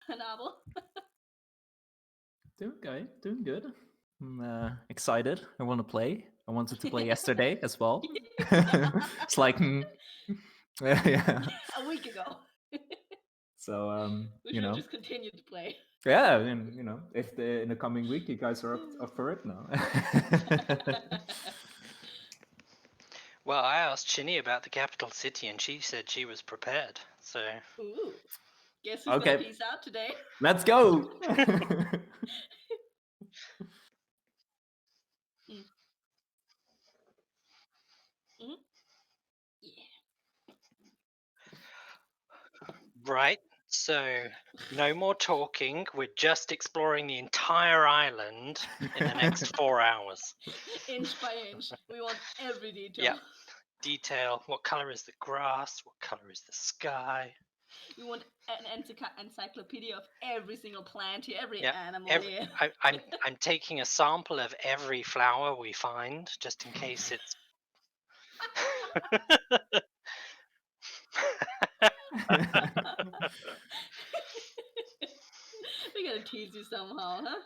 Nabel? Doing good. I'm excited. I want to play. I wanted to play yesterday as well. It's like, yeah. A week ago. So, We should just continue to play. yeah, and if in the coming week you guys are up for it now. Well, I asked Chinny about the capital city, and she said she was prepared. So. Ooh. Guess who's gonna Okay, peace out today? let's go. Yeah. Right. So, no more talking. We're just exploring the entire island in the next 4 hours. Inch by inch. We want every detail. Yeah. Detail. What color is the grass? What color is the sky? We want an encyclopedia of every single plant here, every Yeah. animal here. I'm taking a sample of every flower we find, just in case it's. We gotta tease you somehow, huh?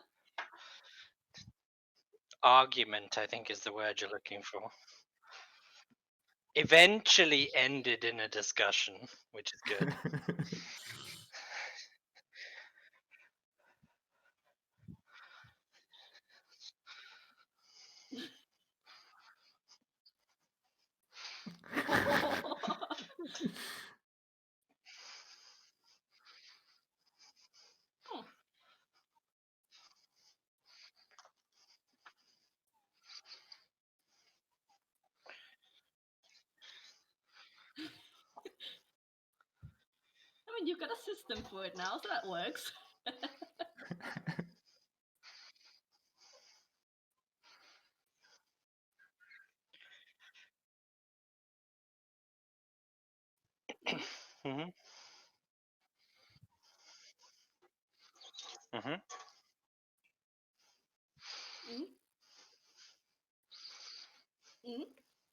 Argument, I think, is the word you're looking for. Eventually ended in a discussion, which is good. I mean, you've got a system for it now, so that works. Mm-hmm. Mm-hmm.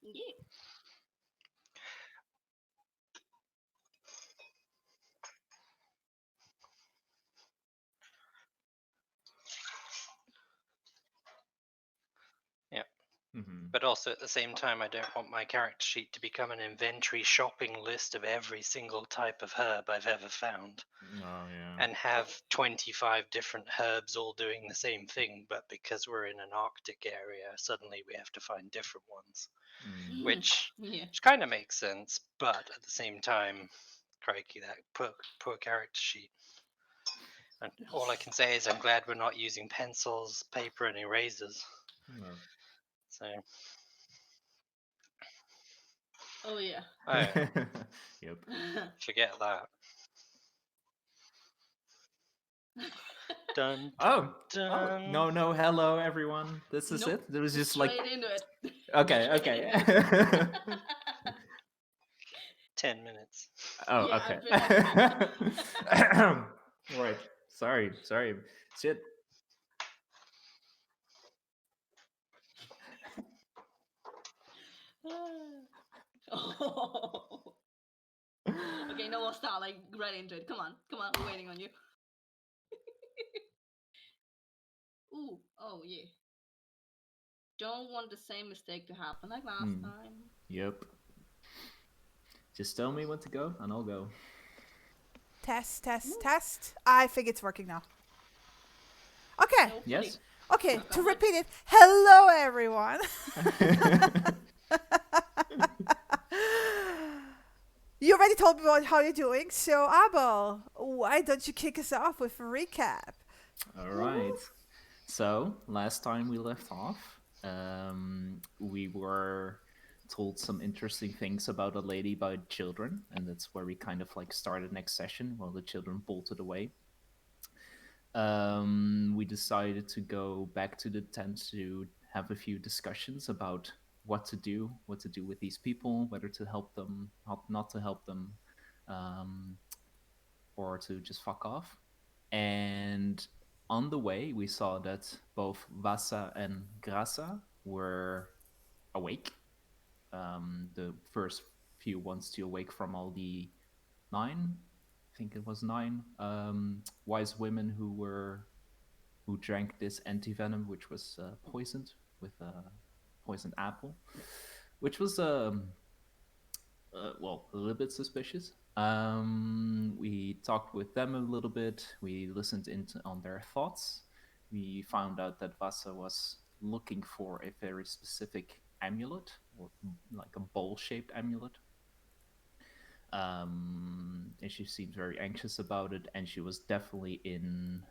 Yeah. Yeah. Mm-hmm. But also at the same time, I don't want my character sheet to become an inventory shopping list of every single type of herb I've ever found. Oh yeah. And have 25 different herbs all doing the same thing, but because we're in an Arctic area, suddenly we have to find different ones. Which kind of makes sense, but at the same time, crikey, that poor character sheet. And all I can say is I'm glad we're not using pencils, paper, and erasers. No. So. Oh yeah. Oh yeah. Yep. Forget that. Dun, Oh, dun. no, hello everyone. This is Nope. it. There was just Straight like into it. okay. 10 minutes. Oh, Yeah, okay. Right. Sorry. Shit. Oh. Okay, no, we'll start like right into it. Come on, we're waiting on you. Ooh, oh yeah. Don't want the same mistake to happen like last time. Yep. Just tell me when to go, and I'll go. Test. I think it's working now. Okay. Hopefully. Yes. Okay, to repeat it. Hello, everyone. You already told me about how you're doing, so Abel, why don't you kick us off with a recap? All right. So last time we left off, we were told some interesting things about a lady by children, and that's where we kind of like started next session while the children bolted away. We decided to go back to the tent to have a few discussions about what to do with these people, whether to help them, not to help them, um, or to just fuck off. And on the way, we saw that both Vasa and Grasa were awake. The first few ones to awake from all the 9 think it was 9 wise women who drank this anti-venom, which was poisoned with a poisoned apple, which was well, a little bit suspicious. We talked with them a little bit. We listened on their thoughts. We found out that Vasa was looking for a very specific amulet, or like a bowl-shaped amulet. And she seemed very anxious about it, and she was definitely in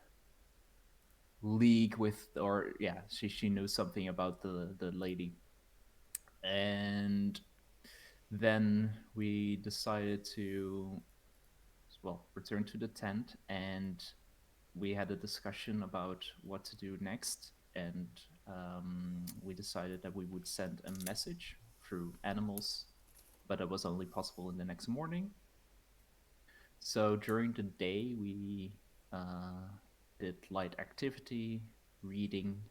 league with, or yeah, she knew something about the lady. And then we decided to, well, return to the tent, and we had a discussion about what to do next. And we decided that we would send a message through animals, but it was only possible in the next morning. So during the day, we did light activity, reading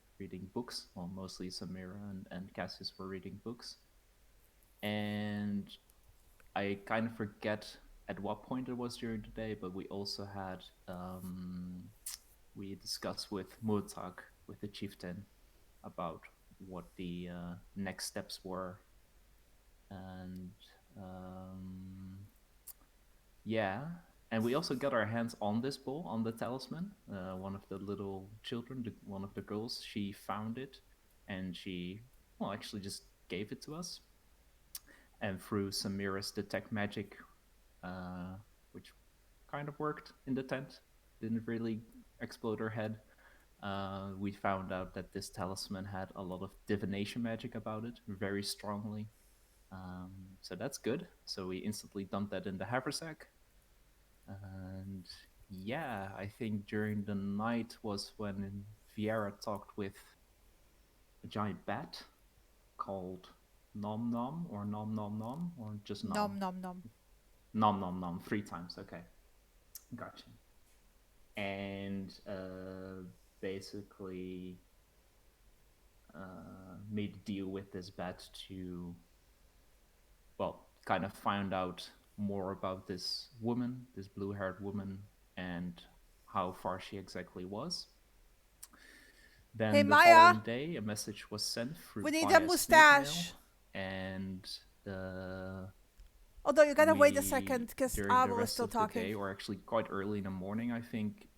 books. Well, mostly Samira and Cassius were reading books. And I kind of forget at what point it was during the day, but we also had, we discussed with Murtag, with the chieftain, about what the next steps were. And yeah, and we also got our hands on this bowl, on the talisman. One of the little children, one of the girls, she found it, and she, well, actually just gave it to us. And through Samira's detect magic, which kind of worked in the tent, didn't really explode her head, we found out that this talisman had a lot of divination magic about it, very strongly. So that's good. So we instantly dumped that in the haversack. And yeah, I think during the night was when Vieira talked with a giant bat called Nom Nom, or Nom Nom Nom, or just Nom? Nom nom nom. Nom Nom Nom, 3 times, okay. Gotcha. And basically made a deal with this bat to, well, kind of find out more about this woman, this blue-haired woman, and how far she exactly was. Then Hey, the Maya, following day, a message was sent through we need via a snake mail, mustache. and Although you gotta wait a second because during the Abel is rest still of the talking. day, or actually quite early in the morning, I think,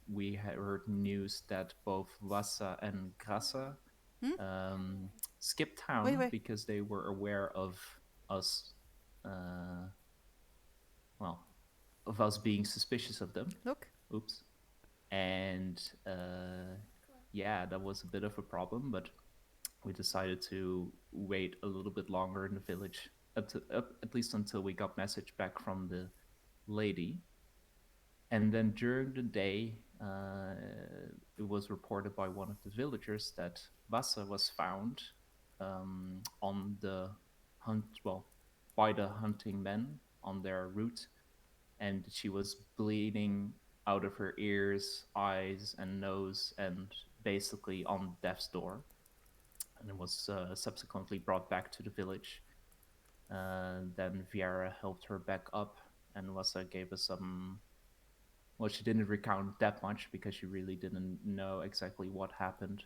we heard news that both Vasa and Grasa skipped town because they were aware of us, well, of us being suspicious of them. Look. Oops. And yeah, that was a bit of a problem, but we decided to wait a little bit longer in the village, at least until we got message back from the lady. And then during the day, it was reported by one of the villagers that Vasa was found on the hunt, well, by the hunting men on their route, and she was bleeding out of her ears, eyes, and nose, and basically on death's door. And it was subsequently brought back to the village. Then Vieira helped her back up, and Vasa gave us some. Well, she didn't recount that much because she really didn't know exactly what happened.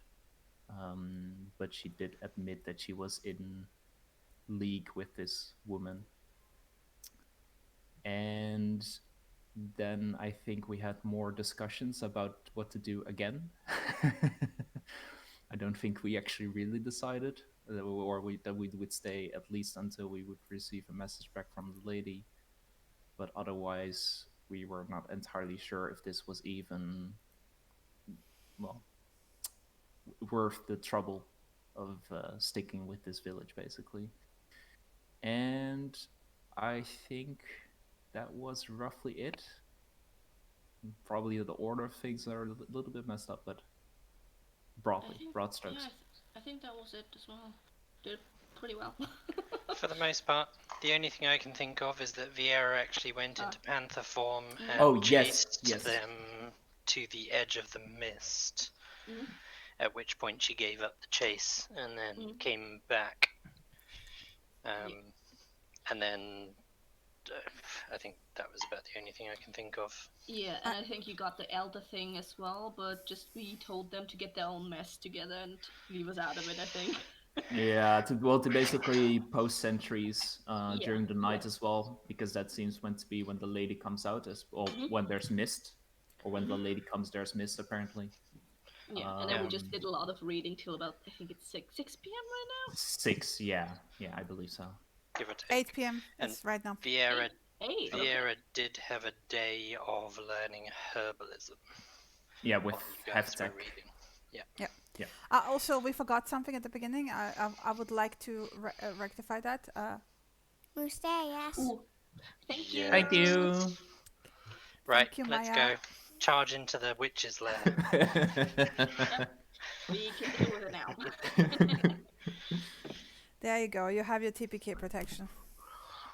But she did admit that she was in league with this woman. And then I think we had more discussions about what to do again. I don't think we actually really decided, or that we would stay at least until we would receive a message back from the lady. But otherwise, we were not entirely sure if this was even, well, worth the trouble of sticking with this village, basically. And I think that was roughly it. Probably the order of things are a little bit messed up, but broad strokes. Yeah, I think that was it as well. Did pretty well. For the most part, the only thing I can think of is that Vieira actually went into panther form and chased them to the edge of the mist. At which point she gave up the chase and then came back. And then I think that was about the only thing I can think of. Yeah, and I think you got the elder thing as well, but just we told them to get their own mess together and leave us out of it, I think. Yeah, to basically post sentries during the night Yeah. as well, because that seems meant to be when the lady comes out, as well, when there's mist, or when the lady comes, there's mist apparently. Yeah, and then we just did a lot of reading till about, I think it's 6 p.m. right now? 6, yeah, I believe so. Give or take. 8 p.m. And is right now. Vieira Okay. did have a day of learning herbalism. Yeah, with while you guys were Heftech. reading. Yeah. Also, we forgot something at the beginning. I would like to rectify that. Who's there? Yes. Ooh, thank you. Thank you. Right, Thank you, let's Maya. go. Charge into the witch's lair. We can deal with it now. There you go. You have your TPK protection.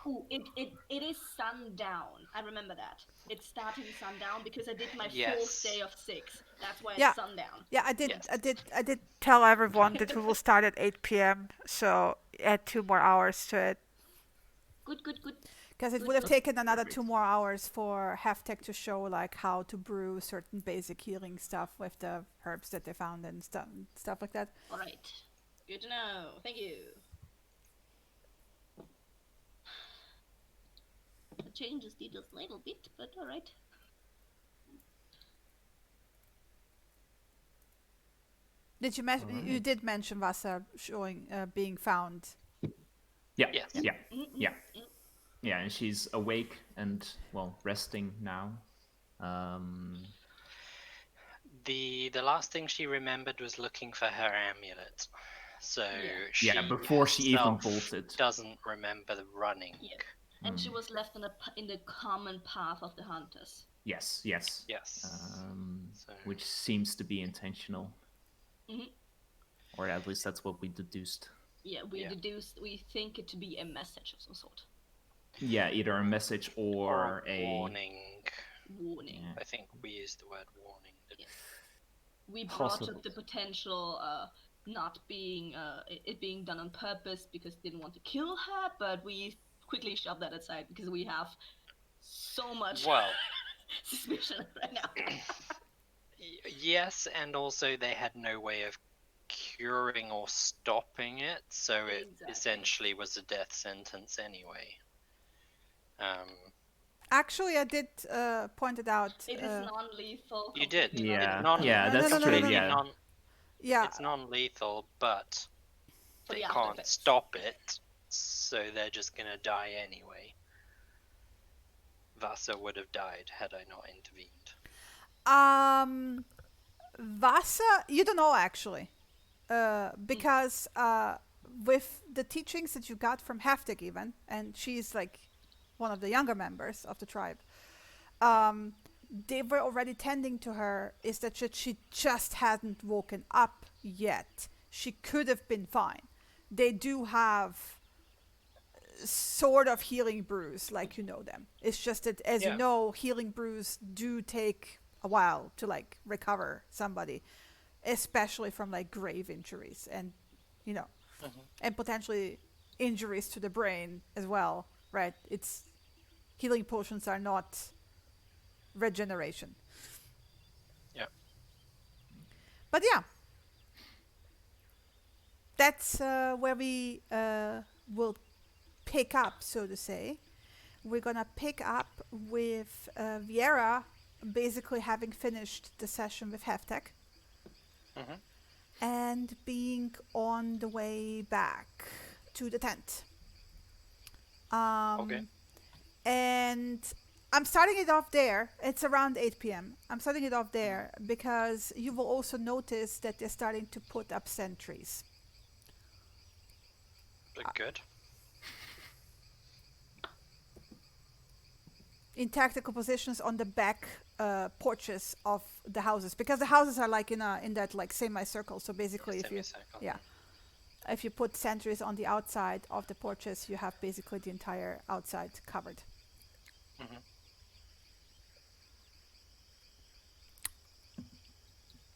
Ooh, it is sundown. I remember that. It's starting sundown because I did my fourth day of 6. That's why it's sundown. Yeah, I did. Yes. I did tell everyone that we will start at 8 p.m. So add 2 more hours to it. Good. Because it would have taken another 2 more hours for Heftech to show like how to brew certain basic healing stuff with the herbs that they found and stuff like that. All right. Good to know. Thank you. It changes details a little bit, but all right. Did you mention? You did mention Vasa showing being found. Yeah, Yes. yeah, and she's awake and resting now. The last thing she remembered was looking for her amulet. So she before she even herself bolted. doesn't remember the running. Yeah. And she was left in the common path of the hunters. Yes. So... Which seems to be intentional. Mm-hmm. Or at least that's what we deduced. Yeah, we think it to be a message of some sort. Yeah, either a message or a warning. Warning. I think we used the word warning. Yeah. We brought up the potential not being it being done on purpose because we didn't want to kill her, but we quickly shoved that aside because we have so much suspicion right now. Yes, and also they had no way of curing or stopping it, so it essentially was a death sentence anyway. Actually, I did point it out. It is non-lethal. You did. Yeah, It's that's true. Yeah. It's non-lethal, but they the can't stop it, so they're just gonna die anyway. Vasa would have died had I not intervened. Vasa, you don't know actually, because with the teachings that you got from Heftig even, and she's like one of the younger members of the tribe, they were already tending to her, is that she just hadn't woken up yet. She could have been fine. They do have sort of healing brews, like you know them. It's just that, as you know, healing brews do take a while to like recover somebody, especially from like grave injuries and, you know, and potentially injuries to the brain as well, right? It's healing potions are not regeneration. Yeah. But yeah, that's where we will pick up, so to say. We're gonna pick up with Vieira basically having finished the session with Heftech and being on the way back to the tent. Okay. And I'm starting it off there. It's around 8 p.m. I'm starting it off there because you will also notice that they're starting to put up sentries. Good. In tactical positions on the back porches of the houses, because the houses are like in that like semicircle. So basically, if you put sentries on the outside of the porches, you have basically the entire outside covered.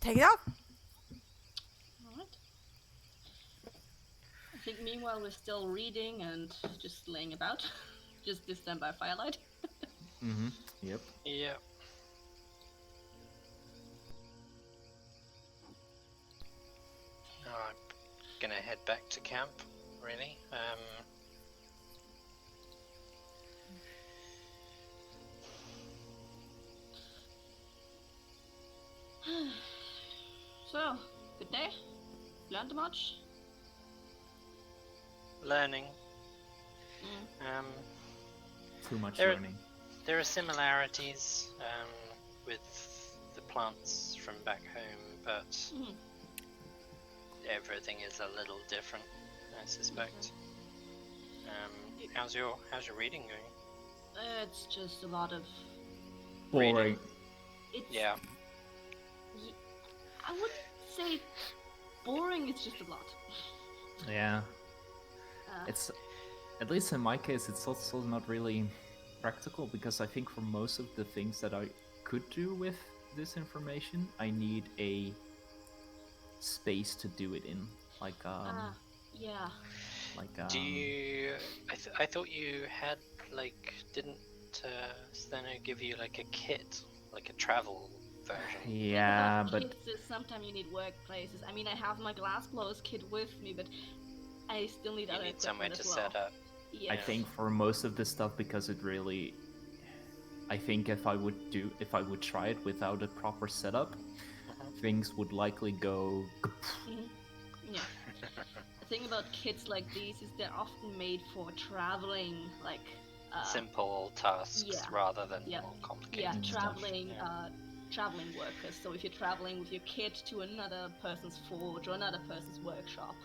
Take it out. All right. I think meanwhile we're still reading and just laying about. just this time by firelight. Yep. Yeah. I'm gonna head back to camp, really. So, good day. Learned much? Learning. Too much learning. There are similarities with the plants from back home, but everything is a little different, I suspect. How's your reading going? It's just a lot of Boring. Yeah. I wouldn't say boring. It's just a lot. Yeah. It's, at least in my case, it's also not really practical, because I think for most of the things that I could do with this information, I need a space to do it in. Like, yeah. Like, do you... I thought you had, like, didn't Steno give you, like, a kit? Like a travel version? Yeah, but... Kits is sometimes you need workplaces. I mean, I have my glassblowers kit with me, but I still need other equipment somewhere to as well. set up. Yes. I think for most of this stuff, because it really... I think if I would try it without a proper setup, things would likely go... Yeah. The thing about kits like these is they're often made for traveling, like... simple tasks rather than more complicated stuff. Traveling workers. So if you're traveling with your kit to another person's forge or another person's workshop,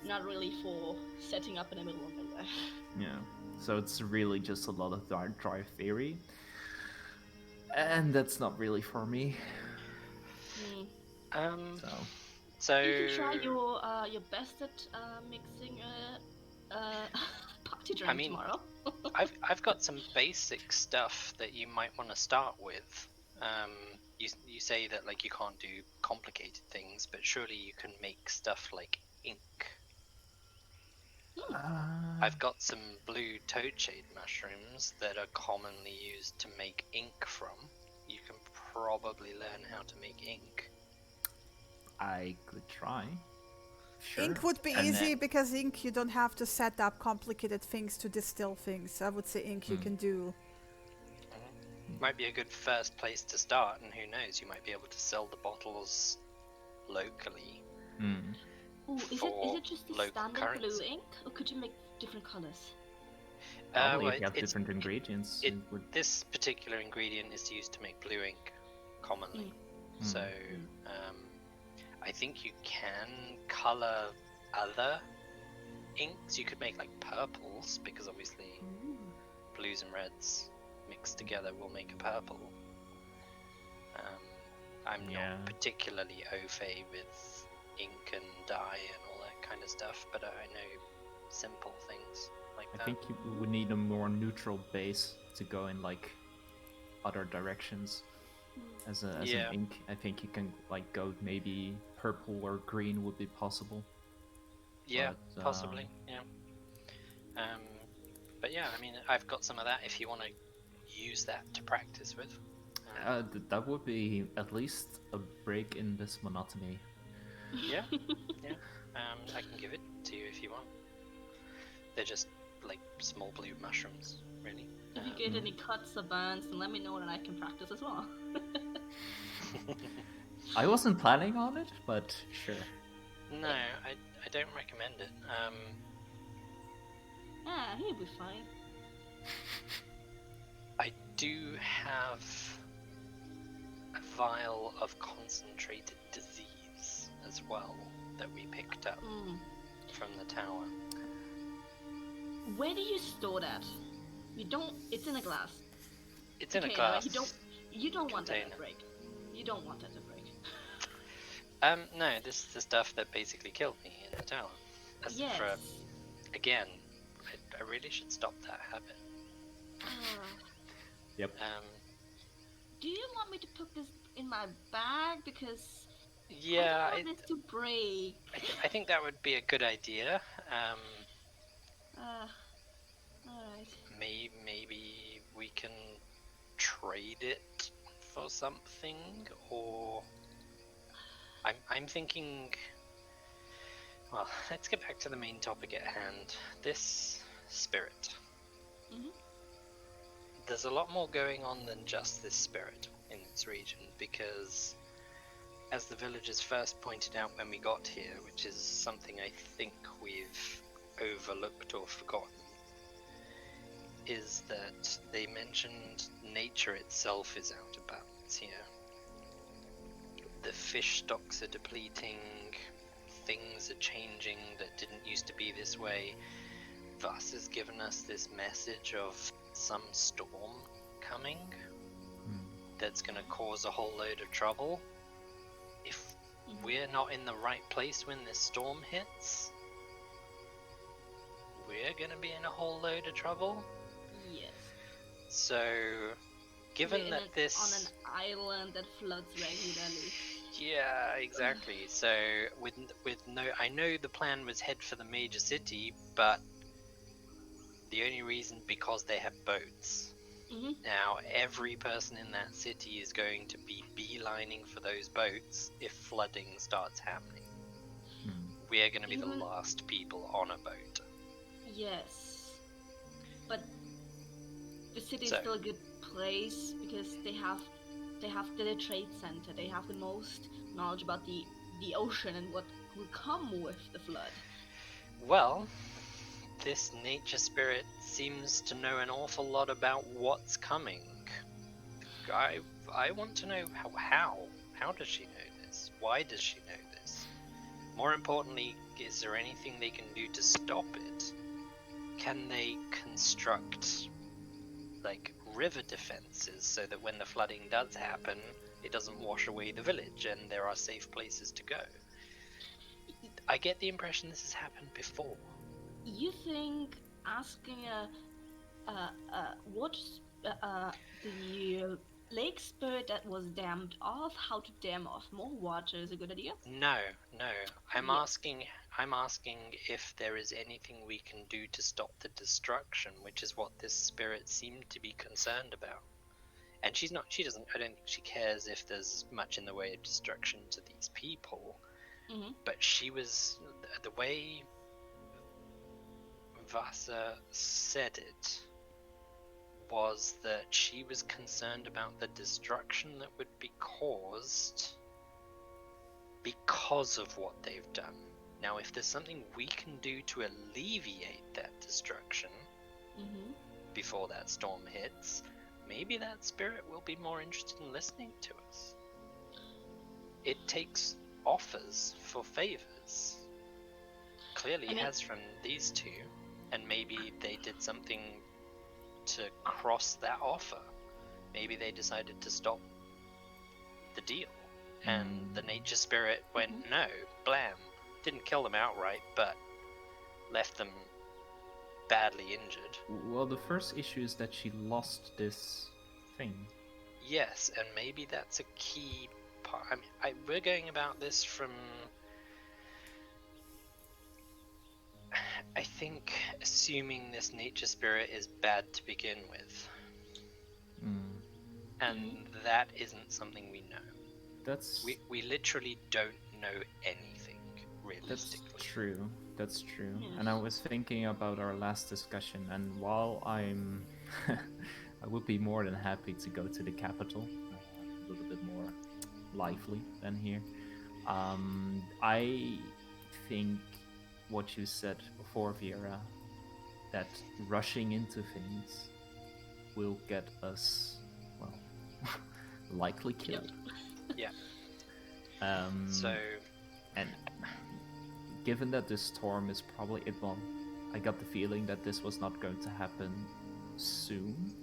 not really for setting up in the middle of nowhere. Yeah. So it's really just a lot of dry theory, and that's not really for me. So you can try your best at mixing party drink tomorrow. I've got some basic stuff that you might want to start with. You say that, like, you can't do complicated things, but surely you can make stuff like ink. I've got some blue toadshade mushrooms that are commonly used to make ink from. You can probably learn how to make ink. I could try. Sure. Ink would be easy, because ink you don't have to set up complicated things to distill things. I would say ink you can do. Might be a good first place to start, and who knows, you might be able to sell the bottles locally. Ooh, is it just the standard blue ink, or could you make different colors? Probably if you have different ingredients. This particular ingredient is used to make blue ink commonly. So I think you can color other inks. You could make like purples, because obviously blues and reds mixed together will make a purple. I'm not particularly au fait with ink and dye and all that kind of stuff, but I know simple things like that. I think you would need a more neutral base to go in, like, other directions. As an ink, I think you can, like, go maybe purple or green would be possible. Yeah, but, possibly. Yeah. But yeah, I mean, I've got some of that if you want to use that to practice with. That would be at least a break in this monotony. Yeah, yeah. I can give it to you if you want. They're just like small blue mushrooms, really. If you get any cuts or burns, then let me know and I can practice as well. I wasn't planning on it, but sure. No, I don't recommend it. He'll be fine. I do have a vial of concentrated disease as well that we picked up from the tower. Where do you store that? You don't. It's in a glass. It's in a glass. You don't want that to break. You don't want that to break. No, this is the stuff that basically killed me in the tower. Again, I really should stop that habit. Yep. Do you want me to put this in my bag? Because yeah, I don't want this to break. I think that would be a good idea. Alright. maybe we can trade it for something, or I'm thinking. Well, let's get back to the main topic at hand. This spirit. Mm-hmm. There's a lot more going on than just this spirit in this region, because as the villagers first pointed out when we got here, which is something I think we've overlooked or forgotten, is that they mentioned nature itself is out of balance here. The fish stocks are depleting, things are changing that didn't used to be this way. Voss has given us this message of some storm coming that's going to cause a whole load of trouble. If we're not in the right place when this storm hits, we're going to be in a whole load of trouble. Yes. So, given that this... on an island that floods regularly. Yeah, exactly. So, with no... I know the plan was head for the major city, but the only reason because they have boats. Mm-hmm. Now, every person in that city is going to be beelining for those boats if flooding starts happening. We are going to be the last people on a boat. Yes. But the city is still a good place because they have the trade center. They have the most knowledge about the ocean and what will come with the flood. Well, this nature spirit seems to know an awful lot about what's coming. I want to know how does she know this? Why does she know this? More importantly, is there anything they can do to stop it? Can they construct like river defenses so that when the flooding does happen, it doesn't wash away the village and there are safe places to go? I get the impression this has happened before. You think asking the lake spirit that was dammed off, how to dam off more water is a good idea? No. I'm asking if there is anything we can do to stop the destruction, which is what this spirit seemed to be concerned about. And I don't think she cares if there's much in the way of destruction to these people. Mm-hmm. But she was, the way Vasa said it was that she was concerned about the destruction that would be caused because of what they've done. Now, if there's something we can do to alleviate that destruction before that storm hits, maybe that spirit will be more interested in listening to us. It takes offers for favors. Clearly has from these two, and maybe they did something to cross that offer. Maybe they decided to stop the deal, and the nature spirit went, no, blam. Didn't kill them outright, but left them badly injured. Well, the first issue is that she lost this thing. Yes, and maybe that's a key part. I mean, we're going about this from... I think assuming this nature spirit is bad to begin with. And that isn't something we know. We literally don't know anything, realistically. That's true. And I was thinking about our last discussion, and while I would be more than happy to go to the capital, a little bit more lively than here. I think what you said before, Vera, that rushing into things will get us, well, likely killed. Yeah. And given that this storm is probably I got the feeling that this was not going to happen soon,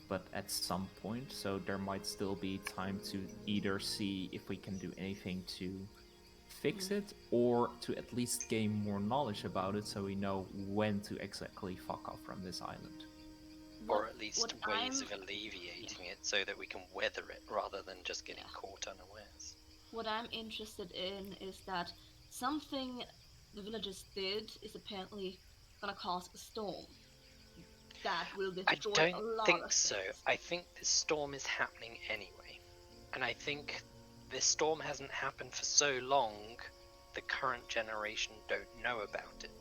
but at some point, so there might still be time to either see if we can do anything to fix it, or to at least gain more knowledge about it so we know when to exactly fuck off from this island. Or at least ways of alleviating it so that we can weather it rather than just getting caught unawares. What I'm interested in is that something the villagers did is apparently gonna cause a storm. that will destroy a lot of things. I don't think so. I think this storm is happening anyway. And I think this storm hasn't happened for so long, the current generation don't know about it.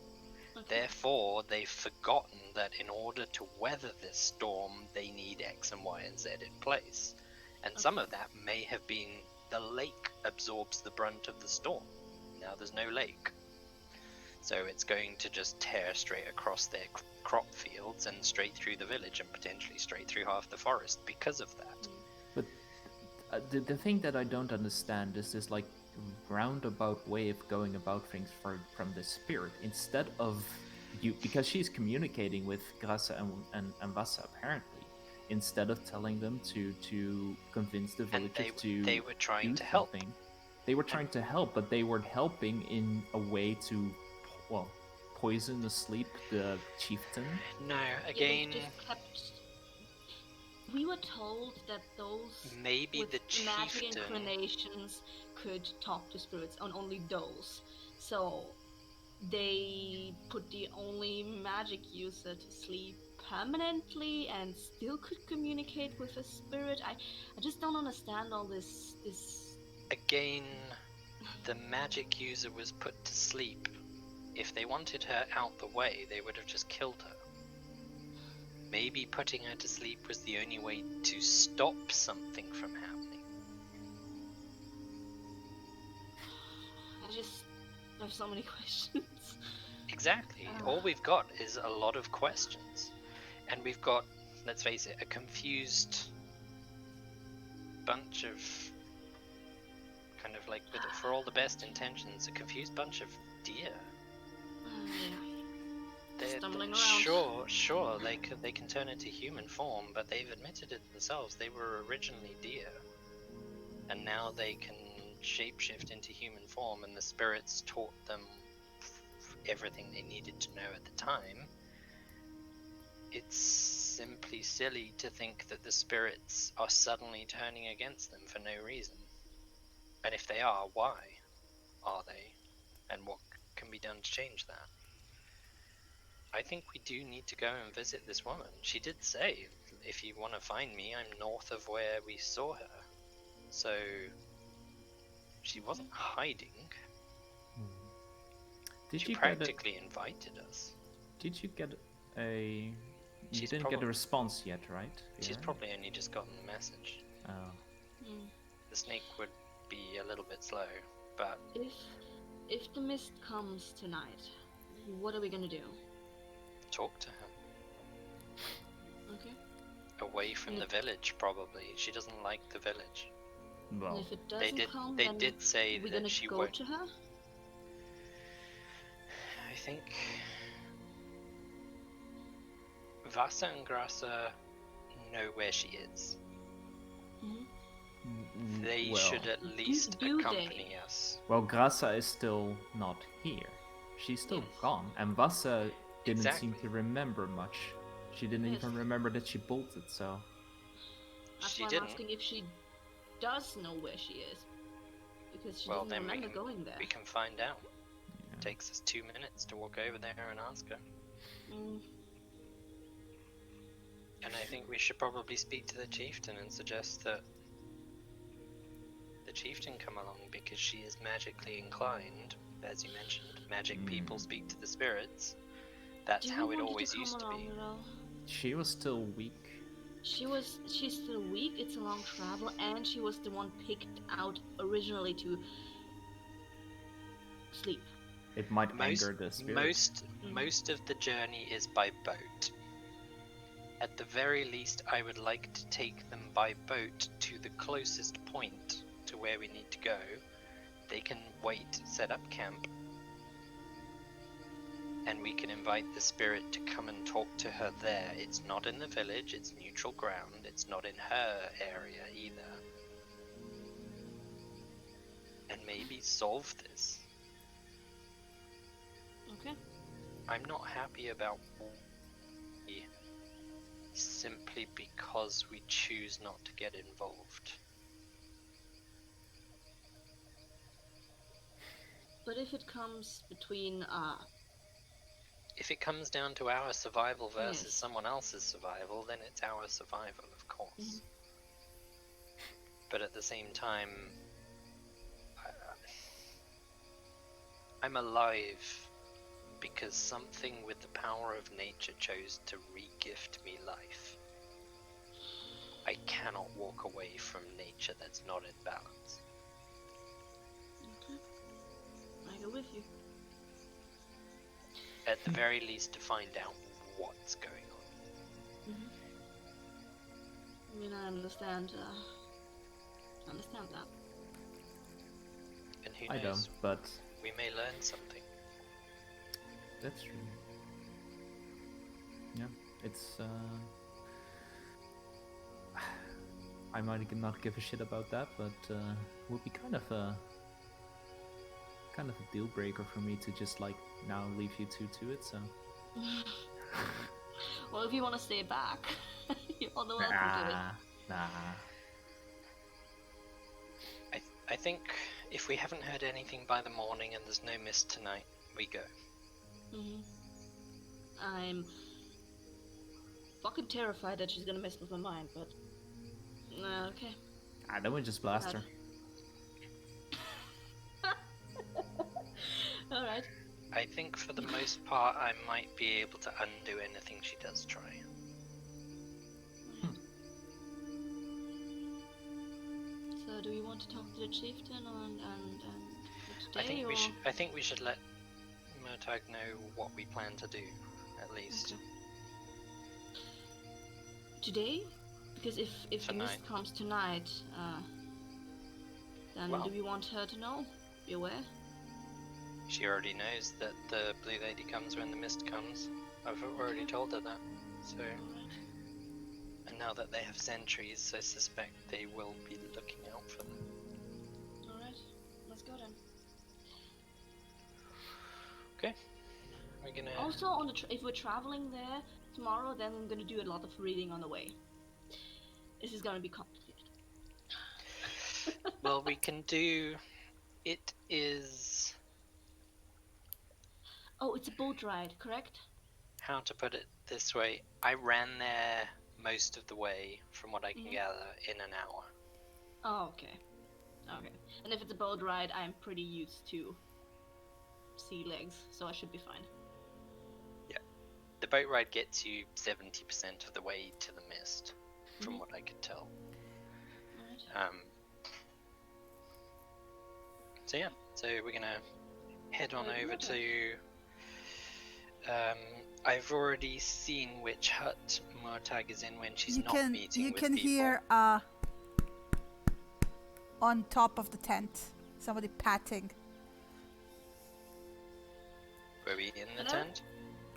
Okay. Therefore, they've forgotten that in order to weather this storm, they need X and Y and Z in place. And some of that may have been the lake absorbs the brunt of the storm. Now there's no lake. So it's going to just tear straight across their crop fields and straight through the village and potentially straight through half the forest because of that. But the thing that I don't understand is this like roundabout way of going about things from the spirit. Instead of you, because she's communicating with Grasa and Vasa apparently, instead of telling them to convince the villagers they were trying to help. They were trying to help, but they were helping in a way to, well, poison asleep the chieftain. No, again. We were told that those maybe with the magic chieftain inclinations could talk to spirits, and only those. So they put the only magic user to sleep permanently and still could communicate with a spirit. I just don't understand all this. Again, the magic user was put to sleep. If they wanted her out the way, they would have just killed her. Maybe putting her to sleep was the only way to stop something from happening. I just have so many questions. Exactly. All we've got is a lot of questions. And we've got, let's face it, a confused bunch of, kind of like, for all the best intentions, a confused bunch of deer. Stumbling around. Sure, they can turn into human form, but they've admitted it themselves. They were originally deer, and now they can shapeshift into human form, and the spirits taught them everything they needed to know at the time. It's simply silly to think that the spirits are suddenly turning against them for no reason. And if they are, why are they? And what can be done to change that? I think we do need to go and visit this woman. She did say, if you want to find me, I'm north of where we saw her. So, she wasn't hiding. She practically invited us. Did you get a... You didn't get a response yet, right? She's probably only just gotten the message. Oh. The snake would be a little bit slow, but... If the mist comes tonight, what are we gonna do? Talk to her. Okay. Away from the village, probably. She doesn't like the village. Well, if it doesn't they did say that she won't. To her? I think Vasa and Grasa know where she is. Mm-hmm. They should at least accompany us. Well, Grasa is still not here. She's still gone, and Vasa didn't seem to remember much. She didn't even remember that she bolted, so... That's why I'm asking if she does know where she is. Because she doesn't remember going there. We can find out. Yeah. It takes us 2 minutes to walk over there and ask her. And I think we should probably speak to the chieftain and suggest that the chieftain come along, because she is magically inclined. As you mentioned, magic people speak to the spirits. That's how it always used to be. She was still weak. She's still weak, it's a long travel, and she was the one picked out originally to sleep. It might anger the spirit. Most of the journey is by boat. At the very least, I would like to take them by boat to the closest point to where we need to go. They can wait, set up camp, and we can invite the spirit to come and talk to her there. It's not in the village, it's neutral ground, it's not in her area either. And maybe solve this. Okay. I'm not happy about simply because we choose not to get involved. But if it comes between if it comes down to our survival versus someone else's survival, then it's our survival, of course. But at the same time, I'm alive because something with the power of nature chose to re-gift me life. I cannot walk away from nature that's not in balance. I go with you. At the very least, to find out what's going on. I mean, I understand that. And who I knows, don't, but we may learn something. that's true. Yeah, it's I might not give a shit about that, but would be kind of a deal breaker for me to just like now leave you two to it. So. Well, if you want to stay back, you're all the welcome to it. Nah. I think if we haven't heard anything by the morning and there's no mist tonight, we go. I'm fucking terrified that she's gonna mess with my mind, but okay. Then we just blast her. Alright. I think for the most part, I might be able to undo anything she does try. So, do we want to talk to the chieftain today, I think we should let Murtagh know what we plan to do, at least. Okay. Today? Because if the mist comes tonight, then do we want her to know? Be aware? She already knows that the Blue Lady comes when the mist comes. I've already told her that. So, and now that they have sentries, I suspect they will be looking out for them. Alright, let's go then. Okay, we're gonna. Also, on the if we're traveling there tomorrow, then I'm gonna do a lot of reading on the way. This is gonna be complicated. Well, we can do. It is. Oh, it's a boat ride, correct? How to put it this way? I ran there most of the way, from what I can gather, in an hour. Oh, okay. Okay. And if it's a boat ride, I'm pretty used to sea legs, so I should be fine. Yeah. The boat ride gets you 70% of the way to the mist, from what I could tell. Alright. So yeah, so we're gonna head on over to. I've already seen which hut Murtagh is in when she's not meeting with people. You can hear on top of the tent somebody patting. Were we in the tent?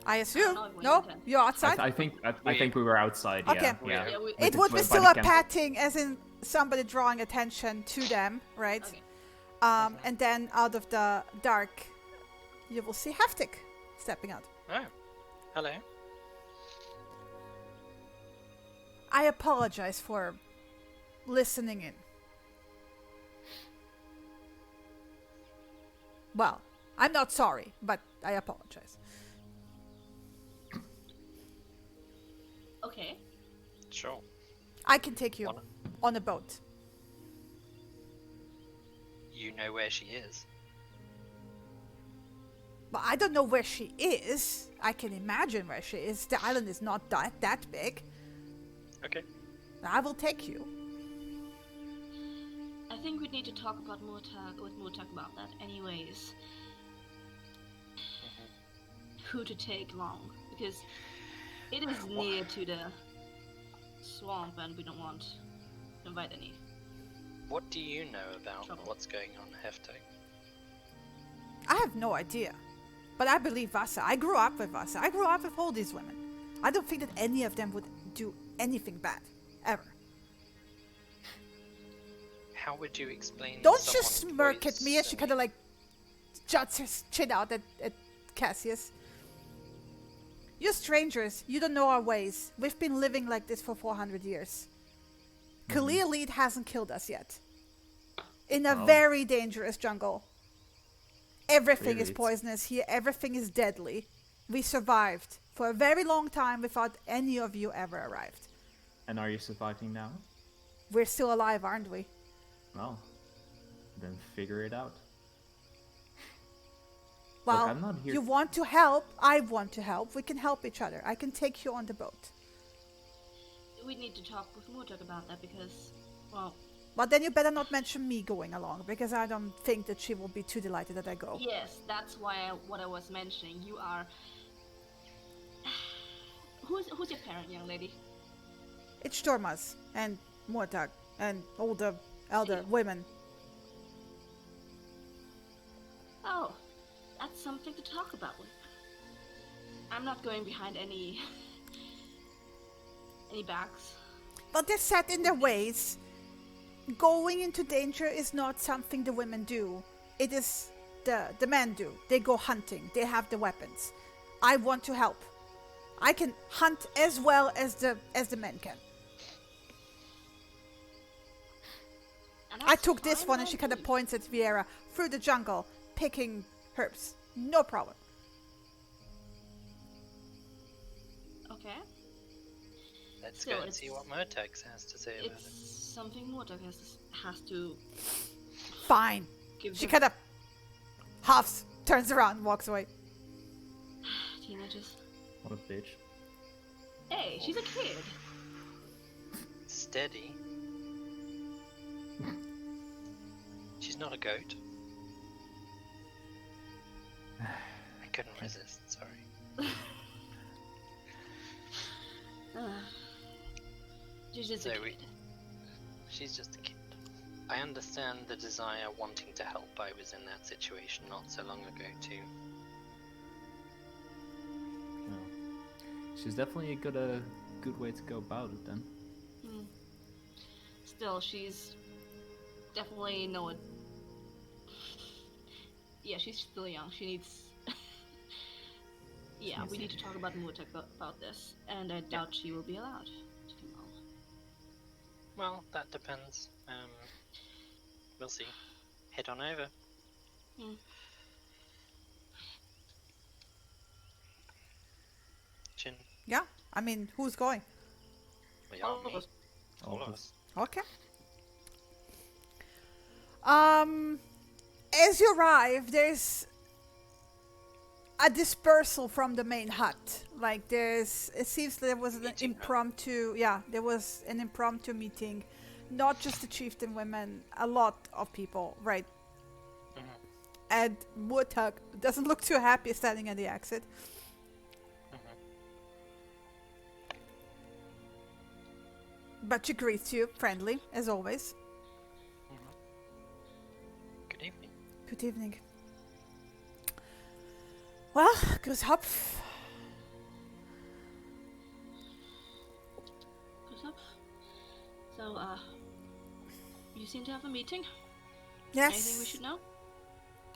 I assume. No, you're outside. I think we were outside. Okay. Yeah. It would be still a patting, as in somebody drawing attention to them, right? Okay. And then out of the dark, you will see Heftig stepping out. Oh, hello. I apologize for listening in. Well, I'm not sorry, but I apologize. Okay. Sure. I can take you on a boat. You know where she is. But I don't know where she is. I can imagine where she is. The island is not that big. Okay. I will take you. I think we need to talk about with Murtagh about that anyways. Who to take along, because it is near to the swamp and we don't want to invite any. What do you know about trouble. What's going on, Heftig? I have no idea. But I believe Vasa. I grew up with Vasa. I grew up with all these women. I don't think that any of them would do anything bad. Ever. How would you explain Don't just someone's smirk at voice me as she and- kind of like juts her chin out at Cassius. You're strangers. You don't know our ways. We've been living like this for 400 years. Clearly it hasn't killed us yet. In a very dangerous jungle. Everything is poisonous here. Everything is deadly. We survived for a very long time without any of you ever arrived. And are you surviving now? We're still alive, aren't we? Well, then figure it out. Well, look, I'm not here. You want to help, I want to help. We can help each other. I can take you on the boat. We need to talk with Murdoch about that because, well... But then you better not mention me going along, because I don't think that she will be too delighted that I go. Yes, that's what I was mentioning. You are... Who's your parent, young lady? It's Stormas and Murdoch and all the elder women. Oh, that's something to talk about with. I'm not going behind any backs. But they're set in their ways. Going into danger is not something the women do. It is the men do. They go hunting. They have the weapons. I want to help. I can hunt as well as the men can. I took this one, and she kind of points at Vieira, through the jungle, picking herbs. No problem. Okay. Let's go and see what Murtex has to say about it. It's something Murdoch has to... Fine. She kind of huffs, turns around, walks away. Teenagers. What a bitch. Hey, she's a kid. Steady. She's not a goat. I couldn't resist, sorry. She's just a kid. She's just a kid. I understand the desire wanting to help. I was in that situation not so long ago too. No. She's definitely a good way to go about it then. Still, she's definitely yeah, she's still young. She needs... yeah, we need to talk about Murdoch about this, and I doubt she will be allowed to come home. Well, that depends. We'll see. Head on over. Chin. Yeah, I mean, who's going? All of us. All of us. Okay. As you arrive, there's a dispersal from the main hut. Like it seems there was an impromptu, there was an impromptu meeting. Not just the chieftain women, a lot of people, right? Mm-hmm. And Murdoch doesn't look too happy standing at the exit. But she greets you, friendly, as always. Good evening. Good evening. Well, grüß Hopf. Grüß Hopf. So, you seem to have a meeting? Yes. Anything we should know?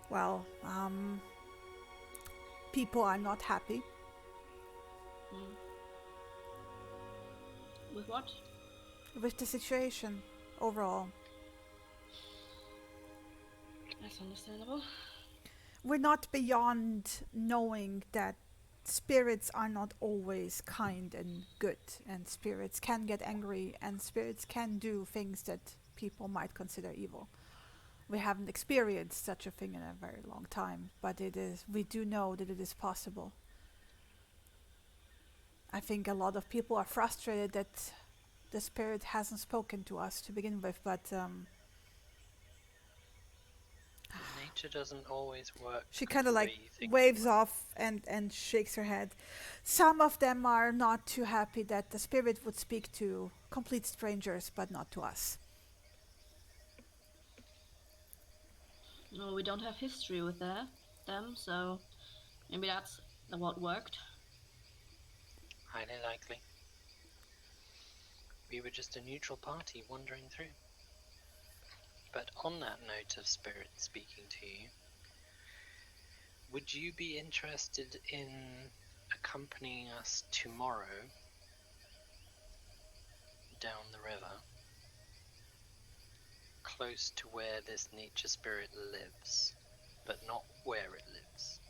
Well, people are not happy. With what? With the situation overall. That's understandable. We're not beyond knowing that spirits are not always kind and good, and spirits can get angry, and spirits can do things that people might consider evil. We haven't experienced such a thing in a very long time, but we do know that it is possible. I think a lot of people are frustrated that the spirit hasn't spoken to us to begin with, but Nature doesn't always work. she kind of waves off and shakes her head. Some of them are not too happy that the spirit would speak to complete strangers, but not to us. No, we don't have history with them, so maybe that's what worked. Highly likely. We were just a neutral party wandering through. But on that note of spirit speaking to you, would you be interested in accompanying us tomorrow down the river, close to where this nature spirit lives, but not where it lives?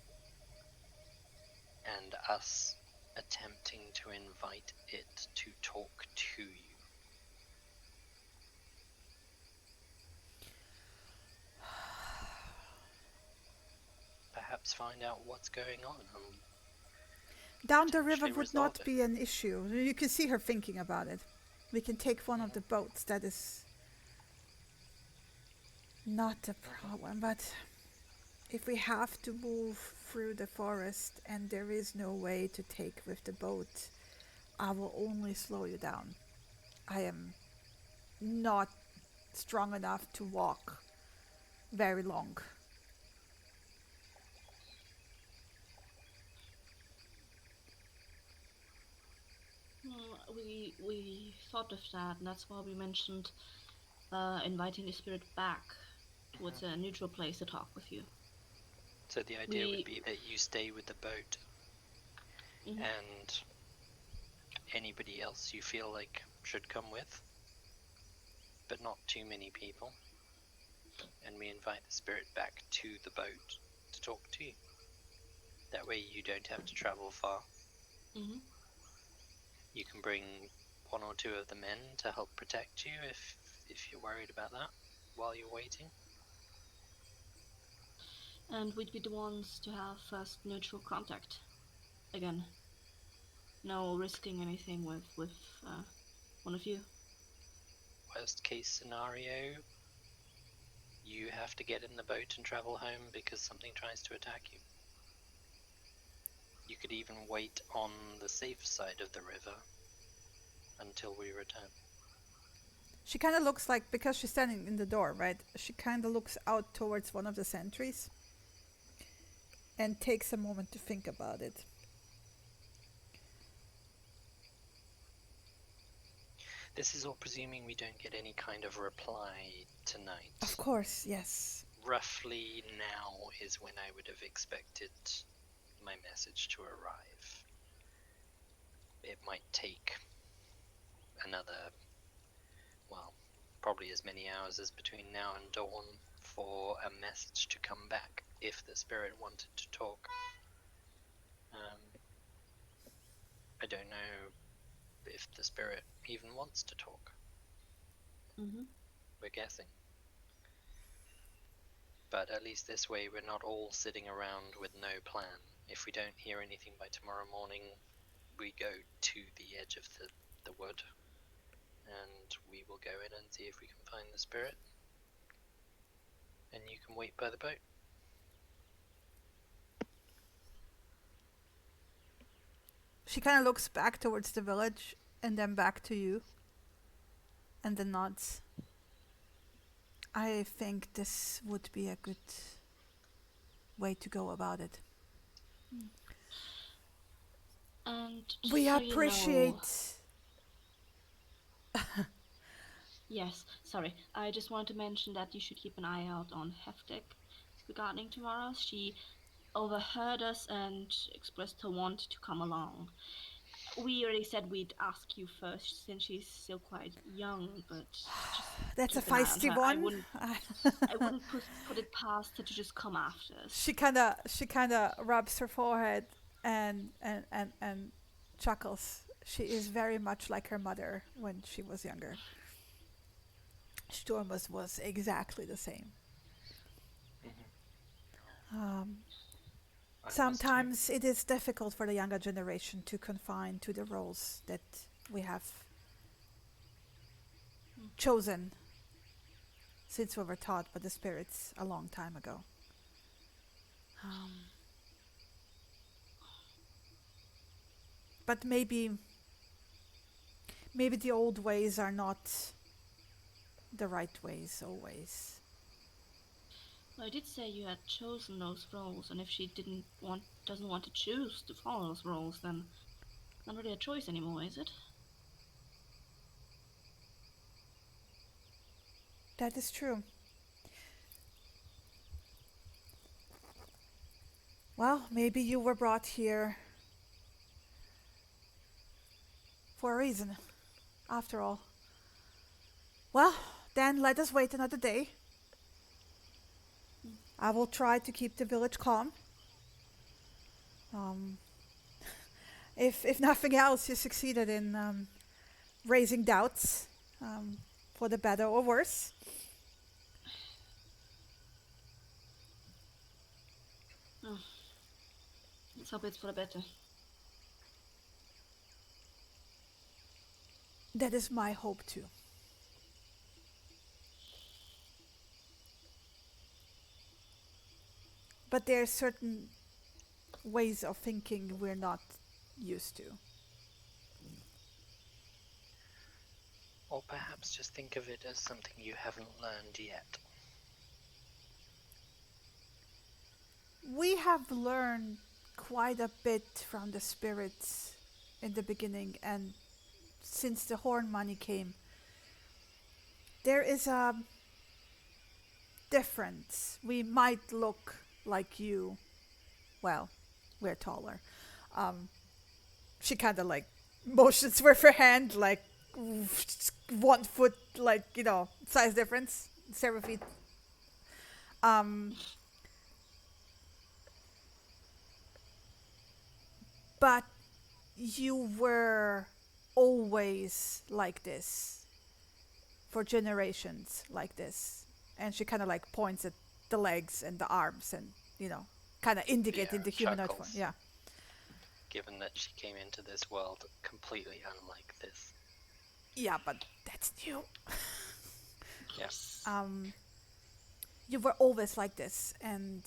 and us attempting to invite it to talk to you. Perhaps find out what's going on and Down the river potentially would resolve not it. be an issue. You can see her thinking about it. We can take one of the boats. That is not a problem. But if we have to move through the forest and there is no way to take with the boat, I will only slow you down. I am not strong enough to walk very long. We thought of that, and that's why we mentioned inviting the spirit back towards a neutral place to talk with you. So the idea would be that you stay with the boat, and anybody else you feel like should come with, but not too many people. And we invite the spirit back to the boat to talk to you. That way you don't have to travel far. You can bring one or two of the men to help protect you if you're worried about that while you're waiting. And we'd be the ones to have first neutral contact. Again, no risking anything with one of you. Worst case scenario, you have to get in the boat and travel home because something tries to attack you. You could even wait on the safe side of the river until we return. She kind of looks like, because she's standing in the door, right? She kind of looks out towards one of the sentries and takes a moment to think about it. This is all presuming we don't get any kind of reply tonight. Of course, yes. Roughly now is when I would have expected my message to arrive. It might take another, well, probably as many hours as between now and dawn for a message to come back if the spirit wanted to talk. I don't know if the spirit even wants to talk. We're guessing. But at least this way we're not all sitting around with no plan. If we don't hear anything by tomorrow morning, we go to the edge of the wood and we will go in and see if we can find the spirit. And you can wait by the boat. She kind of looks back towards the village and then back to you and then nods. I think this would be a good way to go about it. And we so appreciate... Yes, sorry. I just wanted to mention that you should keep an eye out on Heftig regarding tomorrow. She overheard us and expressed her want to come along. We already said we'd ask you first since she's still quite young, but that's a feisty one. I wouldn't put it past her to just come after us. She kind of rubs her forehead and chuckles. She is very much like her mother when she was younger. Stormus was exactly the same. Sometimes it is difficult for the younger generation to confine to the roles that we have chosen since we were taught by the spirits a long time ago. But maybe the old ways are not the right ways always. Well, I did say you had chosen those roles, and if she doesn't want to choose to follow those roles, then not really a choice anymore, is it? That is true. Well, maybe you were brought here for a reason, after all. Well, then let us wait another day. I will try to keep the village calm. if nothing else, you succeeded in raising doubts, for the better or worse. Oh, let's hope it's for the better. That is my hope too. But there are certain ways of thinking we're not used to. Or perhaps just think of it as something you haven't learned yet. We have learned quite a bit from the spirits in the beginning, and since the horn money came, there is a difference. We might look like you. Well, we're taller. She kind of like motions with her hand, like 1 foot, like, size difference, 7 feet. But you were always like this for generations, like this. And she kind of like points at the legs and the arms and, kind of indicating the humanoid form. Yeah. Given that she came into this world completely unlike this. Yeah, but that's new. Yes. You were always like this, and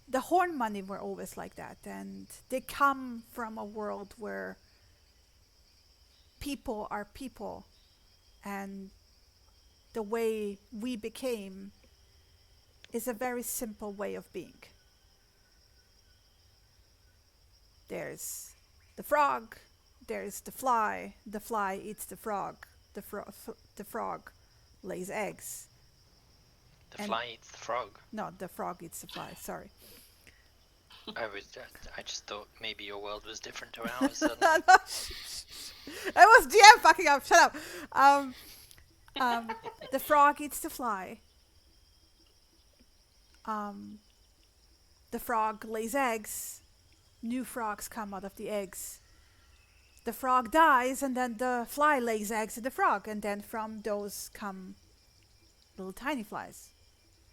the horn money were always like that, and they come from a world where people are people, and the way we became is a very simple way of being. There's the frog, there's the fly eats the frog, the frog lays eggs. The fly eats the frog? No, the frog eats the fly, sorry. I just thought maybe your world was different to ours suddenly. No, it was GM fucking up, shut up. The frog eats the fly. The frog lays eggs. New frogs come out of the eggs. The frog dies, and then the fly lays eggs in the frog, and then from those come little tiny flies.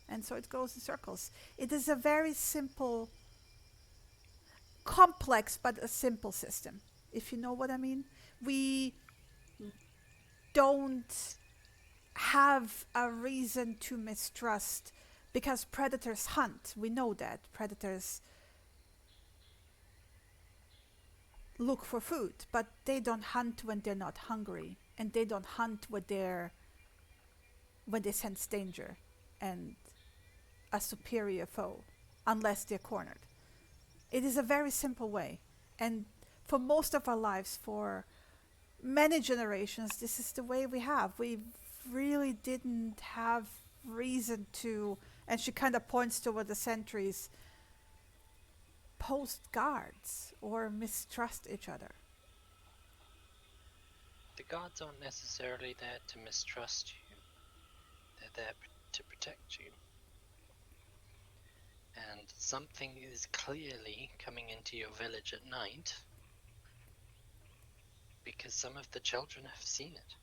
And so it goes in circles. It is a very simple, complex, but a simple system, if you know what I mean. We don't have a reason to mistrust because predators hunt. We know that. Predators look for food, but they don't hunt when they're not hungry, and they don't hunt when they sense danger and a superior foe, unless they're cornered. It is a very simple way, and for most of our lives, for many generations, this is the way we have. We really didn't have reason to, and she kind of points toward the sentries, post guards or mistrust each other. The guards aren't necessarily there to mistrust you. They're there to protect you. And something is clearly coming into your village at night because some of the children have seen it.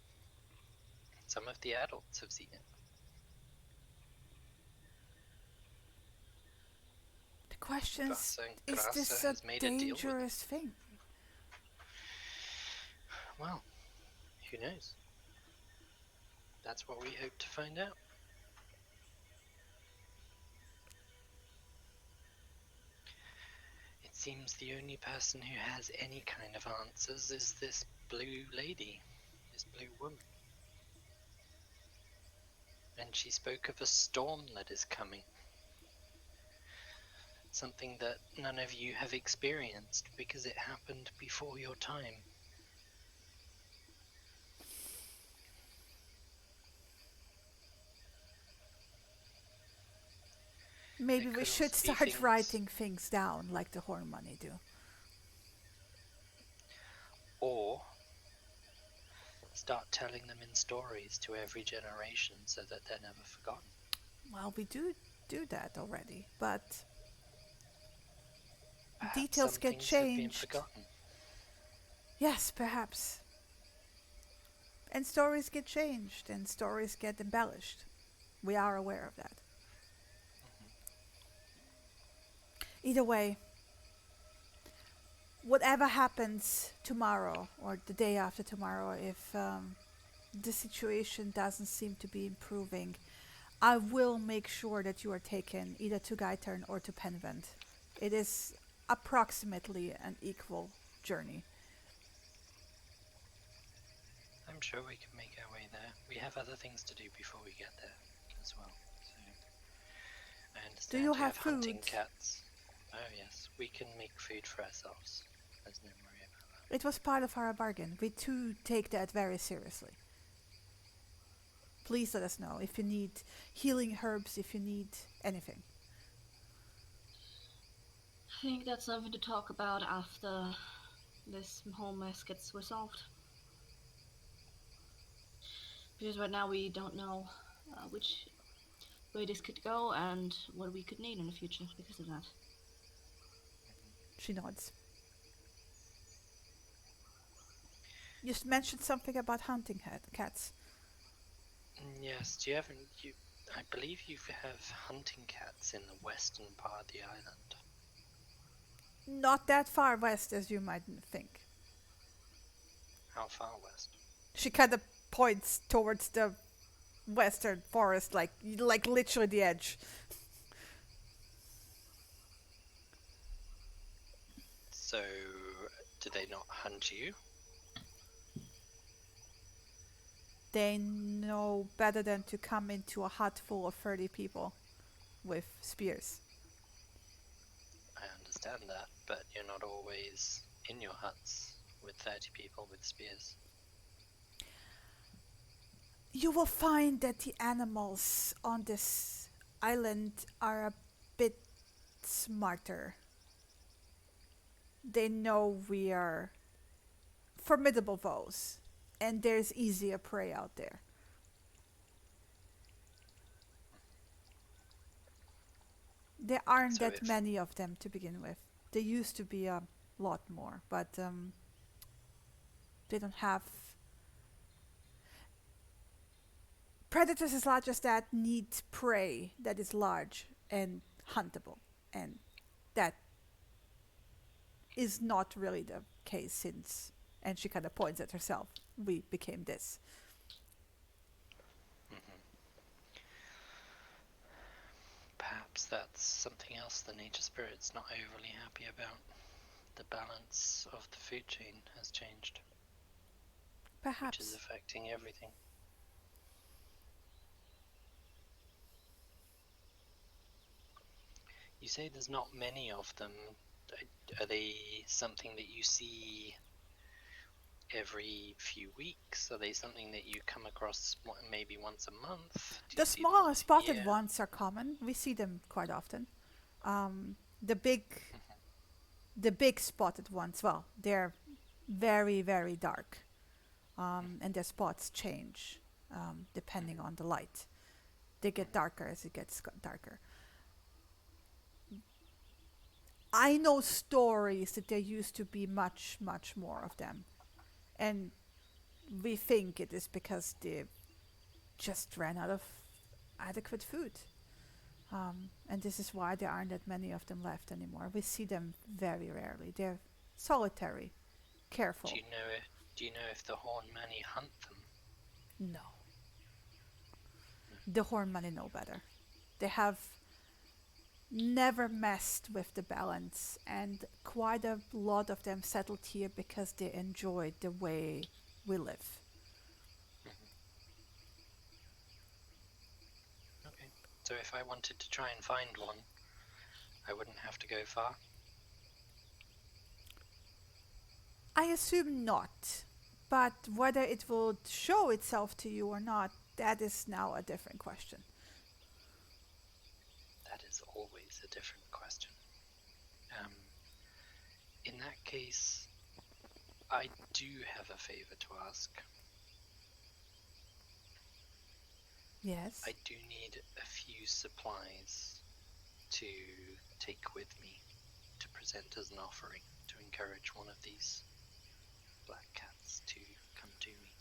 Some of the adults have seen it. The question is this a dangerous thing? Well, who knows? That's what we hope to find out. It seems the only person who has any kind of answers is this blue lady, this blue woman. And she spoke of a storm that is coming. Something that none of you have experienced because it happened before your time. Maybe we should start writing things down like the horn money do. Or start telling them in stories to every generation so that they're never forgotten. Well, we do that already, but perhaps details get changed. Have been forgotten. Yes, perhaps. And stories get changed and stories get embellished. We are aware of that. Either way, whatever happens tomorrow or the day after tomorrow, if the situation doesn't seem to be improving, I will make sure that you are taken either to Gaitern or to Penvent. It is approximately an equal journey. I'm sure we can make our way there. We have other things to do before we get there as well. So I understand Do you have have hunting food? cats. Oh yes, we can make food for ourselves. There's no worry about that. It was part of our bargain. We too take that very seriously. Please let us know if you need healing herbs, if you need anything. I think that's something to talk about after this whole mess gets resolved. Because right now we don't know which way this could go and what we could need in the future because of that. She nods. You mentioned something about hunting cats. Yes, do you have? I believe you have hunting cats in the western part of the island. Not that far west as you might think. How far west? She kind of points towards the western forest, like literally the edge. So, do they not hunt you? They know better than to come into a hut full of 30 people with spears. I understand that, but you're not always in your huts with 30 people with spears. You will find that the animals on this island are a bit smarter. They know we are formidable foes, and there's easier prey out there. There aren't So that many of them to begin with. There used to be a lot more, but they don't have predators as large as that need prey that is large and huntable, and that is not really the case since, and she kind of points at herself, we became this. Perhaps that's something else the nature spirit's not overly happy about. The balance of the food chain has changed. Perhaps. Which is affecting everything. You say there's not many of them. Are they something that you see every few weeks? Are they something that you come across maybe once a month? The smaller spotted ones are common. We see them quite often. The big spotted ones, well, they're very, very dark. And their spots change depending on the light. They get darker as it gets darker. I know stories that there used to be much, much more of them. And we think it is because they just ran out of adequate food. And this is why there aren't that many of them left anymore. We see them very rarely. They're solitary, careful. Do you know if the Hornmani hunt them? No. The Hornmani know better. They have never messed with the balance, and quite a lot of them settled here because they enjoyed the way we live. Okay, so if I wanted to try and find one, I wouldn't have to go far? I assume not, but whether it will show itself to you or not, that is now a different question. That is always a different question. In that case, I do have a favor to ask. Yes? I do need a few supplies to take with me to present as an offering to encourage one of these black cats to come to me.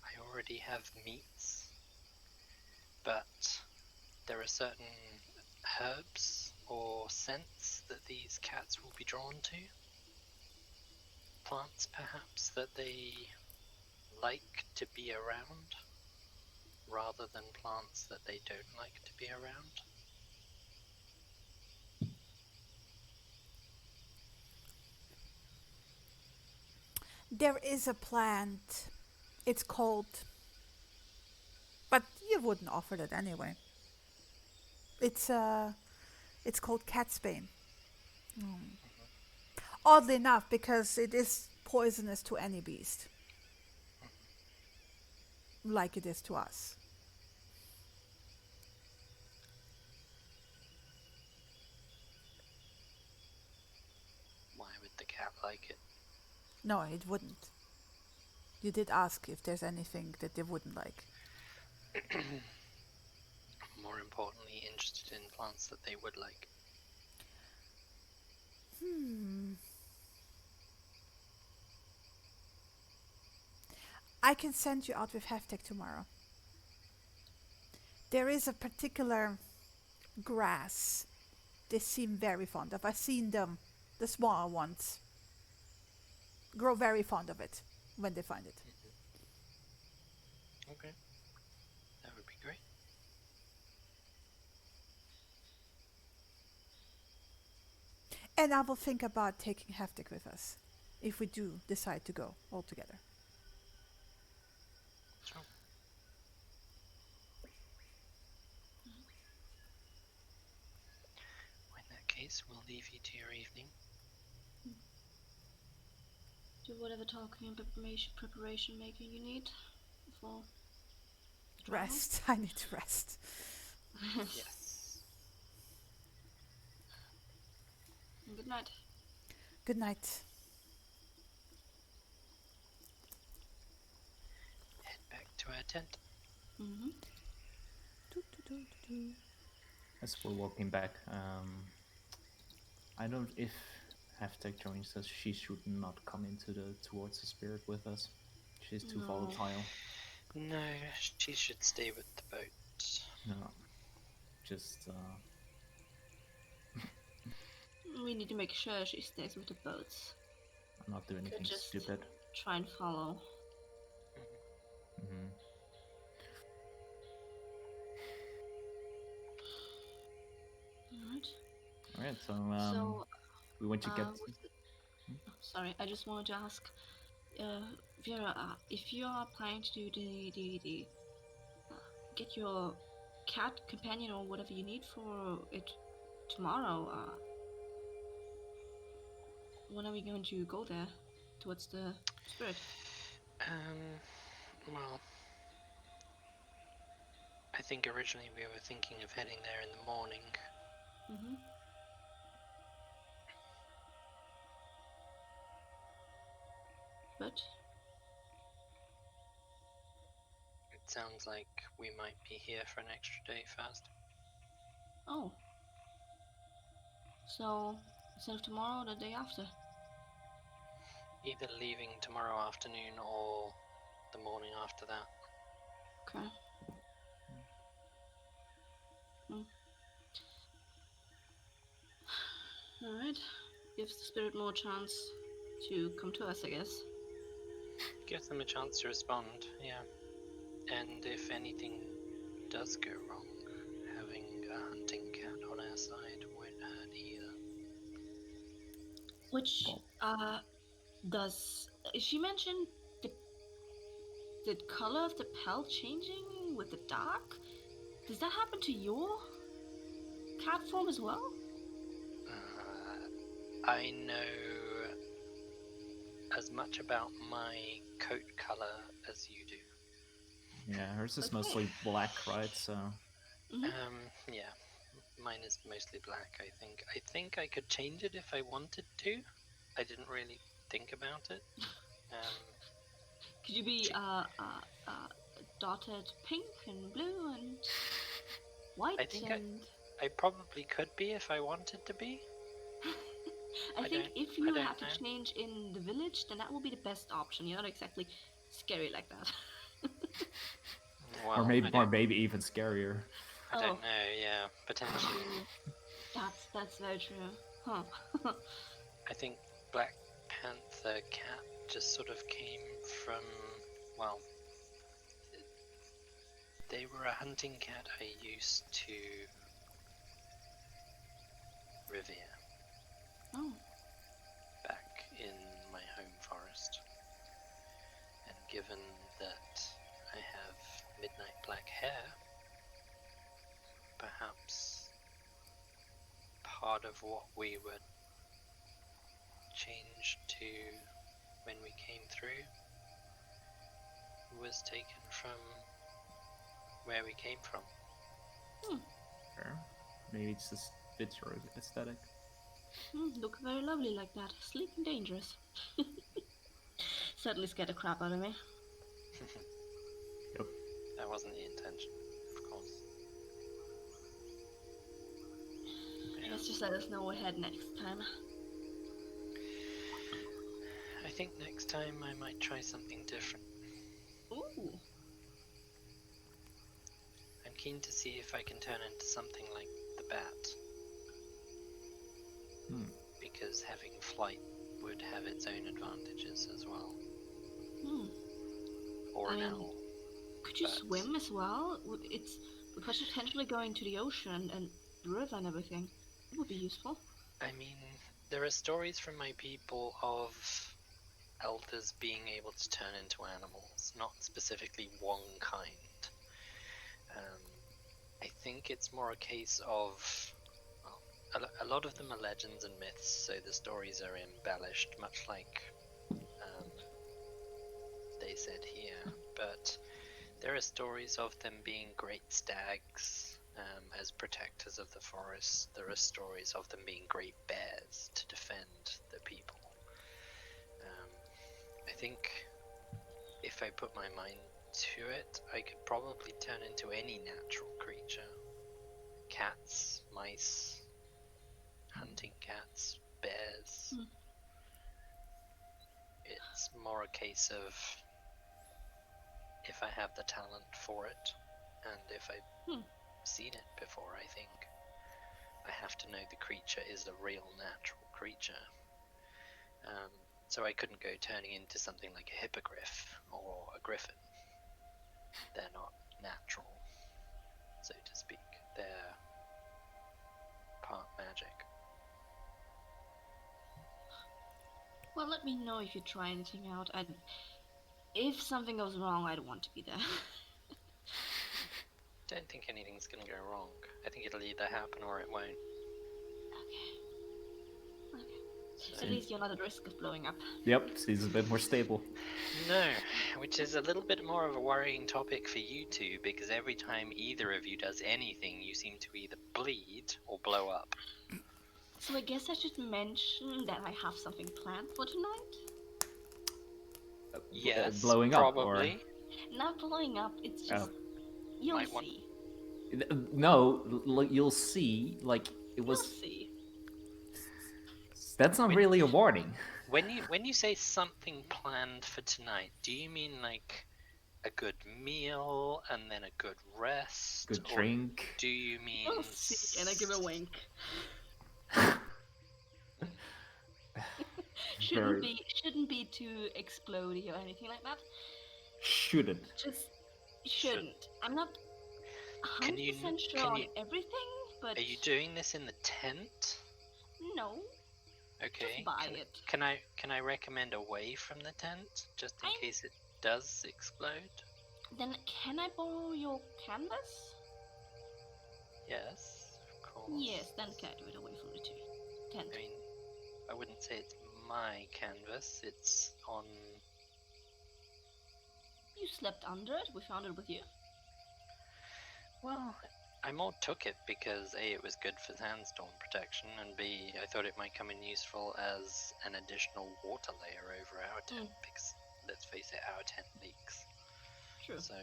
I already have meats, but there are certain herbs or scents that these cats will be drawn to. Plants, perhaps, that they like to be around, rather than plants that they don't like to be around. There is a plant. It's called... But you wouldn't offer that anyway. It's called catsbane. Oddly enough, because it is poisonous to any beast. Like it is to us. Why would the cat like it? No, it wouldn't. You did ask if there's anything that they wouldn't like. More importantly, interested in plants that they would like. I can send you out with Heftek tomorrow. There is a particular grass they seem very fond of. I've seen them, the smaller ones, grow very fond of it when they find it. Okay, that would be great. And I will think about taking Heftek with us, if we do decide to go all together. Sure. In that case, we'll leave you to your evening. Do whatever talking and preparation making you need for Rest. I need to rest. Yes. Good night. Good night. Head back to our tent. As we're walking back, I don't. If Heftek joins us, she should not come towards the spirit with us. She's too volatile. No, she should stay with the boat. No, just. We need to make sure she stays with the boats. I'm not doing anything just stupid. Try and follow. Alright, so we want to get... Sorry, I just wanted to ask, Vera, if you are planning to do the get your cat companion or whatever you need for it tomorrow, when are we going to go there towards the spirit? Well, I think originally we were thinking of heading there in the morning. But it sounds like we might be here for an extra day first. Oh. So, instead of tomorrow, the day after? Either leaving tomorrow afternoon or the morning after that. Okay. Alright. Gives the spirit more chance to come to us, I guess. Gives them a chance to respond, yeah. And if anything does go wrong, having a hunting cat on our side won't hurt either. Which, she mentioned the color of the pelt changing with the dark? Does that happen to your cat form as well? I know as much about my coat color as you do. Yeah, hers is mostly black, right? So. Yeah, mine is mostly black. I think I could change it if I wanted to. I didn't really think about it. Could you be dotted pink and blue and? White I think and... I probably could be if I wanted to be. I think if you don't had to know. change in the village, then that would be the best option. You're not exactly scary like that. Well, or maybe even scarier. I don't know. Yeah, potentially. That's very true. Huh. I think Black Panther cat just sort of came from, well, they were a hunting cat I used to revere Oh. back in my home forest. And given that I have midnight black hair, perhaps part of what we were changed to when we came through was taken from where we came from. Sure. Maybe it's just fits your aesthetic. Look very lovely like that. Sleek and dangerous. Certainly scared the crap out of me. Yep. That wasn't the intention, of course. I guess just let us know ahead next time. I think next time I might try something different. Ooh. I'm keen to see if I can turn into something like the bat. Because having flight would have its own advantages as well. Or an owl. Could you swim as well? It's potentially going to the ocean and the river and everything. It would be useful. I mean, there are stories from my people of elders being able to turn into animals, not specifically one kind. I think it's more a case of, well, a lot of them are legends and myths, so the stories are embellished, much like they said here, but there are stories of them being great stags as protectors of the forest. There are stories of them being great bears to defend the people. I think if I put my mind to it, I could probably turn into any natural creature. Cats, mice, hunting cats, bears. It's more a case of if I have the talent for it, and if I've seen it before, I think. I have to know the creature is a real natural creature. So I couldn't go turning into something like a hippogriff or a griffin. They're not natural, so to speak. They're part magic. Well, let me know if you try anything out. If something goes wrong, I don't want to be there. Don't think anything's gonna go wrong. I think it'll either happen or it won't. Okay. So at least you're not at risk of blowing up. Yep, he's a bit more stable. No, which is a little bit more of a worrying topic for you two, because every time either of you does anything, you seem to either bleed or blow up. So I guess I should mention that I have something planned for tonight? Yes, blowing probably. Up, or... Not blowing up, it's just... You'll see. No, you'll see, like, it was... You'll see. That's not really a warning. When you say something planned for tonight, do you mean like a good meal and then a good rest? Good drink? Do you mean... You'll see, and I give a wink. Shouldn't be too explodey or anything like that. Shouldn't. Just shouldn't. I'm not 100% sure on everything, but... Are you doing this in the tent? No. Okay. Just buy it. Can I recommend away from the tent, just in case it does explode? Then can I borrow your canvas? Yes, of course. Yes, then can I do it away from the tent? I mean, I wouldn't say it's my canvas, it's on... You slept under it, we found it with you. Well, I more took it because A, it was good for sandstorm protection, and B, I thought it might come in useful as an additional water layer over our tent, because, let's face it, our tent leaks. True. So...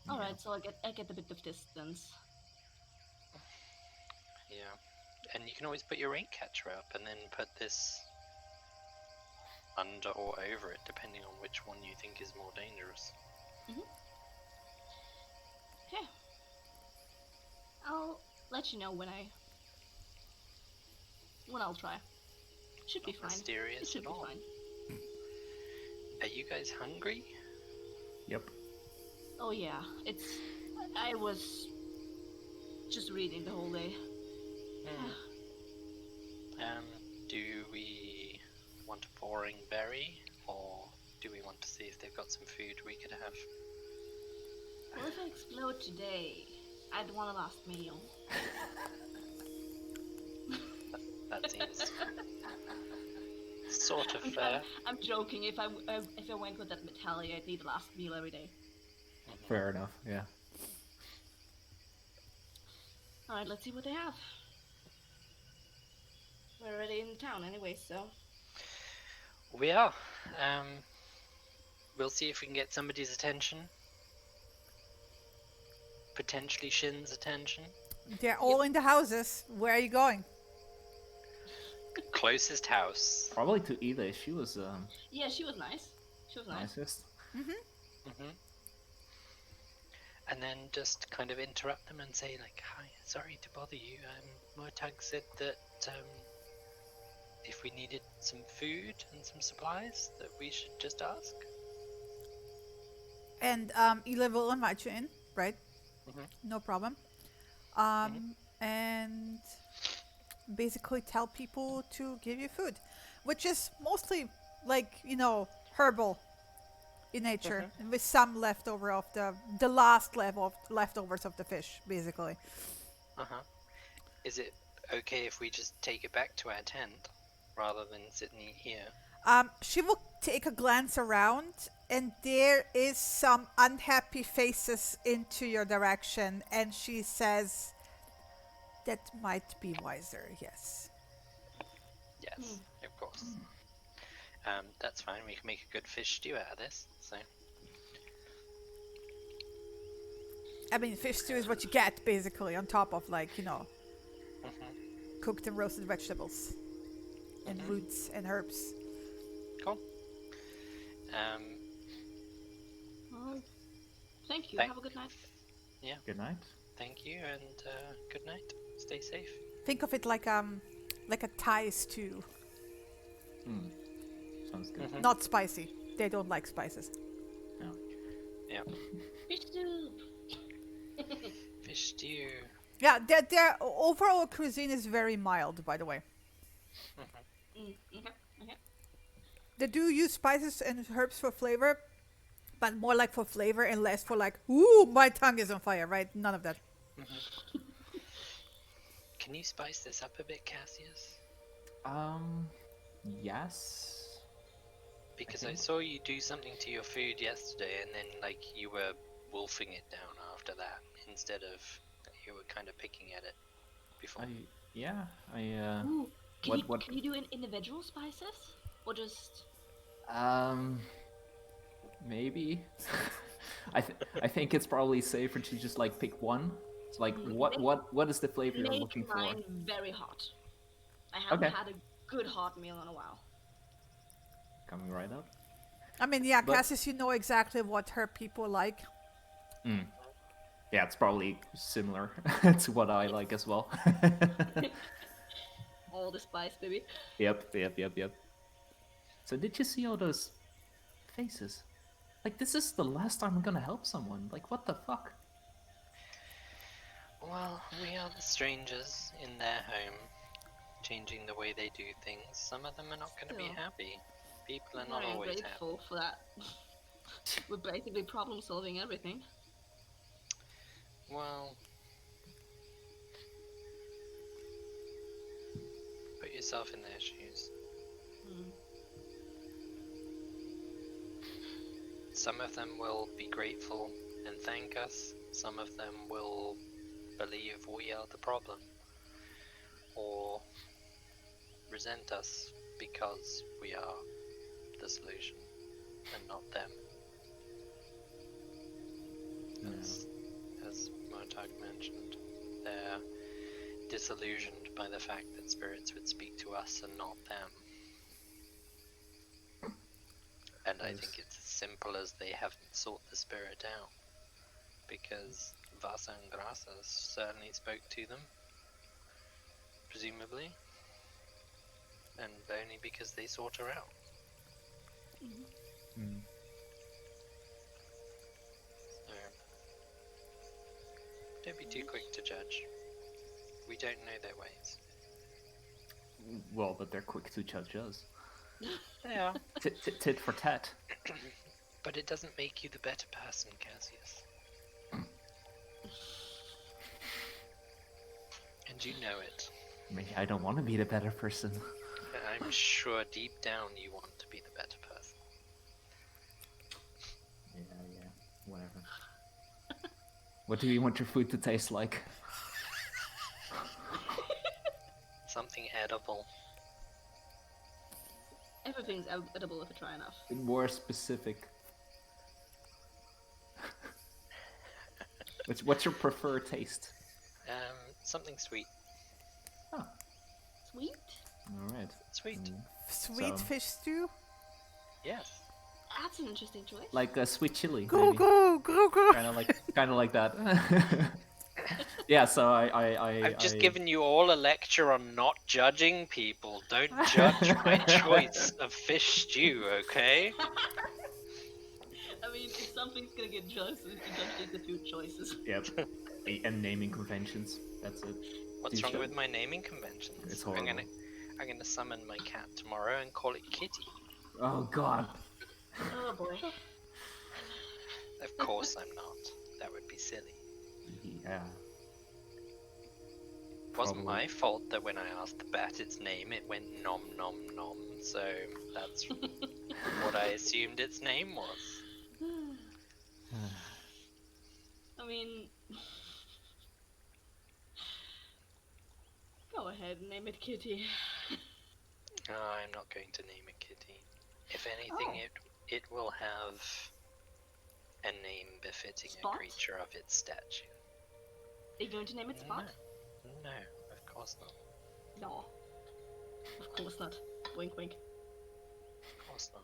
Alright, so I get a bit of distance. Yeah. And you can always put your rain catcher up and then put this under or over it, depending on which one you think is more dangerous. Okay. I'll let you know when I'll try. Should be Not fine. mysterious It should at be all. fine. Are you guys hungry? Yep. Oh yeah, I was just reading the whole day. Do we want a boring berry, or do we want to see if they've got some food we could have? Well, if I explode today, I'd want a last meal. That seems sort of fair. I'm joking. If I went with that mentality, I'd need a last meal every day. Fair enough, yeah. Alright, let's see what they have. We're already in town anyway, so... We are. We'll see if we can get somebody's attention. Potentially Shin's attention. They're all in the houses. Where are you going? Closest house. Probably to Ida. She was Yeah, she was nice. She was nice. nicest. And then just kind of interrupt them and say, like, hi, sorry to bother you. Murtag said that if we needed some food and some supplies, that we should just ask. And Ela will invite you in, right? No problem. And basically tell people to give you food, which is mostly like, herbal in nature, with some leftover of the last level of leftovers of the fish, basically. Is it okay if we just take it back to our tent rather than sit and eat here? She will take a glance around, and there is some unhappy faces into your direction, and she says, that might be wiser, yes. Yes, of course. That's fine. We can make a good fish stew out of this. So. I mean, fish stew is what you get, basically, on top of, cooked and roasted vegetables and roots and herbs. Cool. Well, thank you. Have a good night. Yeah. Good night. Thank you, and good night. Stay safe. Think of it like a Thai stew. Sounds good. Not spicy. They don't like spices. No. Yeah. Fish stew. Fish stew. Yeah, their overall cuisine is very mild, by the way. Okay. They do use spices and herbs for flavor, but more like for flavor and less for like, ooh, my tongue is on fire, right? None of that. Can you spice this up a bit, Cassius? Yes. Because I saw you do something to your food yesterday, and then you were wolfing it down after that, instead of you were kind of picking at it before. Ooh, can you do individual spices? Or just... Maybe. I think it's probably safer to just pick one. It's what is the flavor you're looking for? Make mine very hot. I haven't had a good hot meal in a while. Coming right up. I mean, yeah, Cassius, you know exactly what her people like. Yeah, it's probably similar to what I like as well. All the spice, baby. Yep. So did you see all those faces? This is the last time I'm gonna help someone. What the fuck? Well, we are the strangers in their home, changing the way they do things. Some of them are not going to be happy. People are not always happy. I'm grateful for that. We're basically problem solving everything. Well, put yourself in their shoes. Some of them will be grateful and thank us. Some of them will believe we are the problem, or resent us because we are the solution and not them. As Murtag mentioned, their disillusioned by the fact that spirits would speak to us and not them. And I think it's as simple as they haven't sought the spirit out. Because Vasa and Grasa certainly spoke to them, presumably. And only because they sought her out. Mm. So, don't be too quick to judge. We don't know their ways. Well, but they're quick to judge us. They are. Tit for tat. But it doesn't make you the better person, Cassius. And you know it. Maybe I don't want to be the better person. I'm sure deep down you want to be the better person. Yeah, whatever. What do you want your food to taste like? Something edible. Everything's edible if you try enough. More specific. What's your preferred taste? Something sweet. Oh. Sweet? Alright. Sweet. Sweet So- fish stew? Yes. That's an interesting choice. Like a sweet chili, Go, maybe. go, go, go. Kind of like that. Yeah, so I've just given you all a lecture on not judging people. Don't judge my choice of fish stew, okay? I mean, if something's gonna get judged, it's the food choices. Yep. And naming conventions. That's it. What's wrong with my naming conventions? It's I'm horrible. gonna summon my cat tomorrow and call it Kitty. Oh god. Oh boy. Of course I'm not. That would be silly. Yeah. It wasn't Probably. my fault that when I asked the bat its name, it went nom nom nom. So that's what I assumed its name was. I mean, go ahead and name it Kitty. No, I'm not going to name it Kitty. If anything, it will have a name befitting Spot? a creature of its stature. Are you going to name it Spot? No, of course not. No. Of course not. Wink wink. Of course not.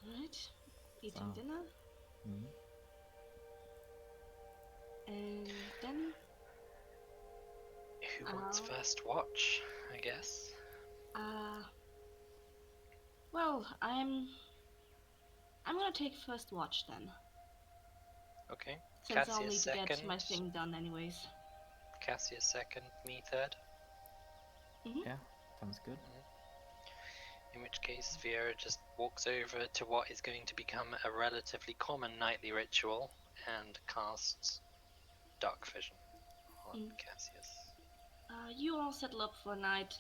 Alright. Eating Wow. dinner. Mhm. And then, Who wants first watch, I guess? well, I'm gonna take first watch then. Okay. Since I'll need Cassius to get second. my thing done anyways. Cassius second, me third. Yeah, sounds good. In which case, Vieira just walks over to what is going to become a relatively common nightly ritual and casts Dark Vision on Cassius. You all settle up for a night.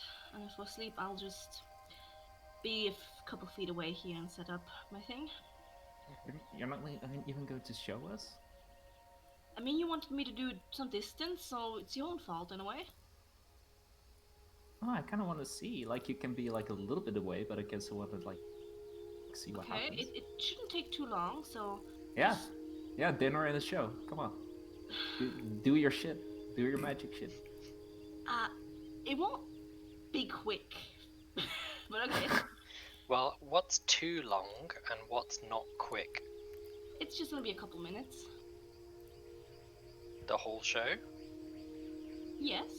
For sleep, I'll just be a couple feet away here and set up my thing. You're not even going to show us? I mean, you wanted me to do some distance, so it's your own fault in a way. Oh, I kind of want to see. Like, you can be like a little bit away, but I guess I want to like see what Okay, happens. it shouldn't take too long, so... Yeah, dinner and a show. Come on, do your shit. Do your magic shit. It won't be quick. But okay. Well, what's too long and what's not quick? It's just gonna be a couple minutes. The whole show? Yes.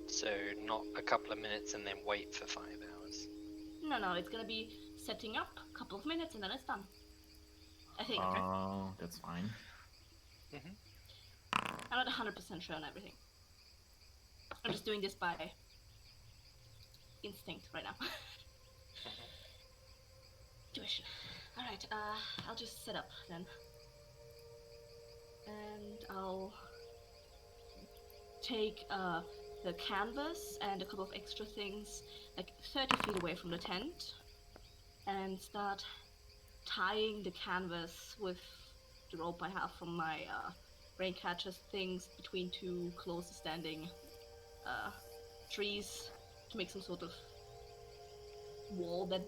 So not a couple of minutes and then wait for 5 hours. No, it's gonna be setting up, a couple of minutes, and then it's done. I think. Oh, that's fine. I'm not 100% sure on everything. I'm just doing this by instinct right now. Tuition. Alright, I'll just set up then. And I'll take the canvas and a couple of extra things like 30 feet away from the tent and start tying the canvas with the rope I have from my rain catchers things between two close standing trees to make some sort of wall that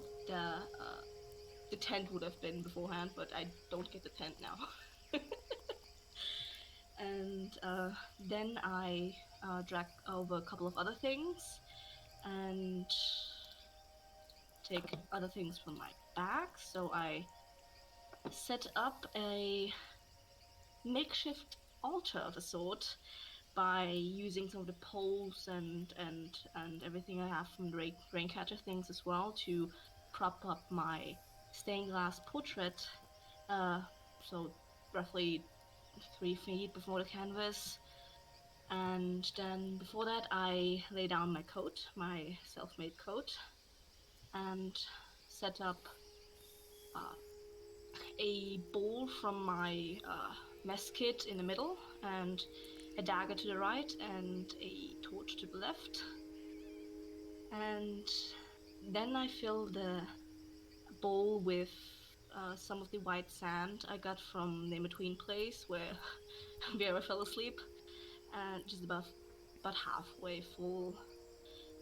the the tent would have been beforehand, but I don't get the tent now. And then I drag over a couple of other things and take other things from my bag. So I set up a makeshift altar of a sort by using some of the poles and everything I have from the raincatcher things as well to prop up my stained glass portrait. So roughly 3 feet before the canvas. And then before that, I lay down my coat, my self-made coat, and set up a bowl from my mess kit in the middle, and a dagger to the right, and a torch to the left. And then I fill the bowl with some of the white sand I got from the in-between place where Vera fell asleep, and just about halfway full.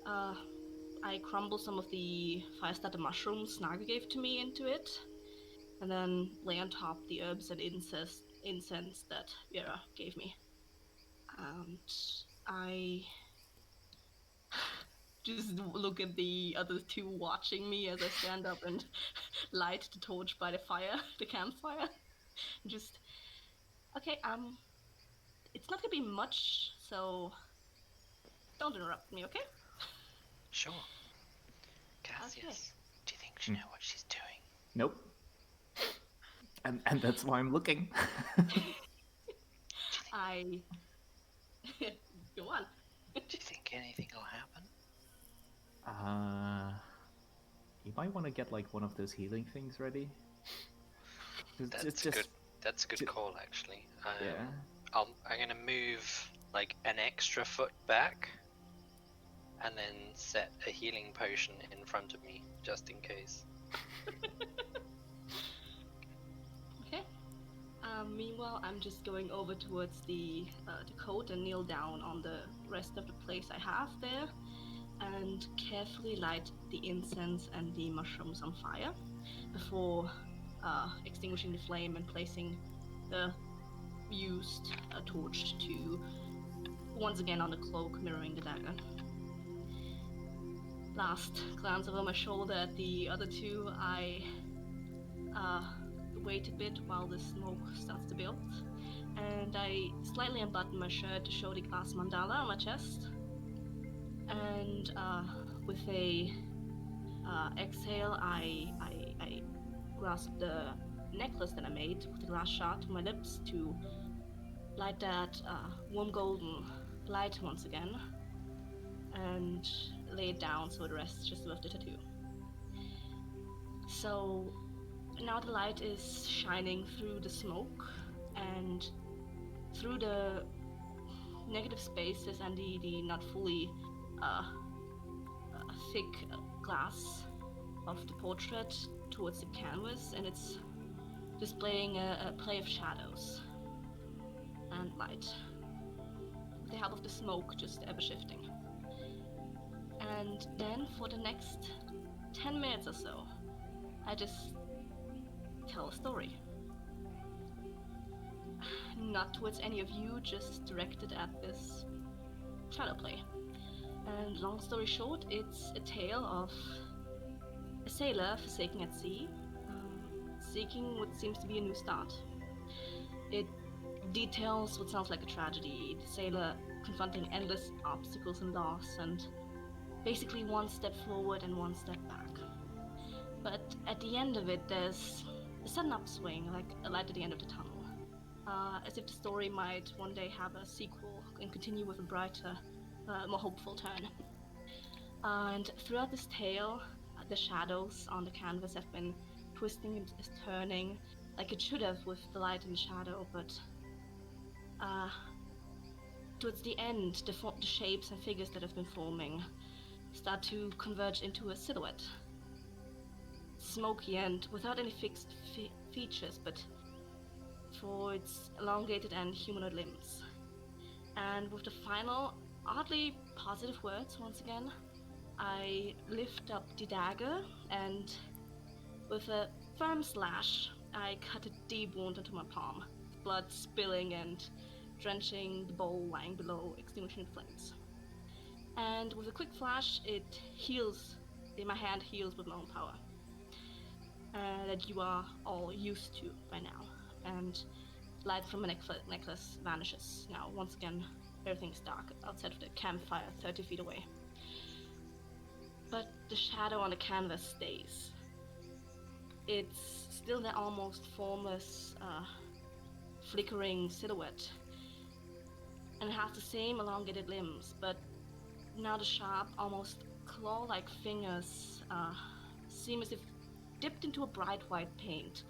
I crumble some of the fire starter mushrooms Naga gave to me into it, and then lay on top the herbs and incense that Vera gave me. And I just look at the other two watching me as I stand up and light the torch by the fire, the campfire. Just, okay, it's not gonna be much, so don't interrupt me, okay? Sure. Cassius, Okay. do you think she knows what she's doing? Nope. And that's why I'm looking. I go on. Do you think anything will happen? You might want to get like one of those healing things ready. That's a good call, actually. Yeah. I'm gonna move like an extra foot back, and then set a healing potion in front of me, just in case. Okay. Meanwhile, I'm just going over towards the coat and kneel down on the rest of the place I have there, and carefully light the incense and the mushrooms on fire before extinguishing the flame and placing the used torch to once again on the cloak, mirroring the dagger. Last glance over my shoulder at the other two, I wait a bit while the smoke starts to build, and I slightly unbutton my shirt to show the glass mandala on my chest, and with a exhale, I grasp the necklace that I made with the glass shard to my lips to light that warm golden light once again, and lay it down so it rests just above the tattoo. So now the light is shining through the smoke and through the negative spaces and the not fully thick glass of the portrait towards the canvas, and it's displaying a play of shadows and light with the help of the smoke just ever shifting. And then for the next 10 minutes or so, I just tell a story. Not towards any of you, just directed at this shadow play. And long story short, it's a tale of a sailor forsaken at sea, seeking what seems to be a new start. It details what sounds like a tragedy, the sailor confronting endless obstacles and loss, and basically one step forward and one step back. But at the end of it, there's a sudden upswing, like a light at the end of the tunnel. As if the story might one day have a sequel and continue with a brighter, more hopeful turn. And throughout this tale, the shadows on the canvas have been twisting and turning, like it should have with the light and shadow, but towards the end, the shapes and figures that have been forming start to converge into a silhouette. Smoky and without any fixed features, but for its elongated and humanoid limbs. And with the final, oddly positive words once again, I lift up the dagger and with a firm slash, I cut a deep wound into my palm, blood spilling and drenching the bowl lying below, extinguishing the flames. And with a quick flash, it heals. My hand heals with my own power. That you are all used to by now. And light from a necklace vanishes. Now, once again, everything's dark outside of the campfire 30 feet away. But the shadow on the canvas stays. It's still the almost formless, flickering silhouette. And it has the same elongated limbs, but now the sharp, almost claw-like fingers seem as if dipped into a bright white paint.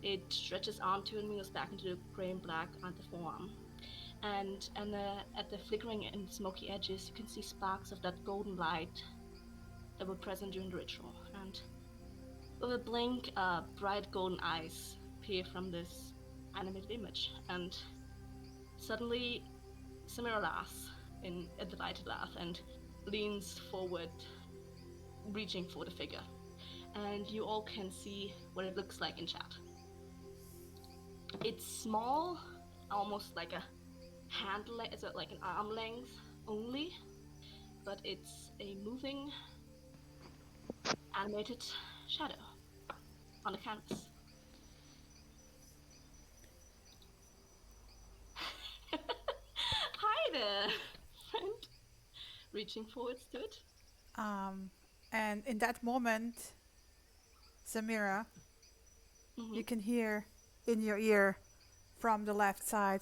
It stretches onto and mirrors back into the gray and black on the forearm. And at the flickering and smoky edges, you can see sparks of that golden light that were present during the ritual. And with a blink, bright golden eyes peer from this animated image. And suddenly, Samira laughs in a delighted laugh and leans forward, reaching for the figure. And you all can see what it looks like in chat. It's small, almost like a hand length, it's like an arm length only, but it's a moving, animated shadow on the canvas. Hi there, friend. Reaching forwards to it. And in that moment, Samira, you can hear in your ear from the left side.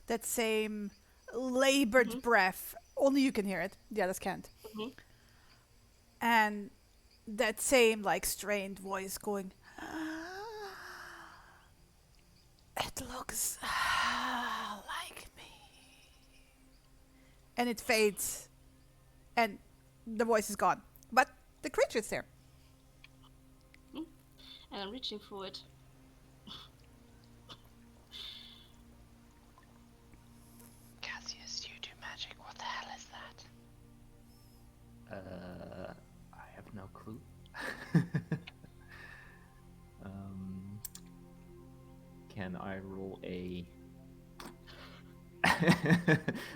That same labored breath. Only you can hear it. The others can't. And that same like strained voice going, it looks like me. And it fades. And the voice is gone. But the creature's there. And I'm reaching for it. Cassius, you do magic. What the hell is that? I have no clue. Can I roll a...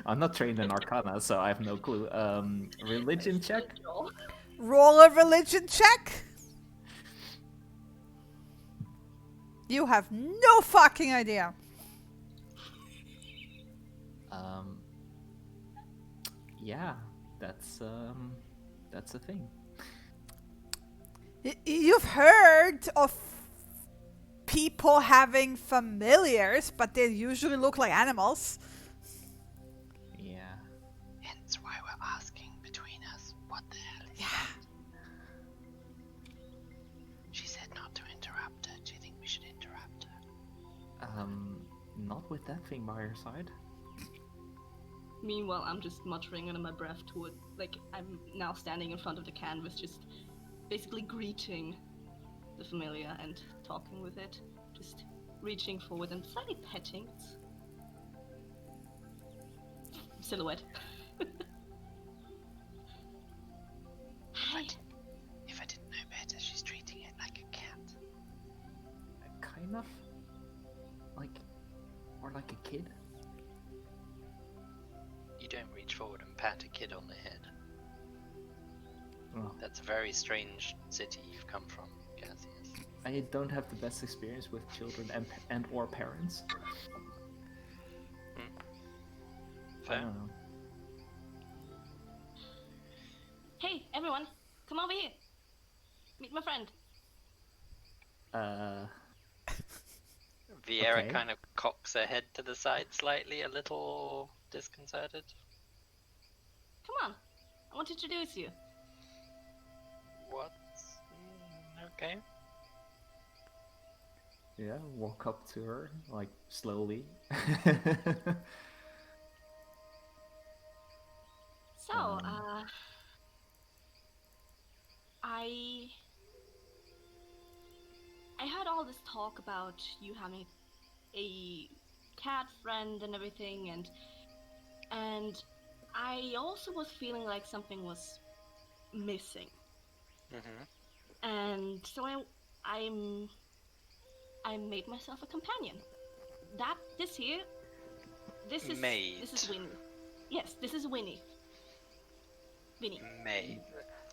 I'm not trained in Arcana, so I have no clue. Religion check? Roll a religion check? You have no fucking idea. Yeah, that's a thing. You've heard of people having familiars, but they usually look like animals. Yeah. Hence why we're asking between us, what the hell is that? She said not to interrupt her. Do you think we should interrupt her? Not with that thing by your side. Meanwhile, I'm just muttering under my breath toward, like, I'm now standing in front of the canvas, just basically greeting the familiar and talking with it, just reaching forward and slightly petting its silhouette. Hi. If I didn't know better, she's treating it like a cat. Kind of. Or like a kid. You don't reach forward and pat a kid on the head. Oh. That's a very strange city you've come from, Cassius. I don't have the best experience with children and or parents. Fair. I don't know. Hey, everyone, come over here. Meet my friend. Viera Okay. kind of cocks her head to the side slightly, a little disconcerted. Come on, I want to introduce you. What? Okay. Yeah, walk up to her, like, slowly. So, I heard all this talk about you having a cat friend and everything, and I also was feeling like something was missing. Mm-hmm. And so I made myself a companion. This is Winnie. Yes, this is Winnie. Made.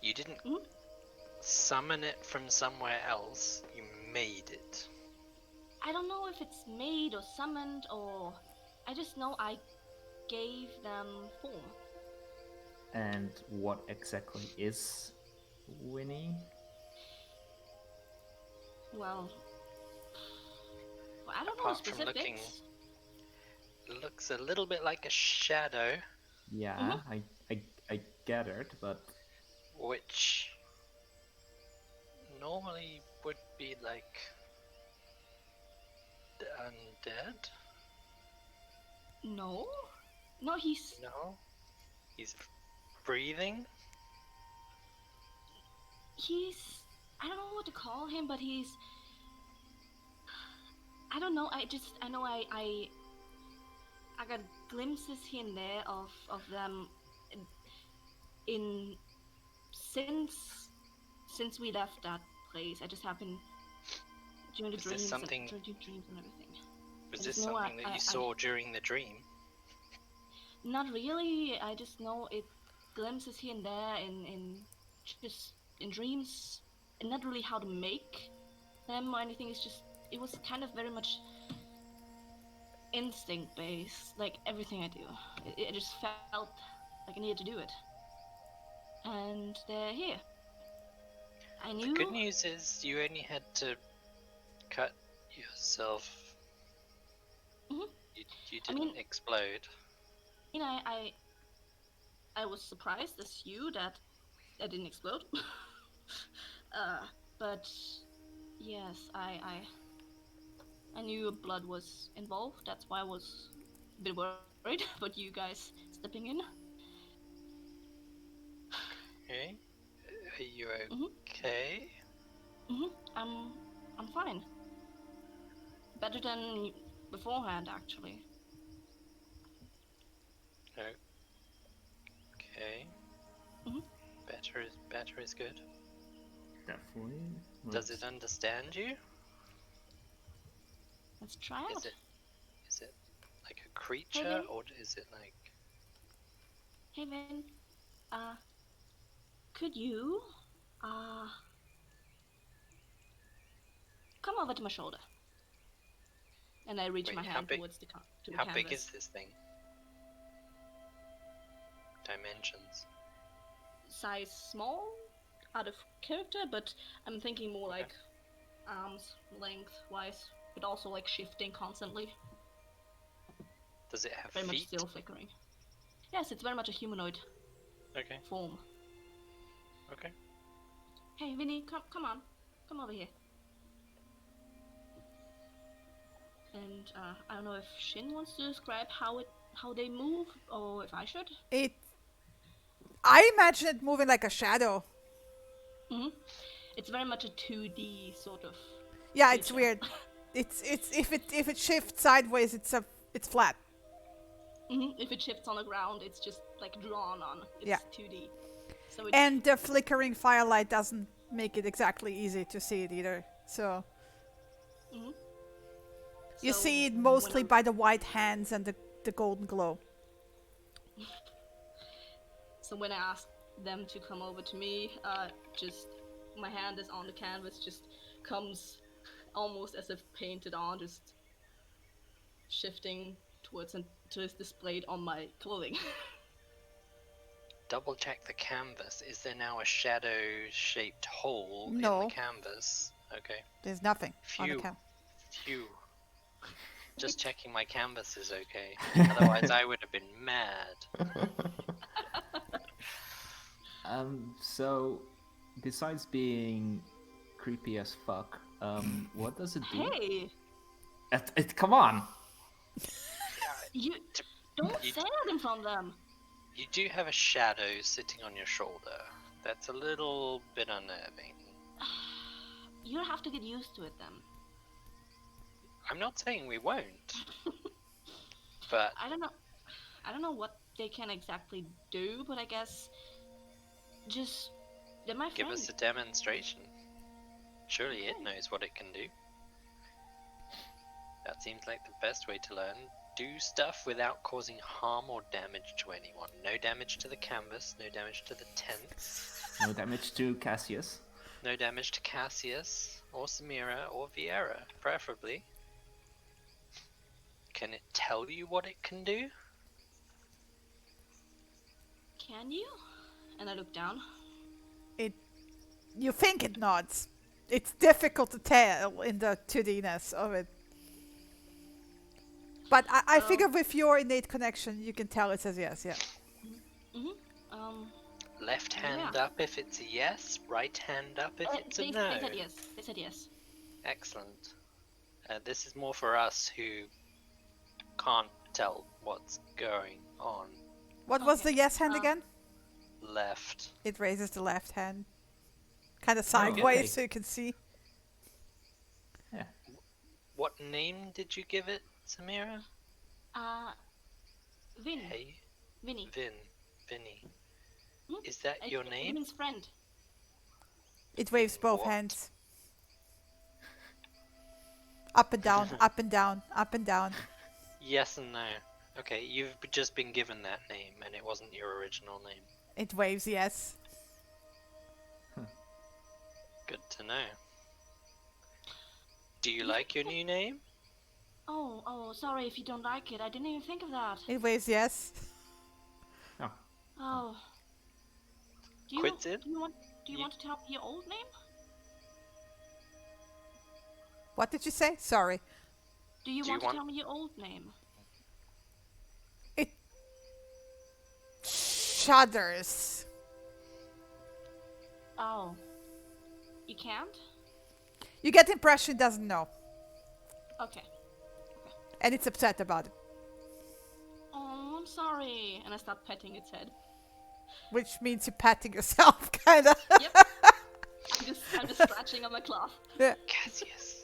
You didn't Mm-hmm. summon it from somewhere else. You made it. I don't know if it's made or summoned, or I just know I gave them form. And what exactly is Winnie? Well, I don't know Apart from looking, specifics. looks a little bit like a shadow. Yeah, I gathered, but Which normally would be like the undead. No, he's No, he's breathing. I don't know what to call him, but I don't know. I know I got glimpses here and there of them in since we left that place. I just happened during the Was dreams this something? and during dreams and everything. Was I this just know something that you saw during the dream? Not really. I just know it glimpses here and there in just in dreams, and not really how to make them or anything. It was kind of very much instinct based, like everything I do. It just felt like I needed to do it, and they're here. I knew. The good news is you only had to cut yourself. Mhm. You didn't explode. You know, I was surprised as you that I didn't explode. But yes, I knew blood was involved. That's why I was a bit worried about you guys stepping in. Okay. Are you Mhm. okay? I'm fine. Better than beforehand, actually. Okay. Mhm. Better is good. definitely. Does it understand you? Let's try out. Is it like a creature, or is it like? Hey Vin, could you, come over to my shoulder? And I reach Wait, my hand towards the How canvas. big is this thing? Dimensions. Size small, out of character, but I'm thinking more like arms length-wise, but also like shifting constantly. Does it have very feet? Much still flickering. Yes, it's very much a humanoid form. Okay. Hey, Vinny, come on. Come over here. And I don't know if Shin wants to describe how they move, or if I should. I imagine it moving like a shadow. Mm-hmm. It's very much a 2D sort of. Yeah, creature. it's weird. It's if it shifts sideways, it's flat. Mm-hmm. If it shifts on the ground, it's just like drawn on. It's 2D. So and the flickering firelight doesn't make it exactly easy to see it either. So mm-hmm. You see it mostly by the white hands and the golden glow. So when I ask them to come over to me, just my hand is on the canvas, just comes almost as if painted on, just shifting towards until it's displayed on my clothing. Double check the canvas. Is there now a shadow-shaped hole in the canvas? Okay. There's nothing on the canvas. Phew. Just checking my canvas is okay. Otherwise, I would have been mad. So, besides being creepy as fuck, what does it do? Hey! Come on! You don't say that in front of them! You do have a shadow sitting on your shoulder. That's a little bit unnerving. You'll have to get used to it then. I'm not saying we won't. But I don't know what they can exactly do, but I guess just They're my Give friend. us a demonstration. Surely it knows what it can do. That seems like the best way to learn. Do stuff without causing harm or damage to anyone. No damage to the canvas, no damage to the tents. No damage to Cassius. No damage to Cassius, or Samira, or Vieira, preferably. Can it tell you what it can do? Can you? And I look down. You think it nods. It's difficult to tell in the 2D-ness of it. But I figure with your innate connection, you can tell it says yes, yeah. Left hand up if it's a yes, right hand up if it's a no. They said yes. They said yes. Excellent. This is more for us who can't tell what's going on. What was the yes hand again? Left. It raises the left hand. Kind of sideways so you can see. Yeah. What name did you give it, Samira? Vin. Hey. Vinny. Vinny. Is that your name? It means friend. It waves both hands. Up and down, up and down, up and down. Yes and no. Okay, you've just been given that name and it wasn't your original name. It waves yes. Good to know. Do you like your new name? Oh, sorry if you don't like it. I didn't even think of that. It waves yes. Oh. Do you want to tell me your old name? What did you say? Sorry. Do you want to tell me your old name? It shudders. Oh. You can't? You get the impression it doesn't know. Okay. And it's upset about it. Oh, I'm sorry. And I start petting its head. Which means you're patting yourself, kinda. Yep. I'm just scratching on my cloth. Yeah. Cassius.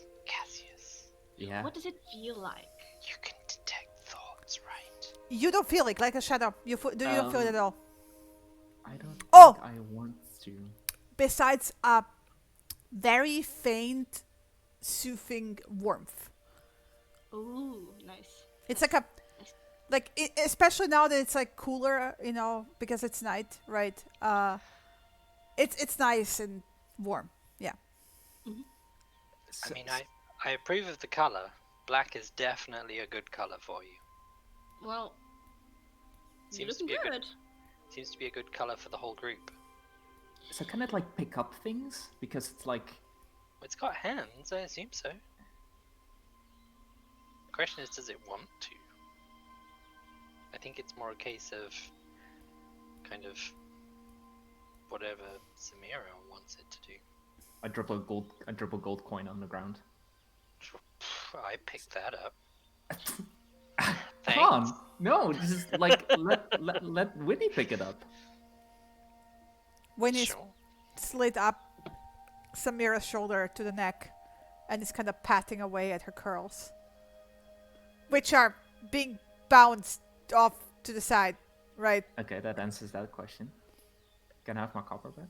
Yeah. What does it feel like? You can detect thoughts, right? You don't feel it like a shadow. You don't feel it at all. I don't think Oh! I want to. Besides a very faint, soothing warmth. Ooh, nice. It's like especially now that it's like cooler, because it's night, right? It's nice and warm. Yeah. I mean, I approve of the color. Black is definitely a good color for you. Well, Seems to be good. Seems to be a good color for the whole group. So can it like pick up things? Because it's like... It's got hands, I assume so. The question is, does it want to? I think it's more a case of kind of whatever Samira wants it to do. I drop a gold coin on the ground. I picked that up. Come on! No, just like let Winnie pick it up. Winnie's slid up Samira's shoulder to the neck and is kind of patting away at her curls, which are being bounced off to the side, right? Okay, that answers that question. Can I have my copper back?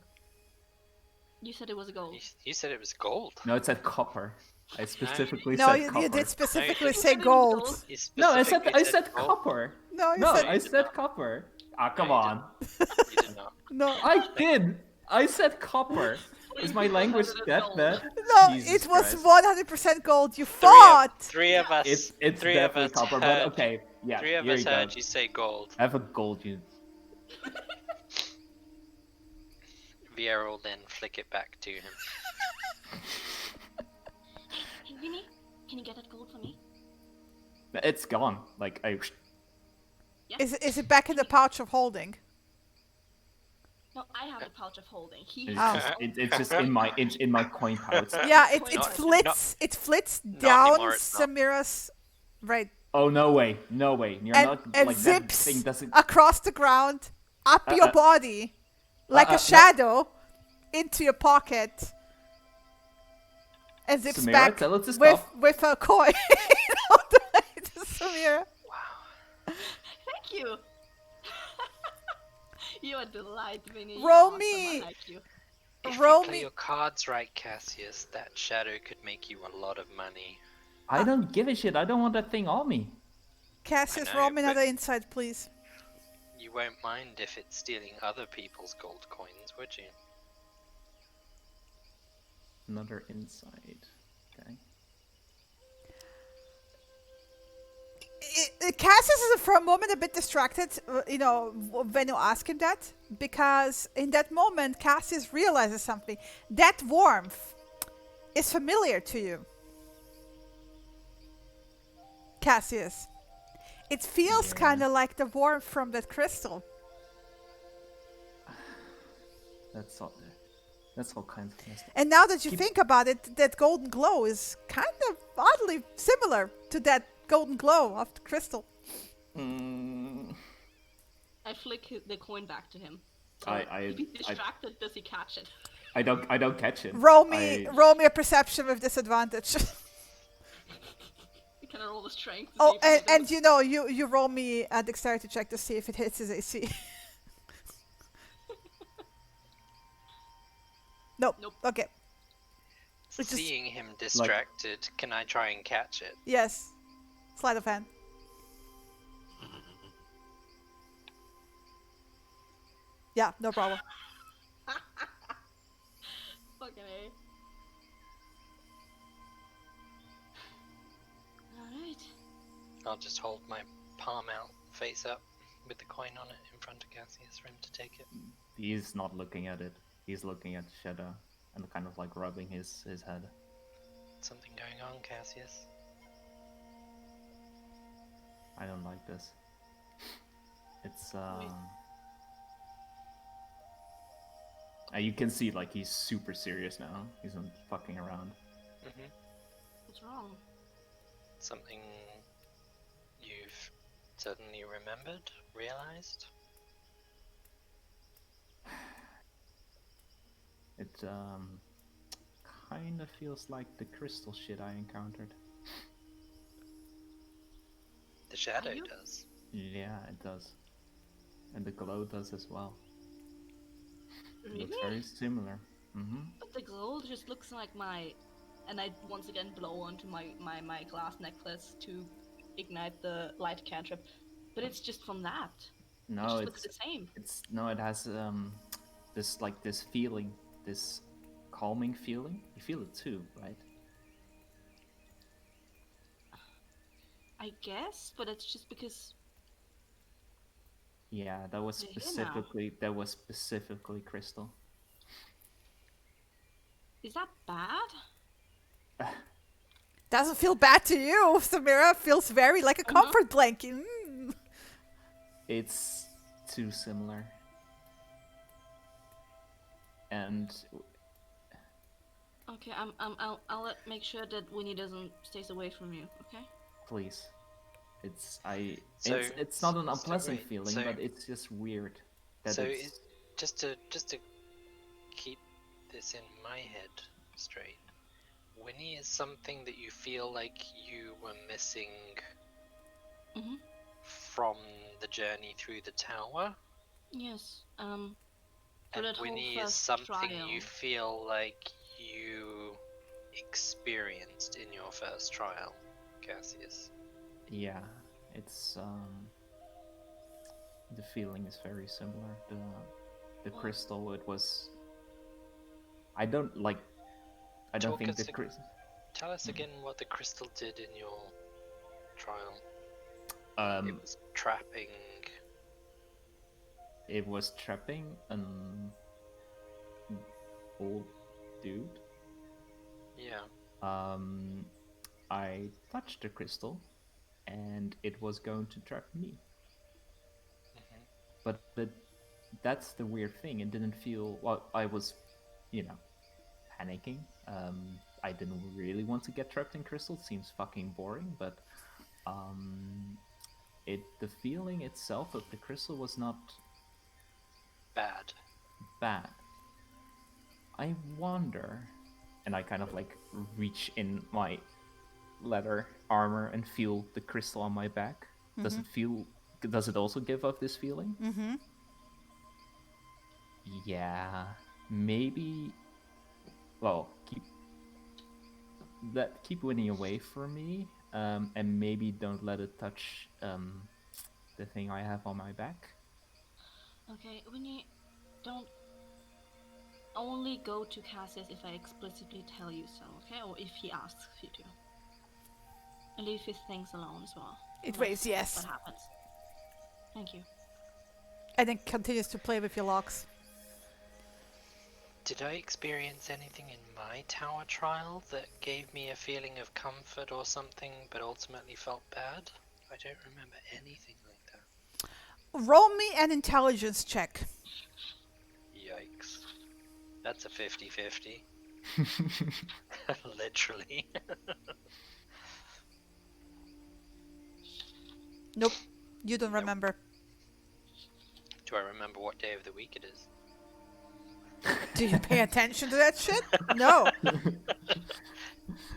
You said it was gold. You said it was gold. No, it said copper. I specifically No, said copper. you did specifically No, say gold. No, I said copper. No, I said copper. Ah, come on. You did not. No, I did. I said copper. Is my language that bad? no, Jesus it was Christ. 100% gold. You thought. Three of us. It's three of definitely us copper, heard, but okay. Yeah, Three of here us you go. heard you say gold. I have a gold unit. Vieira will then flick it back to him. Hey, Vinny, can you get that gold for me? It's gone. Like I. Yeah. Is it back in the pouch of holding? No, I have the pouch of holding. It's just in my coin pouch. Yeah, it Not- flits. It flits not down anymore, it's not. Samira's right Oh no way! You're and not and like that zips thing doesn't. across the ground, up your body, like a shadow, into your pocket, and zips Samira, back tell it to stop. with a coin all the way to Samira. Thank you. You're a delight, Vinny. Roll You're me. awesome. I like you. If Roll you play me. your cards right, Cassius, that shadow could make you a lot of money. I don't give a shit. I don't want that thing on me. Cassius, I know, roll me but another insight, please. you won't mind if it's stealing other people's gold coins, would you? Another insight. Okay. Cassius is for a moment a bit distracted, when you ask him that, because in that moment, Cassius realizes something. That warmth is familiar to you, Cassius. It feels kind of like the warmth from that crystal. That's all kinds of messed up. And now that you think about it, that golden glow is kind of oddly similar to that golden glow of the crystal. I flick the coin back to him. So if he's distracted, does he catch it? I don't catch it. Roll me a perception with disadvantage. You can roll the strength. And you roll me a dexterity check to see if it hits his AC. Nope. Okay. Seeing him distracted, can I try and catch it? Yes. Sleight of hand. Yeah, no problem. Fucking A. Alright. I'll just hold my palm out, face up, with the coin on it in front of Cassius for him to take it. He's not looking at it. He's looking at the shadow and kind of like rubbing his head. Something going on, Cassius? I don't like this. It's you can see like he's super serious now. He's not fucking around. What's wrong? Something you've suddenly remembered, realized? It kind of feels like the crystal shit I encountered. The shadow does. Yeah, it does. And the glow does as well. Really? It looks very similar. But the glow just looks like my... And I once again blow onto my glass necklace to ignite the light cantrip. But it's just from that. No, it just looks the same. It has this feeling, this calming feeling. You feel it too, right? I guess, but it's just because... Yeah, that was specifically crystal. Is that bad? Doesn't feel bad to you, Samira. Feels very like a comfort blanket. It's too similar. And okay, I'll make sure that Winnie doesn't stays away from you. Okay. Please, it's not an unpleasant feeling, but it's just weird. Just to keep this in my head straight. Winnie is something that you feel like you were missing from the journey through the tower? Yes. And Winnie is something you feel like you experienced in your first trial, Cassius. Yeah, it's the feeling is very similar. The crystal, it was... I don't think the crystal... Tell us again what the crystal did in your trial. It was trapping... It was trapping an old dude. Yeah. I touched the crystal, and it was going to trap me. But that's the weird thing. It didn't feel... Well, I was, panicking. I didn't really want to get trapped in crystal. It seems fucking boring, but the feeling itself of the crystal was not bad. I wonder, and I kind of like reach in my leather armor and feel the crystal on my back. Does it also give off this feeling? Yeah. maybe, well, keep Winnie away from me, and maybe don't let it touch the thing I have on my back. Okay, Winnie, don't only go to Cassius if I explicitly tell you so, okay? Or if he asks you to. And leave his things alone as well. It raised yes. What happens? Thank you. And then continues to play with your locks. Did I experience anything in my tower trial that gave me a feeling of comfort or something, but ultimately felt bad? I don't remember anything like that. Roll me an intelligence check. Yikes. That's a 50-50. Literally. Nope. You don't remember. Do I remember what day of the week it is? Do you pay attention to that shit? No.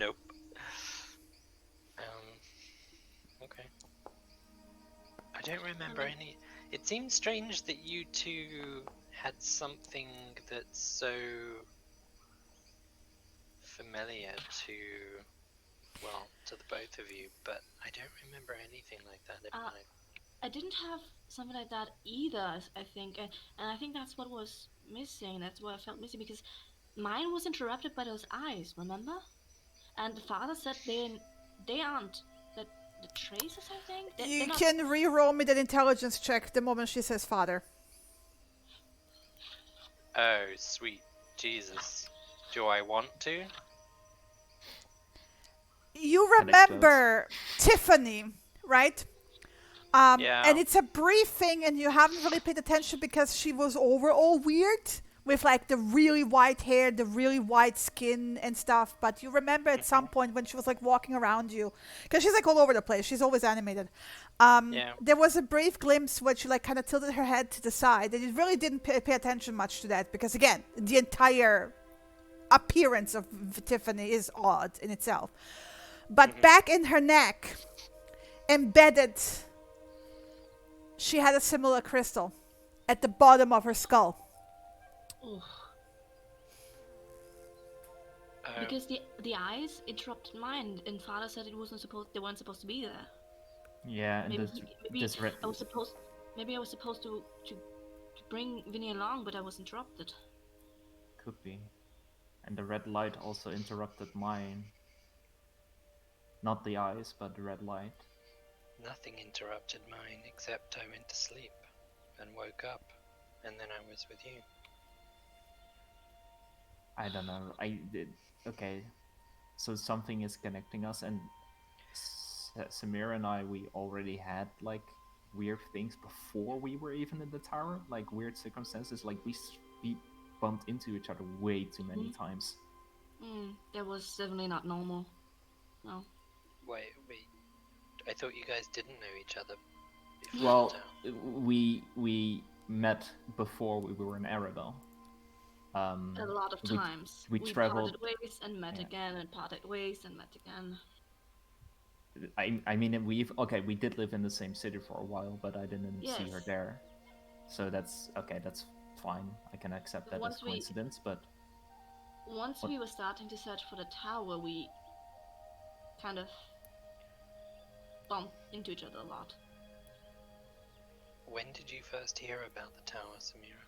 Nope. Okay. I don't remember any. It seems strange that you two had something that's so familiar to, well, to the both of you, but I don't remember anything like that in my... I didn't have something like that either, I think, and I think that's what was missing. That's what I felt missing, because mine was interrupted by those eyes, remember? And the father said they aren't the traces, I think? You can re-roll me that intelligence check the moment she says father. Oh, sweet Jesus. Do I want to? You remember Tiffany, right? Yeah. And it's a brief thing, and you haven't really paid attention because she was overall weird with like the really white hair, the really white skin and stuff. But you remember at some point when she was like walking around you, because she's like all over the place. She's always animated. There was a brief glimpse where she like kind of tilted her head to the side, and you really didn't pay attention much to that because again, the entire appearance of Tiffany is odd in itself. But back in her neck, embedded, she had a similar crystal at the bottom of her skull. Because the eyes interrupted mine, and father said they weren't supposed to be there. Yeah, and maybe I was supposed to bring Vinny along, but I was interrupted. Could be. And the red light also interrupted mine. Not the eyes, but the red light. Nothing interrupted mine except I went to sleep and woke up, and then I was with you. I don't know. Okay. So something is connecting us, and Samira and I, we already had like weird things before we were even in the tower, like weird circumstances. Like we bumped into each other way too many times. That was definitely not normal. No. Wait. I thought you guys didn't know each other before. Well, we met before we were in Arabelle. A lot of times. We traveled parted ways and met again, and parted ways and met again. I mean, we did live in the same city for a while, but I didn't see her there. So that's okay, that's fine. I can accept that as coincidence, but... Once we were starting to search for the tower, we kind of bumped into each other a lot. When did you first hear about the tower, Samira?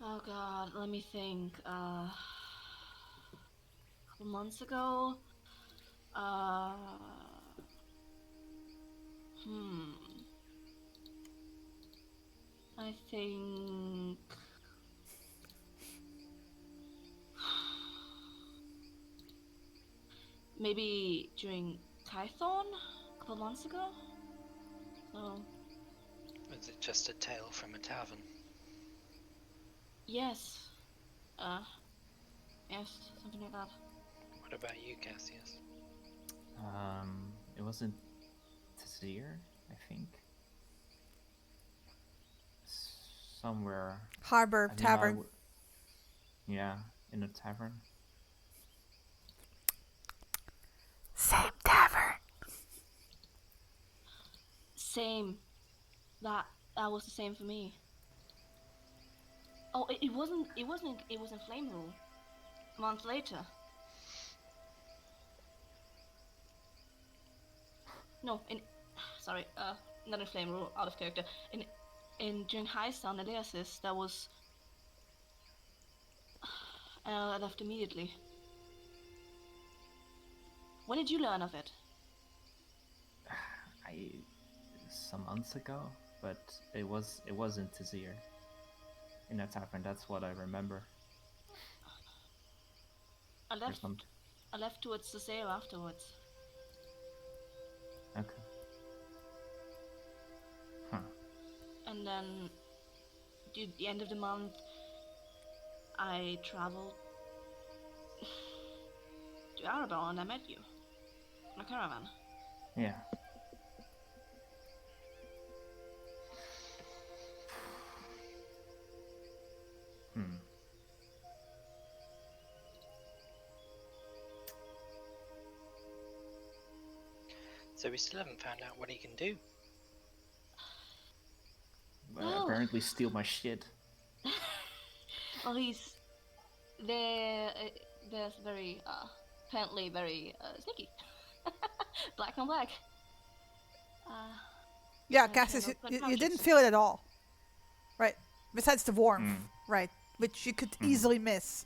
Oh god, let me think. A couple months ago. I think... maybe during Kython, a couple months ago. So... Was it just a tale from a tavern? Yes. Yes, something like that. What about you, Cassius? It wasn't Tazir, I think. Somewhere. Harbor Tavern. Yeah, in a tavern. Same tavern. Same. That was the same for me. Oh, it wasn't. It was in Flame Rule. A month later. No, sorry, not in Flame Rule, out of character. In during High Sound Eliasis, that was. I left immediately. When did you learn of it? Some months ago, but it was in Tizir. In that tavern, that's what I remember. I left towards the sale afterwards. Okay. Huh. And then, at the end of the month, I traveled to Arabelle and I met you. In a caravan. Yeah. So we still haven't found out what he can do. Well, apparently steal my shit. Well, there's very, apparently very, sneaky. Black on black. Yeah, Cassis, you didn't feel it at all. Right? Besides the warmth, right? Which you could easily miss.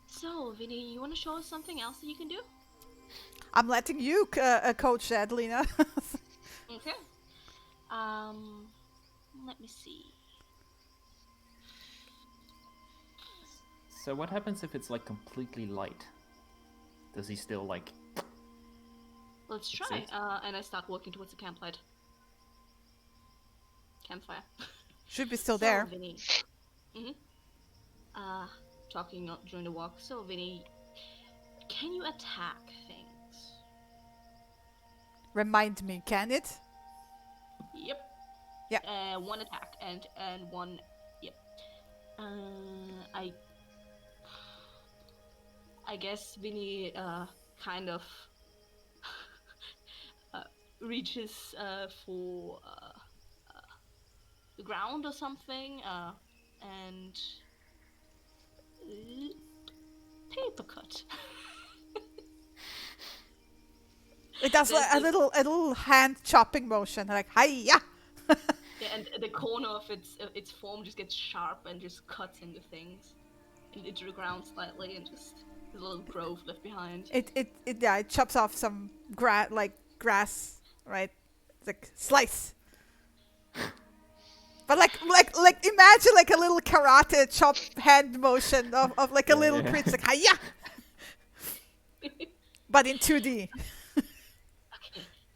So, Vinny, you want to show us something else that you can do? I'm letting you coach that, Lena. Okay. Let me see. So what happens if it's like completely light? Does he still like... Let's try. And I start walking towards the campfire. Should be still there. Vinny. Talking during the walk. So, Vinny, can you attack things? Remind me, can it? Yep. Yeah. One attack and one. Yep. I guess Vinny kind of reaches for the ground or something and paper cut. It does like a little hand chopping motion, like hiya. Yeah, and the corner of its form just gets sharp and just cuts into things, into the ground slightly, and just there's a little grove left behind. It chops off some grass, right? It's like slice. But like imagine like a little karate chop hand motion of like a little creature, like hiya. But in 2D.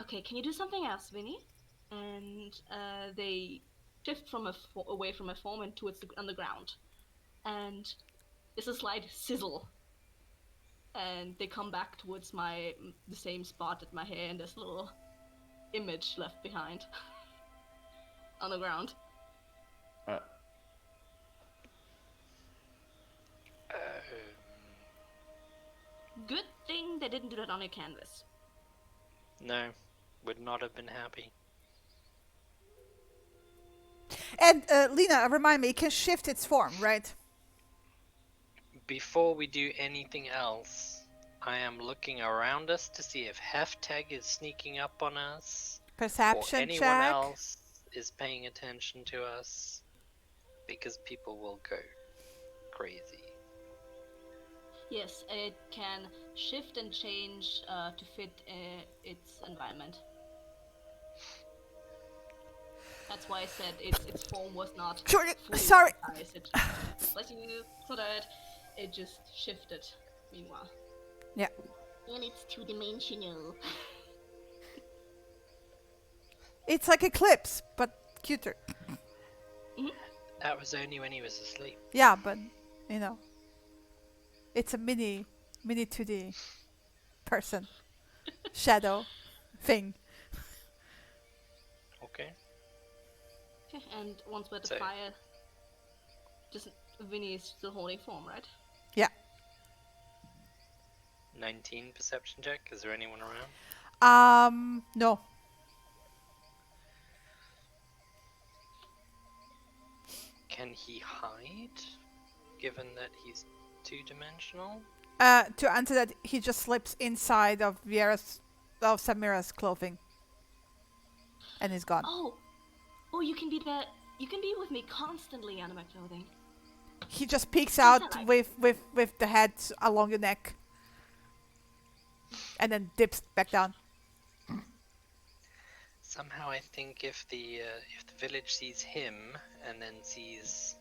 Okay, can you do something else, Vinny? And they shift away from my form and towards the underground. And it's a slight sizzle. And they come back towards the same spot at my hair, and there's a little image left behind on the ground. Good thing they didn't do that on your canvas. No, would not have been happy. And Lena, remind me, it can shift its form, right? Before we do anything else, I am looking around us to see if Heftag is sneaking up on us. Perception or anyone check. else is paying attention to us, because people will go crazy. Yes, it can shift and change to fit its environment. That's why I said its form was not Sorry. It letting you so that it just shifted. Meanwhile. Yeah. And it's two-dimensional. It's like Eclipse, but cuter. That was only when he was asleep. Yeah, but it's a mini 2D person shadow thing. Okay. And once we're at the fire, just Vinny is still holding form, right? Yeah. 19 perception check. Is there anyone around? No. Can he hide, given that he's two-dimensional? To answer that, he just slips inside of Samira's clothing, and is gone. Oh, you can be there. You can be with me constantly under my clothing. He just peeks out with the head along your neck, and then dips back down. Somehow, I think if the village sees him and then sees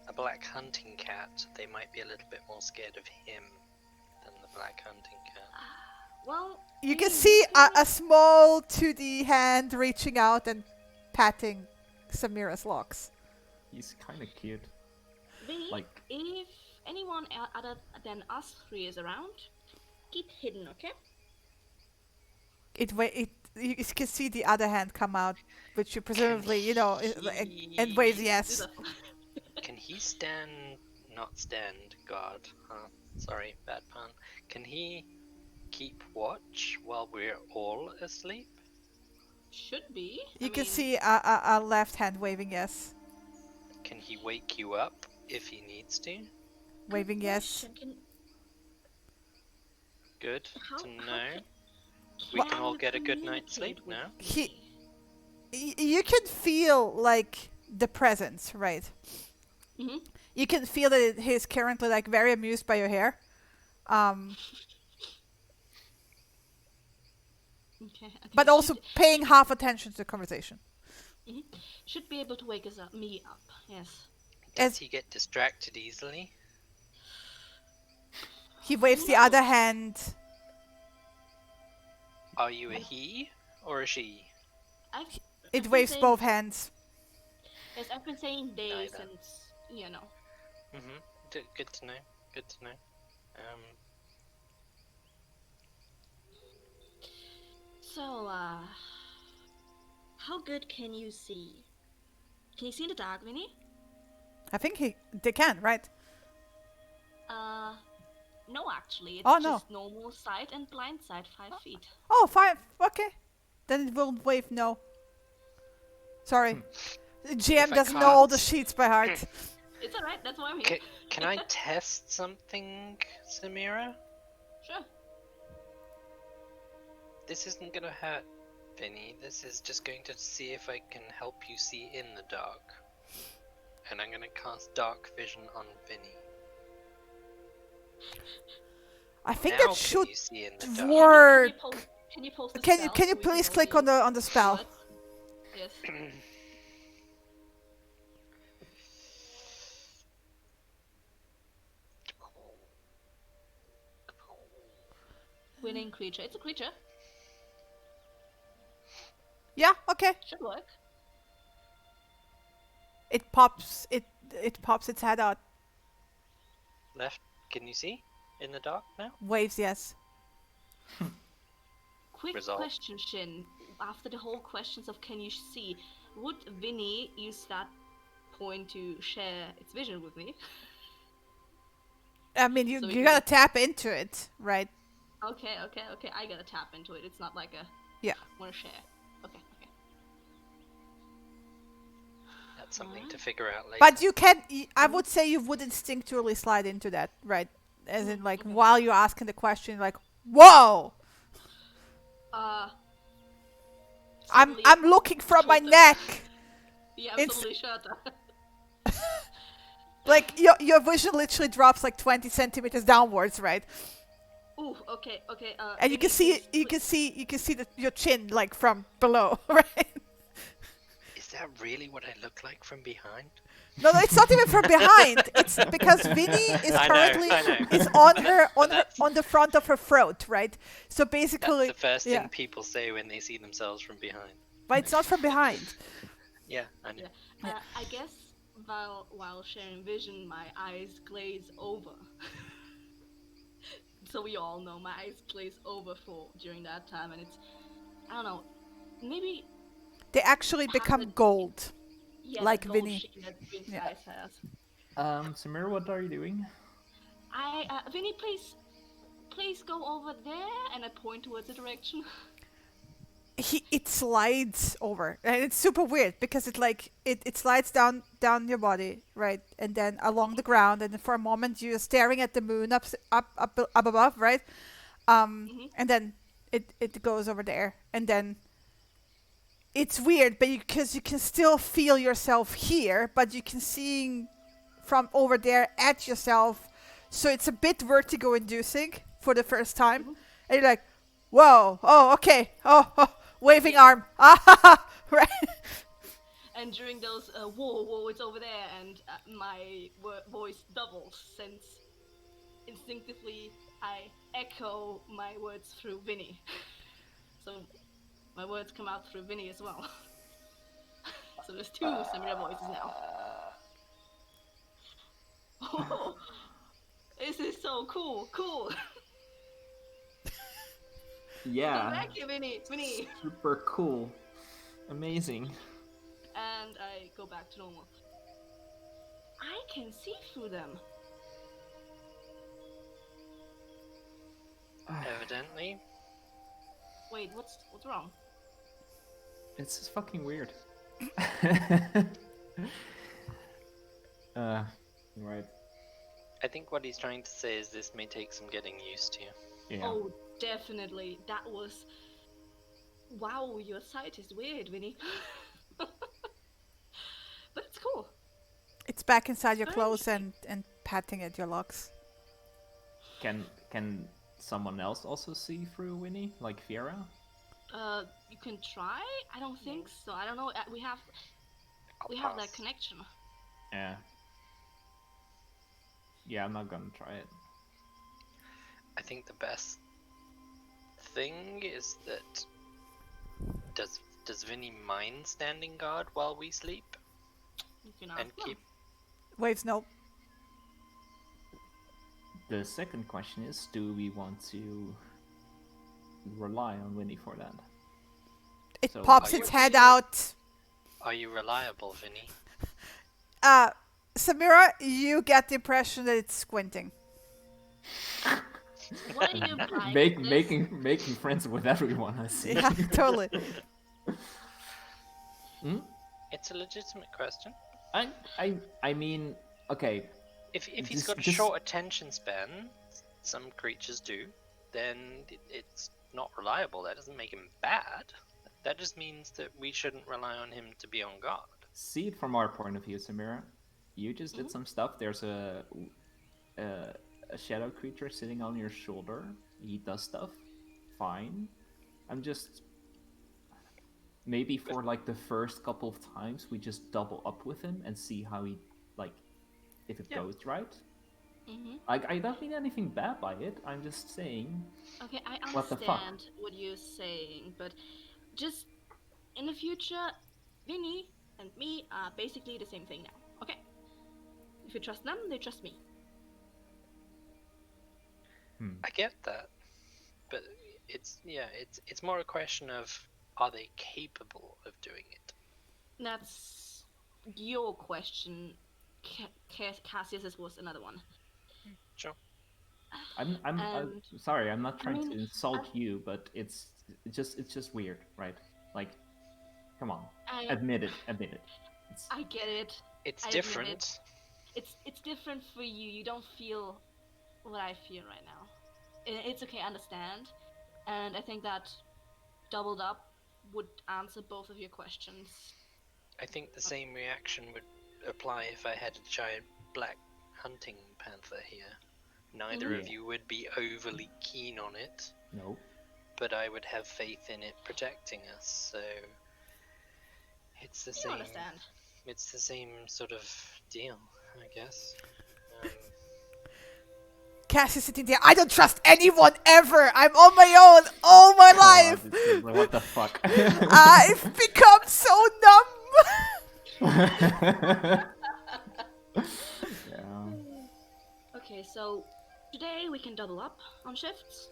a black hunting cat, they might be a little bit more scared of him than the black hunting cat. Well, you can see a small 2D hand reaching out and patting Samira's locks. He's kind of cute. Vinny, if anyone other than us three is around, keep hidden, okay? You can see the other hand come out, which you presumably, and waves yes. Can he not stand guard? Sorry, bad pun. Can he keep watch while we're all asleep? Should be. You can see a left hand waving yes. Can he wake you up if he needs to? Waving yes. Good to know. We can all get a good night's sleep now. You can feel like the presence, right? Mm-hmm. You can feel that he's currently like very amused by your hair. Okay, but also paying half attention to the conversation. Mm-hmm. Should be able to wake me up, yes. Does he get distracted easily? He waves the other hand. Are you a he or a she? It waves both hands. Yes, I've been saying they since, Mm-hmm. Good to know. Good to know. So, how good can you see? Can you see in the dark, Vinny? I think they can, right? No, actually. It's no. just normal sight and blind sight, 5 feet. Oh, 5. Okay. Then it will wave no. Sorry. The GM doesn't know all the sheets by heart. It's alright, that's why I'm here. Can I test something, Samira? Sure. This isn't gonna hurt, Vinny. This is just going to see if I can help you see in the dark. And I'm gonna cast Dark Vision on Vinny. I think now that should work. Can you post the can spell you please click on the spell? Yes. Winning creature. It's a creature. Yeah, okay. Should work. It pops its head out. Left, can you see in the dark now? Waves yes. Quick question, Shin. After the whole questions of can you see, would Vinny use that point to share its vision with me? I mean, you gotta tap into it, right? Okay. I gotta tap into it. It's not like a want to share. Okay. That's something to figure out later. But you can. I would say you would instinctually slide into that, right? As in, like while you're asking the question, like, whoa. I'm looking from my neck. Yeah, absolutely shut up. Like your vision literally drops like 20 centimeters downwards, right? Ooh, okay. And you can see your chin like from below, right? Is that really what I look like from behind? No, it's not even from behind. It's because Vinny is currently is on the front of her throat, right? So basically, that's the first thing people say when they see themselves from behind. But it's not from behind. Yeah, I know. Yeah. I guess while sharing vision, my eyes glaze over. So we all know my eyes glaze over during that time, and it's, I don't know, maybe they actually become gold. Yeah, like Vinny. Samira, what are you doing? Vinny, please go over there, and I point towards the direction. it slides over, and it's super weird because it slides down your body, right, and then along the ground, and then for a moment you're staring at the moon up above, right, and then it goes over there, and then it's weird, but because you can still feel yourself here, but you can see from over there at yourself, so it's a bit vertigo inducing for the first time, and you're like, whoa, oh, okay, oh, waving arm, right. And during those whoa, it's over there, and my voice doubles, since instinctively I echo my words through Vinny. So my words come out through Vinny as well. So there's two Samira voices now. Oh, this is so cool. Yeah. Come back here, Vinny. Super cool. Amazing. And I go back to normal. I can see through them. Evidently. Wait, what's wrong? It's just fucking weird. Right. I think what he's trying to say is this may take some getting used to. Yeah. Oh, definitely. That was... Wow, your sight is weird, Vinny. But it's cool. It's back inside your clothes and patting at your locks. Can someone else also see through Winnie, like Fiera? You can try. I don't think so. I don't know. We have that connection. Yeah. Yeah, I'm not gonna try it. I think the best thing is that does Vinny mind standing guard while we sleep? You can ask them. Keep. Waves, no. The second question is, do we want to rely on Winnie for that? It pops its head out. Are you reliable, Vinny? Samira, you get the impression that it's squinting. What are you implying? Making friends with everyone, I see. Yeah, totally. It's a legitimate question. I mean, okay. If he's got a short attention span, some creatures do, then it's not reliable. That doesn't make him bad. That just means that we shouldn't rely on him to be on guard. See it from our point of view, Samira. You just did some stuff. There's a shadow creature sitting on your shoulder. He does stuff. Fine. I'm just... Maybe for like the first couple of times, we just double up with him and see how he, like, if it goes right. I don't mean anything bad by it. I'm just saying... Okay, I what the fuck? understand what you're saying, but just in the future, Vinny and me are basically the same thing now. Okay? If you trust them, they trust me. I get that, but it's more a question of, are they capable of doing it? That's your question. Cassius's was another one. Sure. I'm sorry. I'm not trying to insult you, but it's just weird, right? Like, come on, admit it. I get it. It's different. It's different for you. You don't feel what I feel right now. It's okay, I understand. And I think that doubled up would answer both of your questions. I think the same reaction would apply if I had a giant black hunting panther here. Neither of you would be overly keen on it. No. But I would have faith in it protecting us, so it's the same. Understand. It's the same sort of deal, I guess. Cass is sitting there. I don't trust anyone ever. I'm on my own all my life. What the fuck? I've become so numb. Okay, so today we can double up on shifts,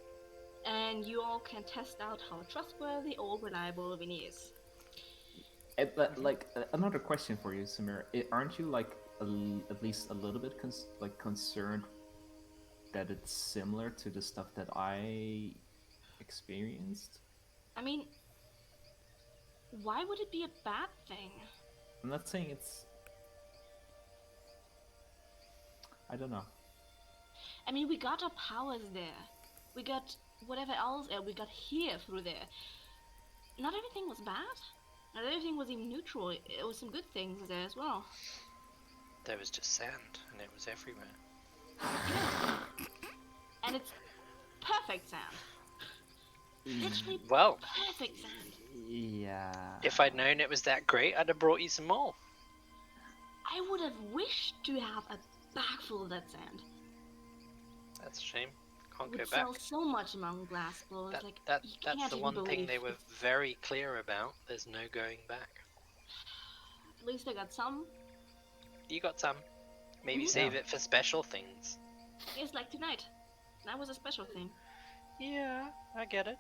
and you all can test out how trustworthy or reliable Vinny is. But, like, another question for you, Samir. Aren't you like at least a little bit concerned that it's similar to the stuff that I experienced? I mean, Why would it be a bad thing? I'm not saying it's... I don't know. I mean, we got our powers there. We got whatever else we got here through there. Not everything was bad. Not everything was even neutral. It was some good things there as well. There was just sand, and it was everywhere. Yeah. And it's perfect sand. Literally perfect sand. Yeah. If I'd known it was that great, I'd have brought you some more. I would have wished to have a bag full of that sand. That's a shame. Can't Would go sell back. so much among glass blowers. That's the one thing they were very clear about. There's no going back. At least I got some. You got some. Maybe save it for special things. Yes, like tonight. That was a special thing. Yeah, I get it.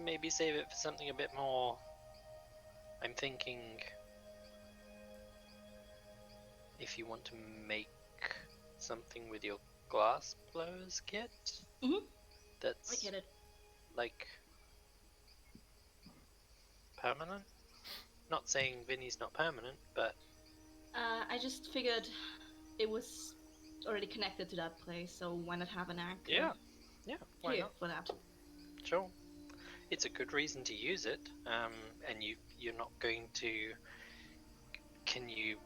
Maybe save it for something a bit more... I'm thinking... if you want to make something with your glass blowers kit, that's... I get it. Like... permanent? Not saying Vinny's not permanent, but... I just figured it was already connected to that place, so why not have an anchor? Yeah, why here not? for that? Sure. It's a good reason to use it, and you're not going to... Can you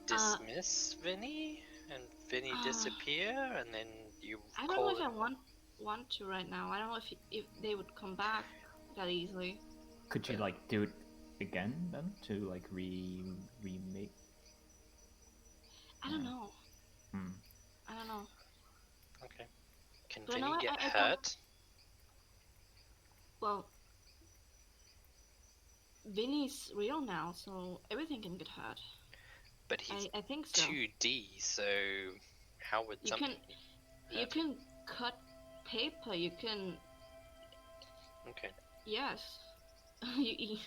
dismiss Vinny and Vinny disappear, and then you I don't know if I want to right now. I don't know if they would come back that easily. Could you like do it again then to like remake? I don't know. I don't know. Okay. Can But Vinny no, get I hurt? Well, Vinny's real now, so everything can get hurt. But he's I think so. 2D, so how would something hurt? You can cut paper. You can. Okay. Yes. I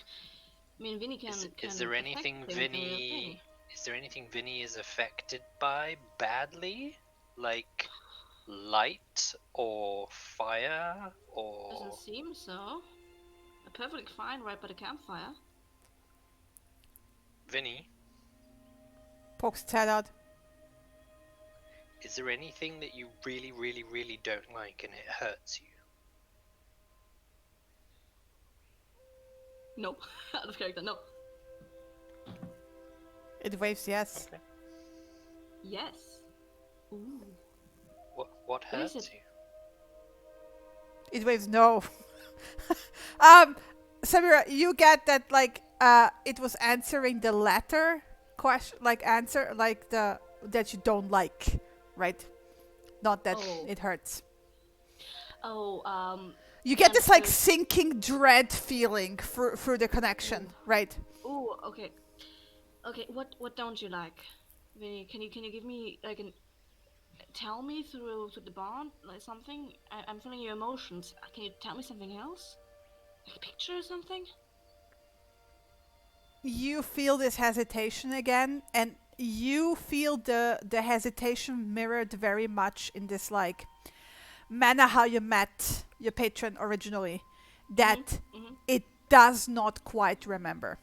mean, Vinny can. Is there anything Vinny? Is there anything Vinny is affected by badly, like light or fire or? Doesn't seem so. Perfectly fine right by the campfire. Vinny, Pokes its head out. is there anything that you really, really, really don't like and it hurts you? No. Out of character, no. It waves yes. Okay. Yes. Ooh. What hurts it? you? It waves no. Samira, you get that like it was answering the latter question, like answer like the that you don't like, right? Not that it hurts. Oh, you get this like sinking dread feeling through the connection, right? Ooh, okay. Okay, what don't you like? Vinny, can you give me like tell me through the bond, like something? I'm feeling your emotions. Can you tell me something else? Like a picture or something? You feel this hesitation again, and you feel the hesitation mirrored very much in this like manner how you met your patron originally, that it does not quite remember.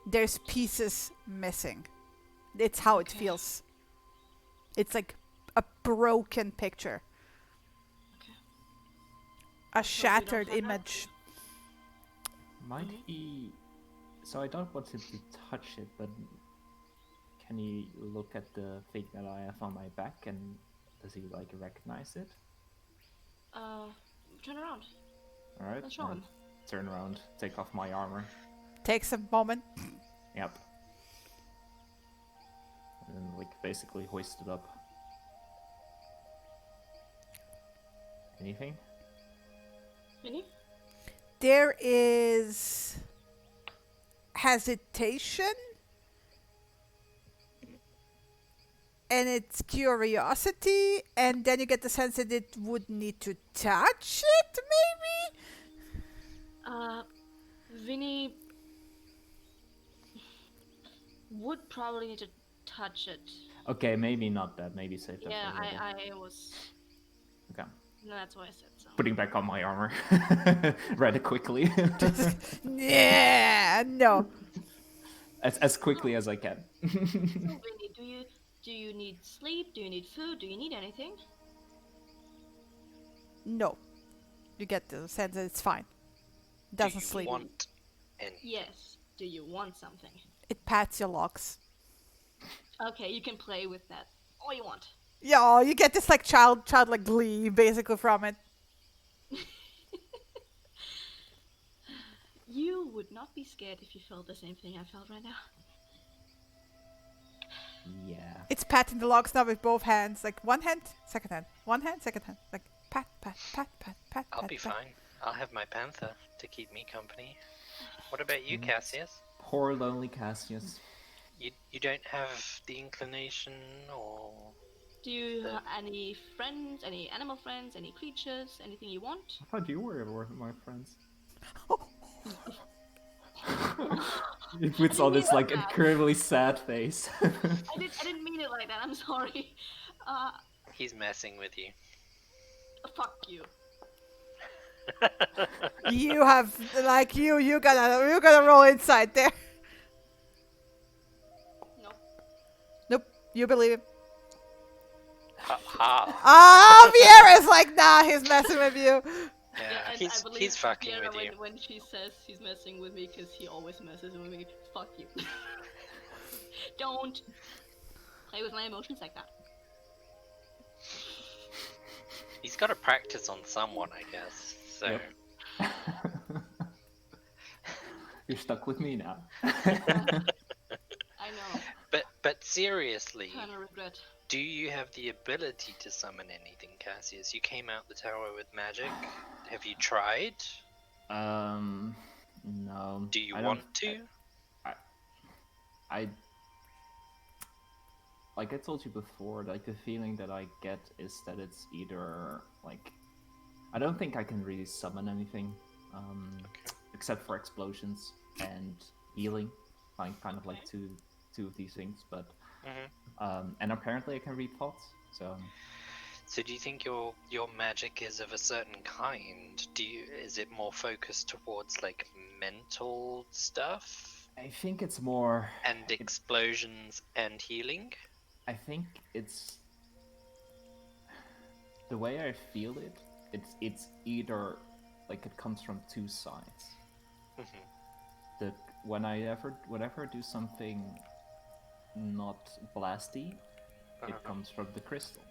There's pieces missing. It's how it feels. It's like a broken picture. Okay. A shattered image. Might he... So I don't want him to touch it, but can he look at the thing that I have on my back, and does he like recognize it? Turn around. Alright. Let's show him. Turn around, take off my armor. Takes a moment. Yep. And then like basically hoist it up. Anything? Vinny? There is hesitation, and it's curiosity, and then you get the sense that it would need to touch it, maybe? Vinny would probably need to touch it. Okay, maybe not that. Maybe save that Yeah, for later. I was... Okay. No, that's why I said so. Putting back on my armor rather quickly. Yeah, no. As quickly as I can. So, Vinny, do you need sleep? Do you need food? Do you need anything? No. You get the sense that it's fine. It Do doesn't you sleep. want anything? Yes. Do you want something? It pats your locks. Okay, you can play with that all you want. Yeah, you get this like childlike glee basically from it. You would not be scared if you felt the same thing I felt right now. Yeah. It's patting the locks now with both hands. Like one hand, second hand. One hand, second hand. Like pat, pat, pat, pat, pat. I'll pat, be pat. fine. I'll have my panther to keep me company. What about you, Cassius? Poor lonely Cassius. You don't have the inclination or... Do you have any friends, any animal friends, any creatures, anything you want? I thought you were one of my friends. It puts on this like incredibly sad face. I didn't mean it like that. I'm sorry. He's messing with you. Fuck you. You have like you gotta roll inside there. Nope. Nope. You believe him. Vieira's like, nah, he's messing with you. Yeah, and I believe he's fucking Viera with you. when she says he's messing with me because he always messes with me. Fuck you. Don't play with my emotions like that. He's got to practice on someone, I guess. So. Yep. You're stuck with me now. I know. But seriously, Kind of regret. do you have the ability to summon anything, Cassius? You came out the tower with magic. Have you tried? No. Do you want to? I like I told you before, like the feeling that I get is that it's either like I don't think I can really summon anything, except for explosions and healing, like kind of like two of these things. But and apparently I can read thoughts. So do you think your magic is of a certain kind? Is it more focused towards like mental stuff? I think it's more and explosions and healing. I think it's the way I feel it. It's either like it comes from two sides. Whenever I do something not blasty, it comes from the crystal.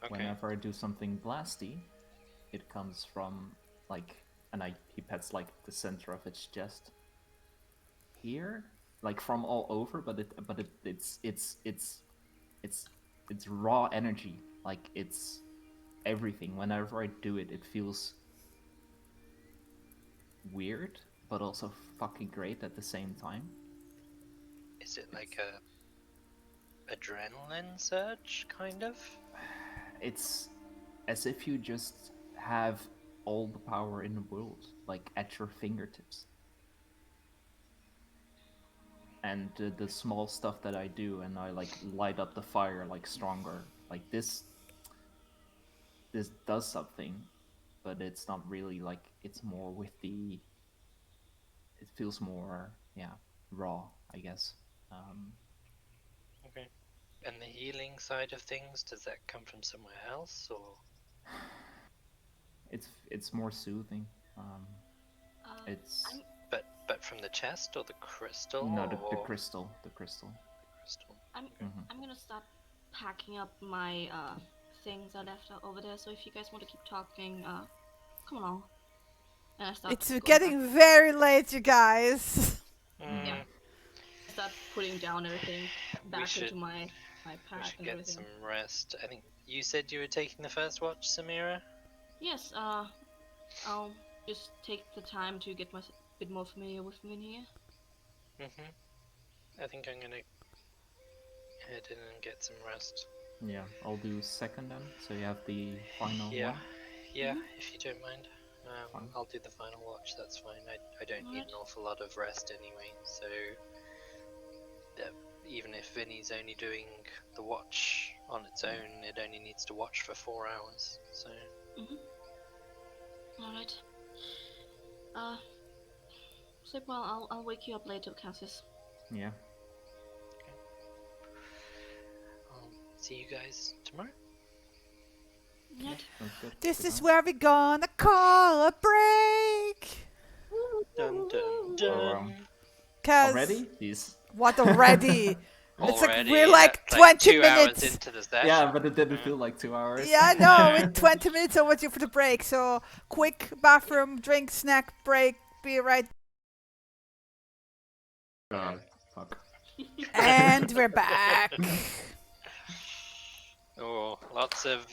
Okay. Whenever I do something blasty, it comes from like, and he pets like the center of its chest. Here, like from all over, but it's raw energy. Like it's everything. Whenever I do it, it feels weird, but also fucking great at the same time. Is it like a adrenaline surge, kind of? It's as if you just have all the power in the world, like at your fingertips. And the small stuff that I do, and I like light up the fire like stronger. Like this does something, but it's not really like it's more with the. It feels more, raw, I guess. Okay. And the healing side of things, does that come from somewhere else, or? It's more soothing. It's. But from the chest or the crystal? No, the crystal. The crystal. I'm gonna start packing up my things I left over there. So if you guys want to keep talking, come along. And I start. It's getting very late, you guys. Yeah. I start putting down everything back into my pack we should and get everything. some rest. I think you said you were taking the first watch, Samira? Yes. I'll just take the time to get myself a bit more familiar with Vinny here. I think I'm gonna head in and get some rest. Yeah, I'll do second then, so you have the final one. Yeah, if you don't mind. I'll do the final watch, that's fine. I don't need an awful lot of rest anyway, so even if Vinny's only doing the watch on its own, it only needs to watch for 4 hours, so All right. Sleep well. I'll wake you up later, Cassius. Yeah. I'll see you guys tomorrow. Right. This is where we're gonna call a break. Dun dun dun. Already? These. What already? It's like Already, we're like that's 20 2 minutes. hours into the session. Yeah, but it didn't feel like 2 hours. Yeah, no, we're 20 minutes overdue for the break. So quick bathroom, drink, snack, break. Be right. Fuck. And we're back. Oh, lots of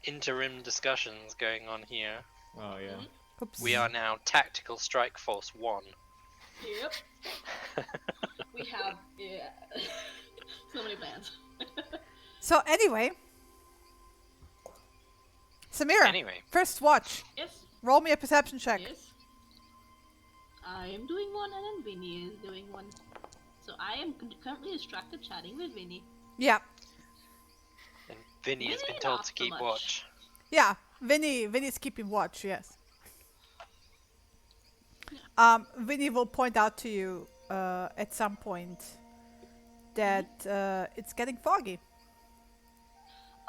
interim discussions going on here. Oh yeah. Oops. We are now Tactical Strike Force 1. Yep. We have so many plans. So anyway, Samira. Anyway. First watch. Yes. Roll me a perception check. Yes. I am doing one, and then Vinny is doing one. So I am currently distracted chatting with Vinny. Yeah. And Vinny has been Vinny, told not to so keep much. watch. Yeah. Vinny's keeping watch. Yes. Vinny will point out to you at some point that it's getting foggy.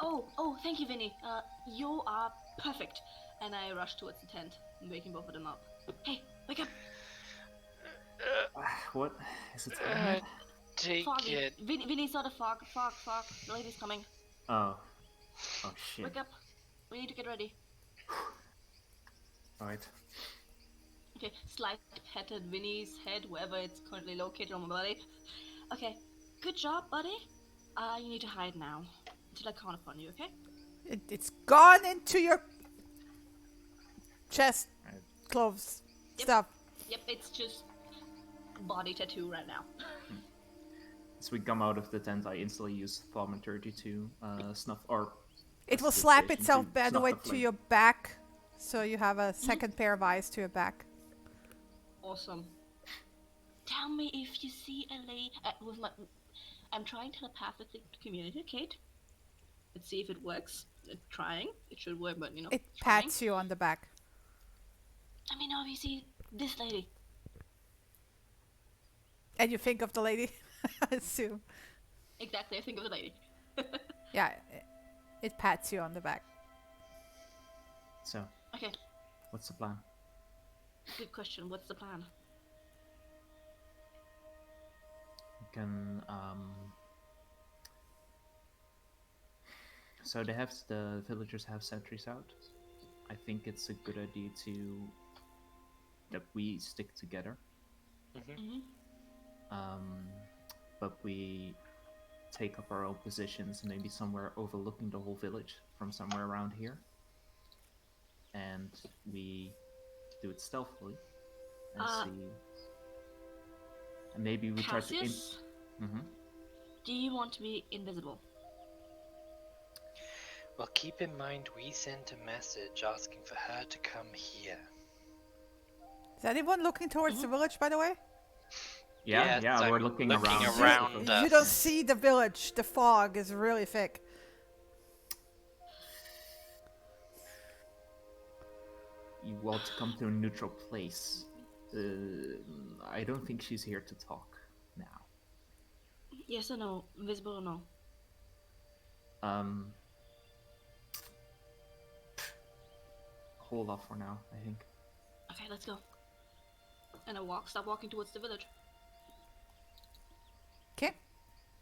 Oh, thank you, Vinny. You are perfect. And I rush towards the tent, waking both of them up. Hey, wake up! What? Is it? Take Foggy. it. Vinny's not a fog. The lady's coming. Oh. Oh shit. Wake up. We need to get ready. Alright. Okay, slight pet at Vinny's head, wherever it's currently located on my body. Okay, good job, buddy. You need to hide now until I count upon you, okay? It's gone into your chest, clothes, stuff. Yep, it's just body tattoo right now. As we come out of the tent, I instantly use thaumaturgy to snuff, or It will slap prestidigitation itself, to by the snuff way, the to flame. your back, so you have a second pair of eyes to your back. Awesome. Tell me if you see a lady with my. I'm trying telepathically to communicate. Let's see if it works. It's trying. It should work, but you know. It trying. pats you on the back. Let me know if you see this lady. And you think of the lady, I assume. Exactly, I think of the lady. Yeah, it pats you on the back. So, Okay, what's the plan? good question. What's the plan? We can, so the villagers have sentries out. I think it's a good idea that we stick together. Mm-hmm. But we take up our own positions, maybe somewhere overlooking the whole village from somewhere around here. And we do it stealthily and see. And maybe we try to. Cassius, do you want to be invisible? Well, keep in mind we sent a message asking for her to come here. Is anyone looking towards the village, by the way? Yeah, Yes, we're I'm looking looking around. around us. You don't see the village. The fog is really thick. You want to come to a neutral place. I don't think she's here to talk now. Yes or no? Invisible or no? Hold off for now, I think. Okay, let's go. And I start walking towards the village. Okay.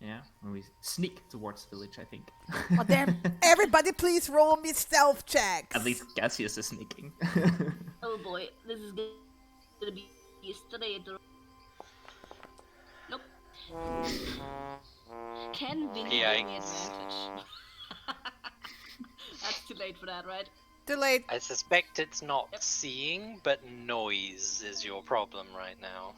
Yeah, and we sneak towards the village, I think. Well, then, everybody please roll me stealth checks. At least Cassius is sneaking. Oh boy, this is gonna be yesterday. Nope. Can Vinny give me advantage? That's too late for that, right? Too late. I suspect it's not seeing, but noise is your problem right now.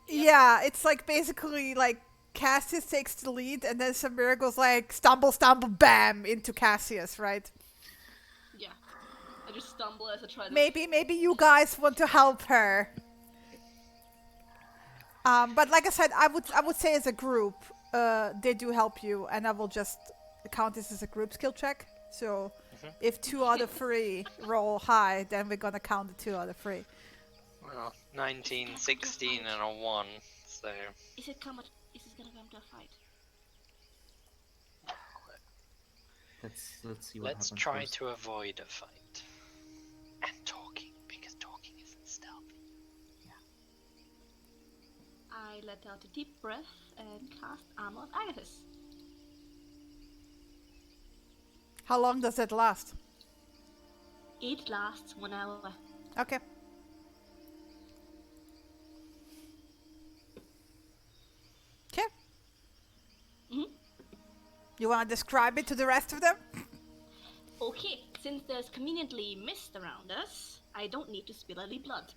Yeah, it's like basically like Cassius takes the lead and then Samira goes like stumble, stumble, bam into Cassius, right? Yeah. I just stumble as I try to... Maybe you guys want to help her. But like I said, I would say as a group, they do help you, and I will just count this as a group skill check. So If 2 out of 3 roll high, then we're gonna count the 2 out of 3. Well, 19, 16, and a 1, so... Is it gonna come to a fight? Let's see what Let's happens try first. to avoid a fight. And talking, because talking isn't stealthy. I let out a deep breath and cast Armor of Agathis. How long does it last? It lasts 1 hour. Okay. Okay. You want to describe it to the rest of them? Okay, since there's conveniently mist around us, I don't need to spill any blood.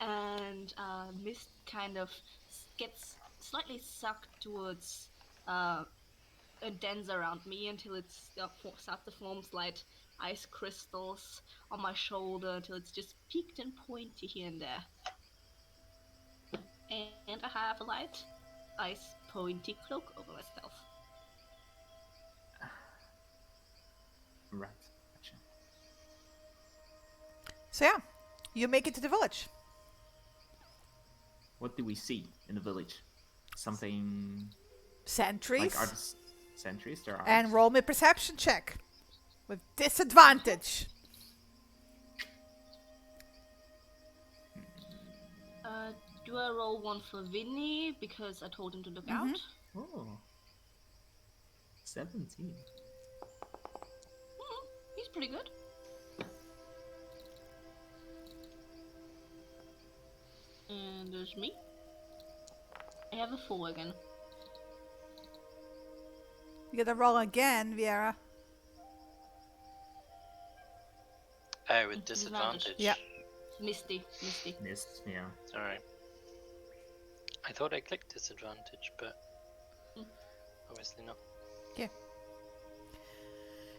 And mist kind of gets slightly sucked towards and dens around me until it starts to form slight ice crystals on my shoulder until it's just peaked and pointy here and there. And I have a light ice pointy cloak over myself. Right. Gotcha. So yeah, you make it to the village. What do we see in the village? Something Sentries. like sentries? There are. And roll me a perception check. With disadvantage. Do I roll one for Vinny because I told him to look out? Oh. 17. He's pretty good. And there's me. I have a 4 again. You gotta roll again, Viera. Oh, with disadvantage. Yeah. Misty. Missed, yeah. Alright. I thought I clicked disadvantage, but obviously not. Okay.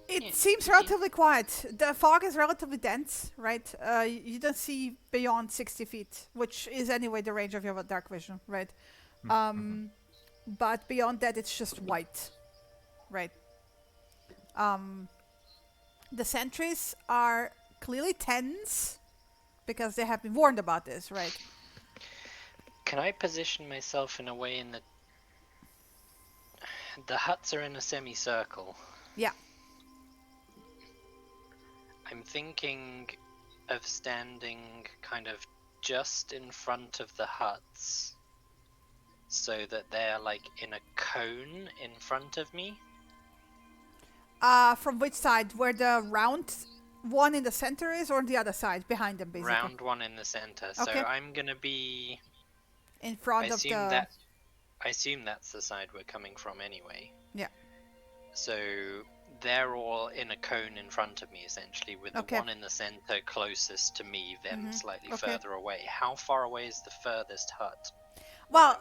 It Yeah, seems okay. relatively quiet. The fog is relatively dense, right? You don't see beyond 60 feet, which is anyway the range of your dark vision, right? But beyond that, it's just white, right? The sentries are clearly tense because they have been warned about this, right? Can I position myself in a way in that the huts are in a semicircle? Yeah. I'm thinking of standing kind of just in front of the huts so that they're like in a cone in front of me. From which side? Where the round one in the center is, or the other side behind them, basically? Round one in the center. Okay. So I'm gonna be In front of the. I assume that's the side we're coming from anyway. Yeah. So they're all in a cone in front of me, essentially, with the one in the center closest to me, then slightly further away. How far away is the furthest hut? Well,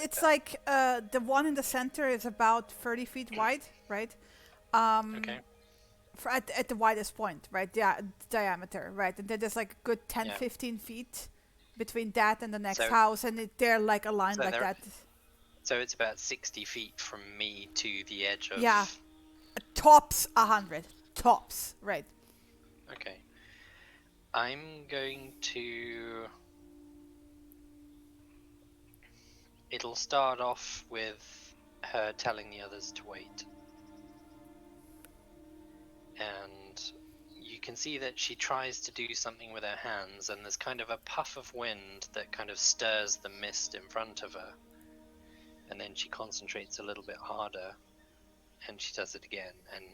it's like the one in the center is about 30 feet wide, right? Okay. At the widest point, right? Yeah, diameter, right? And then there's like a good 10, 15 feet between that and the next house, and they're like aligned like that. So it's about 60 feet from me to the edge of... Yeah. Tops 100. Tops, right. Okay. I'm going to... It'll start off with her telling the others to wait. And you can see that she tries to do something with her hands, and there's kind of a puff of wind that kind of stirs the mist in front of her. And then she concentrates a little bit harder, and she does it again, and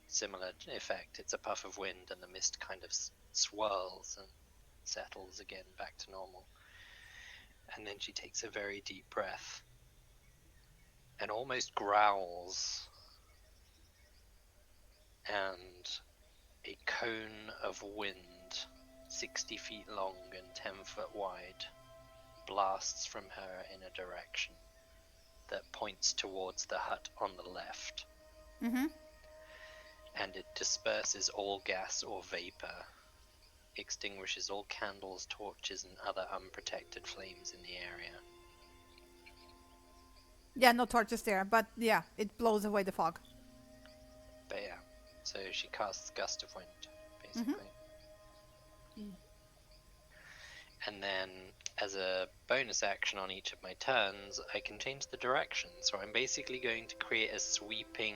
similar effect. It's a puff of wind, and the mist kind of swirls and settles again back to normal. And then she takes a very deep breath and almost growls, and a cone of wind 60 feet long and 10 foot wide blasts from her in a direction that points towards the hut on the left. And it disperses all gas or vapor, extinguishes all candles, torches, and other unprotected flames in the area. Yeah, no torches there, but yeah, it blows away the fog. But yeah, So she casts Gust of Wind, basically. And then, as a bonus action on each of my turns, I can change the direction. So I'm basically going to create a sweeping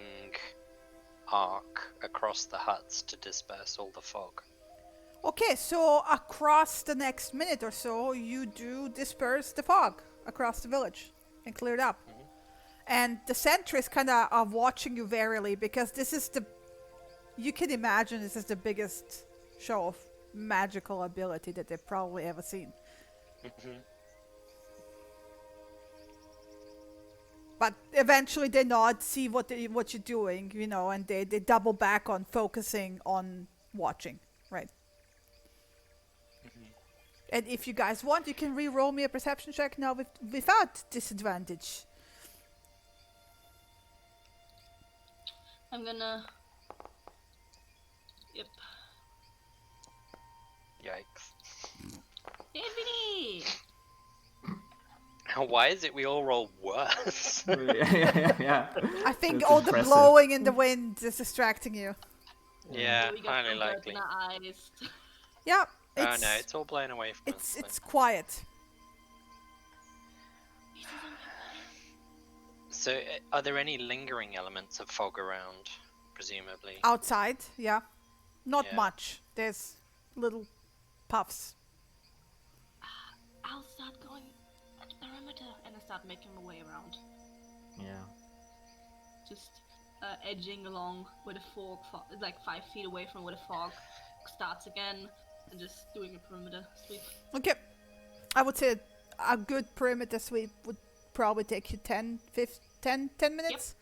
arc across the huts to disperse all the fog. Okay, so across the next minute or so, you do disperse the fog across the village and clear it up. And the sentries kind of are watching you warily because this is you can imagine this is the biggest show of magical ability that they've probably ever seen. But eventually they nod, see what you're doing, and they double back on focusing on watching, right? And if you guys want, you can re-roll me a perception check now without disadvantage. I'm gonna... Yep. Yikes. Infinity! Why is it we all roll worse? Yeah. I think That's all impressive. the blowing in the wind is distracting you. Yeah, We got highly some dirt likely. in our eyes. Yeah, Oh no, it's all blown away from us. it's quiet. So, are there any lingering elements of fog around, presumably? Outside, yeah. Not Yeah. much. There's little puffs. I'll start going perimeter and I start making my way around. Yeah. Just edging along where the fog, like 5 feet away from where the fog starts again, and just doing a perimeter sweep. Okay. I would say a good perimeter sweep would probably take you 10 minutes.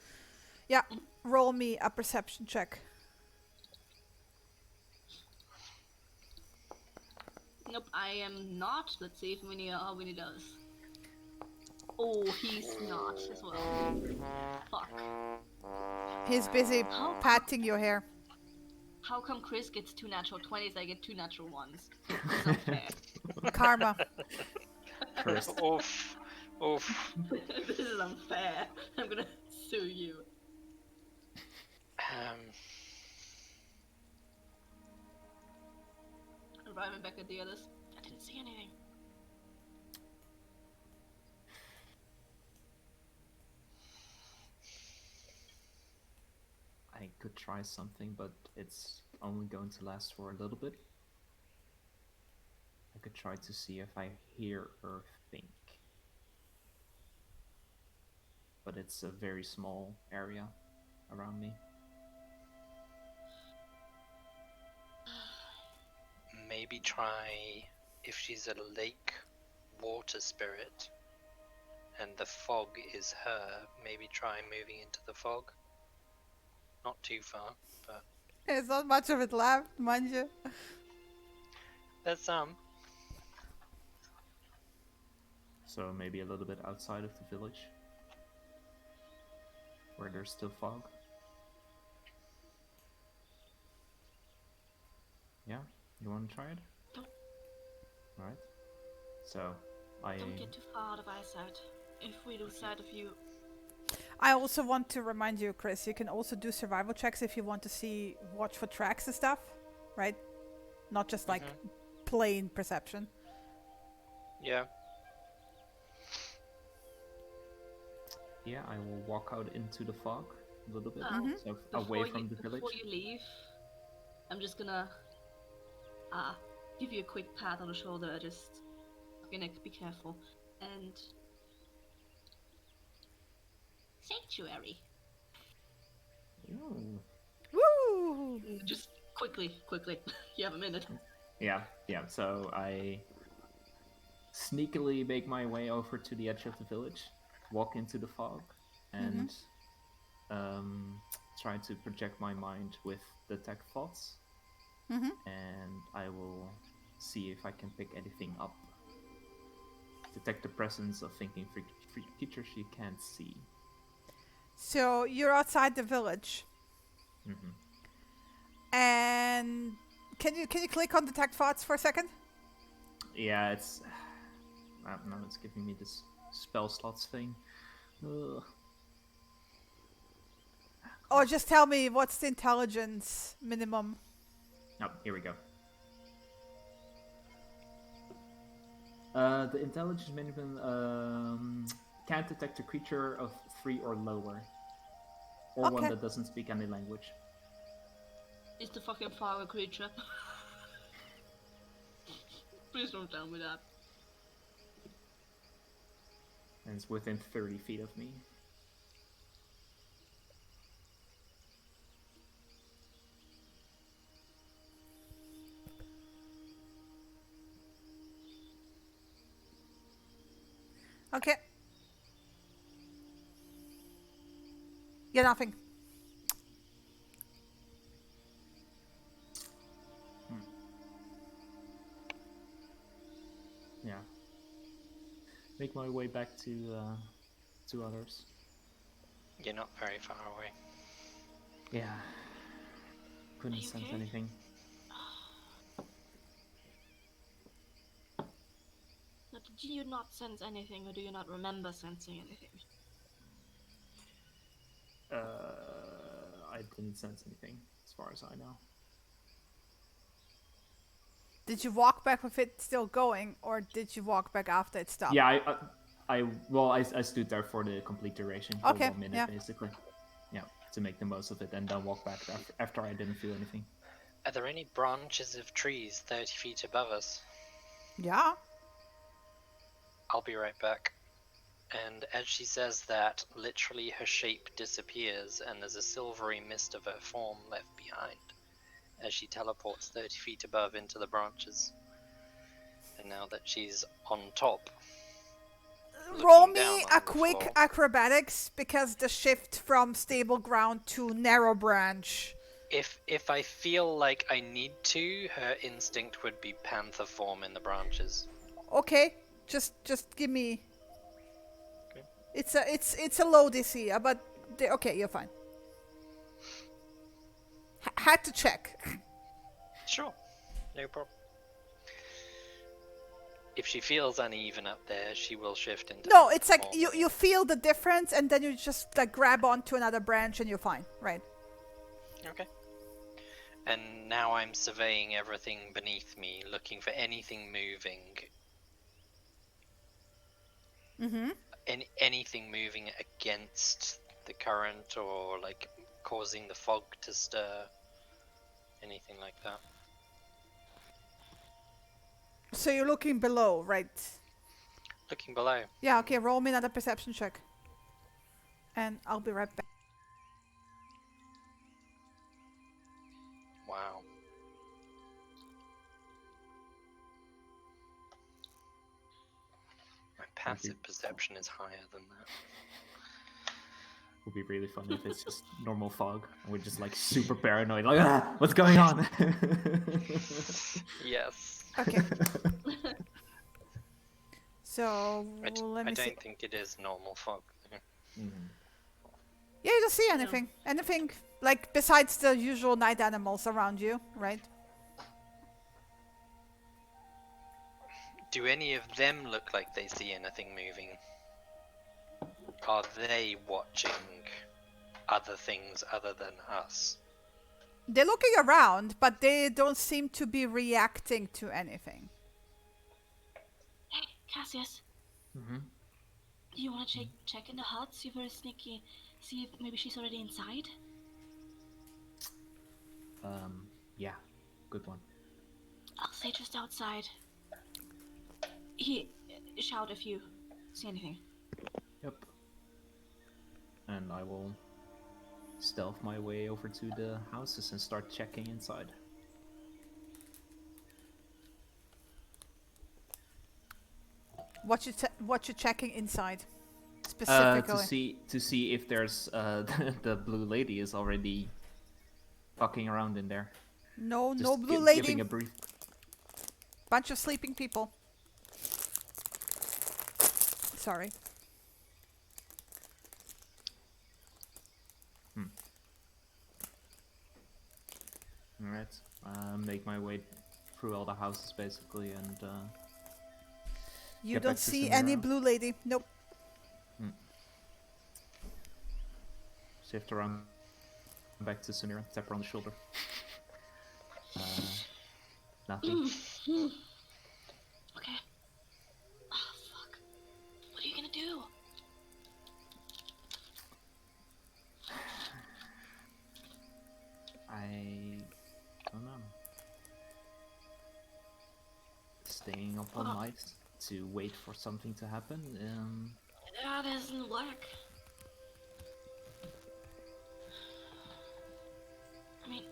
Yeah. Roll me a perception check. Nope, I am not. Let's see if Winnie does. Oh, he's not as well. Fuck. He's busy patting your hair. How come Chris gets 2 natural 20s, I get 2 natural 1s? It's not fair. Karma. Cursed. Oof. Oof. This is unfair. I'm gonna sue you. Arriving back at the others. I didn't see anything. I could try something, but it's only going to last for a little bit. I could try to see if I hear or think. But it's a very small area around me. Maybe try if she's a lake water spirit and the fog is her, maybe try moving into the fog. Not too far, but There's not much of it left, mind you. there's some. So maybe a little bit outside of the village, where there's still fog. Yeah, you want to try it? Alright. So, Don't get too far out of eyesight. If we lose sight of you... I also want to remind you, Chris, you can also do survival checks if you want to watch for tracks and stuff, right? Not just like plain perception. Yeah. Yeah, I will walk out into the fog a little bit, so Before away from the village. Before you leave, I'm just gonna give you a quick pat on the shoulder, just gonna be careful. And... Sanctuary. Ooh. Woo! Just quickly. You have a minute. Yeah. So I sneakily make my way over to the edge of the village, walk into the fog, and try to project my mind with detect thoughts. And I will see if I can pick anything up. Detect the presence of thinking creatures you can't see. So you're outside the village. And can you click on detect thoughts for a second? Yeah, it's... I don't know, it's giving me this spell slots thing. Ugh. Or just tell me what's the intelligence minimum. Oh, here we go. The intelligence minimum can't detect a creature of 3 or lower. Or one that doesn't speak any language. Is the fucking fog a creature? Please don't tell me that. And it's within 30 feet of me. Okay. Yeah, nothing. Yeah. Make my way back to others. You're not very far away. Yeah. Couldn't sense anything. Do you not sense anything, or do you not remember sensing anything? I didn't sense anything, as far as I know. Did you walk back with it still going, or did you walk back after it stopped? Yeah, I stood there for the complete duration, for 1 minute, basically. Yeah, to make the most of it, and then walk back after I didn't feel anything. Are there any branches of trees 30 feet above us? Yeah. I'll be right back. And as she says that, literally her shape disappears and there's a silvery mist of her form left behind as she teleports 30 feet above into the branches. And now that she's on top, roll me a quick acrobatics, because the shift from stable ground to narrow branch. If I feel like I need to, her instinct would be panther form in the branches. Okay, just give me. Okay. It's a low DC, but okay, you're fine. Had to check. Sure, no problem. If she feels uneven up there, she will shift into. No, it's like you feel the difference, and then you just like grab onto another branch, and you're fine, right? Okay. And now I'm surveying everything beneath me, looking for anything moving. Mm-hmm. Anything moving against the current, or like causing the fog to stir. Anything like that. So you're looking below, right? Looking below. Yeah, okay, roll me another perception check. And I'll be right back. Wow. My passive perception is higher than that. Would be really funny if it's just normal fog and we're just like super paranoid, like, what's going on? Yes. Okay. So let me see. I don't think it is normal fog. Mm-hmm. Yeah, you don't see anything. Anything like besides the usual night animals around you, right? Do any of them look like they see anything moving? Are they watching other things other than us? They're looking around, but they don't seem to be reacting to anything. Hey, Cassius. Mm-hmm. Do you want to check in the hut, see if we're sneaky, see if maybe she's already inside? Yeah, good one. I'll stay just outside. Shout if you see anything. Yep. And I will stealth my way over to the houses and start checking inside. What you checking inside specifically? To see if there's the blue lady is already fucking around in there. No, Just no blue lady. Giving a brief. Bunch of sleeping people. Sorry. Alright. Make my way through all the houses basically, and you don't see any blue lady. Nope. Shift around back to Samira, tap her on the shoulder. Nothing. Okay. Oh, fuck. What are you gonna do? I don't know. Staying up all night to wait for something to happen. That doesn't work. I mean,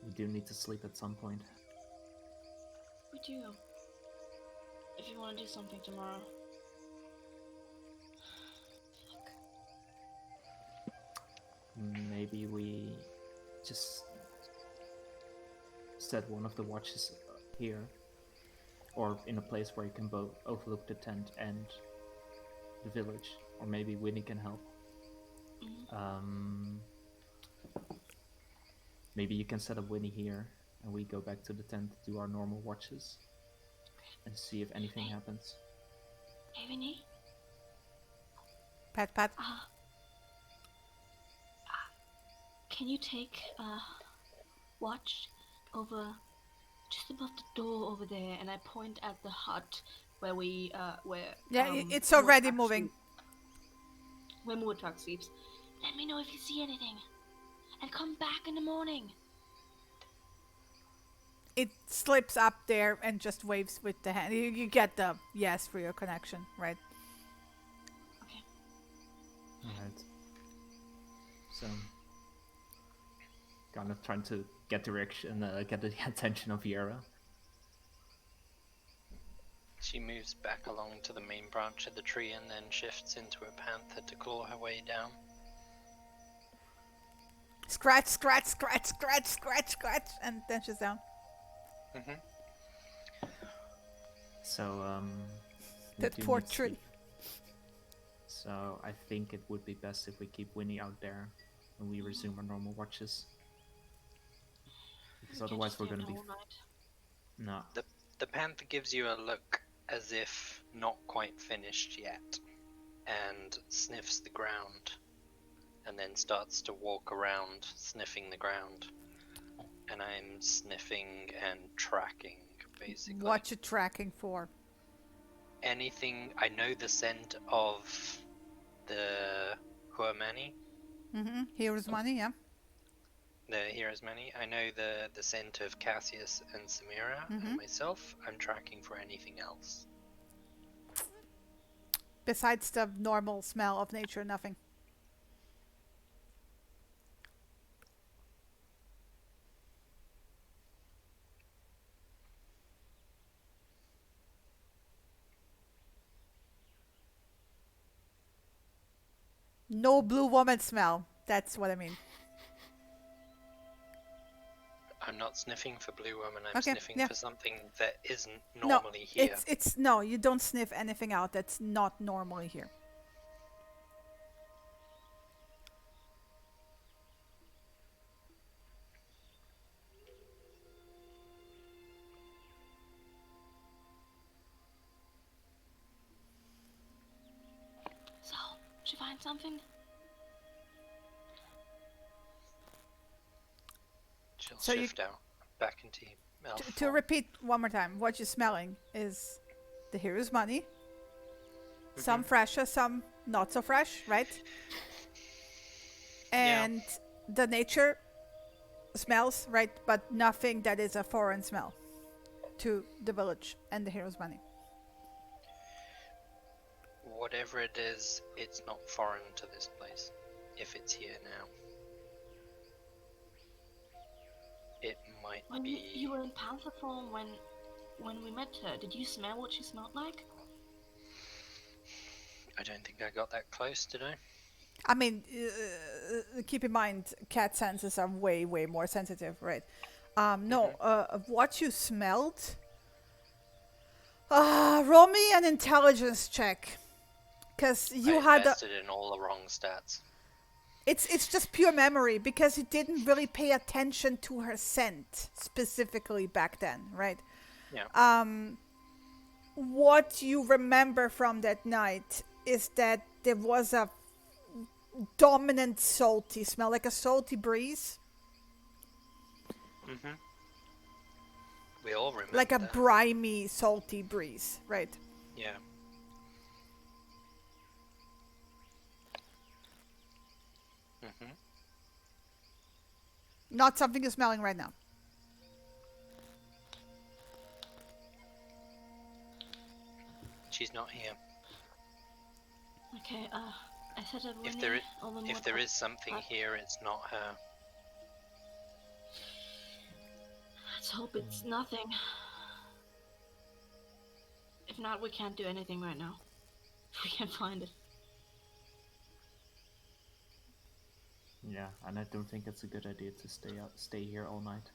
we do need to sleep at some point. We do. If you want to do something tomorrow. Fuck. Maybe we just set one of the watches here, or in a place where you can both overlook the tent and the village, or maybe Winnie can help. Maybe you can set up Winnie here, and we go back to the tent to do our normal watches, and see if anything happens. Hey, Winnie. Pat. Can you take watch over just above the door over there? And I point at the hut where it's already moving. Where Moortruck sleeps. Let me know if you see anything, and come back in the morning. It slips up there and just waves with the hand. You get the yes for your connection, right? Okay. Alright. So, kind of trying to get direction, get the attention of Yara. She moves back along to the main branch of the tree and then shifts into a panther to claw her way down. Scratch, and then she's down. So, that poor tree. So I think it would be best if we keep Winnie out there and we resume our normal watches. Because otherwise we're gonna be... No. The panther gives you a look as if not quite finished yet, and sniffs the ground, and then starts to walk around sniffing the ground. And I'm sniffing and tracking, basically. What you tracking for? Anything. I know the scent of the Huamani. Hero's money, yeah. The Hero's Money. I know the scent of Cassius and Samira and myself. I'm tracking for anything else. Besides the normal smell of nature, nothing. No blue woman smell. That's what I mean. I'm not sniffing for blue woman. I'm sniffing for something that isn't No, normally here. No, you don't sniff anything out that's not normally here. So, did you find something? She'll shift out back into to repeat one more time, what you're smelling is the Hero's Money. Some fresher, some not so fresh, right? And the nature smells, right? But nothing that is a foreign smell to the village and the Hero's Money. Whatever it is, it's not foreign to this place, if it's here now. It might when be... You were in panther form when we met her. Did you smell what she smelled like? I don't think I got that close, did I? I mean, keep in mind, cat senses are way, way more sensitive, right? What you smelled... roll me an intelligence check. Because you I invested in all the wrong stats. It's just pure memory, because you didn't really pay attention to her scent specifically back then, right? Yeah. What you remember from that night is that there was a dominant salty smell, like a salty breeze. Mm-hmm. We all remember Like a that. briny, salty breeze, right? Yeah. Mm-hmm. Not something you're smelling right now. She's not here. Okay, I said that If there is something here, it's not her. Let's hope it's nothing. If not, we can't do anything right now. We can't find it. Yeah, and I don't think it's a good idea to stay here all night.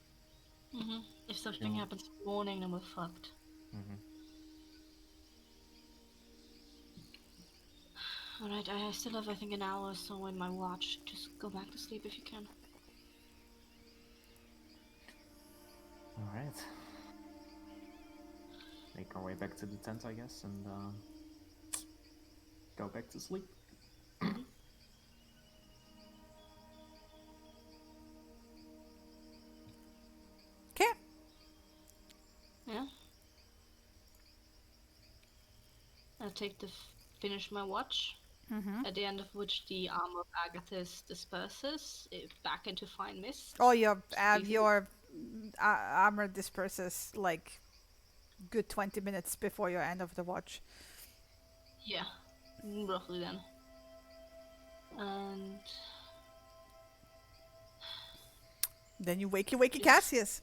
Mm-hmm. If something happens in the morning, then we're fucked. Mm-hmm. Alright, I still have, I think, an hour or so in my watch. Just go back to sleep if you can. Alright. Make our way back to the tent, I guess, and go back to sleep. Okay. Yeah. I'll finish my watch. Mm-hmm. At the end of which the armor of Agathis disperses back into fine mist. Oh, your armor disperses like good 20 minutes before your end of the watch. Yeah, roughly then. And then you wakey Cassius.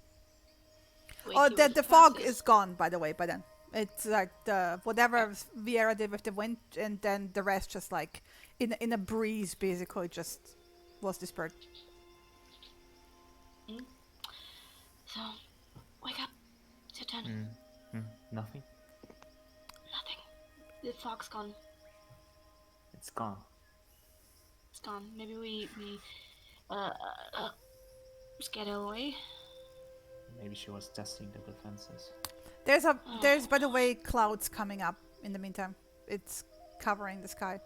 wakey The fog is gone, by the way, by then. It's like the whatever Viera did with the wind, and then the rest just like in a breeze, basically just was dispersed. So, wake up. It's your turn. Nothing? Nothing. The fog's gone. It's gone. It's gone. Maybe we scared her away. Maybe she was testing the defenses. There's by the way clouds coming up in the meantime. It's covering the sky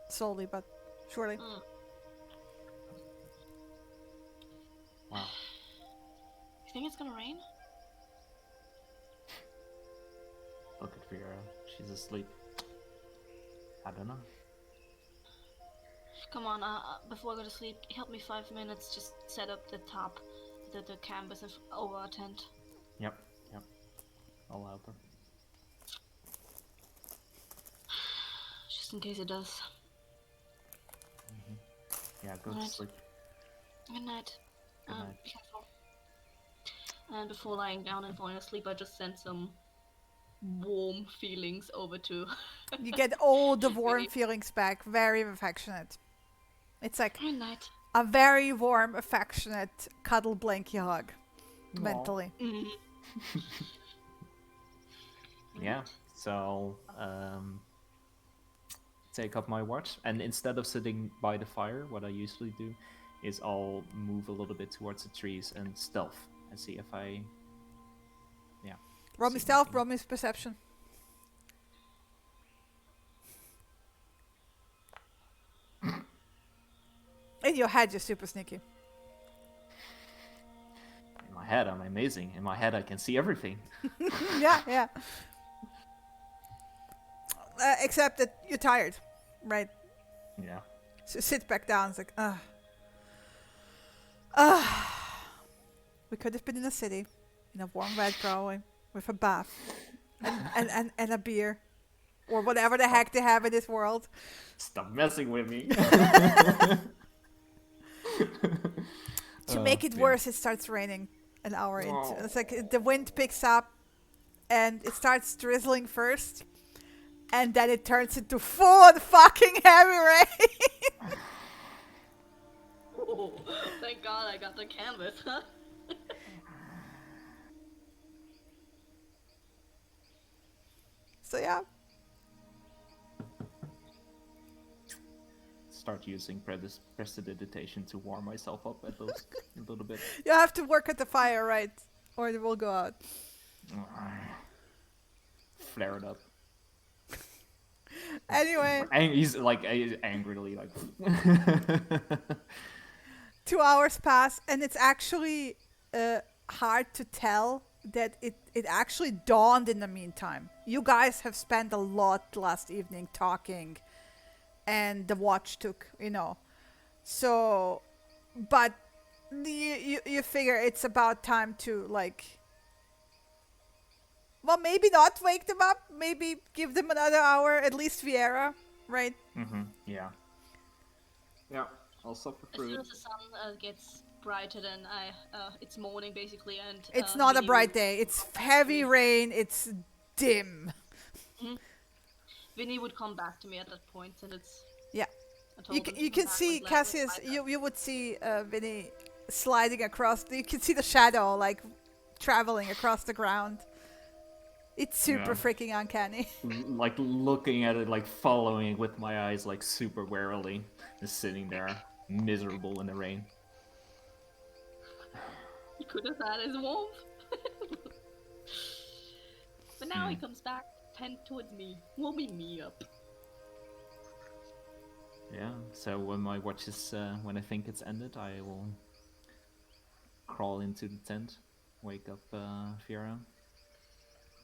slowly but surely. Wow. You think it's gonna rain? Look at Vera. She's asleep. I don't know. Come on, before I go to sleep, help me 5 minutes. Just set up the top, the canvas over our tent. Yep. I'll help her. Just in case it does. Yeah, go to sleep. Good night. Good night. Be careful. And before lying down and falling asleep, I just sent some warm feelings over to... You get all the warm feelings back. Very affectionate. It's like Good night. a very warm, affectionate cuddle blankie hug. Aww. Mentally. Yeah, so take up my watch, and instead of sitting by the fire, what I usually do is I'll move a little bit towards the trees and stealth and see if I Roll me stealth, roll me perception. In your head, you're super sneaky. In my head, I'm amazing. In my head, I can see everything. Yeah. Except that you're tired, right? Yeah. So sit back down. It's like, we could have been in a city, in a warm red growing, with a bath, and a beer, or whatever the heck they have in this world. Stop messing with me. To make it worse, it starts raining an hour into. It's like the wind picks up, and it starts drizzling first, and then it turns into full fucking heavy rain. Oh, thank God I got the canvas, huh? So yeah. Start using prestidigitation to warm myself up at those a little bit. You have to work at the fire, right? Or it will go out. Flare it up. Anyway, He's like angrily like. 2 hours pass, and it's actually hard to tell that it actually dawned in the meantime. You guys have spent a lot last evening talking, and the watch took, So, but you figure it's about time to, like, well, maybe not wake them up, maybe give them another hour, at least Viera, right? Yeah. Yeah, I'll suffer As through soon it. as the sun gets brighter, then it's morning basically, and It's not a Vinny bright will day. It's come back to heavy me. rain. It's dim. Vinny would come back to me at that point, and it's. Yeah. I told him to You come can back see when Glenn was Cassius. lighter. You would see Vinny sliding across. You can see the shadow like traveling across the ground. It's super freaking uncanny. Like looking at it, like following it with my eyes, like super warily, just sitting there, miserable in the rain. He could have had his warmth. But now he comes back, tend towards me, warming me up. Yeah, so when my watch is, when I think it's ended, I will crawl into the tent, wake up Fiora.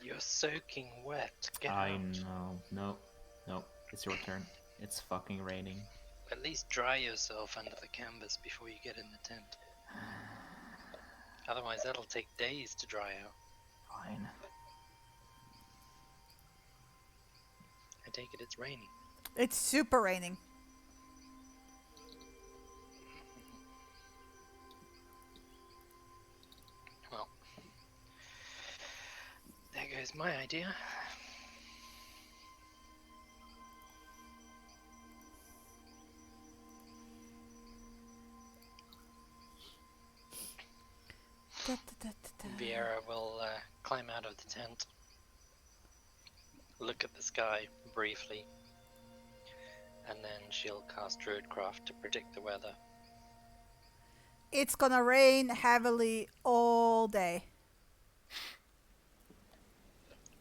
You're soaking wet. Get I out. know. No, it's your turn. It's fucking raining. At least dry yourself under the canvas before you get in the tent. Otherwise, that'll take days to dry out. Fine. I take it it's raining. It's super raining. Well, there goes my idea. Viera will climb out of the tent, look at the sky briefly, and then she'll cast Druidcraft to predict the weather. It's gonna rain heavily all day.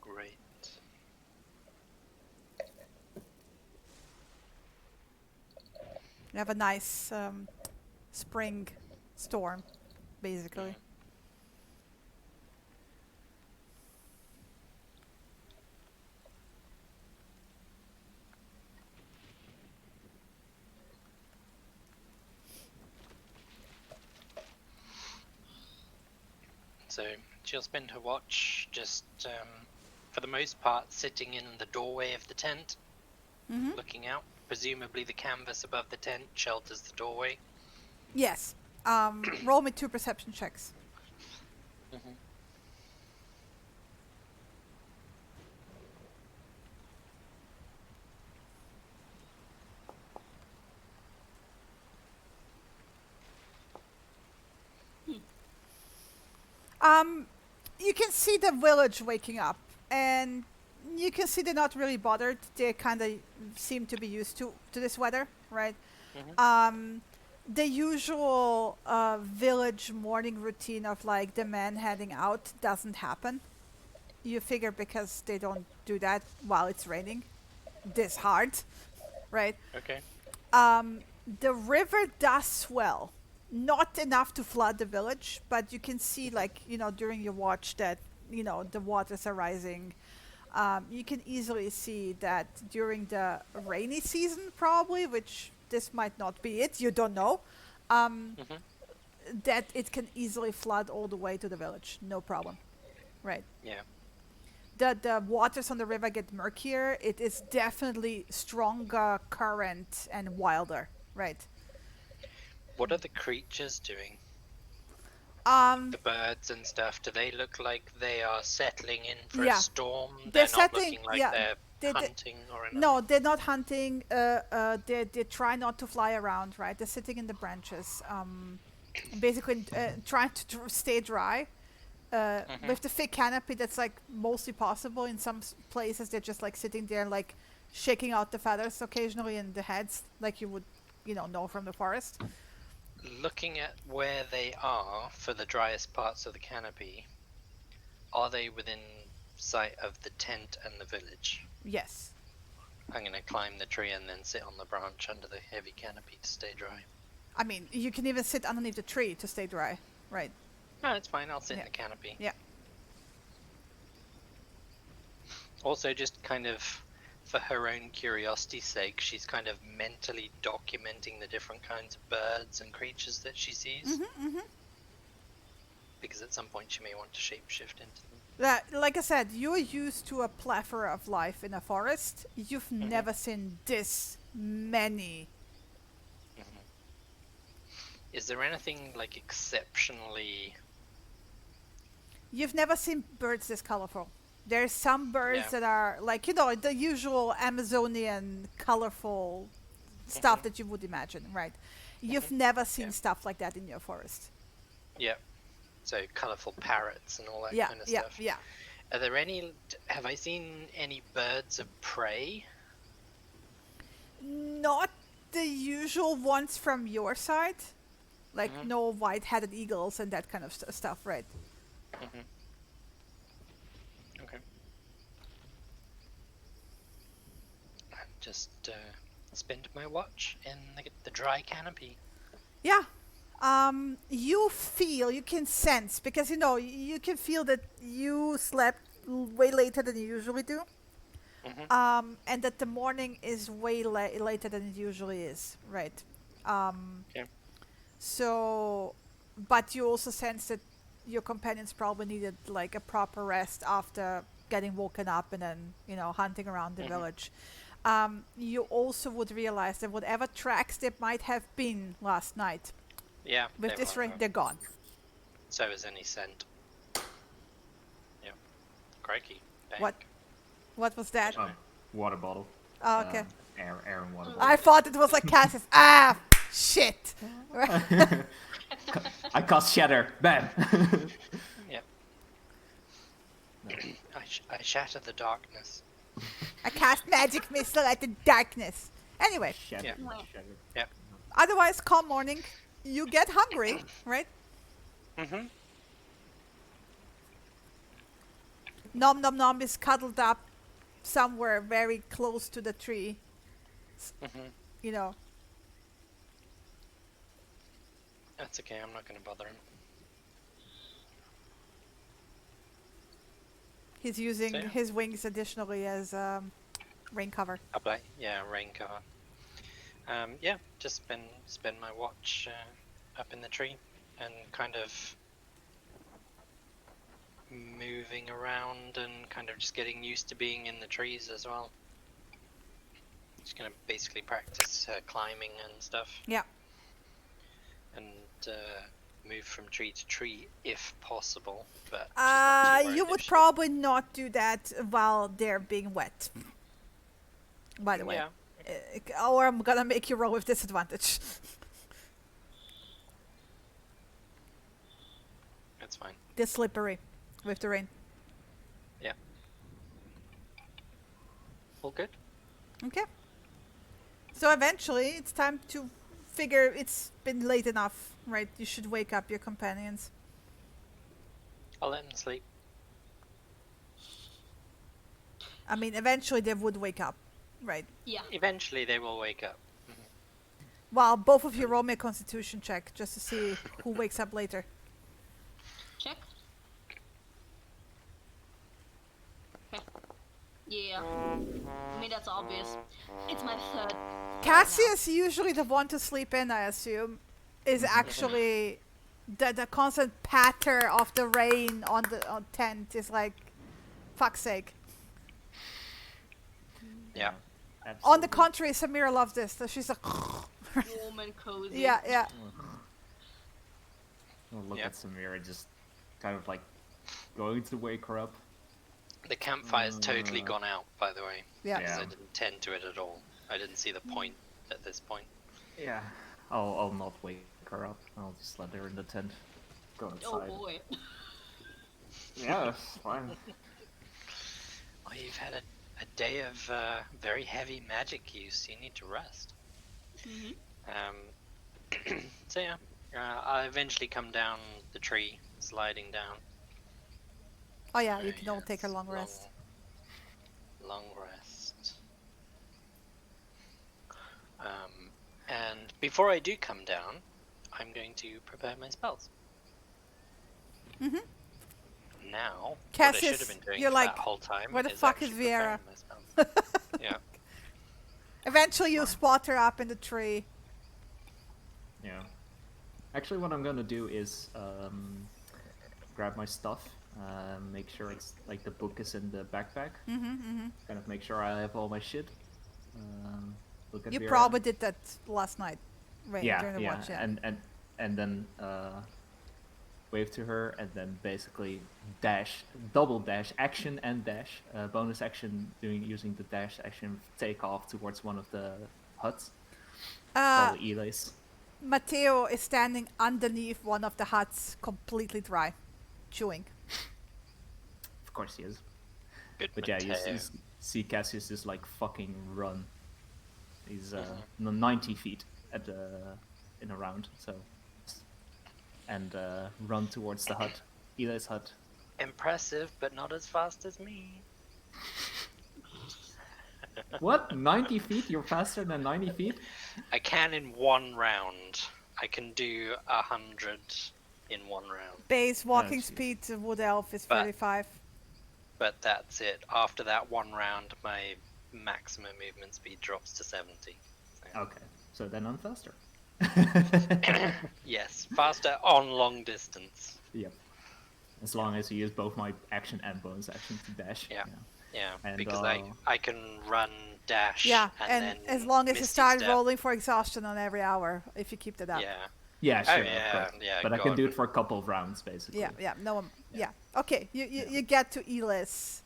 Great. You have a nice spring storm, basically. So she'll spend her watch just, for the most part, sitting in the doorway of the tent, looking out. Presumably the canvas above the tent shelters the doorway. Yes. Roll me 2 perception checks. You can see the village waking up, and you can see they're not really bothered. They kind of seem to be used to this weather, right? The usual village morning routine of like the men heading out doesn't happen. You figure because they don't do that while it's raining this hard, right? Okay. The river does swell. Not enough to flood the village, but you can see, like, during your watch that, the waters are rising. You can easily see that during the rainy season, probably, which this might not be it, you don't know, that it can easily flood all the way to the village. No problem. Right. Yeah. The waters on the river get murkier. It is definitely stronger current and wilder. Right. What are the creatures doing? The birds and stuff, do they look like they are settling in for a storm? They're not looking like they're hunting or anything? No, they're not hunting. They try not to fly around, right? They're sitting in the branches, basically trying to stay dry. With the thick canopy, that's like mostly possible. In some places, they're just like sitting there, like shaking out the feathers occasionally and the heads, like you would, know from the forest. Looking at where they are for the driest parts of the canopy, are they within sight of the tent and the village? Yes. I'm gonna climb the tree and then sit on the branch under the heavy canopy to stay dry. I mean, you can even sit underneath the tree to stay dry, right? No, it's fine. I'll sit in the canopy. Yeah. Also, just kind of for her own curiosity's sake, she's kind of mentally documenting the different kinds of birds and creatures that she sees. Because at some point she may want to shapeshift into them. Like I said, you're used to a plethora of life in a forest. You've never seen this many. Is there anything like exceptionally... You've never seen birds this colorful. There's some birds that are like, the usual Amazonian colorful stuff that you would imagine, right? You've never seen stuff like that in your forest. Yeah. So colorful parrots and all that kind of stuff. Yeah. Are there any... Have I seen any birds of prey? Not the usual ones from your side. Like no white-headed eagles and that kind of stuff, right? Okay. Just spend my watch in the dry canopy. Yeah. You can sense, because you can feel that you slept way later than you usually do. And that the morning is way later than it usually is, right? So, but you also sense that your companions probably needed like a proper rest after getting woken up and then, hunting around the village. You also would realize that whatever tracks there might have been last night, with this rain, they're gone. So is any scent. Yeah. Crikey. What was that? Water bottle. Oh, okay. Air and water bottle. I thought it was like Cassius. Shit. I cast Shatter. Bam. Yep. I shatter the darkness. I cast magic missile at the darkness. Anyway. Shatter. Yep. Otherwise, calm morning. You get hungry, right? Nom Nom Nom is cuddled up somewhere very close to the tree. That's okay, I'm not going to bother him. He's using his wings additionally as rain cover. Rain cover. Just spend my watch up in the tree and kind of moving around and kind of just getting used to being in the trees as well. Just gonna basically practice climbing and stuff. Yeah. And move from tree to tree if possible. But you would probably not do that while they're being wet. By the way. Or I'm gonna make you roll with disadvantage. That's fine. They're slippery with the rain. Yeah. All good? Okay. So eventually it's time to figure it's been late enough, right? You should wake up your companions. I'll let them sleep. I mean, eventually they would wake up, right? Yeah. Eventually they will wake up. Well, both of you roll me a constitution check just to see who wakes up later. Check. Okay. Yeah. I mean, that's obvious. It's my third. Cassius, usually the one to sleep in, I assume, is actually the constant patter of the rain on the tent is like, fuck's sake. Yeah. Absolutely. On the contrary, Samira loves this. So she's like, Warm and cozy. yeah. I'll look at Samira, just kind of like going to wake her up. The campfire's totally gone out, by the way. Yeah. Because I didn't tend to it at all. I didn't see the point at this point. Yeah. I'll not wake her up. I'll just let her in the tent. Go outside. Oh boy. Yeah, that's fine. Well, you've had a day of very heavy magic use. You need to rest. So yeah, I eventually come down the tree, sliding down. Oh yeah, you can all take a long rest. Long rest. before I do come down, I'm going to prepare my spells. Mm-hmm. Now, Cassius, what I should have been doing you're for like, that whole time where the is fuck is actually Viera? preparing my spells. Yeah. Eventually you spot her up in the tree. Yeah. Actually, what I'm gonna do is grab my stuff, make sure it's like the book is in the backpack. Kind of make sure I have all my shit. Look at You Vera. probably did that last night, right? Yeah, During the watch, yeah. And then wave to her, and then basically dash, double dash, action and dash, bonus action using the dash action, take off towards one of the huts. Probably Eli's. Matteo is standing underneath one of the huts, completely dry, chewing. Of course he is. Good But Mateo. yeah, you see Cassius just like fucking run. He's 90 feet in a round, so and run towards the hut, Eli's hut. Impressive, but not as fast as me. What? 90 feet? You're faster than 90 feet? I can in one round. I can do 100 in one round. Base walking speed to Wood Elf is 35. But that's it. After that one round, my maximum movement speed drops to 70. So. Okay, so then I'm faster. Yes, faster on long distance. Yep. As long as you use both my action and bonus action to dash. Yeah. And, because I can run, dash, yeah, and then as long as you Misty start Step. rolling for exhaustion on every hour, if you keep that up. Yeah. Yeah, sure. Yeah, but I can do it for a couple of rounds, basically. Yeah. Okay, you get to Elis.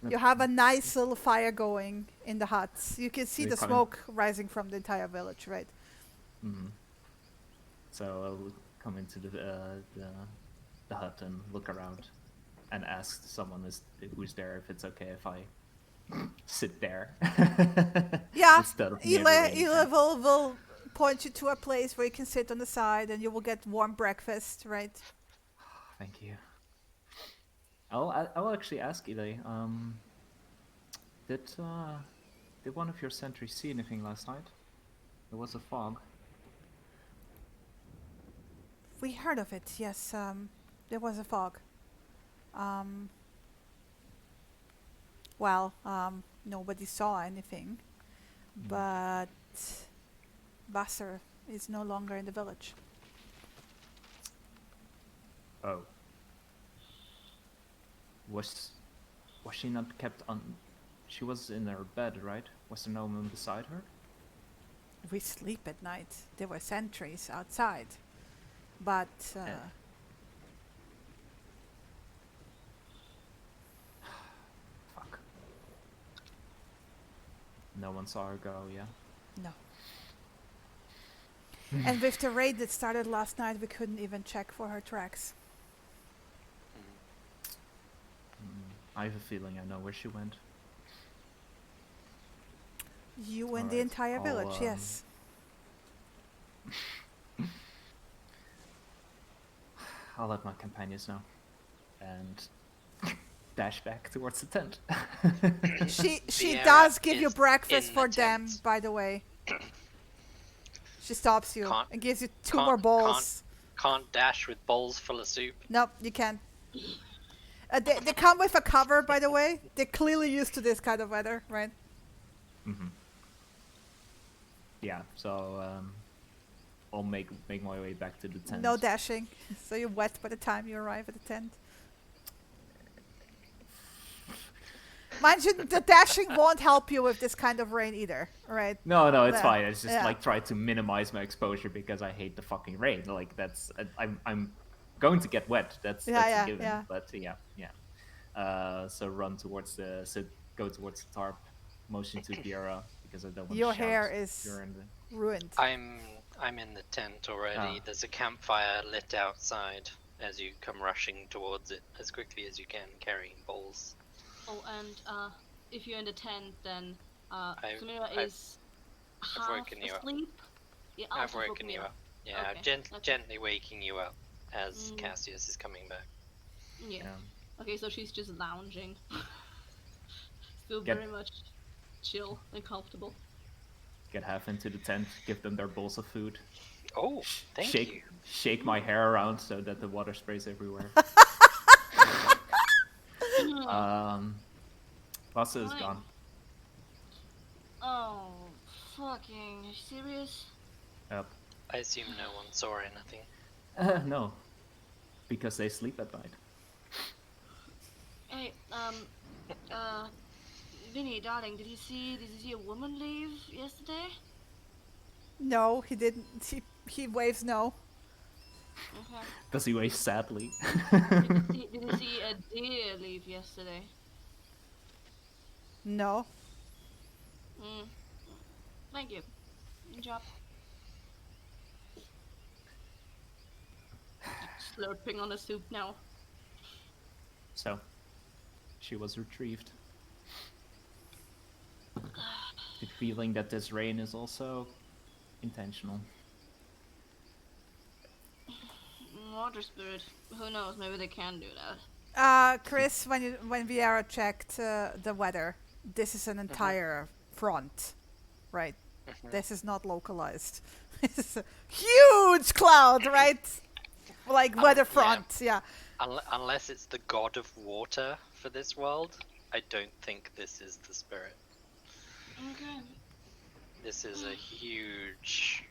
You have a nice little fire going in the huts. You can see the smoke rising from the entire village, right? Mm-hmm. So I'll come into the hut and look around and ask someone who's there if it's okay if I sit there. Yeah, Ela will point you to a place where you can sit on the side and you will get warm breakfast, right? Thank you. I'll actually ask Eli. Did one of your sentries see anything last night? There was a fog. We heard of it. Yes, there was a fog. Nobody saw anything, but Vassar is no longer in the village. Oh. Was she not kept on? She was in her bed, right? Was there no one beside her? We sleep at night. There were sentries outside, but fuck. No one saw her go, yeah? No. And with the raid that started last night, we couldn't even check for her tracks. I have a feeling I know where she went. You and the entire village, yes. I'll let my companions know. And dash back towards the tent. She does give you breakfast for them, by the way. She stops you and gives you two more bowls. Can't dash with bowls full of soup. Nope, you can't. They come with a cover, by the way. They're clearly used to this kind of weather, right? Mm-hmm. Yeah, so I'll make my way back to the tent. No dashing, so you're wet by the time you arrive at the tent. Mind you, the dashing won't help you with this kind of rain either, right? No, it's fine. It's just like try to minimize my exposure because I hate the fucking rain. Like that's I'm going to get wet. That's a given. Yeah. But yeah. So run towards go towards the tarp, motion to Viera because I don't want your to shout. Hair is ruined. I'm in the tent already. There's a campfire lit outside as you come rushing towards it as quickly as you can, carrying bowls. Oh, and if you're in the tent, then Samira is half asleep. Yeah, I've woken you up. Yeah, okay. Gently waking you up as Cassius is coming back. Yeah. Okay, so she's just lounging. Still very much chill and comfortable. get half into the tent, give them their bowls of food. Oh, thank you. Shake my hair around so that the water sprays everywhere. Vasa is gone. Oh, fucking, are you serious? Yep. I assume no one saw anything. No, because they sleep at night. Hey, Vinny, darling, did you see a woman leave yesterday? No, he didn't. He waves no. Okay. Does he wave sadly? Did you see a deer leave yesterday? No. Thank you. Good job. Slurping on the soup now. So, she was retrieved. The feeling that this rain is also intentional. Water spirit. Who knows? Maybe they can do that. Chris, when Viera checked the weather, this is an entire front, right? This is not localized. This is a huge cloud, right? Like weather front, yeah. Unless it's the god of water for this world, I don't think this is the spirit. Okay. This is a huge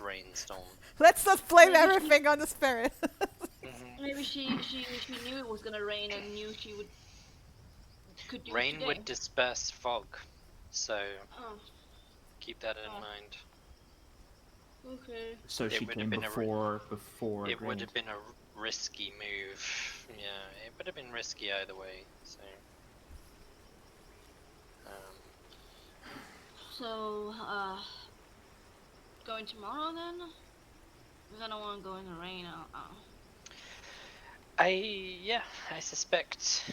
rainstorm. Let's not blame everything on the spirit. Maybe she knew it was gonna rain and knew she could do Rain it today. would disperse fog, so keep that in mind. Okay. So she came before it would have been a risky move. Yeah, it would have been risky either way. So, going tomorrow then? Because I don't want to go in the rain. I suspect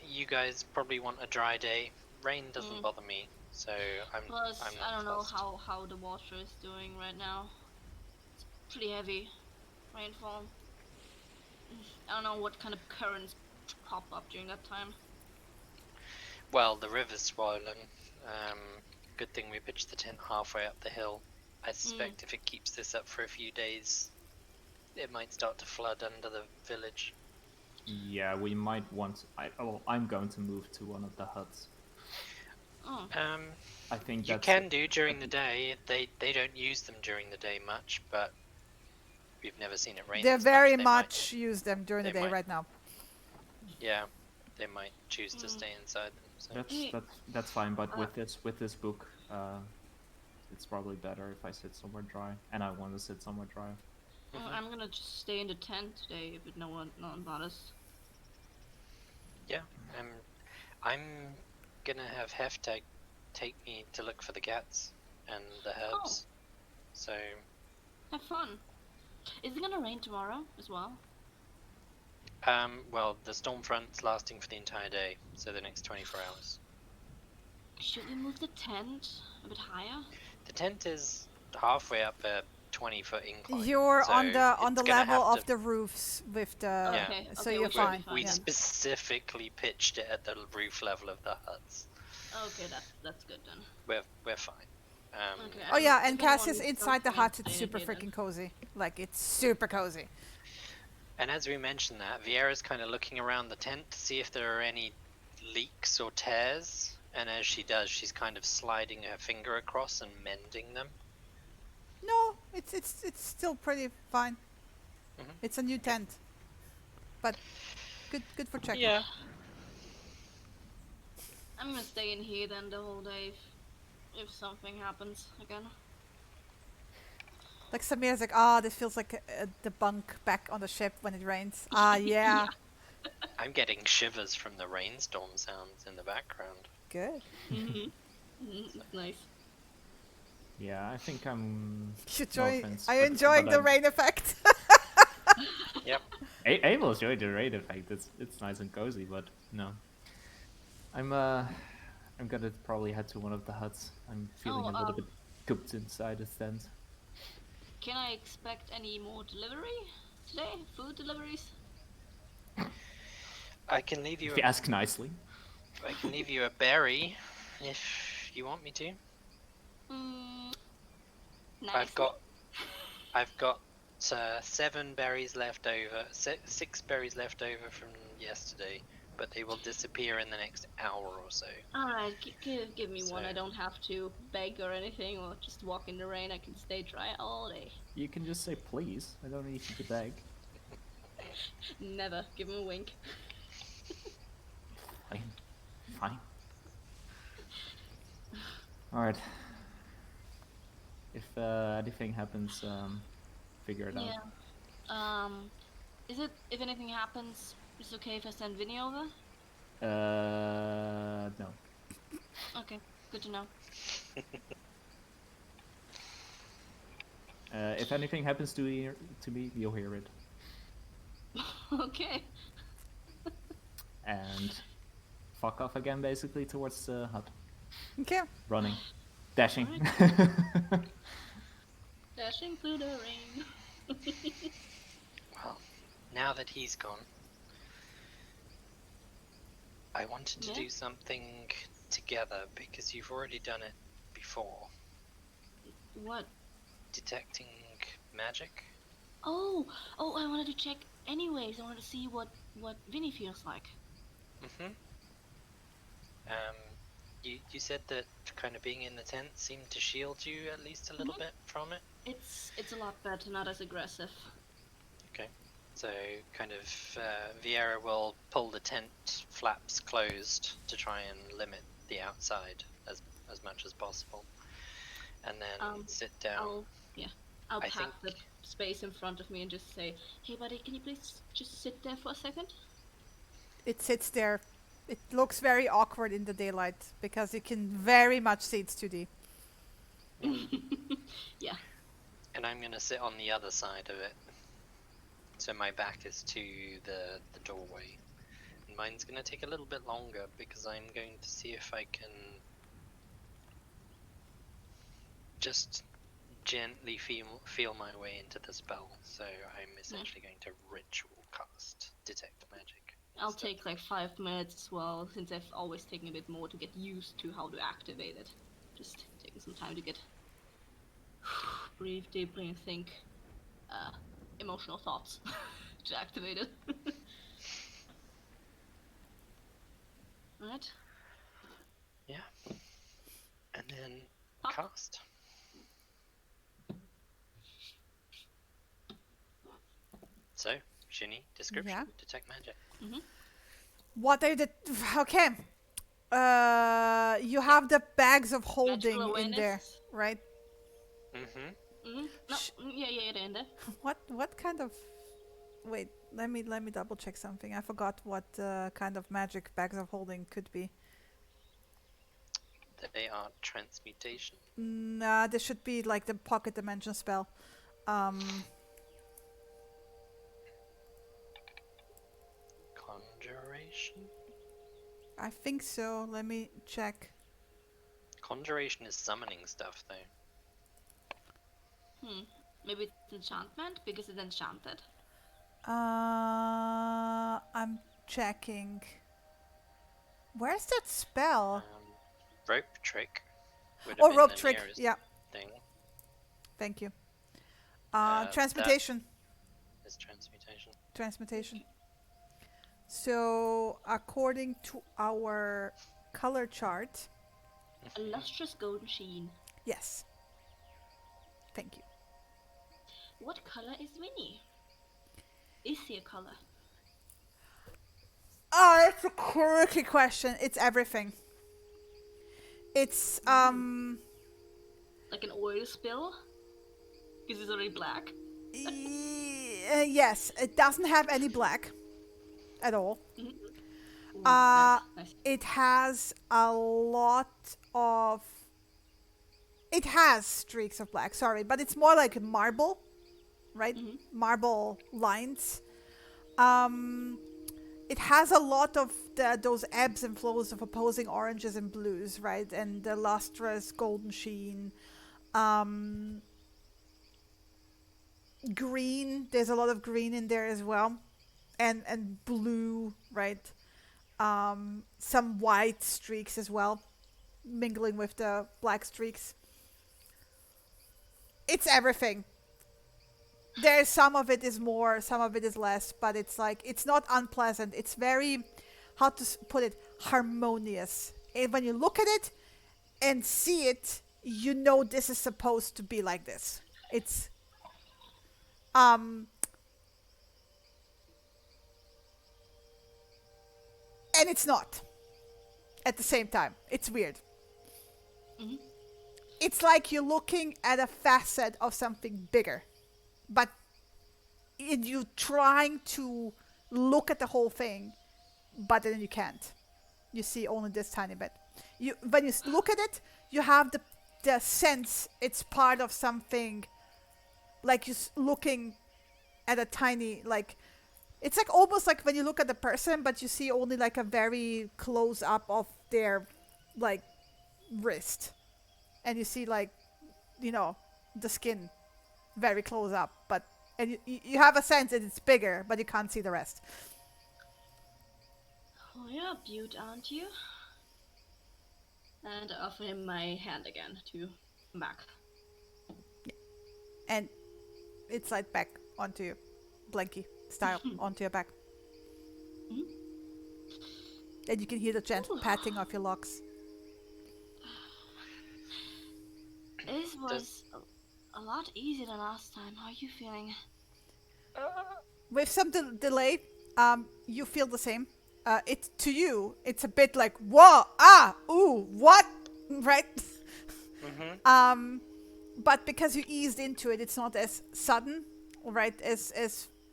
you guys probably want a dry day. Rain doesn't bother me, so I'm not I don't know fussed. how the water is doing right now. It's pretty heavy rainfall. I don't know what kind of currents pop up during that time. Well, the river's swollen. Good thing we pitched the tent halfway up the hill. I suspect if it keeps this up for a few days, it might start to flood under the village. Yeah, we might want. I'm going to move to one of the huts. Oh. I think you can do during the day. They don't use them during the day much, but we've never seen it rain. They very much use them during the day right now. Yeah, they might choose to stay inside them. So. That's fine. But with this book, it's probably better if I sit somewhere dry, and I want to sit somewhere dry. I'm gonna just stay in the tent today, but no one bothers. Yeah, I'm gonna have Heftag take me to look for the cats and the herbs. So have fun. Is it gonna rain tomorrow as well? Well, the storm front's lasting for the entire day, so the next 24 hours. Should we move the tent a bit higher? The tent is halfway up a 20-foot incline. You're so on the level of the roofs with the... So you're fine. We specifically pitched it at the roof level of the huts. Okay, that's good then. We're fine. Oh yeah, and Cassius inside the hut, it's super freaking cozy. Like, it's super cozy. And as we mentioned that, Viera's kind of looking around the tent to see if there are any leaks or tears. And as she does, she's kind of sliding her finger across and mending them. No, it's still pretty fine. It's a new tent. But good for checking. Yeah. I'm gonna stay in here then the whole day if something happens again. Like Samir's like, this feels like the bunk back on the ship when it rains. Yeah. I'm getting shivers from the rainstorm sounds in the background. Good. Nice. Yeah, I think I'm... Are you enjoying the rain effect? Yep. I will enjoy the rain effect. It's nice and cozy, but no. I'm gonna probably head to one of the huts. I'm feeling a little bit cooped inside the tent. Can I expect any more delivery today? Food deliveries? I can leave you. If you ask nicely. I can leave you a berry if you want me to. Nicely. I've got 7 berries left over, 6 berries left over from yesterday, but they will disappear in the next hour or so. Alright, give me one. I don't have to beg or anything, or just walk in the rain. I can stay dry all day. You can just say please. I don't need you to beg. Never. Give him a wink. Fine. Alright. If anything happens, figure it out. Yeah. Is it, if anything happens, is it okay if I send Vinny over? No. Okay, good to know. If anything happens to me, you'll hear it. Okay. And fuck off again, basically, towards the hut. Okay. Running. Dashing. Dashing through the rain. Well, now that he's gone, I wanted to do something together because you've already done it before. What? Detecting magic. Oh, I wanted to check anyways. I wanted to see what Vinny feels like. You said that kind of being in the tent seemed to shield you at least a little bit from it? It's a lot better, not as aggressive. Okay. So kind of Vieira will pull the tent flaps closed to try and limit the outside as much as possible. And then sit down. I'll pack the space in front of me and just say, "Hey buddy, can you please just sit there for a second?" It sits there. It looks very awkward in the daylight because you can very much see it's 2D. Yeah. And I'm gonna sit on the other side of it. So my back is to the doorway. And mine's gonna take a little bit longer because I'm going to see if I can just gently feel my way into the spell. So I'm essentially going to ritual cast detect magic. I'll take like 5 minutes as well, since I've always taken a bit more to get used to how to activate it. Just taking some time to get breathe deeply and think emotional thoughts to activate it. Right? Yeah. And then cast. So, Shinny, description, detect magic. What are the... Okay. You have the bags of holding in there, right? No, yeah, they're in there. What kind of... Wait, let me double check something. I forgot what kind of magic bags of holding could be. They are transmutation. Nah, this should be like the pocket dimension spell. Conjuration? I think so. Let me check. Conjuration is summoning stuff, though. Maybe it's enchantment because it's enchanted. I'm checking. Where's that spell? Rope trick. Oh, rope trick. Yeah. Thing. Thank you. Transmutation. Is transmutation. Transmutation. So, according to our color chart, a lustrous golden sheen. Yes. Thank you. What color is Winnie? Is he a color? Oh, that's a tricky question. It's everything. It's like an oil spill? Because it's already black. Yes, it doesn't have any black at all. Nice. It has a lot of... It has streaks of black, sorry, but it's more like marble, right? Marble lines. It has a lot of those ebbs and flows of opposing oranges and blues, right? And the lustrous golden sheen. Green, there's a lot of green in there as well. And blue, right? Some white streaks as well, mingling with the black streaks. It's everything. There's some of it is more, some of it is less, but it's like it's not unpleasant. It's very, how to put it, harmonious. And when you look at it and see it, you know this is supposed to be like this. It's um and it's not at the same time. It's weird. Mm-hmm. It's like you're looking at a facet of something bigger, but you trying to look at the whole thing, but then you can't. You see only this tiny bit. You when you look at it, you have the sense it's part of something. Like you're looking at a tiny, like it's like almost like when you look at the person, but you see only like a very close up of their like wrist, and you see like the skin very close up, but and you have a sense that it's bigger, but you can't see the rest. Oh, you're a beaut, aren't you? And I offer him my hand again to come back. And it's like back onto you, Blanky style, onto your back. Mm-hmm. And you can hear the gentle patting of your locks. This was a lot easier than last time. How are you feeling? With some delay, you feel the same. It to you, it's a bit like whoa, ooh, what, right? Mm-hmm. But because you eased into it, it's not as sudden, right?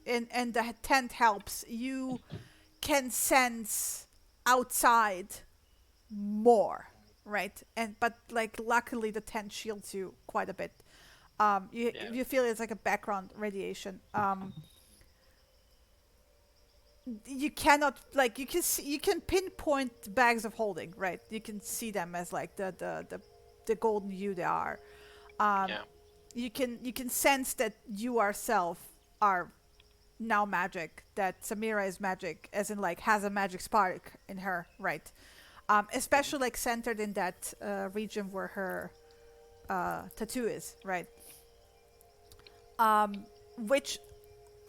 And the tent helps. You can sense outside more, right? But like luckily the tent shields you quite a bit. You feel it's like a background radiation. You cannot like you can pinpoint bags of holding, right? You can see them as like the golden hue they are. You can sense that you yourself are now magic, that Samira is magic, as in like has a magic spark in her, right? Especially like centered in that region where her tattoo is, right? Which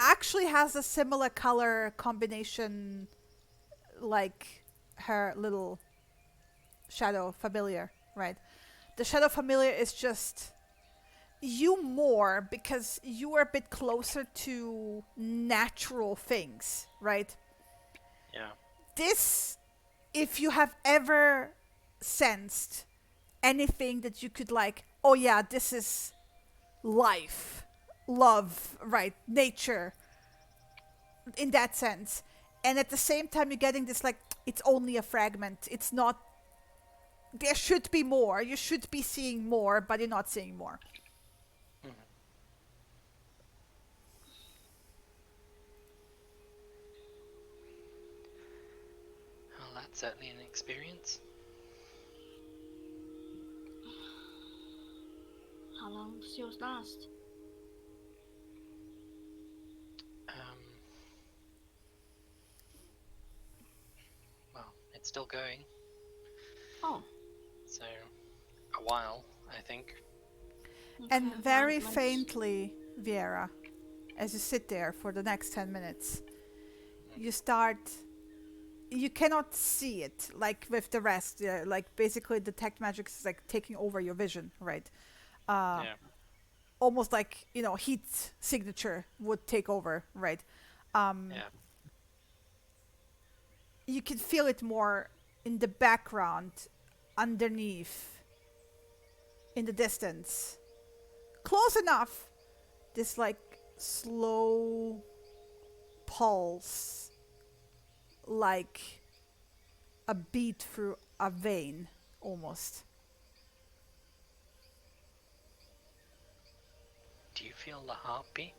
actually has a similar color combination like her little shadow familiar, right? The shadow familiar is just you more because you are a bit closer to natural things, right? Yeah. This, if you have ever sensed anything that you could like, oh yeah, this is life, love, right? Nature, in that sense. And at the same time, you're getting this like, it's only a fragment. It's not, there should be more. You should be seeing more, but you're not seeing more. Mm-hmm. Well, that's certainly an experience. How long does yours last? Well, it's still going. Oh. So, a while, I think. And very faintly, Viera, as you sit there for the next 10 minutes, you cannot see it like with the rest. Like basically detect magic is like taking over your vision, right? Almost like, heat signature would take over, right? You can feel it more in the background, underneath, in the distance. Close enough, this like slow pulse, like a beat through a vein, almost. Do you feel the heartbeat?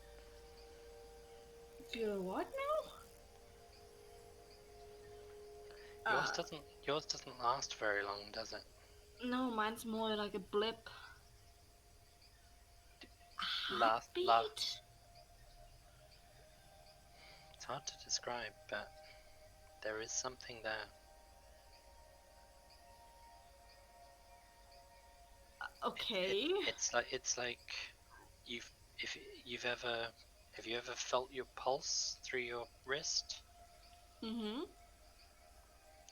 Feel what now? Yours doesn't last very long, does it? No, mine's more like a blip. Last. Heartbeat? It's hard to describe, but there is something there. Okay. It's like Have you ever felt your pulse through your wrist? Mm-hmm.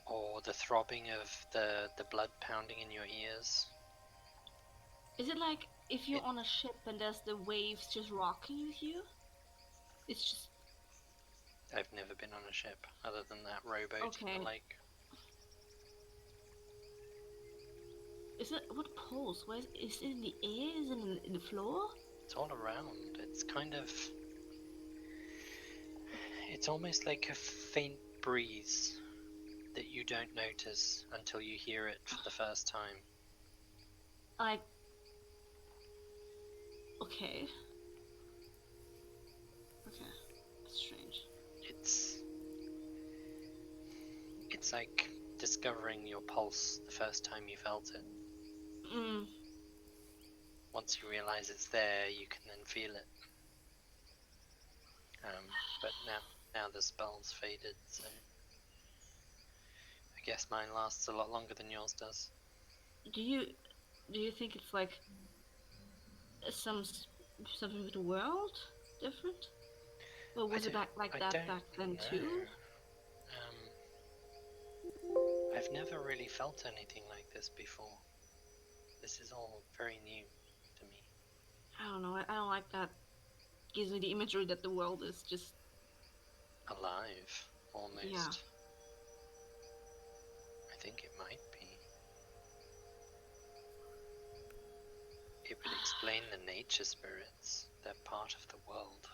Or the throbbing of the blood pounding in your ears? Is it like if you're on a ship and there's the waves just rocking with you? It's just... I've never been on a ship other than that rowboat in the lake. Is it... what pulse? Where is it in the air? Is it in the floor? It's all around. It's kind of... It's almost like a faint breeze that you don't notice until you hear it for the first time. Okay. That's strange. It's like discovering your pulse the first time you felt it. Once you realize it's there, you can then feel it. But now the spell's faded, so I guess mine lasts a lot longer than yours does. Do you think it's like something with the world different? Or was it like that back then too? I've never really felt anything like this before. This is all very new to me. I don't know. I don't like that. Gives me the imagery that the world is just alive, almost. Yeah. I think it might be. It would explain the nature spirits. They're part of the world.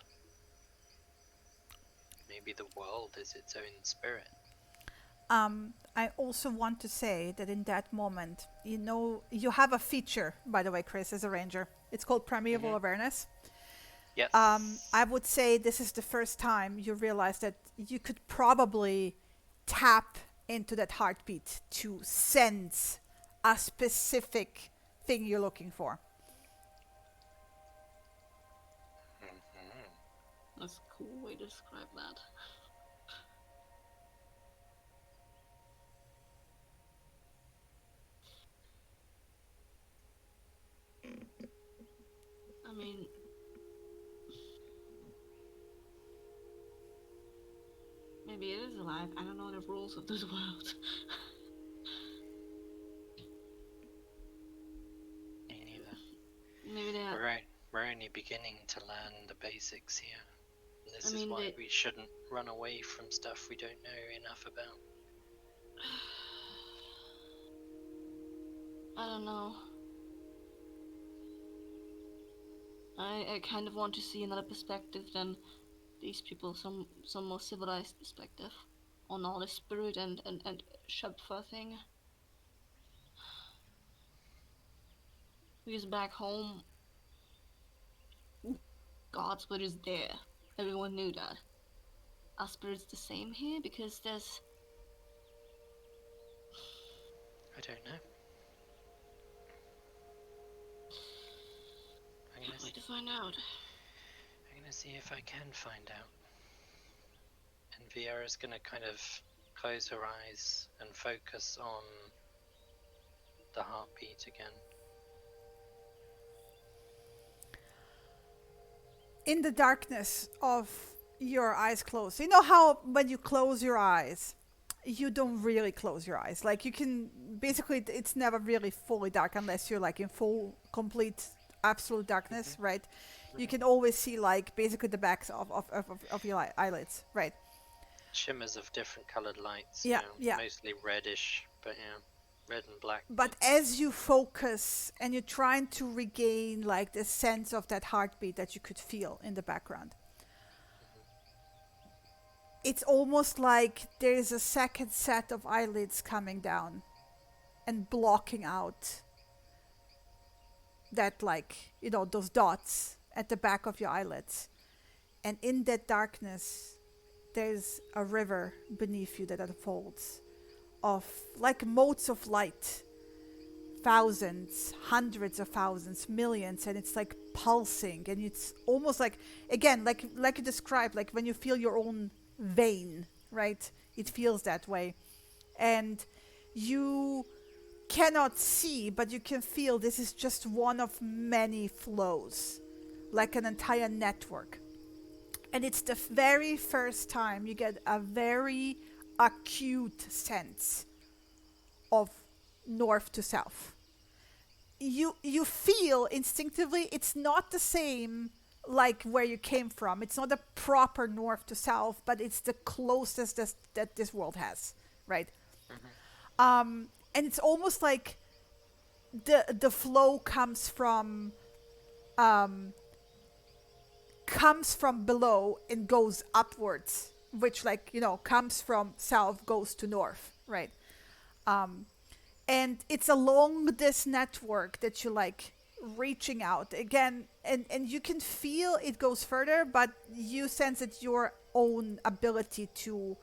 Maybe the world is its own spirit. I also want to say that in that moment, you have a feature, by the way, Chris, as a ranger. It's called Primeval Awareness. Yes. I would say this is the first time you realize that you could probably tap into that heartbeat to sense a specific thing you're looking for. That's a cool way to describe that. I mean, maybe it is alive. I don't know the rules of this world. Me neither. Maybe they are. We're only beginning to learn the basics here. This is why we shouldn't run away from stuff we don't know enough about. I don't know. I kind of want to see another perspective than these people, some more civilized perspective on all the spirit and Shubfa thing. Because back home, God's spirit is there. Everyone knew that. Our spirit's the same here because there's... I don't know. Can't wait to find out. I'm gonna see if I can find out. And Viera's gonna kind of close her eyes and focus on the heartbeat again. In the darkness of your eyes closed, you know how when you close your eyes, you don't really close your eyes. Like you can, basically it's never really fully dark unless you're like in full, complete, absolute darkness, right? You can always see like basically the backs of your eyelids, right? Shimmers of different colored lights, yeah. Mostly reddish, but red and black. But as you focus and you're trying to regain like the sense of that heartbeat that you could feel in the background, it's almost like there's a second set of eyelids coming down and blocking out that, like, those dots at the back of your eyelids. And in that darkness, there's a river beneath you that unfolds of like motes of light, thousands, hundreds of thousands, millions, and it's like pulsing, and it's almost like, again, like you described, like when you feel your own vein, right? It feels that way. And you cannot see, but you can feel this is just one of many flows like an entire network. And it's the very first time you get a very acute sense of north to south. You feel instinctively it's not the same like where you came from. It's not a proper north to south, but it's the closest that this world has, right? And it's almost like the flow um, comes from below and goes upwards, which, like, comes from south, goes to north, right? And it's along this network that you like reaching out again, and you can feel it goes further, but you sense that your own ability to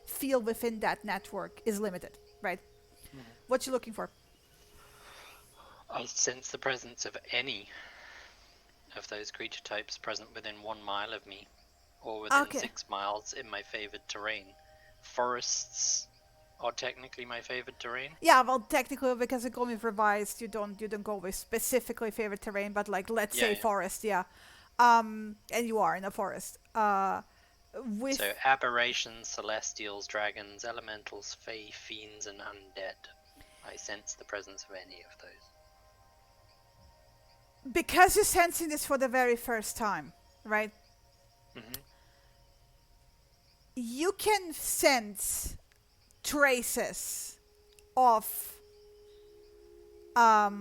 feel within that network is limited, right? What you looking for? I sense the presence of any of those creature types present within 1 mile of me, or within 6 miles in my favored terrain. Forests are technically my favored terrain. Yeah, well, technically, because it got revised, you don't go with specifically favorite terrain, but like, let's say forest, yeah. And you are in a forest. So aberrations, celestials, dragons, elementals, fae, fiends, and undead. I sense the presence of any of those. Because you're sensing this for the very first time, right? You can sense traces of a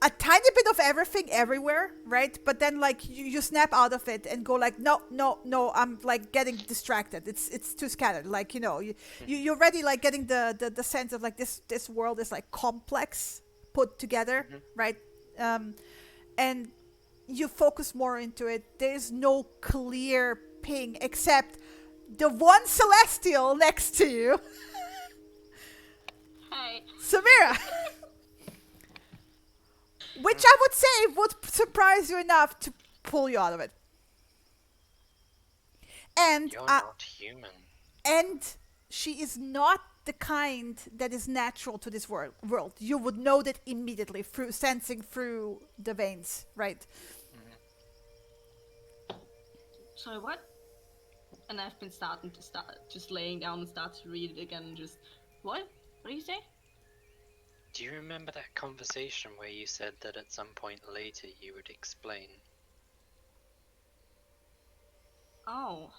tiny bit of everything everywhere, right? But then, like, you snap out of it and go like, no, I'm like getting distracted. It's too scattered. Like, you're already like getting the sense of like this world is like complex put together, right? And you focus more into it. There's no clear ping except the one celestial next to you. Hi. Samira. Which I would say would surprise you enough to pull you out of it. And you're not human. And she is not the kind that is natural to this world. You would know that immediately through sensing through the veins, right? Sorry, what? And I've been just laying down and start to read it again and just, what? What do you say? Do you remember that conversation where you said that at some point later you would explain? Oh.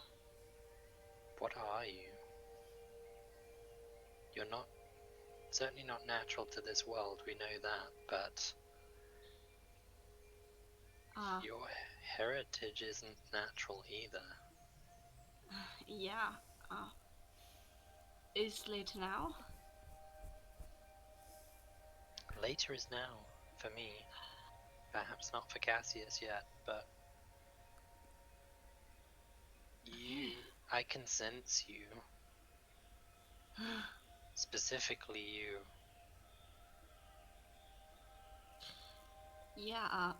What are you? You're not, certainly not natural to this world, we know that, but your heritage isn't natural either. Yeah. Is later now? Later is now, for me. Perhaps not for Cassius yet, but you, I can sense you. Specifically you. Yeah,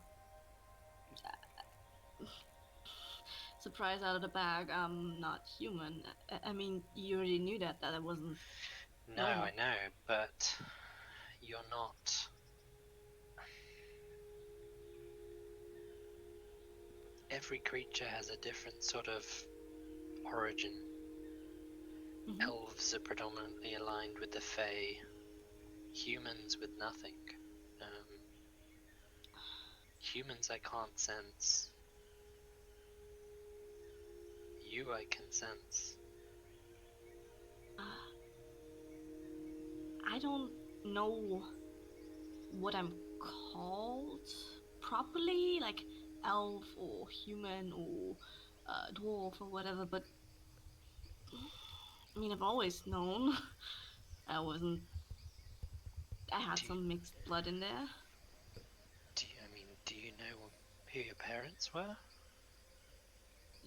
surprise out of the bag, I'm not human. I mean, you already knew that I wasn't. No, I know, but you're not. Every creature has a different sort of origin. Elves are predominantly aligned with the Fae, humans with nothing. Humans I can't sense. You I can sense. I don't know what I'm called properly, like elf or human or dwarf or whatever, but I mean, I've always known I had some mixed blood in there. Do you know who your parents were?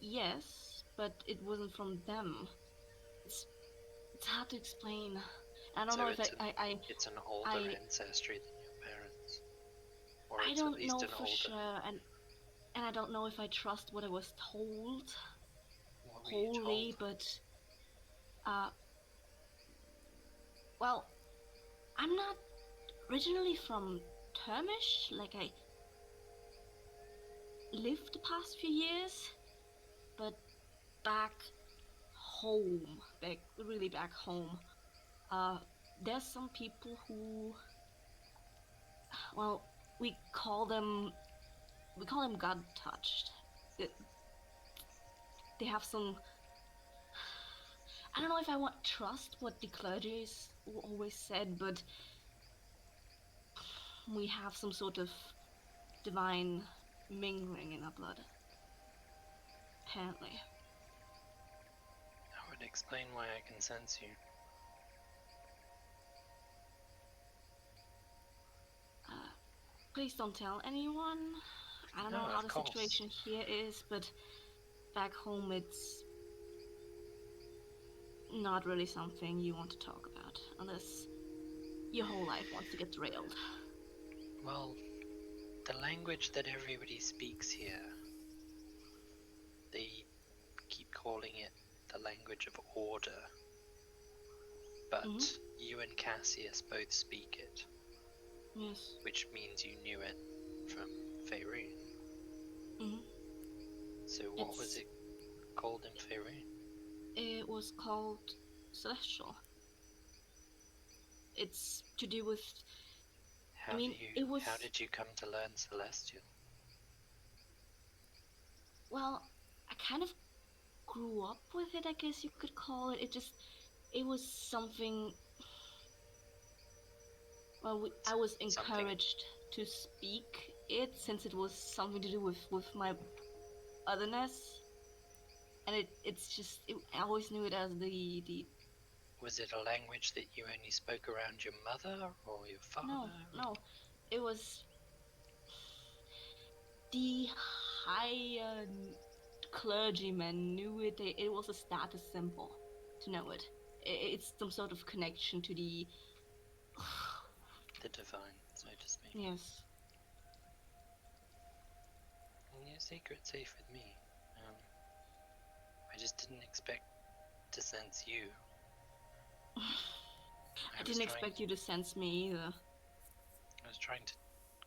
Yes, but it wasn't from them. It's hard to explain. I don't know if it's an older ancestry than your parents. Or I it's don't at least know an for older... sure, and I don't know if I trust what I was told. What were you told? But well, I'm not originally from Termish. Like lived the past few years, but back home, really back home, there's some people who, well, we call them God touched. They have some. I don't know if I want trust what the clergy always said, but we have some sort of divine mingling in our blood. Apparently. That would explain why I can sense you. Please don't tell anyone. I don't know how the situation here is, but back home it's not really something you want to talk about, unless your whole life wants to get derailed. Well, the language that everybody speaks here, they keep calling it the language of order. But you and Cassius both speak it. Yes. Which means you knew it from Faerun. So what was it called in Faerun? It was called Celestial. It's to do with... How did you come to learn Celestial? Well, I kind of grew up with it, I guess you could call it. It was something... Well, I was encouraged to speak it, since it was something to do with my otherness. And I always knew it as the... Was it a language that you only spoke around your mother or your father? No. It was... The high clergymen knew it. It was a status symbol to know it. It's some sort of connection to the... the divine, so to speak. Yes. And your secret's safe with me. I just didn't expect to sense you. I didn't expect you to sense me either. I was trying to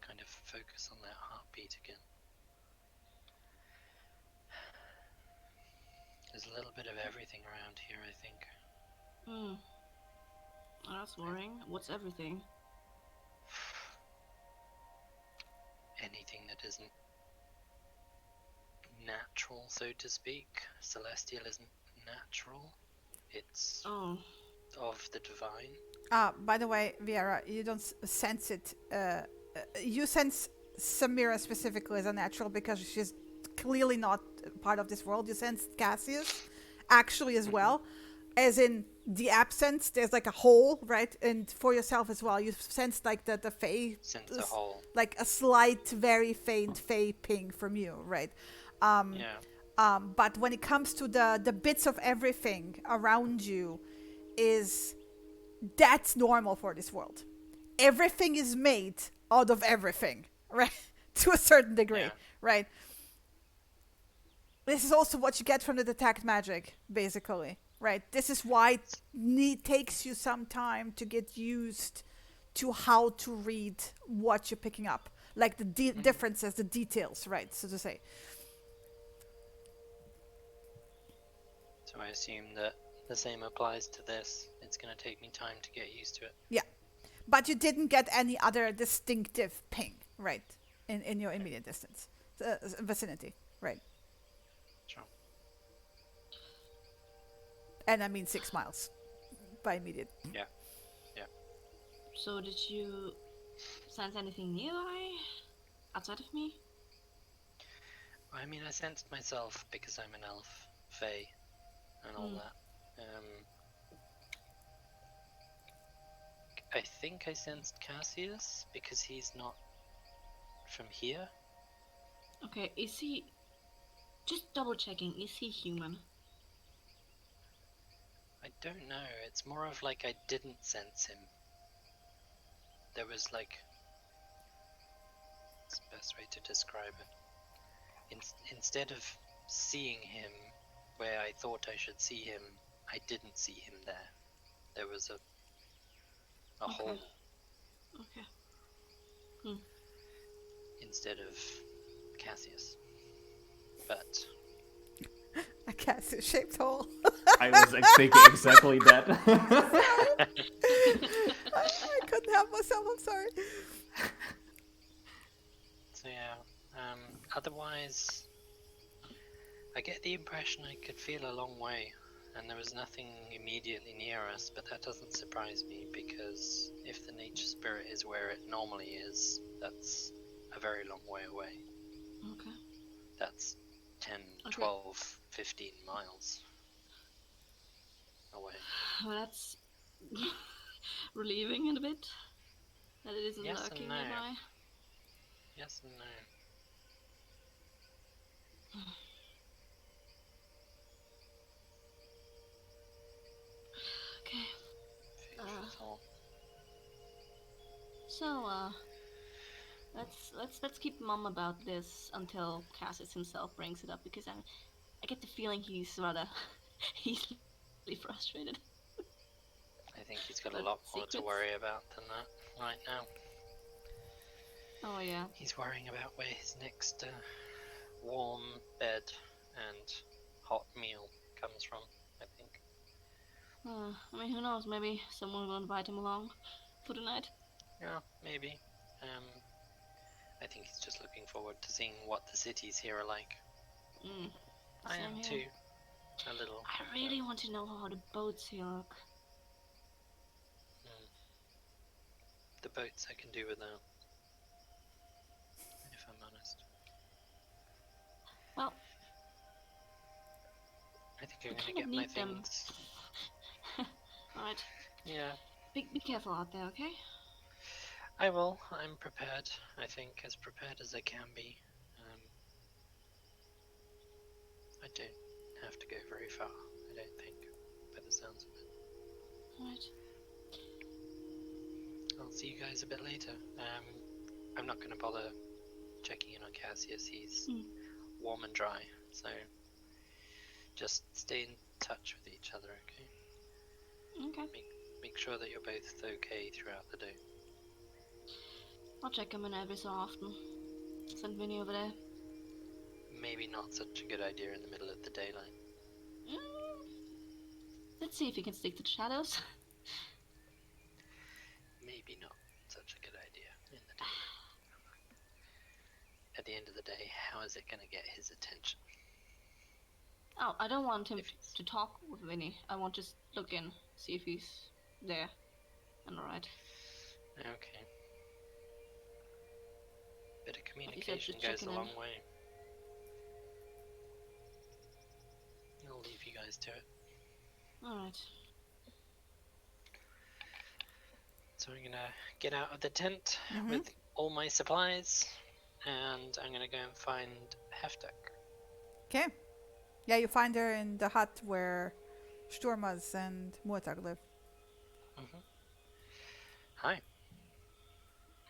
kind of focus on that heartbeat again. There's a little bit of everything around here, I think. That's worrying. What's everything? Anything that isn't natural, so to speak. Celestial isn't natural. It's of the divine. By the way, Viera, you don't sense it. You sense Samira specifically as a natural because she's clearly not part of this world. You sense Cassius actually as well. As in the absence, there's like a hole, right? And for yourself as well, you sense like the Fae. Sense a hole. Like a slight, very faint Fae ping from you, right? But when it comes to the bits of everything around you, that's normal for this world. Everything is made out of everything, right? To a certain degree, right? This is also what you get from the detect magic, basically, right? This is why it takes you some time to get used to how to read what you're picking up, like the differences, the details, right? So to say. So I assume that the same applies to this. It's going to take me time to get used to it. Yeah. But you didn't get any other distinctive ping, right? In your immediate distance, vicinity, right? Sure. And I mean 6 miles by immediate. Yeah. So did you sense anything nearby? Outside of me? I mean, I sensed myself because I'm an elf, Fae, and all that. I think I sensed Cassius because he's not from here. Okay, is he... Just double checking, is he human? I don't know, it's more of like I didn't sense him. There was like... What's the best way to describe it? Instead of seeing him where I thought I should see him, I didn't see him there. There was a hole. Okay. Instead of Cassius. but A castle-shaped hole. I was thinking exactly that. I couldn't help myself. I'm sorry. so yeah. Otherwise, I get the impression I could feel a long way, and there was nothing immediately near us, but that doesn't surprise me, because if the nature spirit is where it normally is, that's a very long way away. Okay. That's 10, Okay. 12, 15 miles away. Well, that's relieving in a bit that it isn't Yes and lurking no. nearby. Yes and no. Okay. Food for thought. So, let's keep mum about this until Cassius himself brings it up, because I get the feeling he's rather easily frustrated. I think he's got a But lot more to secrets? worry about than that right now. Oh yeah. He's worrying about where his next warm bed and hot meal comes from, I think. I mean, who knows? Maybe someone will invite him along for the night. Yeah, maybe. I think he's just looking forward to seeing what the cities here are like. I am Same too. here. A little. I really want to know how the boats here look. The boats I can do without, if I'm honest. Well, I think I'm we gonna kind get of my need them. things. Alright. Yeah, Be careful out there, okay? I will. I'm prepared. I think as prepared as I can be. I don't have to go very far, I don't think, by the sounds of it. Alright. I'll see you guys a bit later. I'm not gonna bother checking in on Cassius. He's warm and dry, so just stay in touch with each other, okay? Okay. Make sure that you're both okay throughout the day. I'll check him in every so often. Send Vinny over there. Maybe not such a good idea in the middle of the daylight. Let's see if he can stick to the shadows. Maybe not such a good idea in the daylight. At the end of the day, how is it gonna get his attention? Oh, I don't want him to talk with Vinny. I want to just look in, see if he's there and alright. Okay. Bit of Like you said, communication just goes a checking long in. way. I'll leave you guys to it. Alright. So I'm gonna get out of the tent with all my supplies, and I'm gonna go and find Heftek. Okay. Yeah, you find her in the hut where Sturmas and Mortag live. Hi.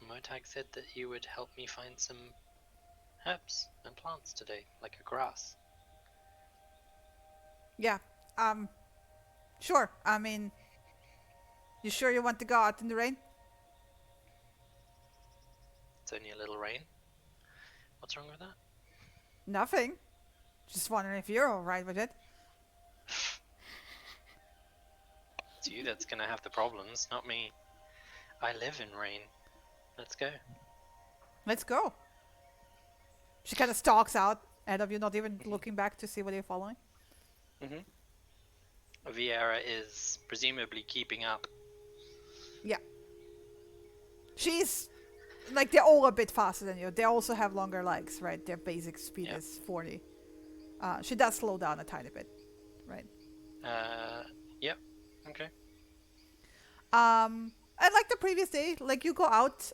Motag said that you would help me find some herbs and plants today, like a grass. Yeah. Sure. I mean, you sure you want to go out in the rain? It's only a little rain. What's wrong with that? Nothing. Just wondering if you're alright with it. It's you that's gonna have the problems, not me. I live in rain. Let's go. Let's go. She kind of stalks out ahead of you, not even looking back to see whether you're following. Vieira is presumably keeping up. Yeah. She's like, they're all a bit faster than you. They also have longer legs, right? Their basic speed is 40. She does slow down a tiny bit, right? Yep. Okay. And like the previous day, like you go out,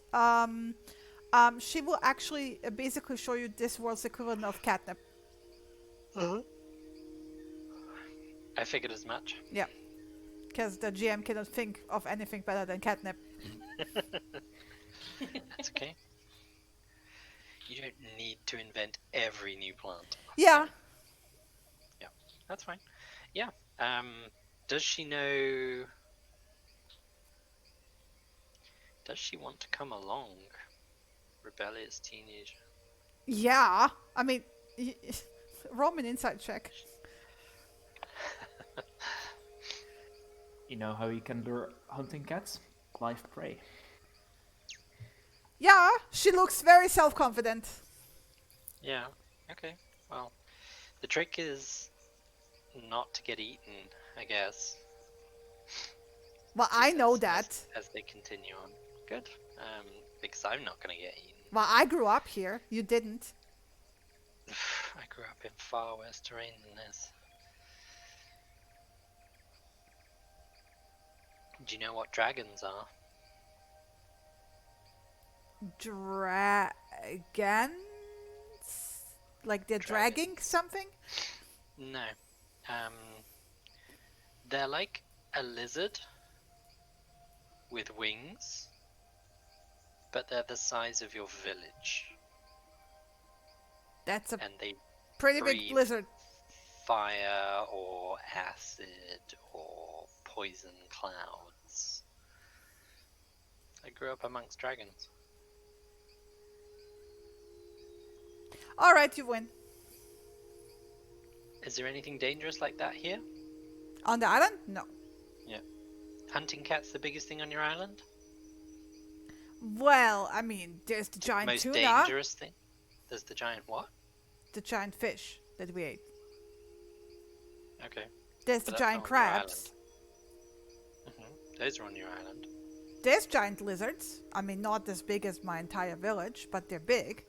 she will actually basically show you this world's equivalent of catnip. I figured as much. Yeah. Because the GM cannot think of anything better than catnip. That's okay. You don't need to invent every new plant. Yeah. Yeah, that's fine. Yeah. Does she know... Does she want to come along? Rebellious teenager. Yeah. I mean, Roll me an insight check. You know how you can lure hunting cats? Live prey. Yeah, she looks very self-confident. Yeah. Okay. Well, the trick is not to get eaten, I guess. Well, I know that. As they continue on. Good. Because I'm not going to get eaten. Well, I grew up here. You didn't. I grew up in far worse terrain than this. Do you know what dragons are? Dragons? Like they're dragging something? No. They're like a lizard with wings, but they're the size of your village. That's a and they pretty big lizard. Fire or acid or poison clouds. I grew up amongst dragons. All right, you win. Is there anything dangerous like that here? On the island? No. Yeah. Hunting cats the biggest thing on your island? Well, I mean, there's the giant most tuna. Dangerous thing? There's the giant what? The giant fish that we ate. Okay. There's the giant crabs. Those are on your island. There's giant lizards. I mean, not as big as my entire village, but they're big.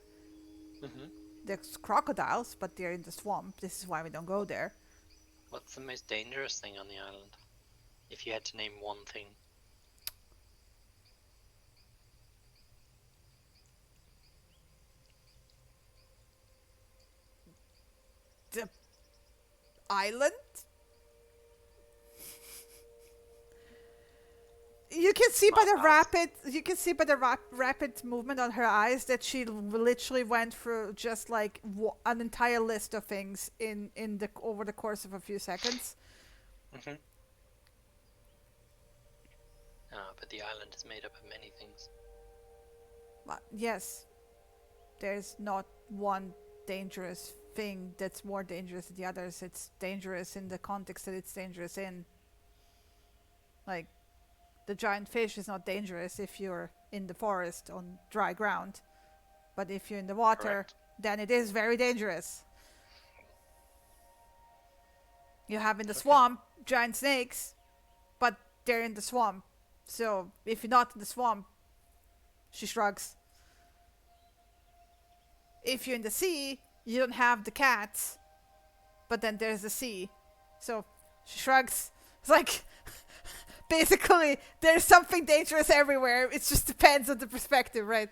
There's crocodiles, but they're in the swamp. This is why we don't go there. What's the most dangerous thing on the island? If you had to name one thing. The island? You can see by the rapid movement on her eyes that she literally went through just like an entire list of things over the course of a few seconds. But the island is made up of many things. But yes, there's not one dangerous thing that's more dangerous than the others. It's dangerous in the context that it's dangerous in. Like, the giant fish is not dangerous if you're in the forest on dry ground. But if you're in the water, Correct. then it is very dangerous. You have in the swamp giant snakes, but they're in the swamp. So if you're not in the swamp, she shrugs. If you're in the sea, you don't have the cats, but then there's the sea. So she shrugs. It's like, basically, there's something dangerous everywhere. It just depends on the perspective, right?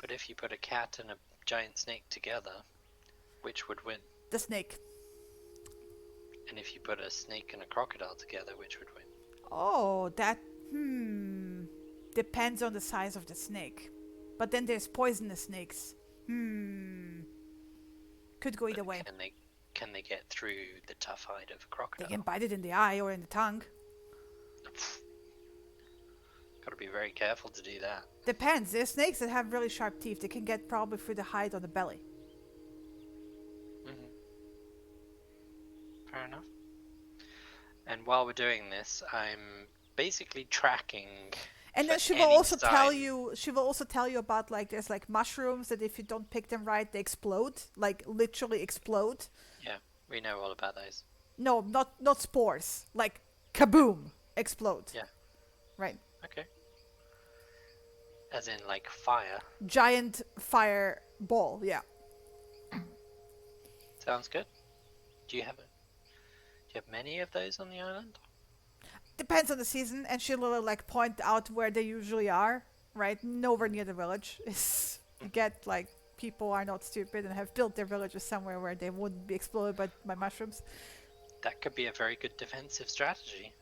But if you put a cat and a giant snake together, which would win? The snake. And if you put a snake and a crocodile together, which would win? Oh, that, depends on the size of the snake. But then there's poisonous snakes. Could go either way. Can they get through the tough hide of a crocodile? They can bite it in the eye or in the tongue. Gotta be very careful to do that. Depends. There's snakes that have really sharp teeth. They can get probably through the hide on the belly. Fair enough. And while we're doing this, I'm basically tracking. And then she will also tell you. She will also tell you about like there's like mushrooms that if you don't pick them right, they explode. Like literally explode. Yeah, we know all about those. No, not spores. Like kaboom, explode. Yeah. Right. Okay. As in like fire. Giant fireball. Yeah. Sounds good. Do you have many of those on the island? Depends on the season, and she'll like point out where they usually are. Right, nowhere near the village. You get like people are not stupid and have built their villages somewhere where they wouldn't be exploded by mushrooms. That could be a very good defensive strategy.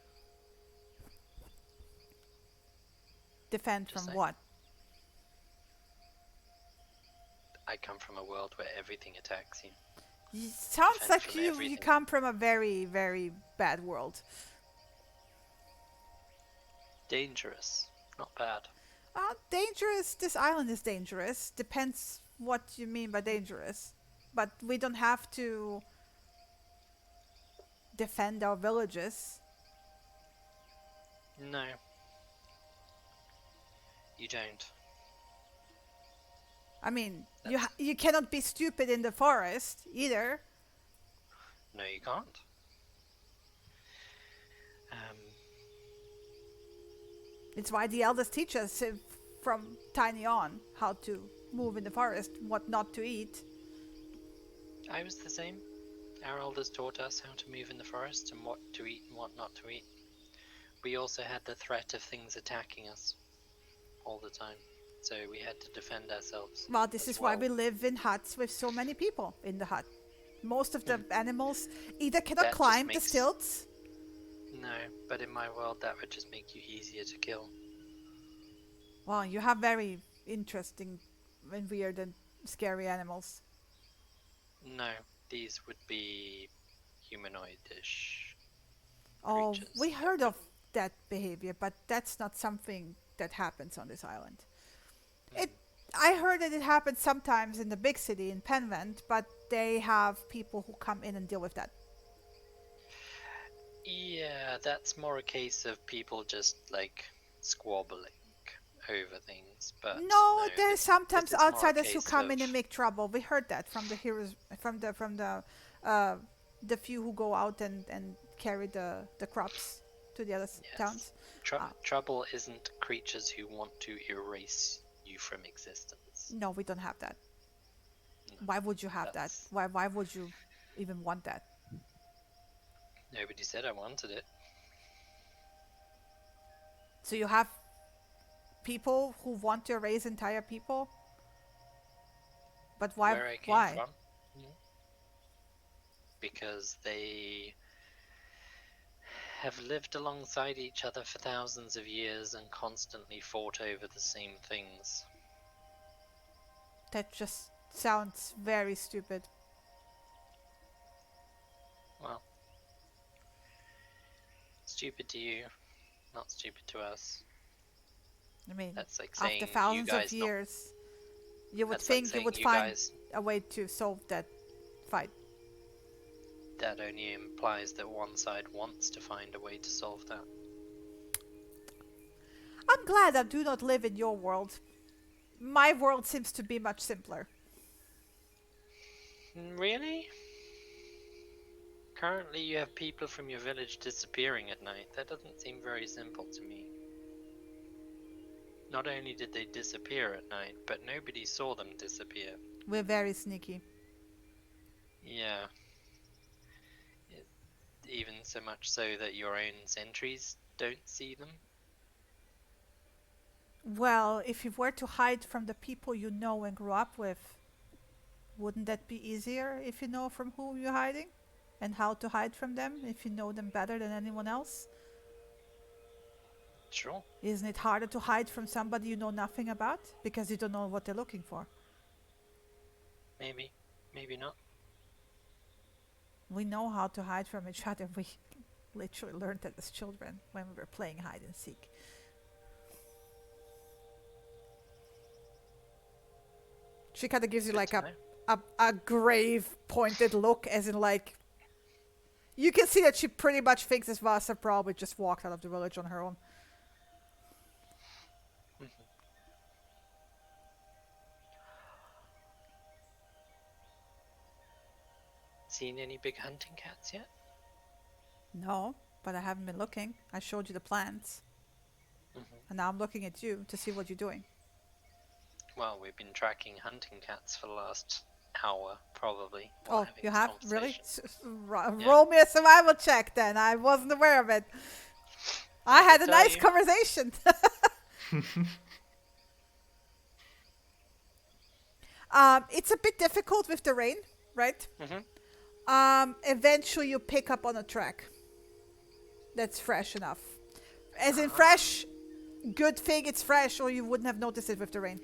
Defend Just from saying. what? I come from a world where everything attacks you. Sounds Defend like from you everything. come from a very, very bad world. Dangerous, not bad. Dangerous. This island is dangerous. Depends what you mean by dangerous. but we don't have to defend our villages. No. You don't. I mean, you cannot be stupid in the forest either. No, you can't. It's why the elders teach us from tiny on how to move in the forest, what not to eat. I was the same. Our elders taught us how to move in the forest and what to eat and what not to eat. We also had the threat of things attacking us all the time, so we had to defend ourselves. Well, this is why we live in huts with so many people in the hut. Most of the animals either cannot climb the stilts. No, but in my world that would just make you easier to kill. Well, you have very interesting and weird and scary animals. No, these would be humanoid-ish creatures. We that heard of that behavior, but that's not something that happens on this island. I heard that it happens sometimes in the big city in Penvent, but they have people who come in and deal with that. Yeah, that's more a case of people just like squabbling over things. But no, there's sometimes outsiders who come in and make trouble. We heard that from the heroes, from the few who go out and carry the crops to the other towns. Trouble isn't creatures who want to erase you from existence. No, we don't have that. No, why would you have that? Why would you even want that? Nobody said I wanted it. So you have people who want to erase entire people? But why? Where I came from? Because they have lived alongside each other for thousands of years and constantly fought over the same things. That just sounds very stupid. Well, stupid to you, not stupid to us. I mean, that's like saying after thousands of years, you would think you would find a way to solve that fight. That only implies that one side wants to find a way to solve that. I'm glad I do not live in your world. My world seems to be much simpler. Really? Currently you have people from your village disappearing at night. That doesn't seem very simple to me. Not only did they disappear at night, but nobody saw them disappear. We're very sneaky. Yeah. Even so much so that your own sentries don't see them? Well, if you were to hide from the people you know and grew up with, wouldn't that be easier if you know from whom you're hiding? And how to hide from them if you know them better than anyone else? Sure. Isn't it harder to hide from somebody you know nothing about? Because you don't know what they're looking for. Maybe. Maybe not. We know how to hide from each other. We literally learned that as children when we were playing hide and seek. She kind of gives you like a grave pointed look, as in like, you can see that she pretty much thinks this Vasa probably just walked out of the village on her own. Seen any big hunting cats yet? No, but I haven't been looking. I showed you the plants. And now I'm looking at you to see what you're doing. Well, we've been tracking hunting cats for the last hour, probably. Oh, you have? Really? Roll me a survival check then. I wasn't aware of it. I had a nice conversation. It's a bit difficult with the rain, right? Eventually you pick up on a track that's fresh enough. As in fresh, good thing it's fresh, or you wouldn't have noticed it with the rain.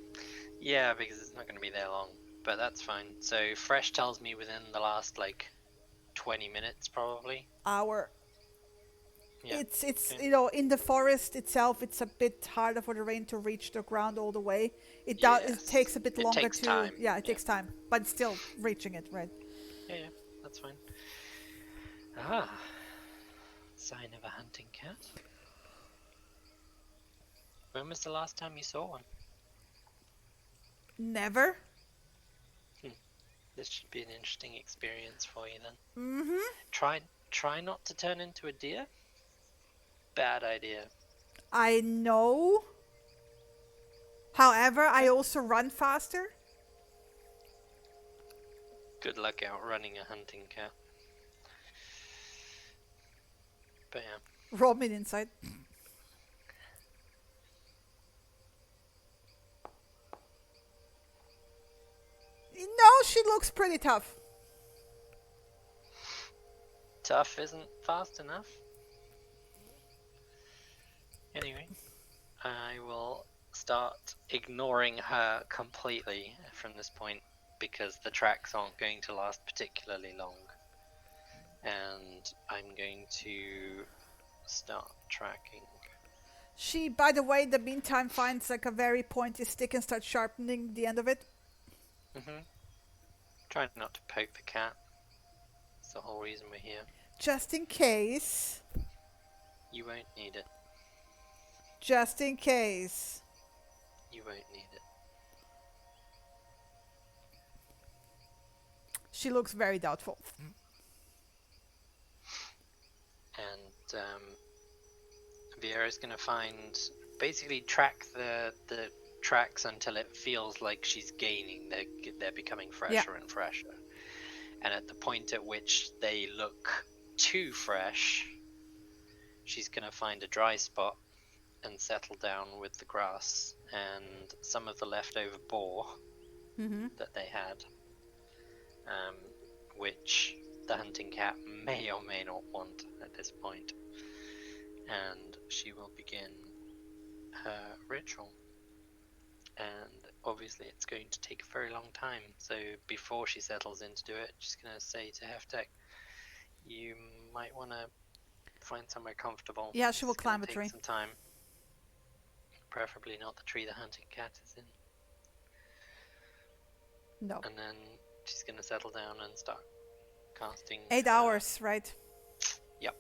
Yeah, because it's not going to be there long, but that's fine. So fresh tells me within the last like 20 minutes probably. Hour. It's okay. In the forest itself, it's a bit harder for the rain to reach the ground all the way. It takes a bit longer takes time. Yeah, it takes time, but still reaching it, right? Yeah, that's fine. Ah, sign of a hunting cat. When was the last time you saw one? Never. This should be an interesting experience for you then. Mm-hmm. Try not to turn into a deer. Bad idea. I know. However, I also run faster. Good luck outrunning a hunting cat. But yeah. Roll me an insight. No, she looks pretty tough. Tough isn't fast enough. Anyway, I will start ignoring her completely from this point because the tracks aren't going to last particularly long. And I'm going to start tracking. She, by the way, in the meantime, finds like a very pointy stick and starts sharpening the end of it. Trying not to poke the cat. That's the whole reason we're here. Just in case. You won't need it. Just in case. You won't need it. She looks very doubtful. And Vieira's going to basically track the tracks until it feels like she's gaining. They're becoming fresher and fresher. And at the point at which they look too fresh, she's going to find a dry spot and settle down with the grass and some of the leftover boar that they had, which the hunting cat may or may not want at this point. And she will begin her ritual. And obviously it's going to take a very long time, so before she settles in to do it, she's going to say to Heftek, you might want to find somewhere comfortable. Yeah, she will climb a tree. Take some time. Preferably not the tree the hunting cat is in. No. And then she's going to settle down and start casting. 8 hours, right? Yep.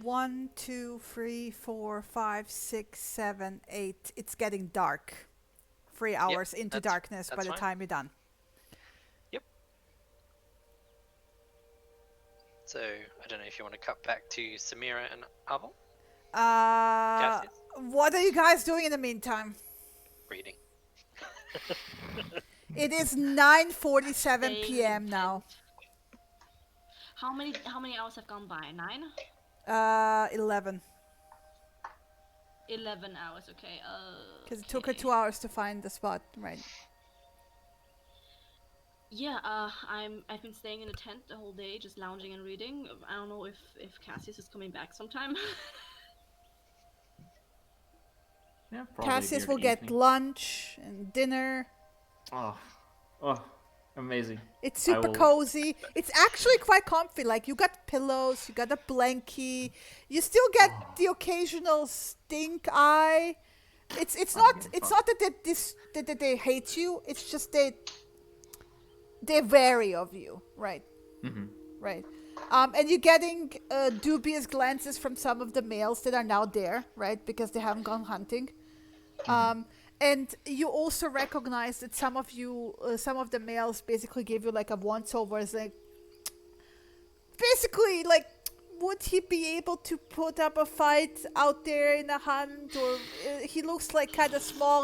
1, 2, 3, 4, 5, 6, 7, 8. It's getting dark. 3 hours into darkness by the time you're done. Yep. So, I don't know if you want to cut back to Samira and Abel. What are you guys doing in the meantime? Reading. It is 9:47 p.m. now. How many hours have gone by? 9? 11. 11 hours, okay. Because it took her 2 hours to find the spot, right? Yeah, I've been staying in a tent the whole day, just lounging and reading. I don't know if Cassius is coming back sometime. Yeah, Cassius will get lunch and dinner. Oh, amazing. It's super cozy. It's actually quite comfy. Like, you got pillows, you got a blankie. You still get the occasional stink eye. It's not that they hate you. It's just they're wary of you, right? Right. And you're getting dubious glances from some of the males that are now there, right? Because they haven't gone hunting. And you also recognize that some of the males basically give you like a once-over. It's like, basically, like, would he be able to put up a fight out there in a hunt? Or he looks like kind of small.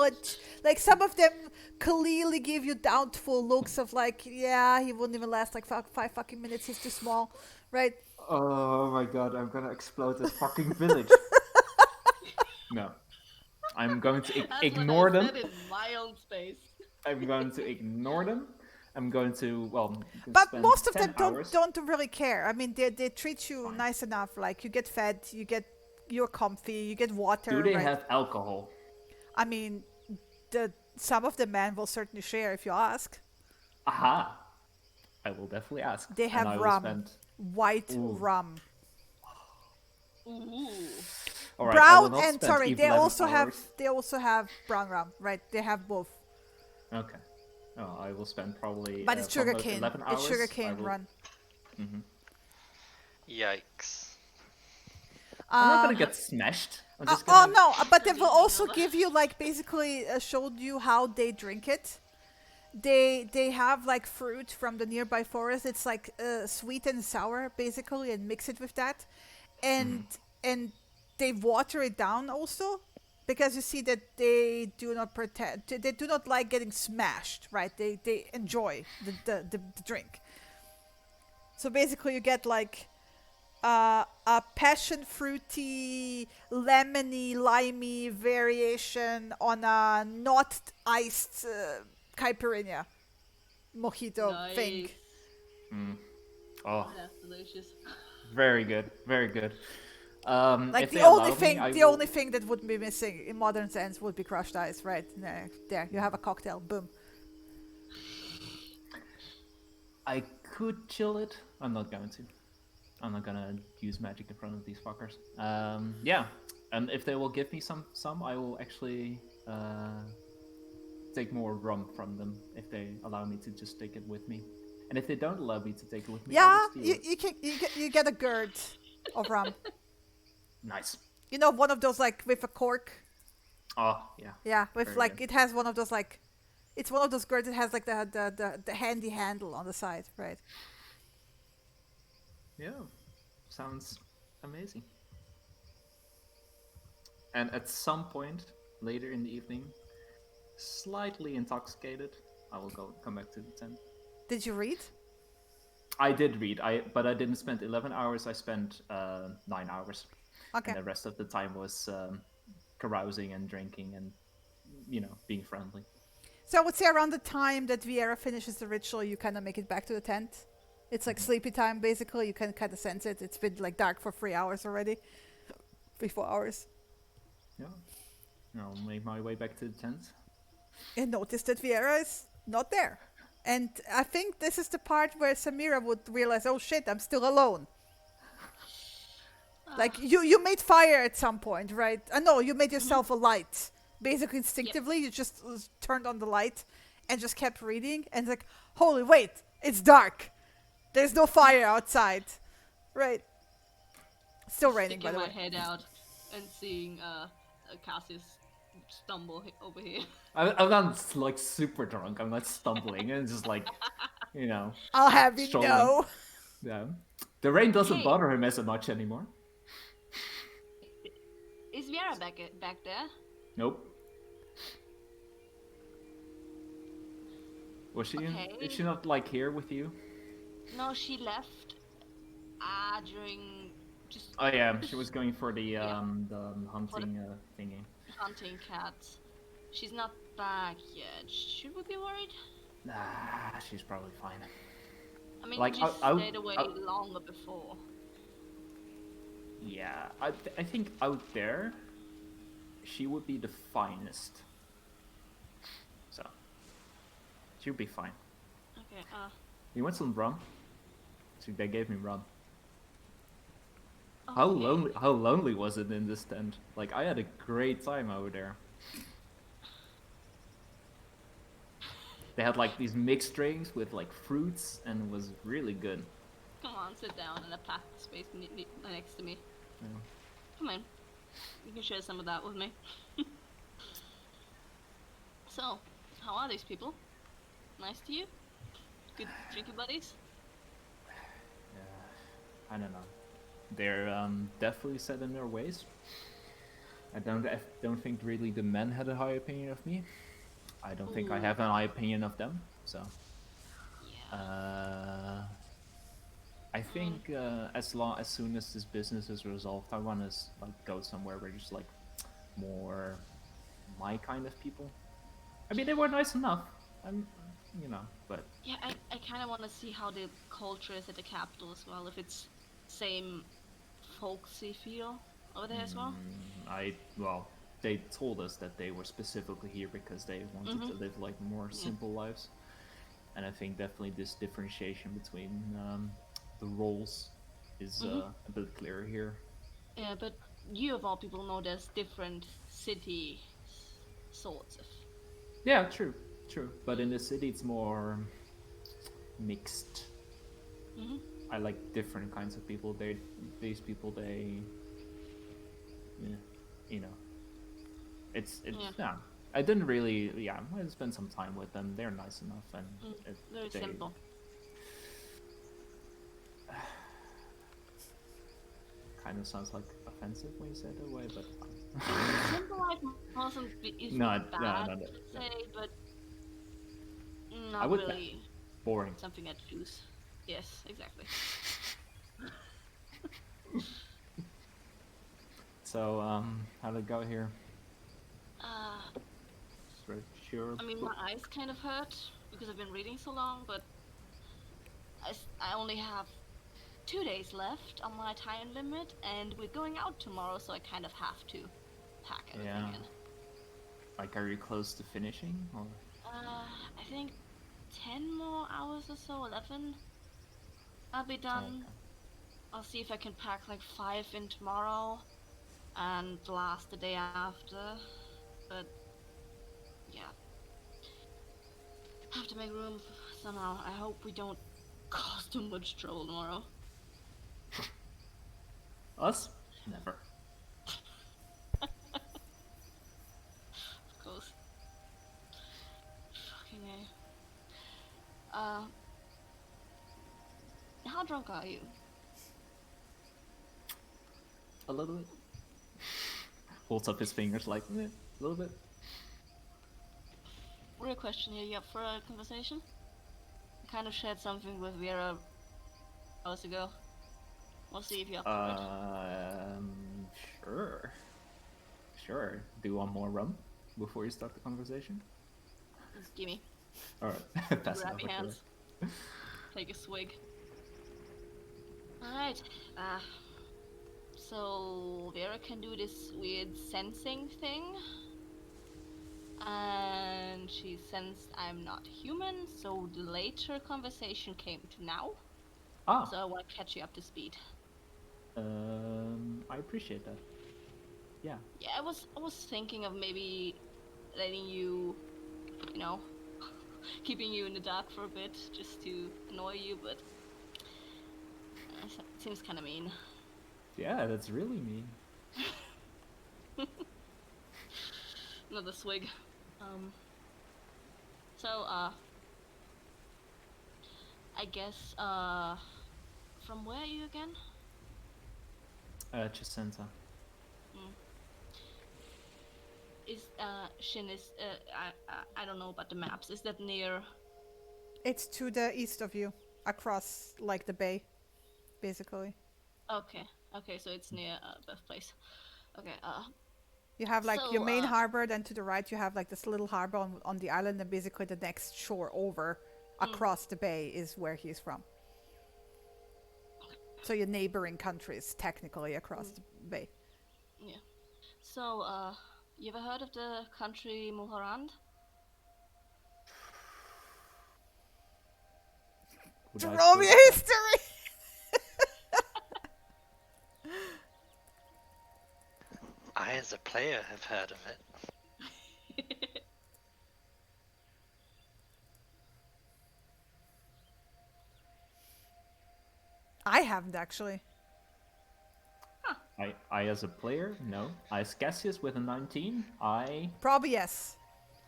Like, some of them clearly give you doubtful looks of like, yeah, he wouldn't even last like 5 fucking minutes. He's too small, right? Oh my god, I'm gonna explode this fucking village. No. I'm going to ignore them. Said in my own space. I'm going to ignore them. I'm going to, but most of them hours. don't really care. I mean, they treat you nice enough. Like, you get fed, you're comfy, you get water. Do they have alcohol? I mean, some of the men will certainly share if you ask. Aha! I will definitely ask. They have rum. White rum. Ooh. All right, I will Brown not and spend sorry, they 11 also hours. have brown rum, right? They have both. Okay. Oh, I will spend probably But it's from those sugarcane. 11 It's hours. I sugarcane will. run. Mm-hmm. Yikes. I'm not gonna get smashed. I'm just Oh gonna. no, but they will Conditioning also over. give you like basically showed you how they drink it. They have like fruit from the nearby forest. It's like sweet and sour basically, and mix it with that, and and they water it down also, because you see that they do not pretend, they do not like getting smashed, right? They enjoy the drink. So basically, you get like a passion fruity, lemony, limey variation on a not iced caipirinha mojito thing. Nice. Oh, That's delicious. very good, very good. Like If they allow me, I the will. only thing that would be missing in modern sense would be crushed ice, right? There, you have a cocktail. Boom. I could chill it. I'm not going to. I'm not gonna use magic in front of these fuckers. Yeah, and if they will give me some, I will actually take more rum from them if they allow me to just take it with me. And if they don't allow me to take it with me, I will Yeah, steal it. you get a gourd of rum. Nice. You know, one of those like with a cork. Oh yeah. Yeah, with Very like good. it has one of those like, it's one of those gourds that has like the handy handle on the side, right? Yeah, sounds amazing. And at some point later in the evening, slightly intoxicated, I will come back to the tent. Did you read? I did read, but I didn't spend 11 hours. I spent 9 hours. Okay. And the rest of the time was carousing and drinking and, being friendly. So I would say around the time that Viera finishes the ritual, you kind of make it back to the tent. It's like sleepy time, basically. You can kind of sense it. It's been like dark for 3 hours already. 3-4 hours. Yeah. I'll make my way back to the tent. And notice that Viera is not there. And I think this is the part where Samira would realize, oh shit, I'm still alone. Like you made fire at some point, right? No, you made yourself a light. Basically, instinctively, you just turned on the light and just kept reading. And like, holy wait, it's dark. There's no fire outside, right? Still raining, by the way. Sticking my head out and seeing Cassius stumble over here. I'm not like super drunk. I'm not stumbling and just like, I'll have you strolling. know. Yeah. The rain doesn't Hey. bother him as much anymore. Is Viera back there? Nope. Was she? Okay. Is she not like here with you? No, she left during just Oh yeah, she was going for the hunting thingy. hunting cats. She's not back yet. Should we be worried? Nah, she's probably fine. I mean, Like, she stayed away longer before. Yeah, I think out there, she would be the finest. So, she'll be fine. Okay. You want some rum? So they gave me rum. Okay. How lonely was it in this tent? Like, I had a great time over there. They had like these mixed drinks with like fruits, and it was really good. Come on, sit down in a packed space next to me. Yeah. Come on, you can share some of that with me. So, how are these people? Nice to you? Good drinking buddies? I don't know. They're definitely set in their ways. I don't think really the men had a high opinion of me. I don't think I have an high opinion of them. So, Yeah. I think as soon as this business is resolved, I want to like go somewhere where there's like more my kind of people. I mean, they were nice enough. But Yeah, I kind of want to see how the culture is at the capital as well. If it's same folksy feel over there as well. They told us that they were specifically here because they wanted to live like more simple lives, and I think definitely this differentiation between the roles is a bit clearer here. Yeah, but you of all people know there's different city sorts of. Yeah, true, true. But in the city, it's more mixed. Mm-hmm. I like different kinds of people. These people, yeah, you know, it's Yeah. yeah. I didn't really, yeah. I spent some time with them. They're nice enough, and Very they simple. kind of sounds like offensive when you say it that way, but Simple life is no, bad no. to say, but I not would really boring. something I'd choose. Yes, exactly. So, how did it go here? Uh, Search your I mean, book. my eyes kind of hurt because I've been reading so long, but I only have 2 days left on my time limit, and we're going out tomorrow, so I kind of have to pack everything Yeah. in. Like, are you close to finishing, or? I think 10 more hours or so, 11. I'll be done. Okay. I'll see if I can pack like 5 in tomorrow and last the day after. But yeah, have to make room somehow. I hope we don't cause too much trouble tomorrow. Us? Never. Of course. Fucking A. How drunk are you? A little bit. Holds up his fingers like, a little bit. Real question here, you up for a conversation? I kind of shared something with Vera hours ago. We'll see if you're up for it. Sure. Sure. Do you want more rum before you start the conversation? Just gimme. Alright. Pass it Grab over your to hands. her. Take a swig. Alright. So Vera can do this weird sensing thing. And she sensed I'm not human, so the later conversation came to now. Ah. So I want to catch you up to speed. I appreciate that. Yeah. Yeah, I was thinking of maybe letting you, keeping you in the dark for a bit just to annoy you, but it seems kind of mean. Yeah, that's really mean. Another swig. So, I guess, from where are you again? Jacinta. Is, Shin is, I don't know about the maps. Is that near? It's to the east of you, across, like, the bay, basically. Okay, so it's near, birthplace. Okay, You have, like, so, your main harbor, then to the right you have, like, this little harbor on the island, and basically the next shore over, across the bay, is where he's from. So your neighboring countries, technically, across the bay. Yeah. So, you ever heard of the country Mulhorand? Throw me history! I, as a player, have heard of it. I haven't, actually. Huh. I as a player, no. I as Cassius with a 19, Probably yes.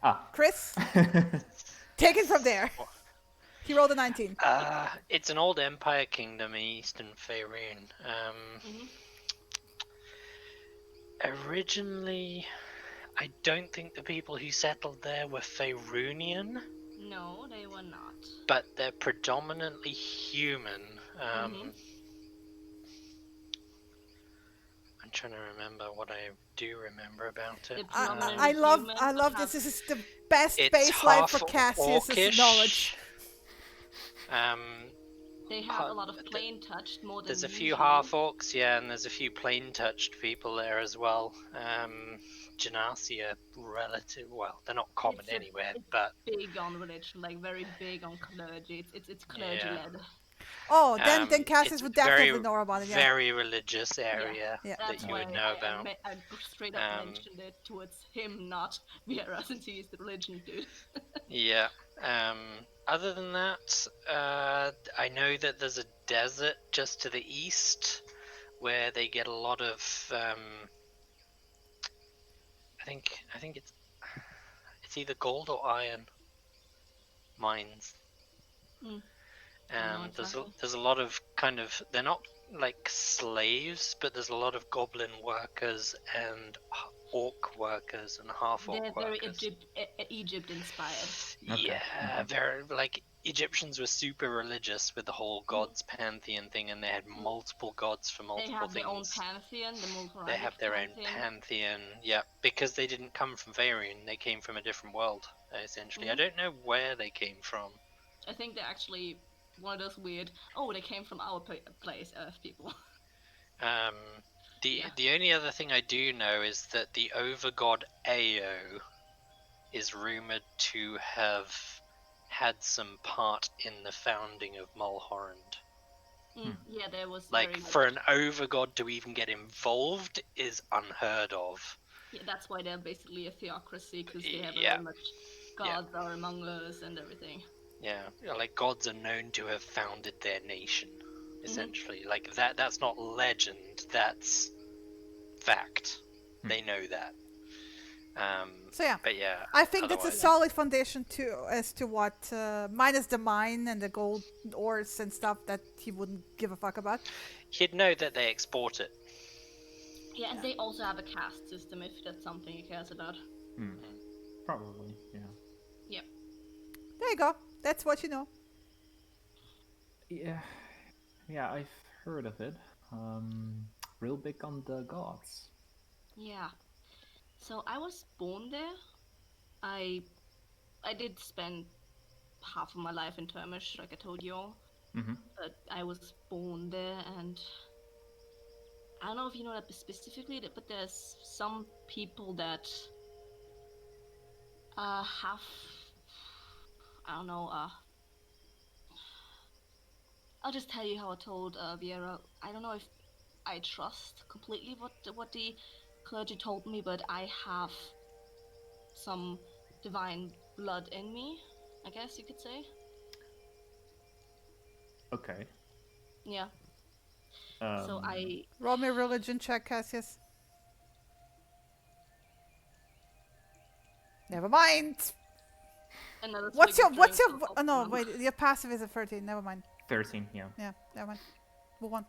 Ah. Chris? Take it from there. He rolled a 19. It's an old empire kingdom in eastern Faerun. Originally, I don't think the people who settled there were Faerunian. No, they were not. But they're predominantly human. I'm trying to remember what I do remember about it. I love this. This is the best baseline for Cassius's knowledge. They have a lot of plane touched more than there's a few usual. half orcs, yeah, and there's a few plane touched people there as well. Genasi are relative. Well, they're not common anywhere, but big on religion, like very big on clergy. It's clergy led. Oh, then Cassius would definitely know about it. Yeah. Very religious area Yeah. that That's you why would know about. I straight up mentioned it towards him, not Vera, since he's the religion dude. Yeah. Other than that, I know that there's a desert just to the east where they get a lot of. I think it's either gold or iron mines. Exactly. There's a lot of kind of, they're not like slaves, but there's a lot of goblin workers and orc workers and half orc They're very workers. Egypt inspired. Yeah, very like Egyptians were super religious with the whole gods pantheon thing, and they had multiple gods for multiple They have things. their own pantheon, the They have their own pantheon. pantheon, yeah, because they didn't come from Varian, they came from a different world, essentially. I don't know where they came from. I think they're actually one of those weird, oh, they came from our place, Earth people. The only other thing I do know is that the overgod Ao is rumored to have had some part in the founding of Mulhorand. Yeah, there was like for an overgod to even get involved is unheard of. Yeah, that's why they're basically a theocracy, because they have very much gods are among us and everything. Yeah, like gods are known to have founded their nation, essentially. Like that's not legend, that's fact. They know that. So yeah, but yeah, I think that's a solid foundation too, as to what minus the mine and the gold ores and stuff that he wouldn't give a fuck about. He'd know that they export it. Yeah, and they also have a caste system if that's something he cares about. Probably, yeah. Yep. There you go. That's what you know. Yeah, I've heard of it. Real big on the gods. Yeah. So I was born there. I did spend half of my life in Termish, like I told you all. But I was born there, and I don't know if you know that specifically, but there's some people that have, I don't know, I'll just tell you how I told Viera. I don't know if I trust completely what the clergy told me, but I have some divine blood in me, I guess you could say. Okay. Yeah. So I roll me a religion check, Cassius. Never mind. What's your oh, no, wait, your passive is a 13. Never mind. 13, yeah. Yeah, never mind. Move on.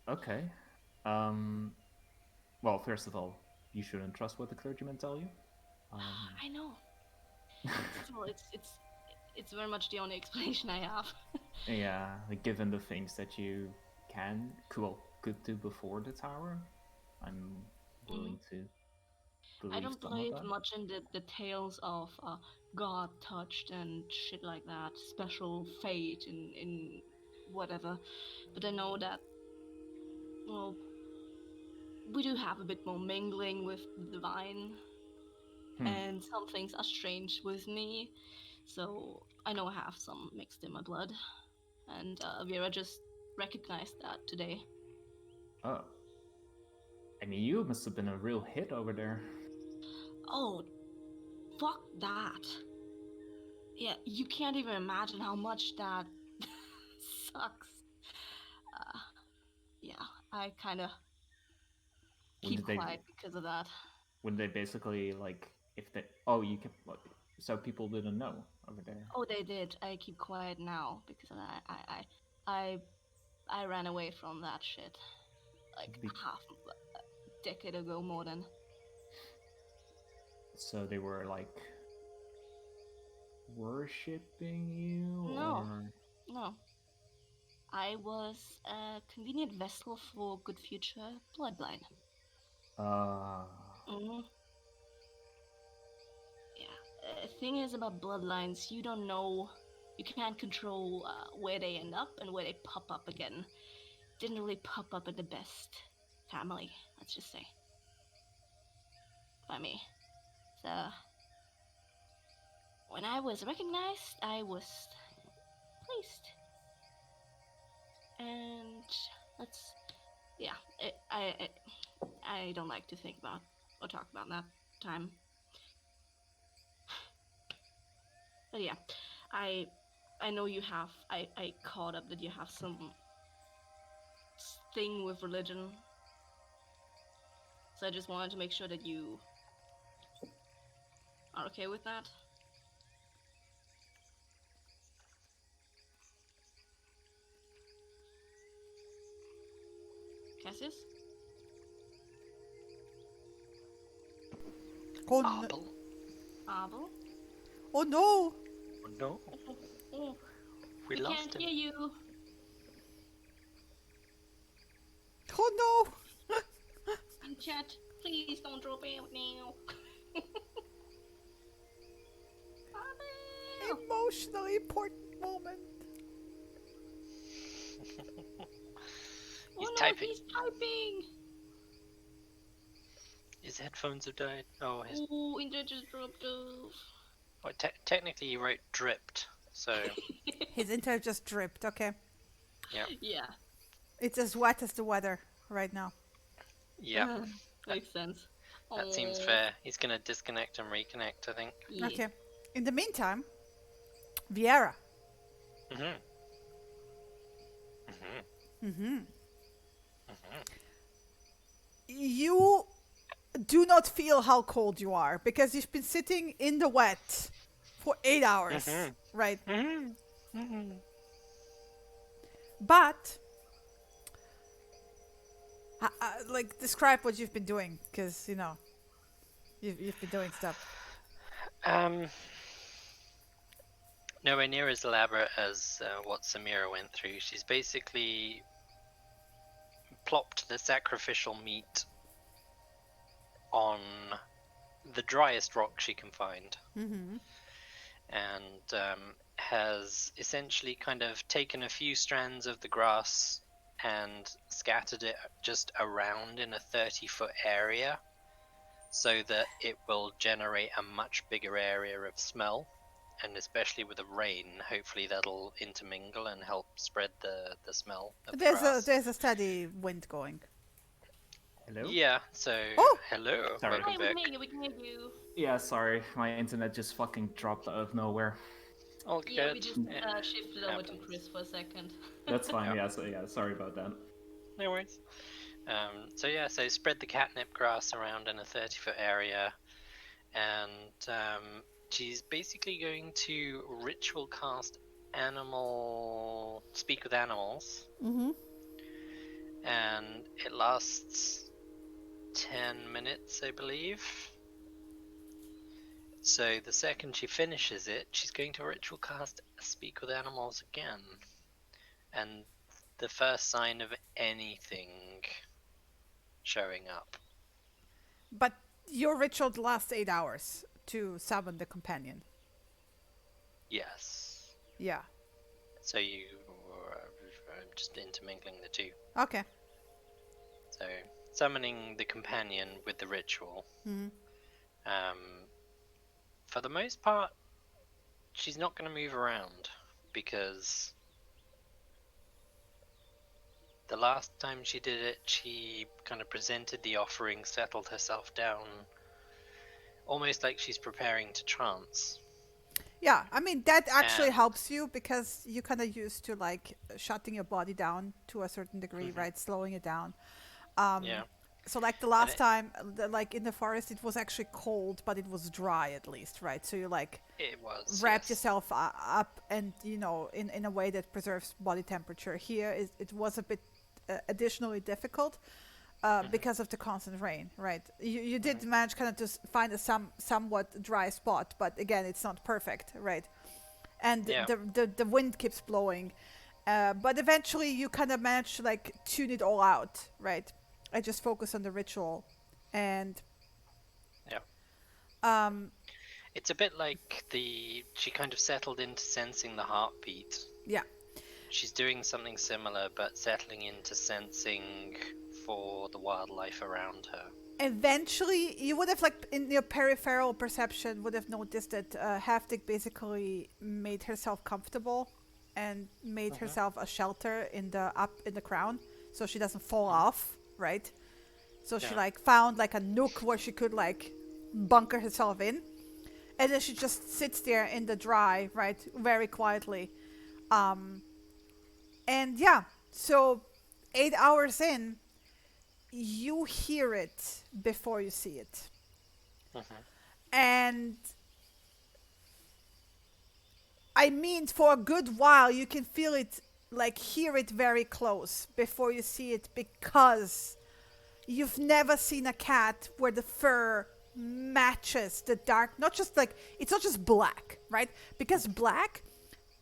Okay. Well, first of all, you shouldn't trust what the clergymen tell you. I know. Still, it's very much the only explanation I have. Yeah, like, given the things that you could do before the tower, I'm willing to believe. I don't believe much in the tales of God touched and shit like that, special fate in whatever. But I know that, well, we do have a bit more mingling with the divine, and some things are strange with me, so I know I have some mixed in my blood, and Vera just recognized that today. Oh. I mean, you must have been a real hit over there. Oh, fuck that. Yeah, you can't even imagine how much that sucks. Yeah, I kind of keep quiet because of that. When they basically, like, if they... you kept... So people didn't know over there? Oh, they did. I keep quiet now because of that. I ran away from that shit. Like half a decade ago, more than. So they were, like, worshipping you? No. I was a convenient vessel for good future bloodline. Yeah. Thing is about bloodlines, you don't know, you can't control where they end up and where they pop up again. Didn't really pop up in the best family, let's just say. By me. So when I was recognized, I was pleased. And I don't like to think about or talk about that time. But yeah, I know you have. I caught up that you have some thing with religion. So I just wanted to make sure that you are okay with that. Cassius? Abel? Abel? Oh no! Oh no. Oh, We lost can't him. hear you. Oh no! In chat, please don't drop out now. Emotionally important moment. He's no, typing. he's typing. His headphones have died. Oh, Internet just dropped off. Well, technically he wrote dripped, so... His internet just dripped, okay. Yeah. It's as wet as the weather right now. Yeah. Makes sense. That seems fair. He's gonna disconnect and reconnect, I think. Yeah. Okay. In the meantime, Viera. You do not feel how cold you are because you've been sitting in the wet for 8 hours, right? But like, describe what you've been doing, because you've been doing stuff. Nowhere near as elaborate as what Samira went through. She's basically plopped the sacrificial meat on the driest rock she can find, and has essentially kind of taken a few strands of the grass and scattered it just around in a 30-foot area so that it will generate a much bigger area of smell. And especially with the rain, hopefully that'll intermingle and help spread the smell of the grass. There's a steady wind going. Hello? Yeah, so hello, Sorry. welcome back. We can hear you. Yeah, sorry. My internet just fucking dropped out of nowhere. All good. Yeah, we just shifted over to Chris for a second. That's fine, sorry about that. No worries. So spread the catnip grass around in a 30-foot area, and she's basically going to ritual cast speak with animals, and it lasts 10 minutes, I believe. So the second she finishes it, she's going to ritual cast speak with animals again, and the first sign of anything showing up. But your ritual lasts 8 hours to summon the companion. Yes. Yeah. So I'm just intermingling the two. Okay. So summoning the companion with the ritual. For the most part, she's not going to move around because the last time she did it, she kind of presented the offering, settled herself down, almost like she's preparing to trance. Yeah, I mean, that actually helps you because you kind of used to like shutting your body down to a certain degree, right? Slowing it down. So like the last time, like in the forest, it was actually cold, but it was dry at least, right? So you like wrapped yourself up and, in a way that preserves body temperature. Here, it was a bit additionally difficult because of the constant rain, right? You did manage kind of to find a somewhat dry spot, but again, it's not perfect, right? And the wind keeps blowing. But eventually you kind of manage to like tune it all out, right? I just focus on the ritual, and it's a bit like she kind of settled into sensing the heartbeat. Yeah. She's doing something similar, but settling into sensing for the wildlife around her. Eventually, you would have, like, in your peripheral perception, would have noticed that Haftik basically made herself comfortable and made herself a shelter in the crown, so she doesn't fall off, right? So she like found like a nook where she could like bunker herself in, and then she just sits there in the dry, right, very quietly. And yeah, so 8 hours in, you hear it before you see it. And I mean, for a good while, you can feel it, like hear it very close before you see it, because you've never seen a cat where the fur matches the dark, not just like, it's not just black, right? Because black,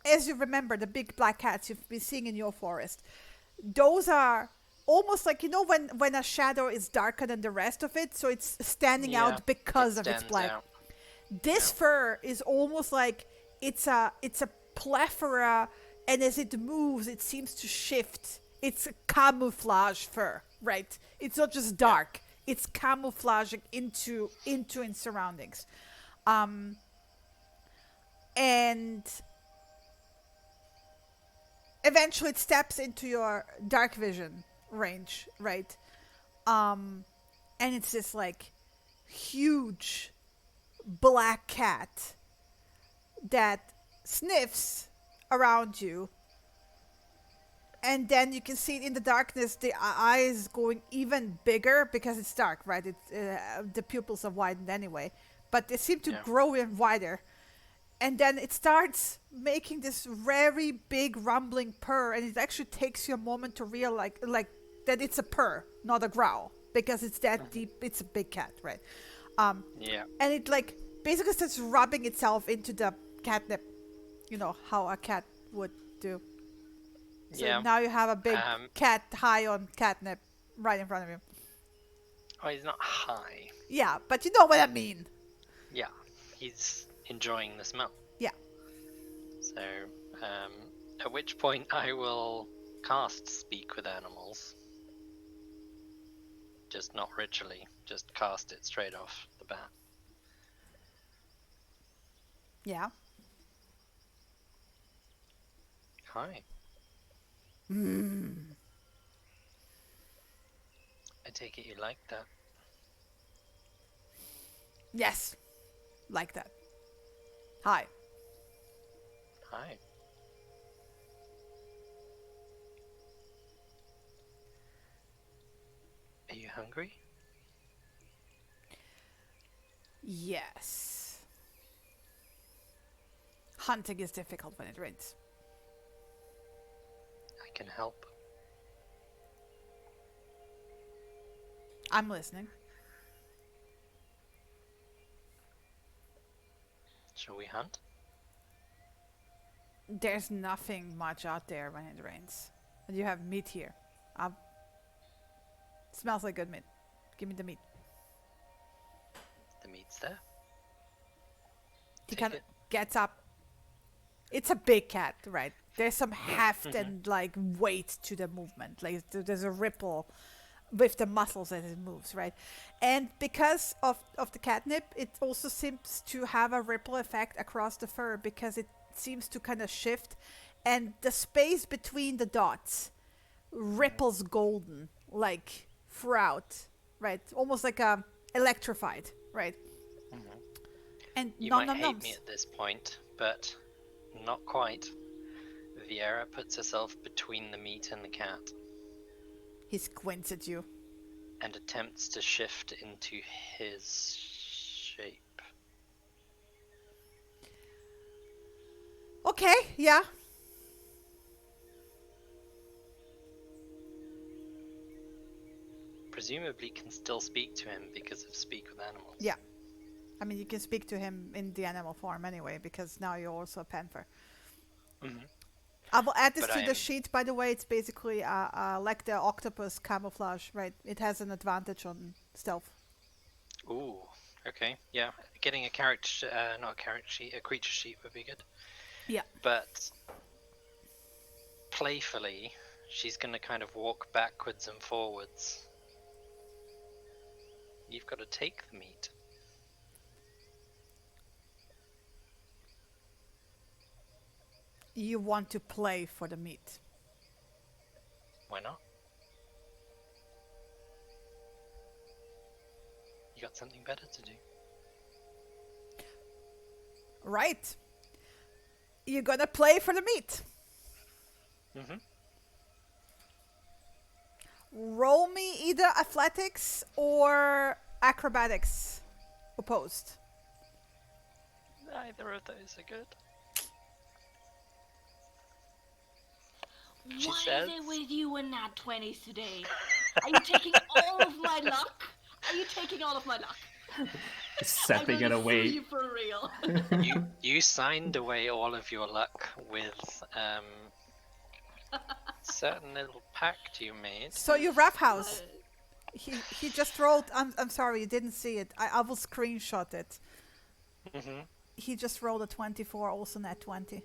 as you remember, the big black cats you've been seeing in your forest, those are almost like, you know, when a shadow is darker than the rest of it, so it's standing out because of its black. This fur is almost like it's a plethora, and as it moves, it seems to shift. It's a camouflage fur, right? It's not just dark. It's camouflaging into its surroundings. And eventually it steps into your dark vision range, right? And it's this like huge black cat that sniffs around you, and then you can see it in the darkness, the eyes going even bigger because it's dark, right? The pupils are widened anyway, but they seem to grow even wider. And then it starts making this very big rumbling purr, and it actually takes you a moment to realize like that it's a purr, not a growl, because it's that deep. It's a big cat, right? And it like basically starts rubbing itself into the catnip, you know how a cat would do. So now you have a big cat high on catnip right in front of you. Oh, he's not high. Yeah, but you know what I mean. Yeah, he's enjoying the smell. Yeah. So, at which point I will cast Speak with Animals. Just not ritually, just cast it straight off the bat. Yeah. Hi. I take it you like that. Yes, like that. Hi. Hi. Are you hungry? Yes. Hunting is difficult when it rains. I can help. I'm listening. Shall we hunt? There's nothing much out there when it rains. And you have meat here. Smells like good meat. Give me the meat. The meat's there. He kind of gets up. It's a big cat, right? There's some heft and like weight to the movement. Like there's a ripple with the muscles as it moves, right? And because of the catnip, it also seems to have a ripple effect across the fur, because it seems to kind of shift, and the space between the dots ripples golden, like throughout, right? Almost like electrified, right? And you might hate me at this point, but not quite. Viera puts herself between the meat and the cat. He squints at you. And attempts to shift into his shape. Okay, yeah. Presumably can still speak to him because of Speak with Animals. Yeah. I mean, you can speak to him in the animal form anyway, because now you're also a panther. I will add this to the sheet, by the way. It's basically like the octopus camouflage, right? It has an advantage on stealth. Ooh, okay. Yeah, getting a character, not a character sheet, a creature sheet would be good. Yeah. But playfully, she's going to kind of walk backwards and forwards You've got to take the meat. You want to play for the meat. Why not? You got something better to do. Right. You're gonna play for the meat. Mm-hmm. Roll me either athletics or acrobatics. Opposed. Neither of those are good. Why is it with you and nat 20s today? Are you taking all of my luck? Are you taking all of my luck? Stepping it away. Sue you for real. You signed away all of your luck with certain little pact you made. So your roughhouse. He just rolled. I'm sorry, you didn't see it. I will screenshot it. Mm-hmm. He just rolled a 24, also nat 20.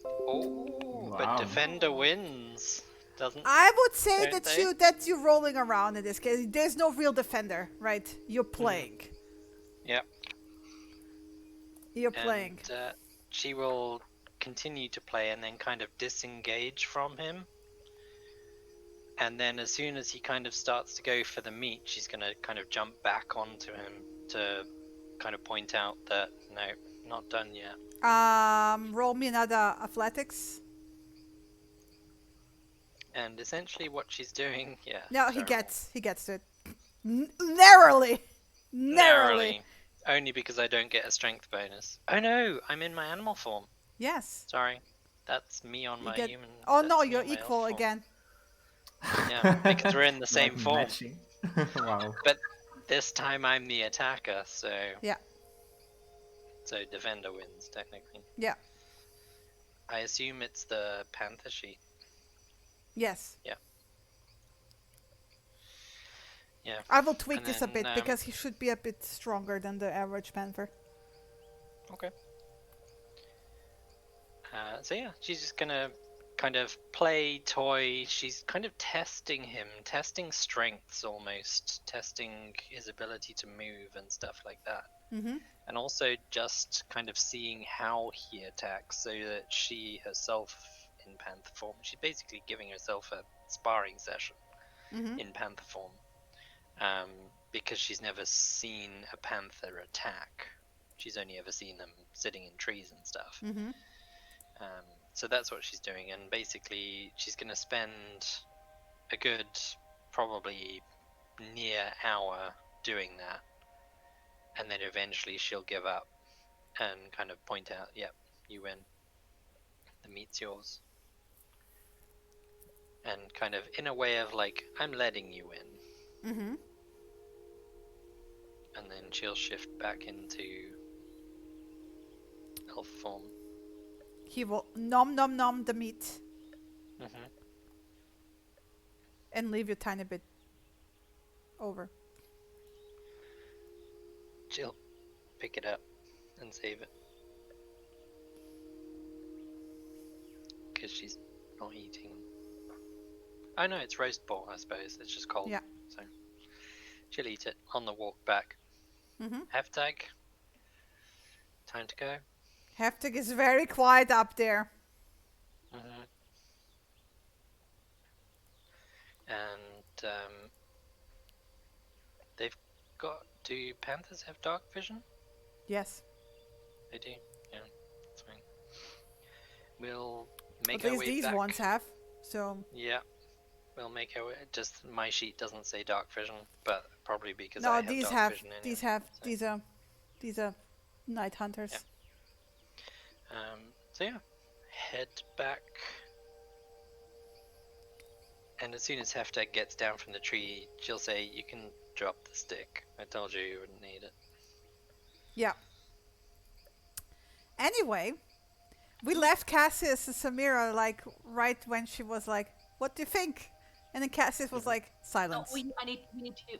Oh, Wow. but Defender wins, doesn't? I would say Don't that they? you're rolling around in this case. There's no real defender, right? You're playing. Yep. You're playing. And she will continue to play and then kind of disengage from him. And then as soon as he kind of starts to go for the meat, she's going to kind of jump back onto him to kind of point out that, no, not done yet. Roll me another athletics. And essentially what she's doing, yeah. No, terrible. he gets it. Narrowly. Only because I don't get a strength bonus. Oh no, I'm in my animal form. Yes. Sorry. That's me on my human. Oh no, that's me you're on my elf equal form. again. Yeah, because we're in the same Like form. matching. Wow. But this time I'm the attacker, so. Yeah. So Defender wins, technically. Yeah. I assume it's the Panther sheet. Yes. Yeah. Yeah. I will tweak And this a then, bit because he should be a bit stronger than the average panther. Okay. So yeah, she's just gonna kind of play toy. She's kind of testing him, testing strengths almost, testing his ability to move and stuff like that. Mm-hmm. And also just kind of seeing how he attacks so that she herself in panther form, she's basically giving herself a sparring session in panther form. Because she's never seen a panther attack. She's only ever seen them sitting in trees and stuff. Mm-hmm. So that's what she's doing, and basically she's going to spend a good, probably near hour doing that, and then eventually she'll give up and kind of point out, yep, you win. The meat's yours. And kind of in a way of like, I'm letting you win. Mm-hmm. And then she'll shift back into elf form. He will nom the meat Mm-hmm. and leave you a tiny bit over. She'll pick it up and save it. Because she's not eating. Oh no, it's roast pork, I suppose. It's just cold. Yeah. So she'll eat it on the walk back. Mm-hmm. Heftag. Time to go. Heftig is very quiet up there. Mm-hmm. And they've got. Do panthers have dark vision? Yes. They do. Yeah, that's fine. We'll make At our least way these back. ones have. So. Yeah, we'll make our way. Just my sheet doesn't say dark vision, but probably because No, I have these dark have. vision anyway, These have. so. These are night hunters. Yeah. So yeah, head back, and as soon as Heftag gets down from the tree, she'll say, "You can drop the stick. I told you you wouldn't need it." Yeah. Anyway, we left Cassius and Samira like right when she was like, "What do you think?" And then Cassius was like, "Silence." We need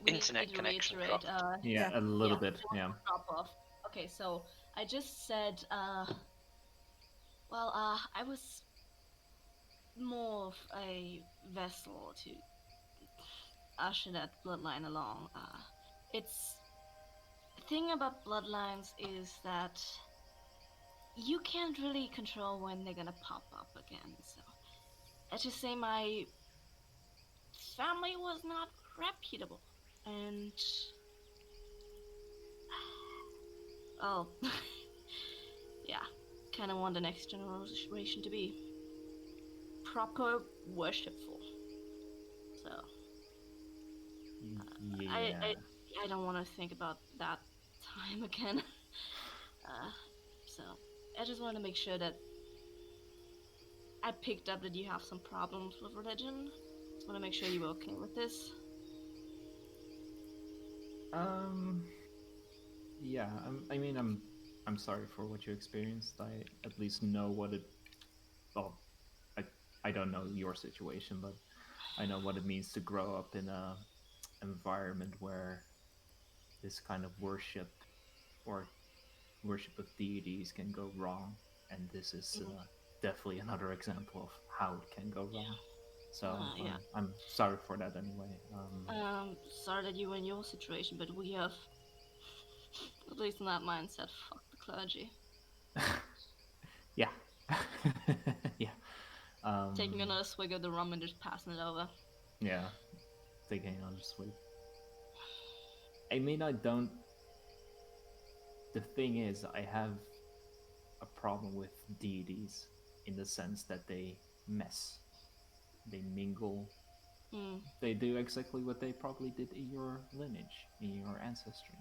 Internet to connection reiterate. dropped. Yeah, a little bit. Yeah. Drop off. Okay, so I just said, I was more of a vessel to usher that bloodline along. it's the thing about bloodlines is that you can't really control when they're gonna pop up again. So let's just say my family was not reputable, and oh, yeah, kind of want the next generation to be proper worshipful. So Yeah. I don't want to think about that time again. So I just want to make sure that I picked up that you have some problems with religion. Just want to make sure you were okay with this. Yeah. I'm sorry for what you experienced. I at least know what it. Well, I don't know your situation, but I know what it means to grow up in a environment where this kind of worship or worship of deities can go wrong, and this is definitely another example of how it can go wrong. So Yeah. I'm sorry for that anyway. Sorry that you were in your situation, but we have, at least in that mindset, fuck the clergy. Yeah. Yeah. Taking another swig of the rum and just passing it over. Yeah. Taking another swig. I mean, I don't. The thing is, I have a problem with deities in the sense that they mess, they mingle, they do exactly what they probably did in your lineage, in your ancestry.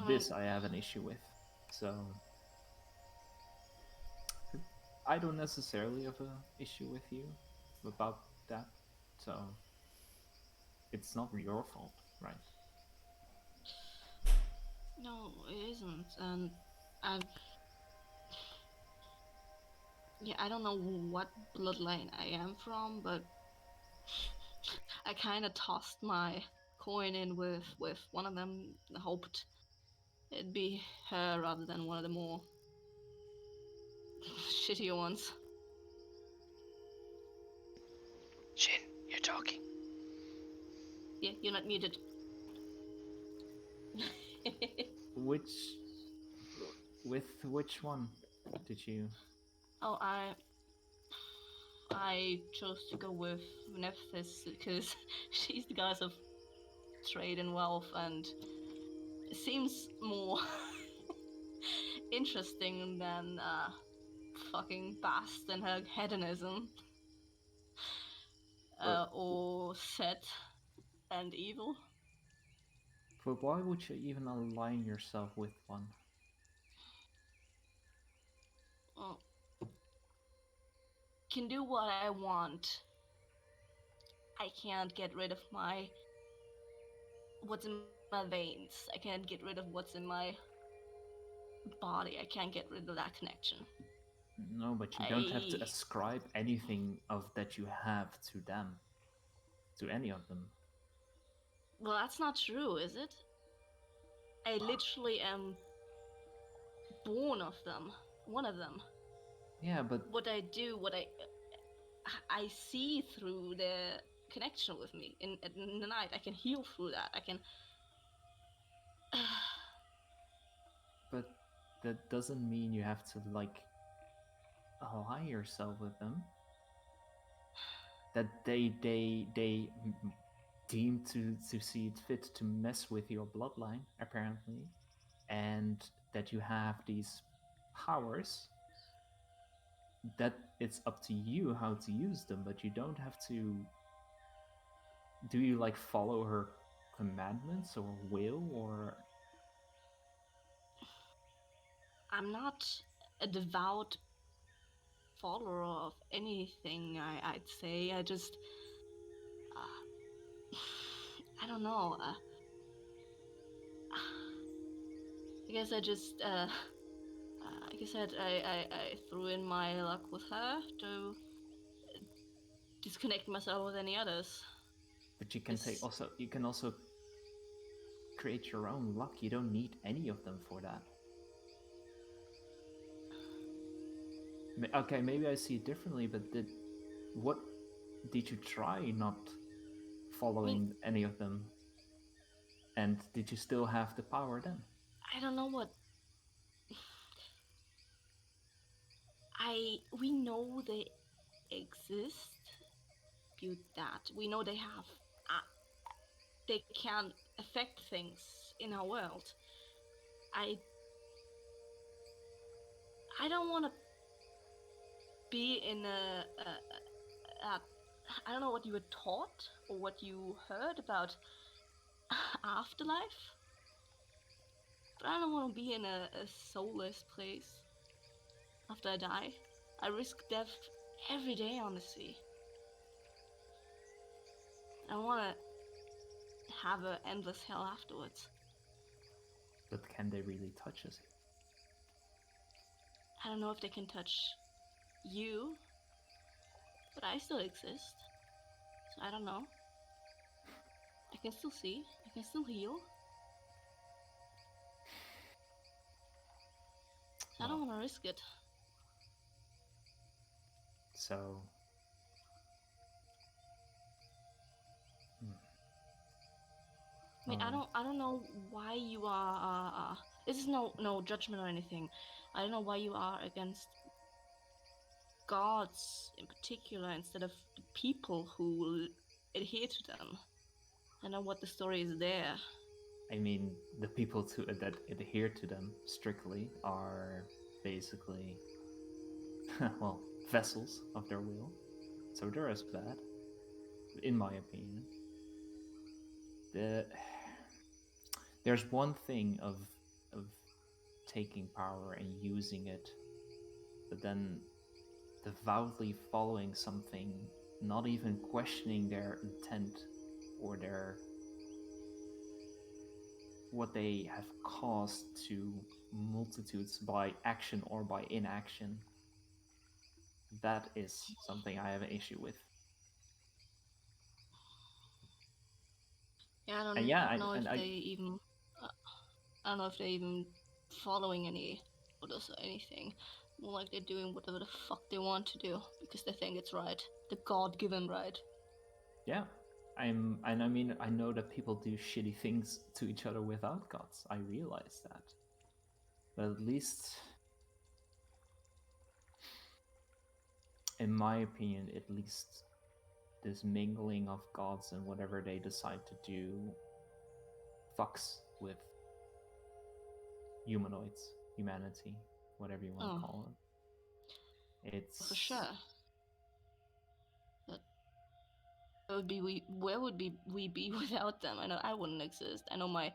This I have an issue with. So I don't necessarily have an issue with you about that. So it's not your fault, right? No, it isn't. And I don't know what bloodline I am from, but I kind of tossed my coin in with one of them, hoped it'd be her rather than one of the more shittier ones. Shin, you're talking. Yeah, you're not muted. With which one did you? Oh, I chose to go with Nephthys because she's the goddess of trade and wealth, and it seems more interesting than fucking Bast and her hedonism, or Set and evil. But why would you even align yourself with one? Well, can do what I want. I can't get rid of what's in my veins. I can't get rid of what's in my body. I can't get rid of that connection. No, but you don't have to ascribe anything of that you have to them, to any of them. Well, that's not true, is it? I literally am born of them. One of them. Yeah, but what I do, what I see through their connection with me in the night. I can heal through that. I can. but that doesn't mean you have to like align yourself with them. That they deem to see it fit to mess with your bloodline, apparently, and that you have these powers. That it's up to you how to use them, but you don't have to. Do you like follow her commandments or will, or I'm not a devout follower of anything. I'd say I just. I don't know. I guess I just. Like I said, I threw in my luck with her to disconnect myself with any others. but you can you can also create your own luck. You don't need any of them for that. Okay, maybe I see it differently, but what did you try not following any of them? And did you still have the power then? I don't know what. We know they exist. Build that. We know they have. They can affect things in our world. I don't want to be in a I don't know what you were taught or what you heard about afterlife, but I don't want to be in a soulless place after I die. I risk death every day, honestly. I want to have an endless hell afterwards. But can they really touch us? I don't know if they can touch you, but I still exist. So I don't know. I can still see. I can still heal. So I don't want to risk it. So... I mean, I don't know why you are. This is no judgment or anything. I don't know why you are against gods in particular instead of the people who adhere to them. I know what the story is there. I mean, the people that adhere to them strictly are basically, well, vessels of their will. So they're as bad, in my opinion. There's one thing of taking power and using it, but then devoutly following something, not even questioning their intent or what they have caused to multitudes by action or by inaction. That is something I have an issue with. Yeah, I don't know if they even. I don't know if they're even following any orders or anything. More like they're doing whatever the fuck they want to do because they think it's right, the God-given right. Yeah, I mean, I know that people do shitty things to each other without gods. I realize that, but at least, in my opinion, at least this mingling of gods and whatever they decide to do fucks with humanoids, humanity, whatever you want to call it. It's for sure. But where would we be without them? I know I wouldn't exist. I know my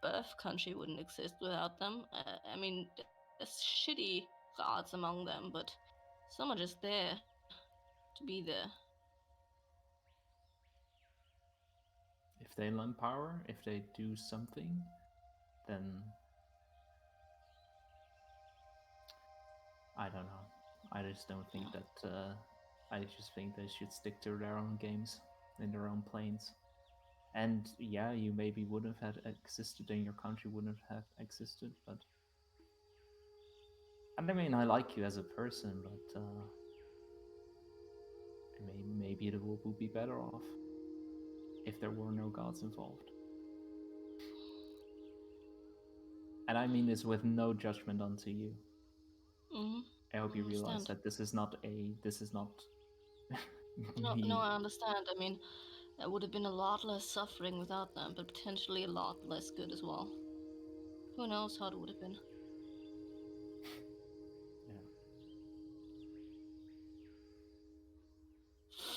birth country wouldn't exist without them. I mean, there's shitty gods among them, but some are just there to be there. If they lend power, if they do something, then I don't know. I just don't think that. I just think they should stick to their own games in their own planes. And yeah, you maybe wouldn't have existed, and your country wouldn't have existed. But and I mean, I like you as a person, but maybe the world would be better off if there were no gods involved. And I mean this with no judgment onto you. Mm-hmm. I hope you realize that this is not. No, I understand. I mean, there would have been a lot less suffering without them, but potentially a lot less good as well. Who knows how it would have been? Yeah.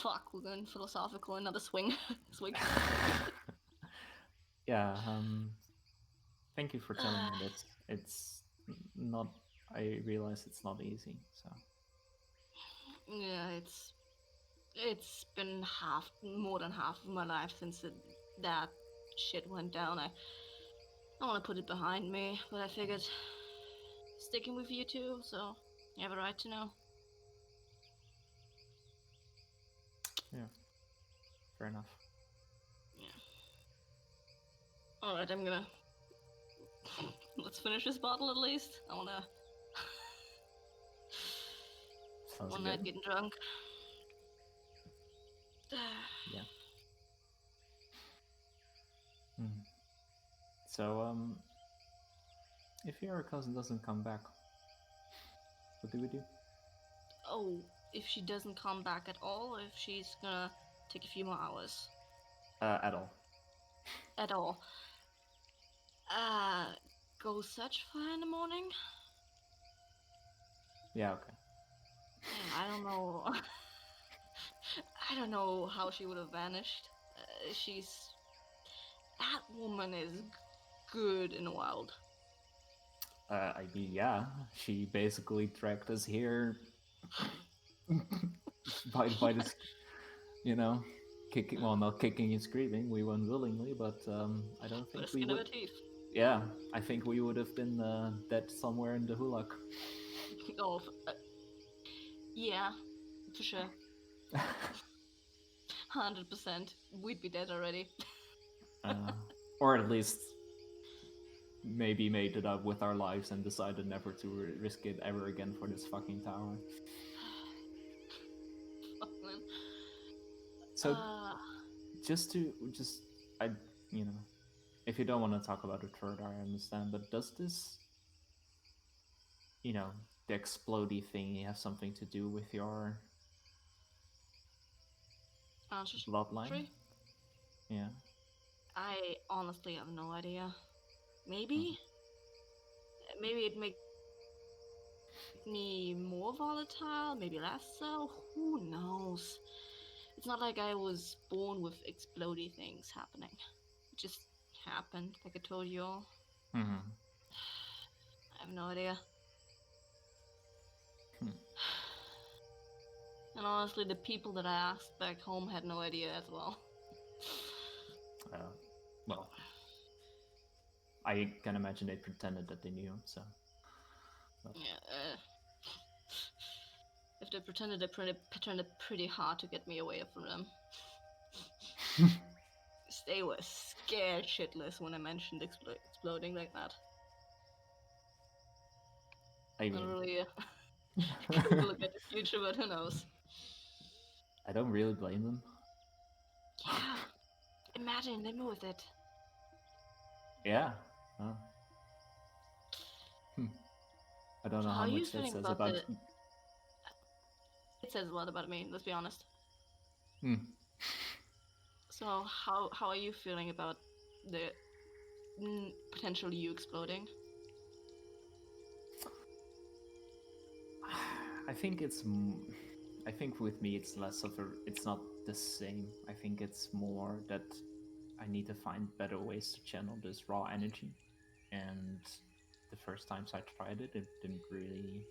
Fuck, we're going philosophical. Another swing. Swig. Yeah. Thank you for telling me this. It's not. I realize it's not easy. So. Yeah, it's been more than half of my life since that shit went down. I want to put it behind me, but I figured sticking with you two, so you have a right to know. Yeah. Fair enough. Yeah. All right, I'm gonna. Let's finish this bottle at least. I wanna. Sounds One good. night getting drunk. Yeah. Mm. So, if your cousin doesn't come back, what do we do? Oh, if she doesn't come back at all, or if she's gonna take a few more hours? At all. At all. Go search for her in the morning? Yeah, okay. Yeah, I don't know. I don't know how she would have vanished. That woman is good in the wild. I mean, yeah, she basically dragged us here by this, you know, kicking. Well, not kicking and screaming. We went willingly, but I don't think we would. Yeah, I think we would have been dead somewhere in the Hulak. Oh, yeah, for sure. 100%. We'd be dead already. Or at least maybe made it up with our lives and decided never to risk it ever again for this fucking tower. So, if you don't want to talk about it further, I understand, but does this, the explodey thing have something to do with your bloodline? Yeah. I honestly have no idea. Maybe? Maybe it makes me more volatile, maybe less so. Who knows? It's not like I was born with explodey things happening. It just happened, like I told you all. Mm-hmm. I have no idea. And honestly, the people that I asked back home had no idea as well. Well, I can imagine they pretended that they knew, so. Yeah, if they pretended, they pretended pretty hard to get me away from them. They were scared shitless when I mentioned exploding like that. I mean, not really can't look at the future, but who knows? I don't really blame them. Yeah, imagine living with it. Yeah. Oh. I don't know how much that says about. It says a lot about me. Let's be honest. Hmm. So how are you feeling about the potential you exploding? I think with me it's less of it's not the same. I think it's more that I need to find better ways to channel this raw energy. And the first times I tried it, it didn't really.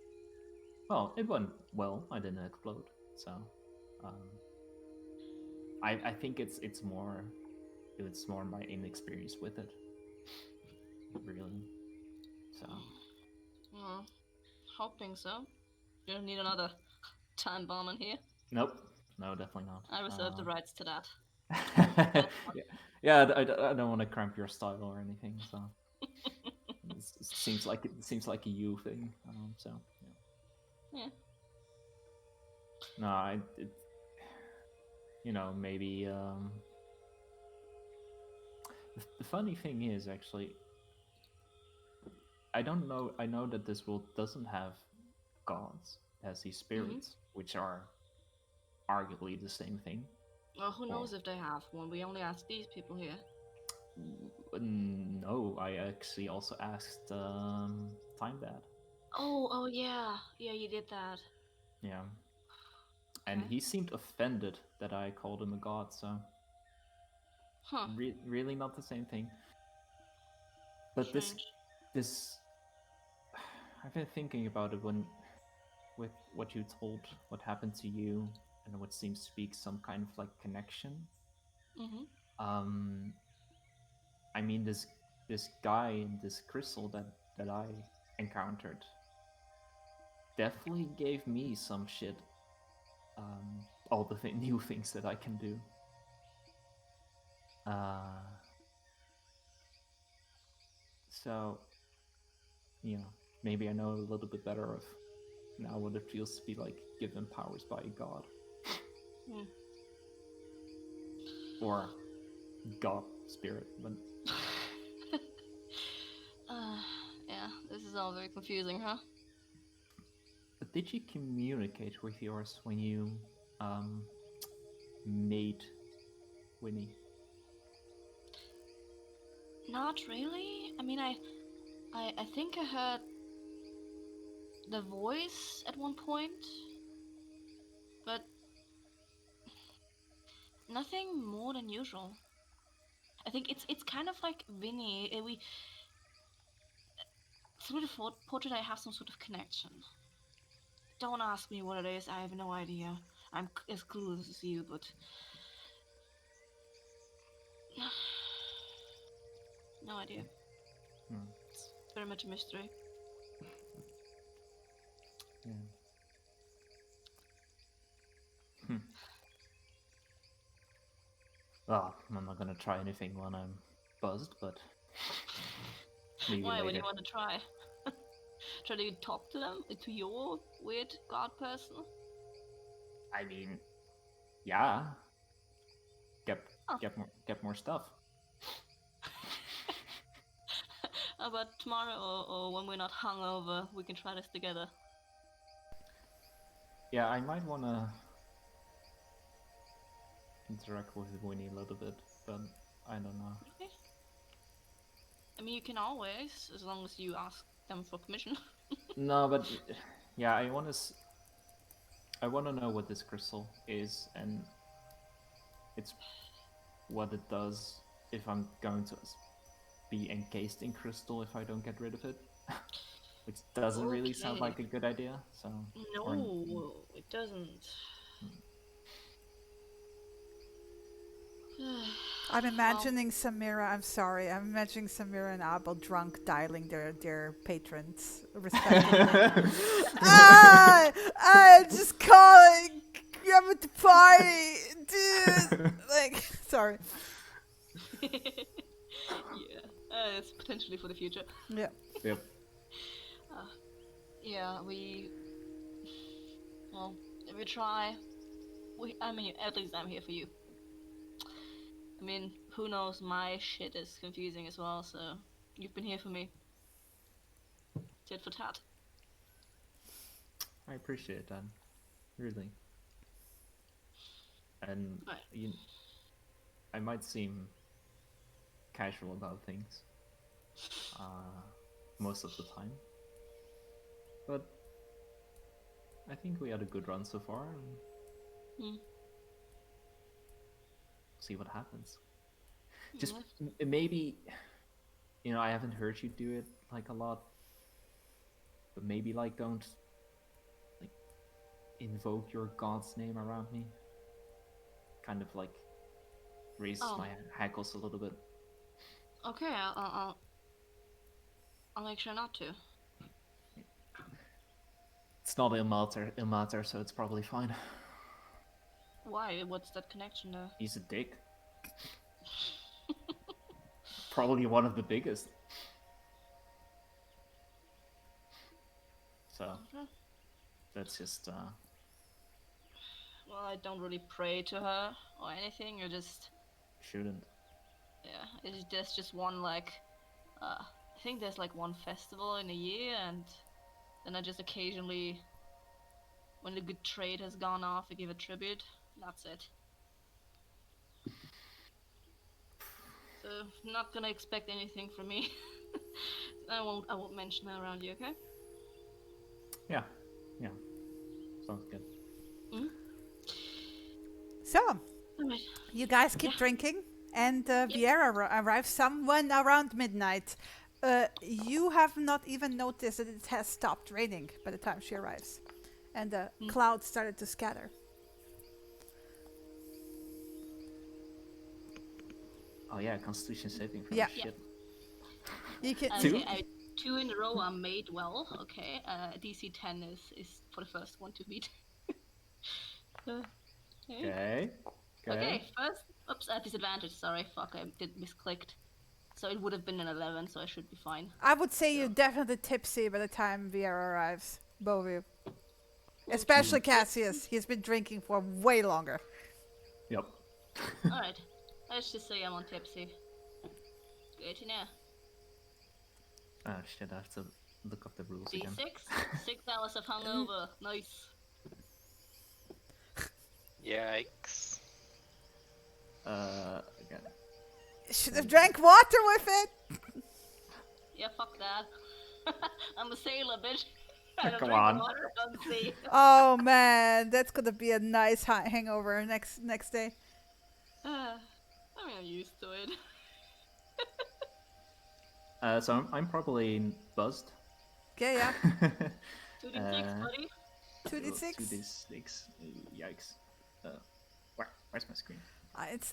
Well, it went well. I didn't explode. So, I think it's more my inexperience with it. Really. So. Hoping so. You don't need another time bomb in here. Nope. No, definitely not. I reserve the rights to that. Yeah, I don't want to cramp your style or anything. So it seems like a you thing. So yeah. No, maybe. The funny thing is actually, I don't know. I know that this world doesn't have gods, it has these spirits, which are arguably the same thing. Well, who knows if they have one? We only asked these people here. No, I actually also asked Time Dad. Oh yeah, you did that. Yeah, and he seemed offended that I called him a god. So, really not the same thing. But this, I've been thinking about it with what you told, what happened to you, and what seems to be some kind of like connection. I mean, this guy in this crystal that I encountered definitely gave me some shit. All the new things that I can do. So, maybe I know a little bit better of now what it feels to be like given powers by a god. Or god spirit, but Wow, very confusing, huh? But did you communicate with yours when you made Winnie? Not really. I mean, I think I heard the voice at one point, but nothing more than usual. I think it's kind of like Vinny. We through the portrait, I have some sort of connection. Don't ask me what it is. I have no idea. I'm as clueless as you, but no idea. It's very much a mystery. Yeah. Well, I'm not gonna try anything when I'm buzzed, but maybe Why? later. What do you want to try? Try to talk to them? To your weird god person? I mean, yeah. Get more stuff. How about tomorrow or when we're not hungover, we can try this together? Yeah, I might wanna interact with Winnie a little bit, but I don't know. Okay. I mean, you can always, as long as you ask them for permission. No, but yeah, I wanna know what this crystal is, and it's what it does if I'm going to be encased in crystal if I don't get rid of it. Which doesn't really sound like a good idea, so... No, it doesn't. I'm imagining Samira, I'm sorry, I'm imagining Samira and Abel drunk dialing their patrons, respectively. Just calling, I'm at the party, dude! Like, sorry. Yeah, it's potentially for the future. Yeah. Yep. Yeah, well, if we try, I mean, at least I'm here for you. I mean, who knows, my shit is confusing as well, so you've been here for me. Tit for tat. I appreciate that, really. And right. I might seem casual about things most of the time, but I think we had a good run so far, and see what happens. Just maybe, I haven't heard you do it like a lot, but maybe like don't like invoke your god's name around me. Kind of like raises my hackles a little bit. Okay, I'll make sure not to. It's not Ilmater, so it's probably fine. Why? What's that connection there? He's a dick. Probably one of the biggest. So that's just well, I don't really pray to her or anything. You just shouldn't. Yeah, there's just one like I think there's like one festival in a year, and then I just occasionally, when the good trade has gone off, I give a tribute. That's it. So not gonna expect anything from me. I won't mention that around you, okay? Yeah. Sounds good. So, you guys keep drinking, and Vieira arrives someone around midnight. You have not even noticed that it has stopped raining by the time she arrives, and the clouds started to scatter. Oh yeah, Constitution saving throw. Shit. You can okay, 2 in a row are made well. Okay, DC 10 is for the first one to beat. Okay. Okay, first. Oops, disadvantage. Sorry, fuck, I did misclicked. So it would have been an 11, so I should be fine. I would say you're definitely tipsy by the time Vieira arrives, both of you. Especially Cassius. He's been drinking for way longer. Yep. Alright, let's just say I'm on tipsy. Good to know. Oh shit, I have to look up the rules again. D6? 6 hours of hungover. Nice. Yikes. Again. Should have drank water with it. Yeah, fuck that. I'm a sailor, bitch. I don't Come drink on. water on the sea. Oh man, that's gonna be a nice hangover next day. I mean, I'm used to it. So I'm probably buzzed. Okay, yeah. 2d6, buddy. 2d6. 2d6. Yikes. Where's my screen?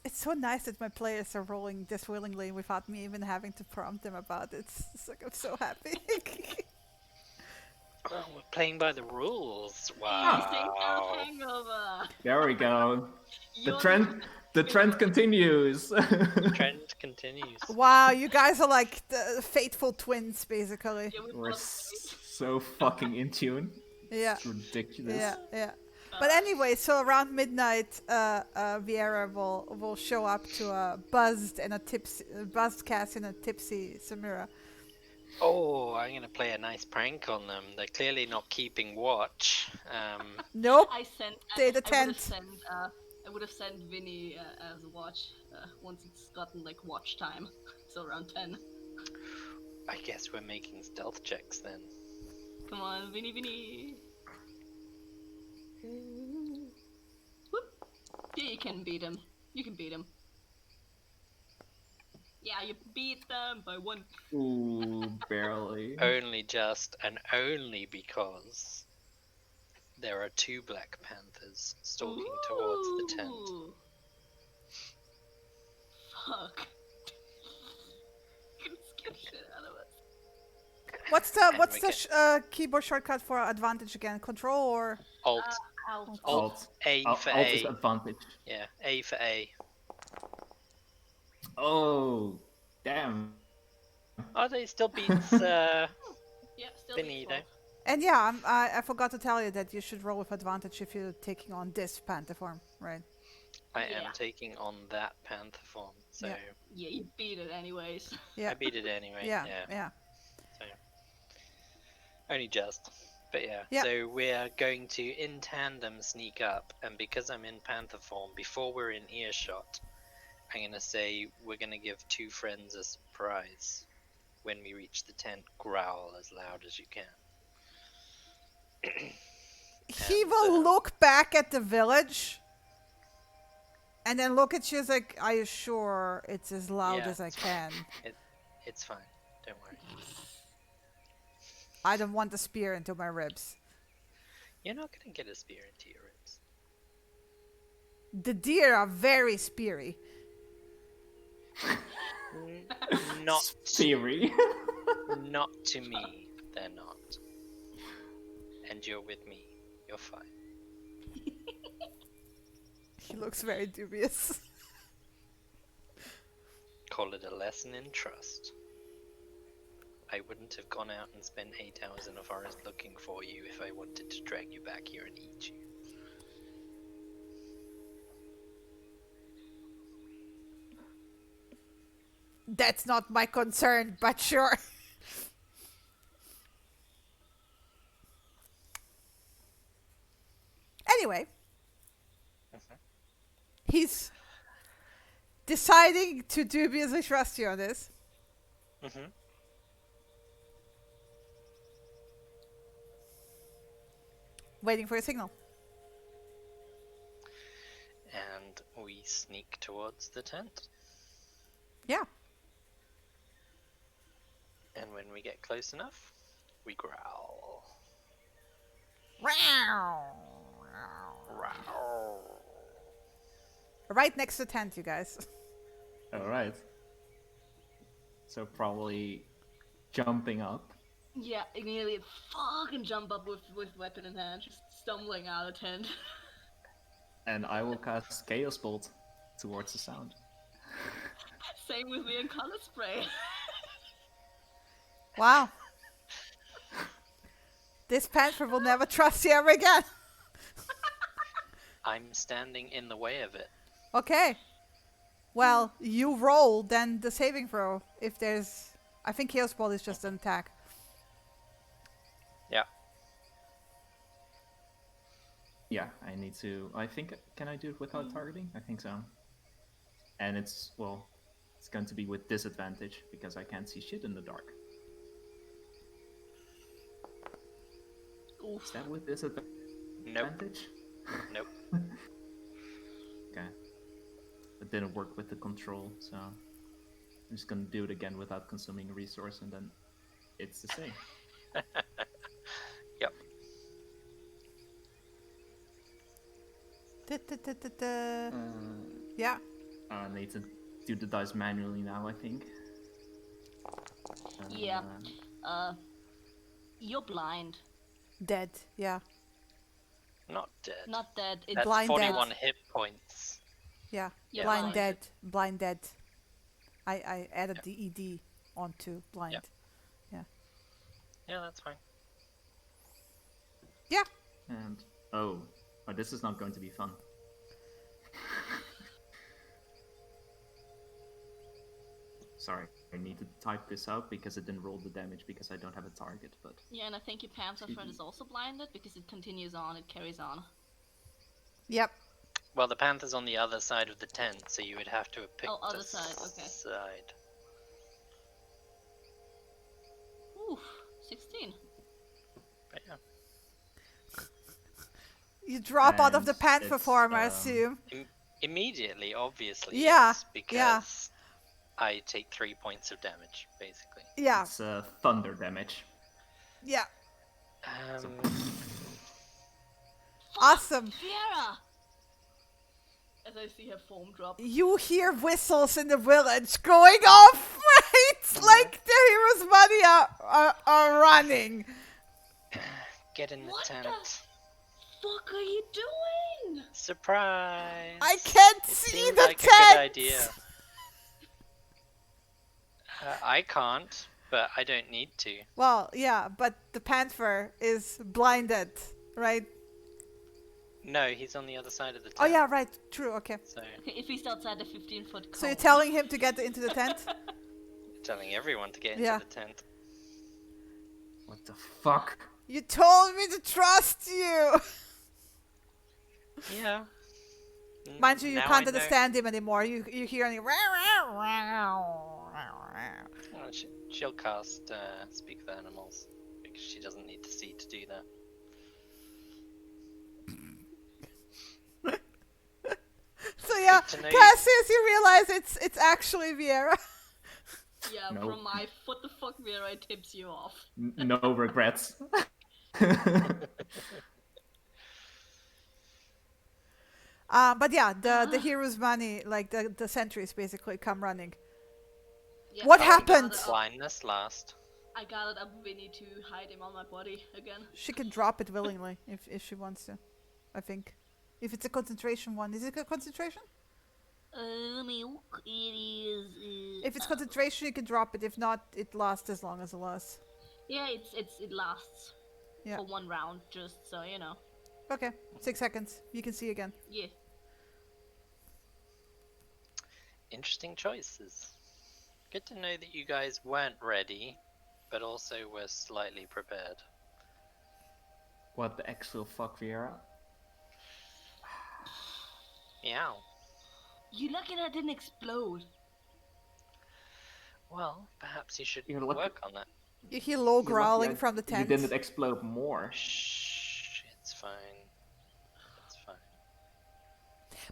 It's so nice that my players are rolling this willingly without me even having to prompt them about it. It's like I'm so happy. Oh, we're playing by the rules. Safe Wow. hangover. There we go. You're The trend continues. The trend continues. Wow, you guys are like the faithful twins, basically. Yeah, We're so fucking in tune. Yeah. It's ridiculous. Yeah. But anyway, so around midnight, Vieira will show up to a buzzed cast and a tipsy Samira. Oh, I'm gonna play a nice prank on them. They're clearly not keeping watch. Nope. I would have sent Vinny as a watch once it's gotten like watch time. So around 10. I guess we're making stealth checks then. Come on, Vinny. Whoop. Yeah, you can beat him. Yeah, you beat them by 1. Ooh, barely. Only just and only because there are 2 Black Panthers stalking towards the tent. Fuck. Get shit out of us. What's the keyboard shortcut for advantage again? Control or Alt. Alt. A for Alt A. is advantage. Yeah, A for A. Oh, damn. Oh, they still beats Yeah, still Vinny though. And yeah, I forgot to tell you that you should roll with advantage if you're taking on this panther form, right? I am taking on that panther form, so yeah, you beat it anyways. Yeah. I beat it anyway. Yeah. So, only just. But yeah, Yeah. so we're going to in tandem sneak up, and because I'm in panther form, before we're in earshot, I'm gonna say we're gonna give 2 friends a surprise. When we reach the tent, growl as loud as you can. He will look back at the village and then look at you as like, are you sure it's as loud as I can? It's fine. Don't worry. I don't want a spear into my ribs. You're not gonna get a spear into your ribs. The deer are very speary. Not Theory. Not to me, they're not. And you're with me. You're fine. He looks very dubious. Call it a lesson in trust. I wouldn't have gone out and spent 8 hours in a forest looking for you if I wanted to drag you back here and eat you. That's not my concern, but sure. Anyway, he's deciding to dubiously trust you on this. Mm-hmm. Waiting for a signal. And we sneak towards the tent. Yeah. And when we get close enough, we growl. Right next to the tent, you guys. Alright. So probably jumping up. Yeah, immediately fucking jump up with weapon in hand, just stumbling out of tent. And I will cast Chaos Bolt towards the sound. Same with me and color spray. Wow. This panther will never trust you ever again. I'm standing in the way of it. Okay. Well, you roll then the saving throw. If there's... I think Chaos Ball is just an attack. Yeah. Yeah, I need to. I think. Can I do it without targeting? I think so. And it's going to be with disadvantage because I can't see shit in the dark. Oof. Is that with disadvantage? Nope. Okay. It didn't work with the control, so I'm just gonna do it again without consuming a resource, and then it's the same. Yep. Yeah. I need to do the dice manually now, I think. Yeah. You're blind. Dead. Yeah. Not dead. Not dead. It's That's blind 41 dead. hit points. Yeah. You're Blind blind. dead. Blind dead. I added the ED onto blind. Yep. Yeah, that's fine. Yeah. And oh, this is not going to be fun. Sorry, I need to type this out because it didn't roll the damage because I don't have a target. But yeah, and I think your panther friend is also blinded because it continues on. It carries on. Yep. Well, the panther's on the other side of the tent, so you would have to have picked other the side. Okay. side. Oof, 16. But yeah. You drop out of And the panther it's, form, I assume. Immediately, obviously, Yeah, yes, because I take 3 points of damage, basically. Yeah. it's thunder damage. Yeah. So, Awesome. Fiera! As I see her foam drop. You hear whistles in the village going off, right? Like the hero's money are running. Get in the What tent. the fuck are you doing? Surprise! I can't It see seems the like tent. a good idea. I can't, but I don't need to. Well, yeah, but the panther is blinded, right? No, he's on the other side of the tent. Oh yeah, right. True. Okay. So, Okay, if he's outside the 15-foot cone. So you're telling him to get into the tent? telling everyone to get Yeah. into the tent. what the fuck? You told me to trust you. Yeah. Mind you, you Now can't I know- understand him anymore. You hear only. Well, she'll cast Speak with Animals because she doesn't need to see to do that. So yeah, Good to know Cassius, you realize it's actually Vieira. Yeah, No. from my what the fuck Vera, it tips you off. No regrets. But yeah, the hero's money, like the sentries basically come running. Yeah, What I happened? got it up. Blindness last. I got it up, Vinny, to hide him on my body again. She can drop it willingly if she wants to. I think. If it's a concentration one, is it a concentration? Milk, it is. If it's concentration, you can drop it. If not, it lasts as long as it lasts. Yeah, it lasts Yeah. for one round, just so you know. Okay, 6 seconds. You can see again. Yeah. Interesting choices. Good to know that you guys weren't ready, but also were slightly prepared. What the actual fuck, Vera? Meow. You lucky that didn't explode. Well, perhaps you should You're lucky- work on that. You hear low You're lucky growling from the You tent. didn't explode more. Shh, it's fine. It's fine.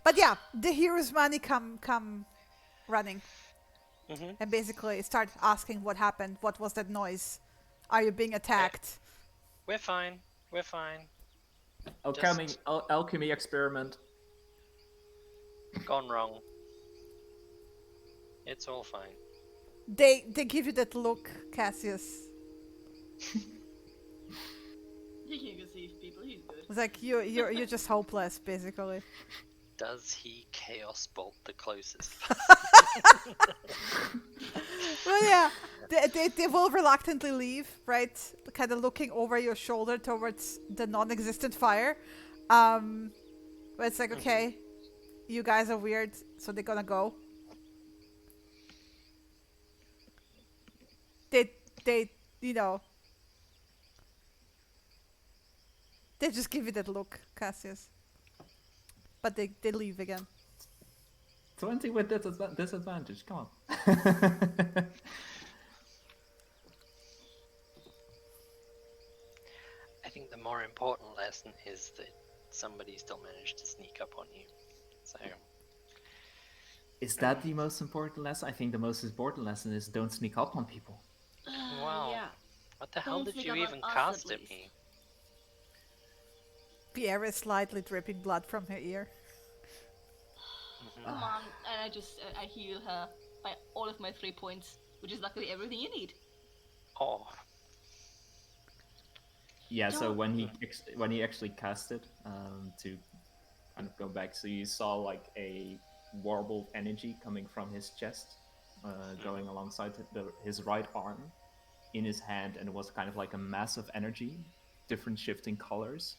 But yeah, the hero's money come running Mhm. and basically start asking what happened. What was that noise? Are you being attacked? We're fine. We're fine. Alchemy experiment. Gone wrong. It's all fine. They give you that look, Cassius. You can see people, he's good. It's like you're just hopeless, basically. Does he chaos bolt the closest? Well, yeah, they will reluctantly leave, right? Kind of looking over your shoulder towards the non-existent fire. But it's like, okay, you guys are weird, so they're gonna go. They, you know, They just give you that look, Cassius. But they leave again. 20 with disadvantage, come on. I think the more important lesson is that somebody still managed to sneak up on you. So. Is that the most important lesson? I think the most important lesson is don't sneak up on people. Wow. Yeah. What the hell did you even cast at me? Pierre is slightly dripping blood from her ear. Come on, and I heal her by all of my 3 points, which is luckily everything you need. Oh. Yeah, so when he actually cast it, to kind of go back, so you saw like a warble energy coming from his chest, going alongside his right arm in his hand, and it was kind of like a mass of energy, different shifting colors,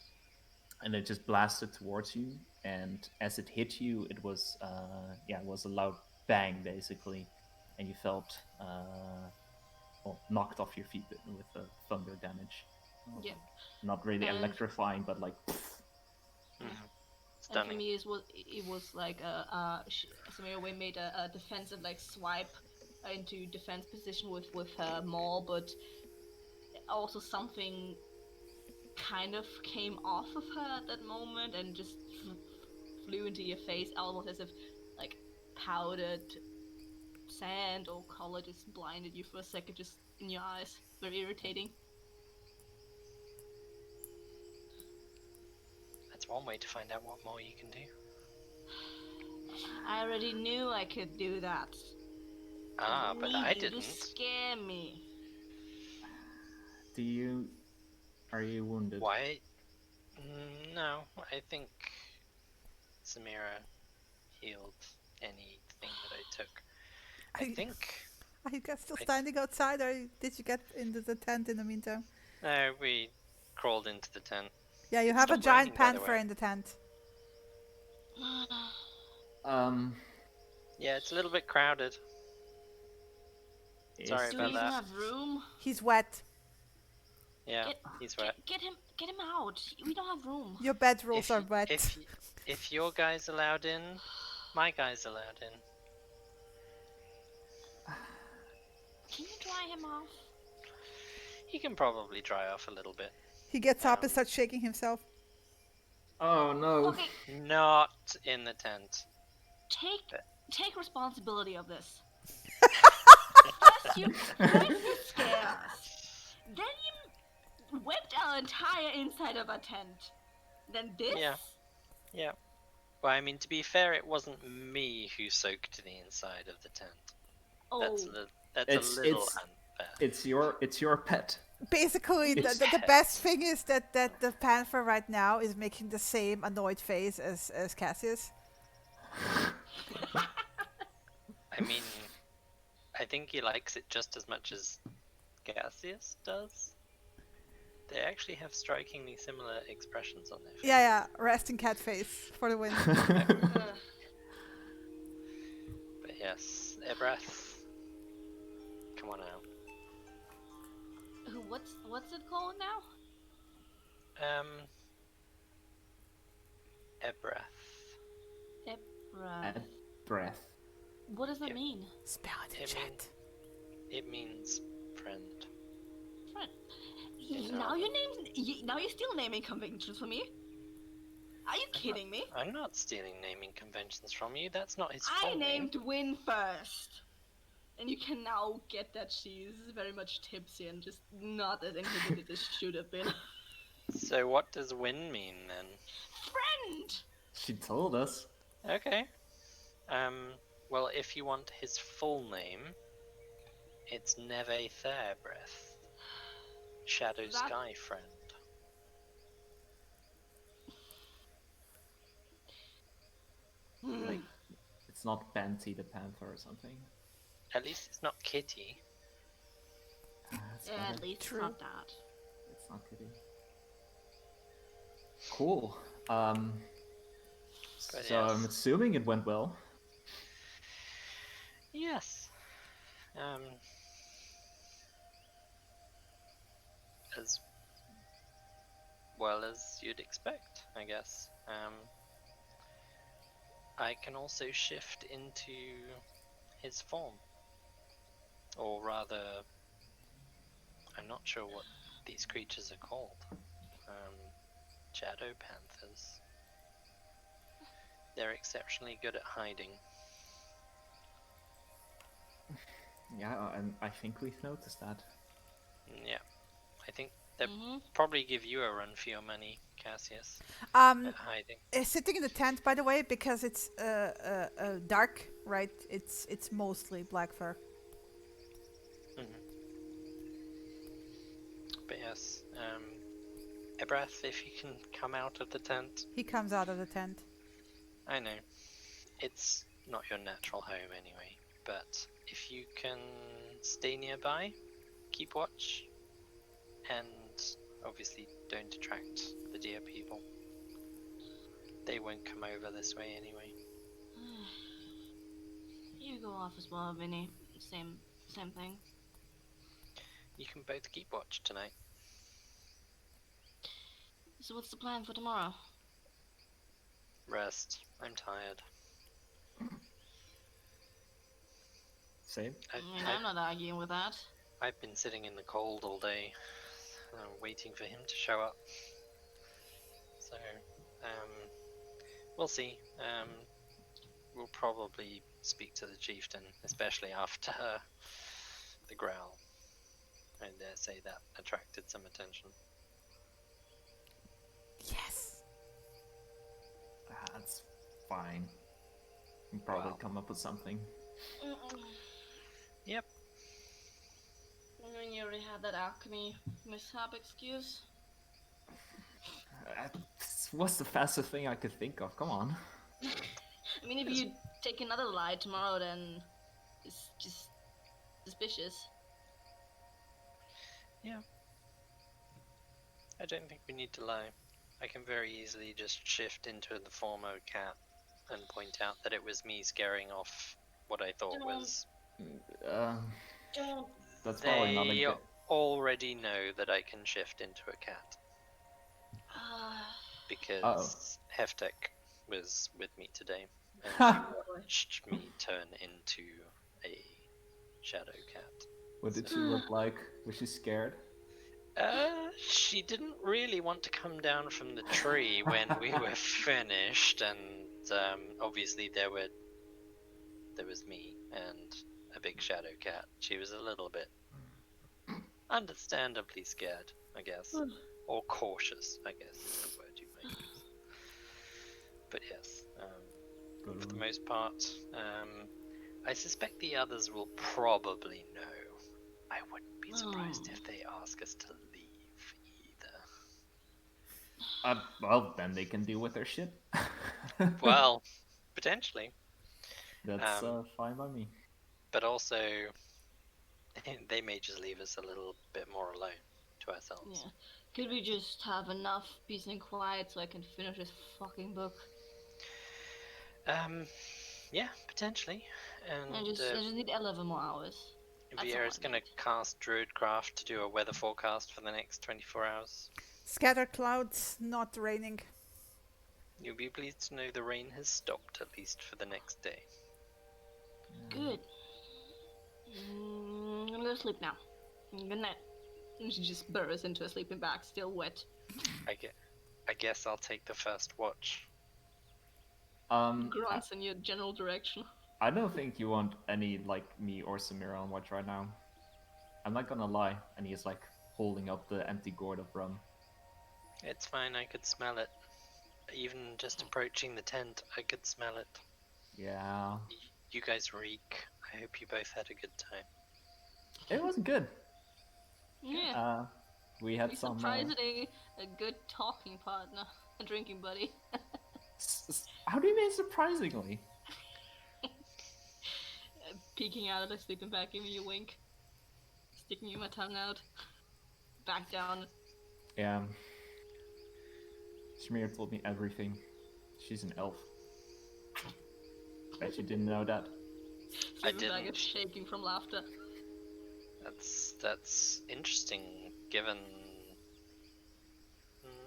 and it just blasted towards you. And as it hit you, it was it was a loud bang basically, and you felt knocked off your feet with the thunder damage. Yeah. Not really electrifying, but like. And for me, it was like Samira made a defensive like swipe into defense position with her maul, but also something kind of came off of her at that moment and just flew into your face, almost as if like powdered sand or color just blinded you for a second, just in your eyes. Very irritating. That's one way to find out what more you can do. I already knew I could do that. But I didn't. To scare me. Are you wounded? Why? No, I think Samira healed anything that I took. I think. Are you guys still standing outside, or did you get into the tent in the meantime? No, we crawled into the tent. Yeah, you have a giant panther in the tent. Yeah, it's a little bit crowded. Sorry about that. Do we even have room? He's wet. Yeah, he's wet. Get him out. We don't have room. Your bedrolls are wet. If your guy's allowed in, my guy's allowed in. Can you dry him off? He can probably dry off a little bit. He gets up and starts shaking himself. Oh no. Okay. Not in the tent. Take responsibility of this. First you scare us. Then you whipped our entire inside of a tent. Then this? Yeah. Well, I mean, to be fair, it wasn't me who soaked the inside of the tent. Oh. That's a little unfair. It's your pet. Basically, the best thing is that the panther right now is making the same annoyed face as Cassius. I mean, I think he likes it just as much as Cassius does. They actually have strikingly similar expressions on their face. Yeah, resting cat face for the win. But yes, a breath. Come on out. What's it called now? A breath. A breath. What does that mean? Spell it in chat. It means friend. Friend. Now you're still naming conventions for me. Are you kidding me? I'm not stealing naming conventions from you. That's not his full name. I named Win first. And you can now get that she's very much tipsy and just not as inhibited as she should have been. So what does Win mean then? Friend! She told us. Okay. Well, if you want his full name, it's Neve Thairbreath. Shadow Sky Friend. Like, it's not Banty the Panther or something. At least it's not Kitty. At least it's not that. It's not Kitty. Cool. So I'm assuming it went well. Yes. As well as you'd expect, I guess. I can also shift into his form. Or rather, I'm not sure what these creatures are called. Shadow panthers. They're exceptionally good at hiding. Yeah, and I think we've noticed that. Yeah, I think they'll probably give you a run for your money, Cassius. At hiding. Sitting in the tent, by the way, because it's dark, right? It's mostly black fur. But yes, Ebrath, if you can come out of the tent. He comes out of the tent. I know. It's not your natural home anyway, but if you can stay nearby, keep watch, and obviously don't attract the deer people. They won't come over this way anyway. You go off as well, Vinny. Same thing. You can both keep watch tonight. So what's the plan for tomorrow? Rest. I'm tired. Same. I'm not arguing with that. I've been sitting in the cold all day, waiting for him to show up. So, we'll see. We'll probably speak to the chieftain, especially after the growl. I dare say that attracted some attention. Yes. That's fine. We'll probably come up with something. Yep. I mean, you already had that alchemy mishap excuse. What's the fastest thing I could think of? Come on. I mean, if you take another lie tomorrow, then it's just suspicious. Yeah. I don't think we need to lie. I can very easily just shift into the form of a cat and point out that it was me scaring off what I thought was... That's probably not a good... already know that I can shift into a cat. Because Heftek was with me today, and she watched me turn into a shadow cat. What did she look like? Was she scared? She didn't really want to come down from the tree when we were finished, and obviously there was me and a big shadow cat. She was a little bit understandably scared, I guess. Or cautious, I guess is the word you might use. But yes, for the most part, I suspect the others will probably know. I wouldn't be surprised if they ask us to leave either. Well, then they can deal with their shit. Well, potentially. That's fine by me. But also, they may just leave us a little bit more alone to ourselves. Yeah. Could we just have enough peace and quiet so I can finish this fucking book? Yeah, potentially. And I just need 11 more hours. Vieira's gonna cast Druidcraft to do a weather forecast for the next 24 hours. Scattered clouds, not raining. You'll be pleased to know the rain has stopped, at least for the next day. Good. I'm gonna go to sleep now. Good night. And she just burrows into a sleeping bag, still wet. I guess I'll take the first watch. Grunts in your general direction. I don't think you want any, like, me or Samira on watch right now. I'm not gonna lie. And he's, like, holding up the empty gourd of rum. It's fine, I could smell it. Even just approaching the tent, I could smell it. Yeah. You guys reek. I hope you both had a good time. It was good. Yeah. We had some... Surprisingly, a good talking partner. A drinking buddy. How do you mean surprisingly? Peeking out of the sleeping bag, giving you a wink. Sticking you my tongue out. Back down. Yeah. Smear told me everything. She's an elf. Bet you didn't know that. I didn't. Bag is shaking from laughter. That's interesting, given...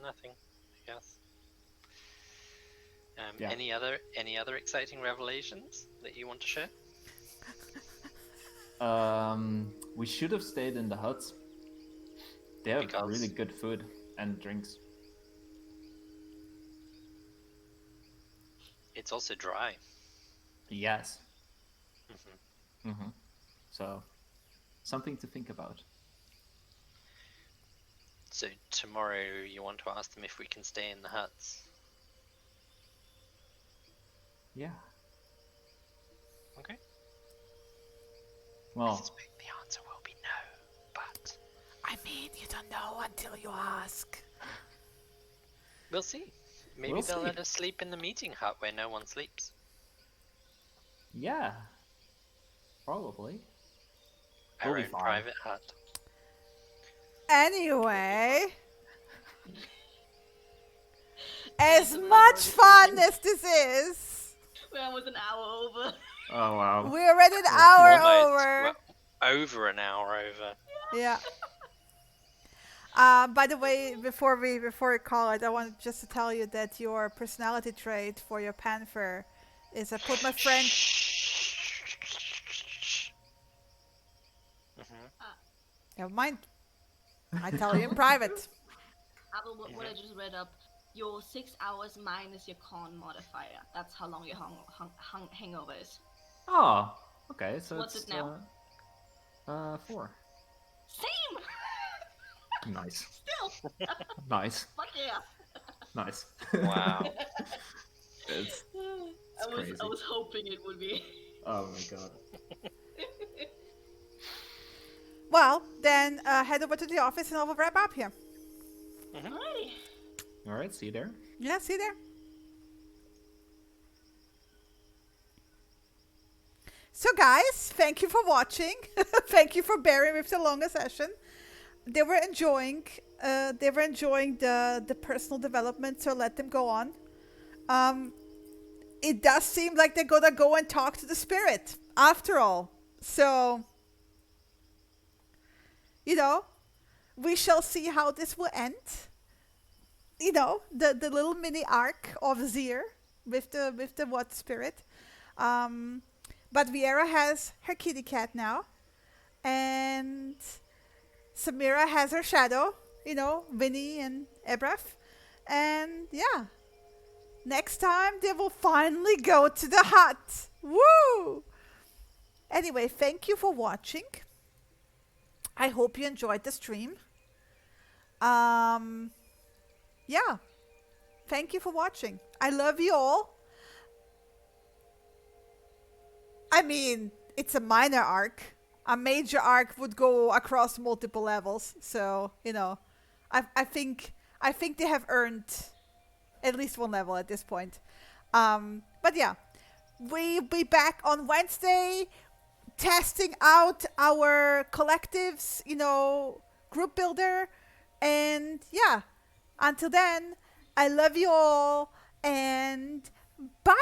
nothing, I guess. Yeah. Any other exciting revelations that you want to share? We should have stayed in the huts. They have Because? really good food and drinks. It's also dry. Yes. Mm-hmm. So, something to think about. So tomorrow you want to ask them if we can stay in the huts? Yeah. Okay. Well, I suspect the answer will be no, but... I mean, you don't know until you ask. We'll see. Maybe they'll let us sleep in the meeting hut where no one sleeps. Yeah. Probably. Our own private hut. Anyway, as much fun as this is, we're almost an hour over. Oh wow. We're already an hour over. We're over an hour over. Yeah. By the way, before we call it, I wanted just to tell you that your personality trait for your panther is I put my friend. Never mind. I tell you in private. What I just read up, your 6 hours minus your con modifier. That's how long your hangover is. Oh, okay. So what's it now? 4. Same. Nice. Still. Nice. Fuck yeah. Nice. Wow. It's crazy. I was hoping it would be. Oh my god. Well, then head over to the office and I will wrap up here. Alrighty. All right. See you there. Yeah, see you there. So guys, thank you for watching. Thank you for bearing with the longer session. They were enjoying the personal development, so let them go on. It does seem like they're gonna go and talk to the spirit after all. So, we shall see how this will end. The little mini arc of Zir with the what spirit. But Viera has her kitty cat now, and Samira has her shadow, Vinny and Ebref. And yeah, next time they will finally go to the hut. Woo! Anyway, thank you for watching. I hope you enjoyed the stream. Yeah. Thank you for watching. I love you all. I mean, it's a minor arc. A major arc would go across multiple levels. So, I think they have earned at least one level at this point. But yeah, we'll be back on Wednesday testing out our collectives, group builder. And yeah, until then, I love you all and bye.